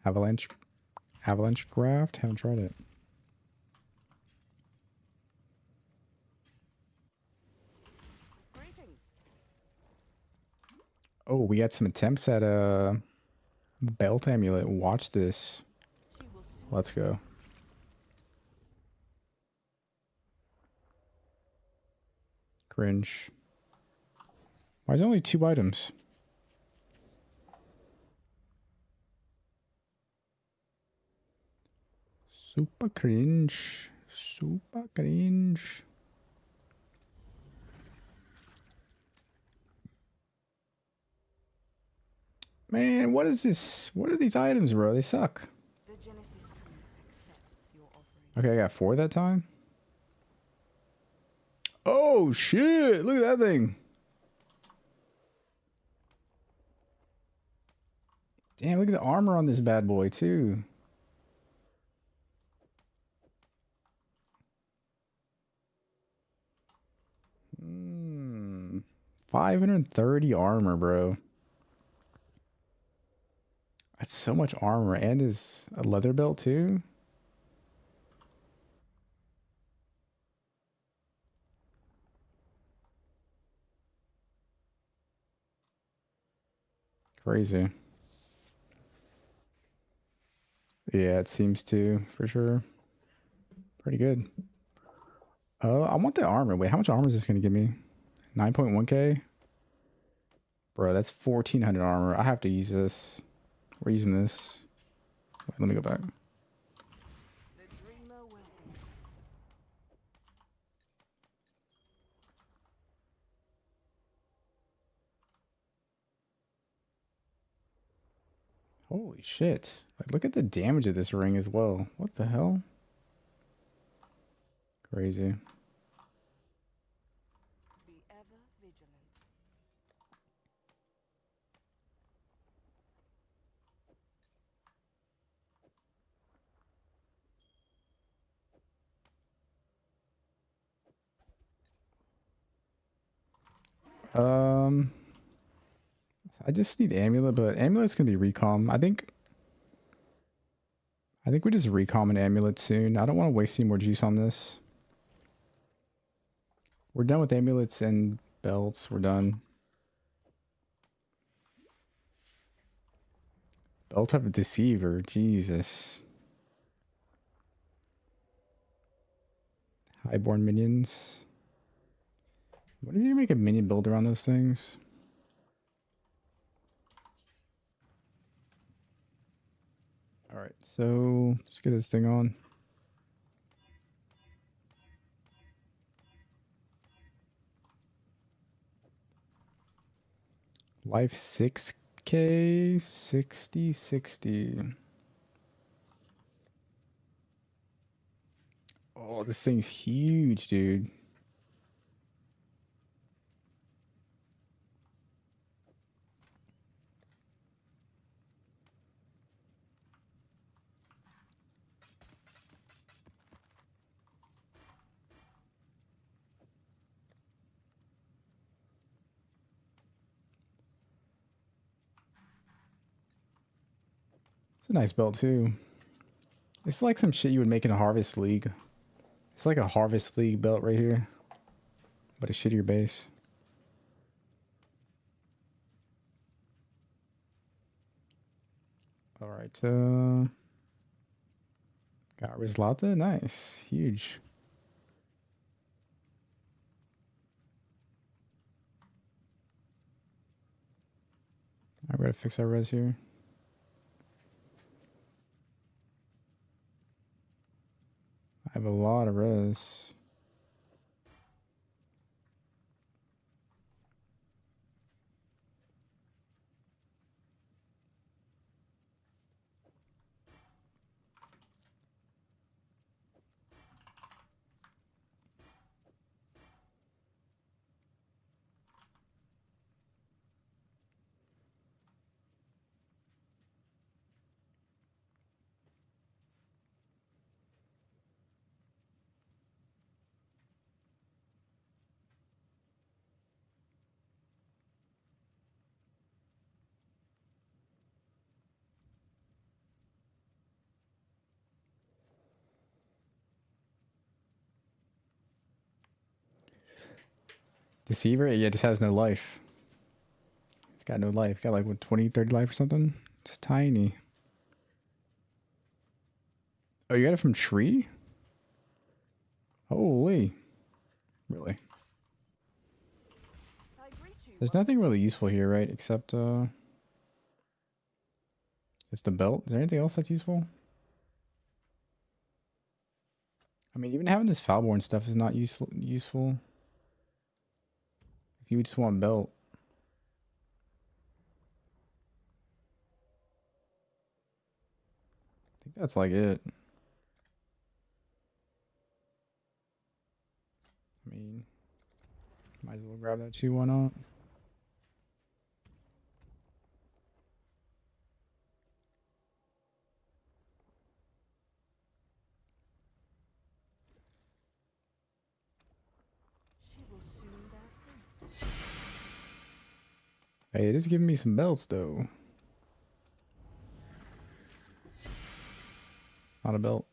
Avalanche Graft? Haven't tried it. Greetings. Oh, we got some attempts at a belt amulet. Watch this. She will soon. Let's go. Cringe. Why is there only 2 items? Super cringe. Super cringe. Man, what is this? What are these items, bro? They suck. The Genesis tree accepts your offering. Okay, I got 4 that time. Oh, shit. Look at that thing. Damn, look at the armor on this bad boy, too. 530 armor, bro. That's so much armor. And is a leather belt, too? Crazy. Yeah, it seems to, for sure. Pretty good. I want the armor. Wait, how much armor is this going to give me? 9.1k? Bro, that's 1400 armor. I have to use this. We're using this. Wait, let me go back. The dreamer welcomes. Holy shit. Like, look at the damage of this ring as well. What the hell? Crazy. Be ever vigilant. I just need amulet, but amulet's gonna be recom. I think we just recom an amulet soon. I don't want to waste any more juice on this. We're done with amulets and belts. We're done. Belts have a deceiver. Jesus. Highborn minions. What if you make a minion build around those things? Alright, so let's get this thing on. Life 6k, 60. Oh, this thing's huge, dude. It's a nice belt too. It's like some shit you would make in a Harvest League. It's like a Harvest League belt right here, but a shittier base. All right, got Rizlata, nice, huge. I gotta fix our res here. I have a lot of res. Deceiver? Yeah, it just has no life. It's got no life. Got like, what, 20, 30 life or something? It's tiny. Oh, you got it from tree? Holy. Really? I greet you. There's nothing really useful here, right? Except, just the belt. Is there anything else that's useful? I mean, even having this Foulborn stuff is not useful. If you just want belt. I think that's like it. I mean, might as well grab that too, why not? She will soon bear fruit. Hey, it is giving me some belts though. It's not a belt.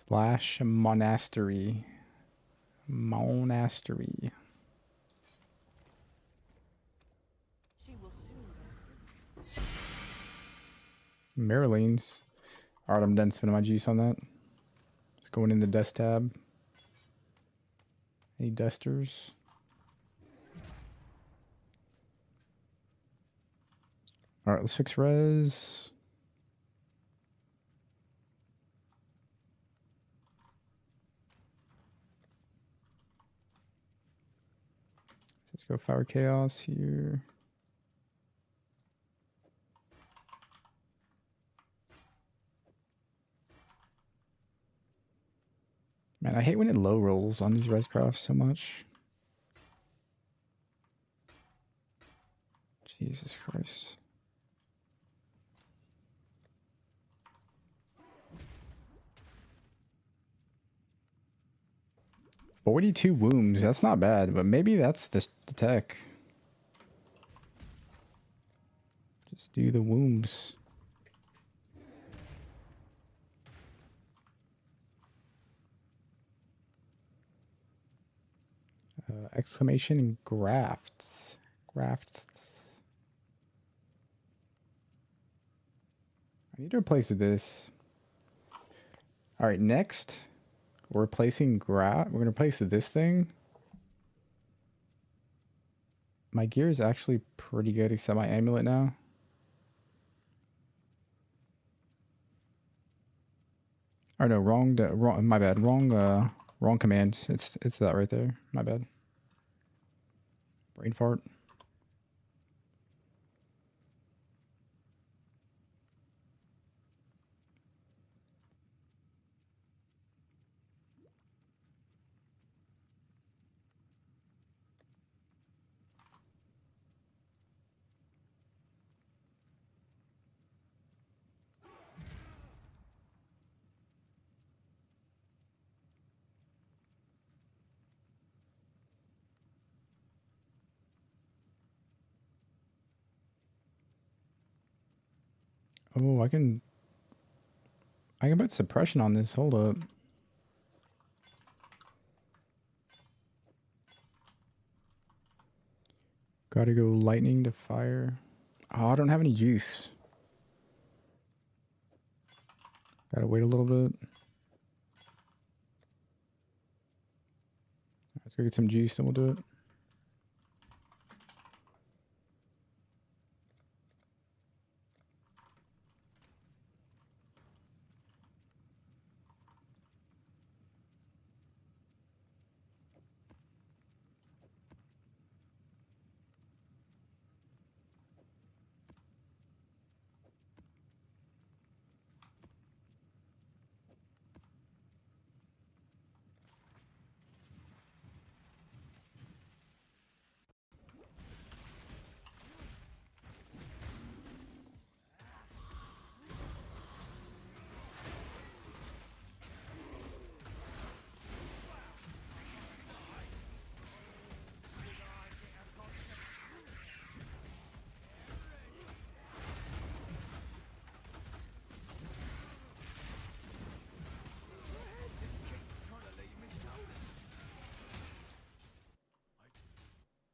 Slash monastery. Monastery. She will soon go free. Marilene's. Alright, I'm done spending my juice on that. It's going in the dust tab. Any dusters? Alright, let's fix res. Let's go Fire Chaos here. Man, I hate when it low rolls on these res crafts so much. Jesus Christ. $42 wombs, that's not bad, but maybe that's the tech. Just do the wombs. Exclamation and grafts. Grafts. I need to replace this. Alright, next. We're replacing we're going to replace this thing. My gear is actually pretty good except my amulet now. Or no, wrong, my bad. Wrong command. It's that right there. My bad. Brain fart. Oh, I can put suppression on this. Hold up. Gotta go lightning to fire. Oh, I don't have any juice. Gotta wait a little bit. Let's go get some juice, then we'll do it.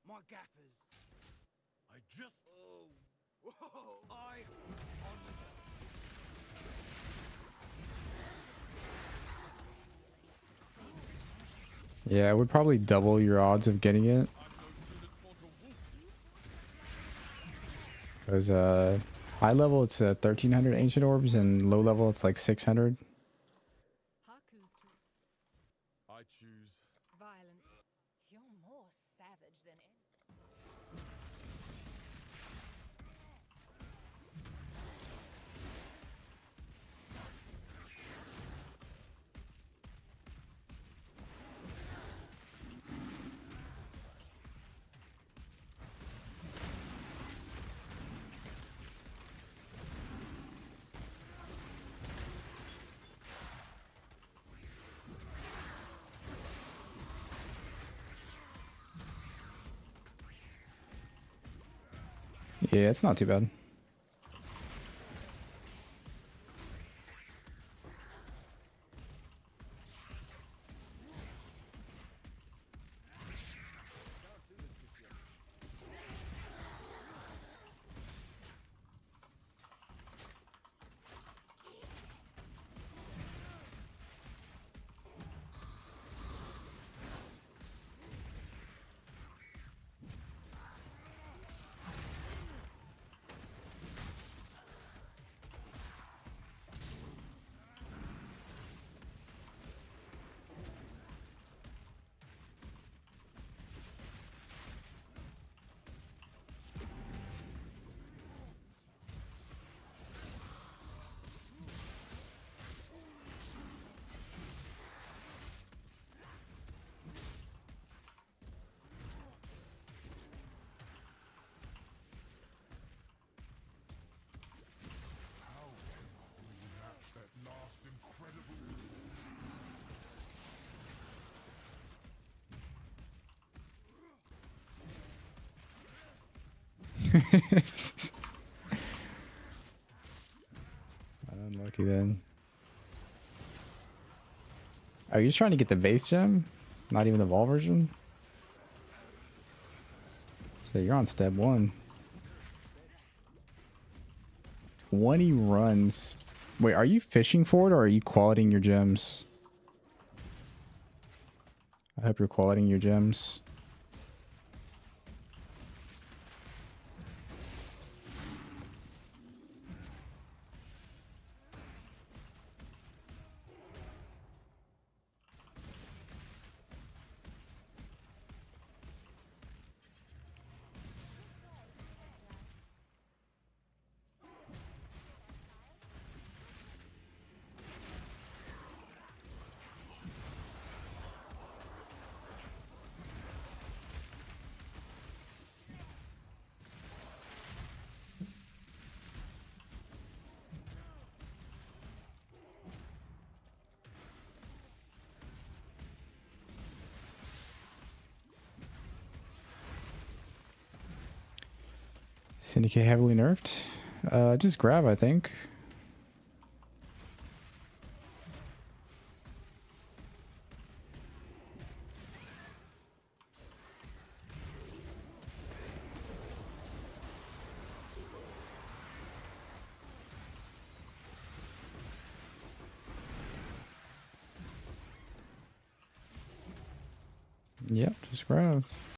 My gaffers. I just... Oh. Whoa. I... Yeah, it would probably double your odds of getting it. Because high level it's 1300 ancient orbs and low level it's like 600. I choose Violence. You're more savage than any. Yeah, it's not too bad. Unlucky then. Are you just trying to get the base gem? Not even the Vol version? So you're on step 1. 20 runs. Wait, are you fishing for it or are you qualitying your gems? I hope you're qualitying your gems. Syndicate heavily nerfed. Just grab, I think. Yep, just grab.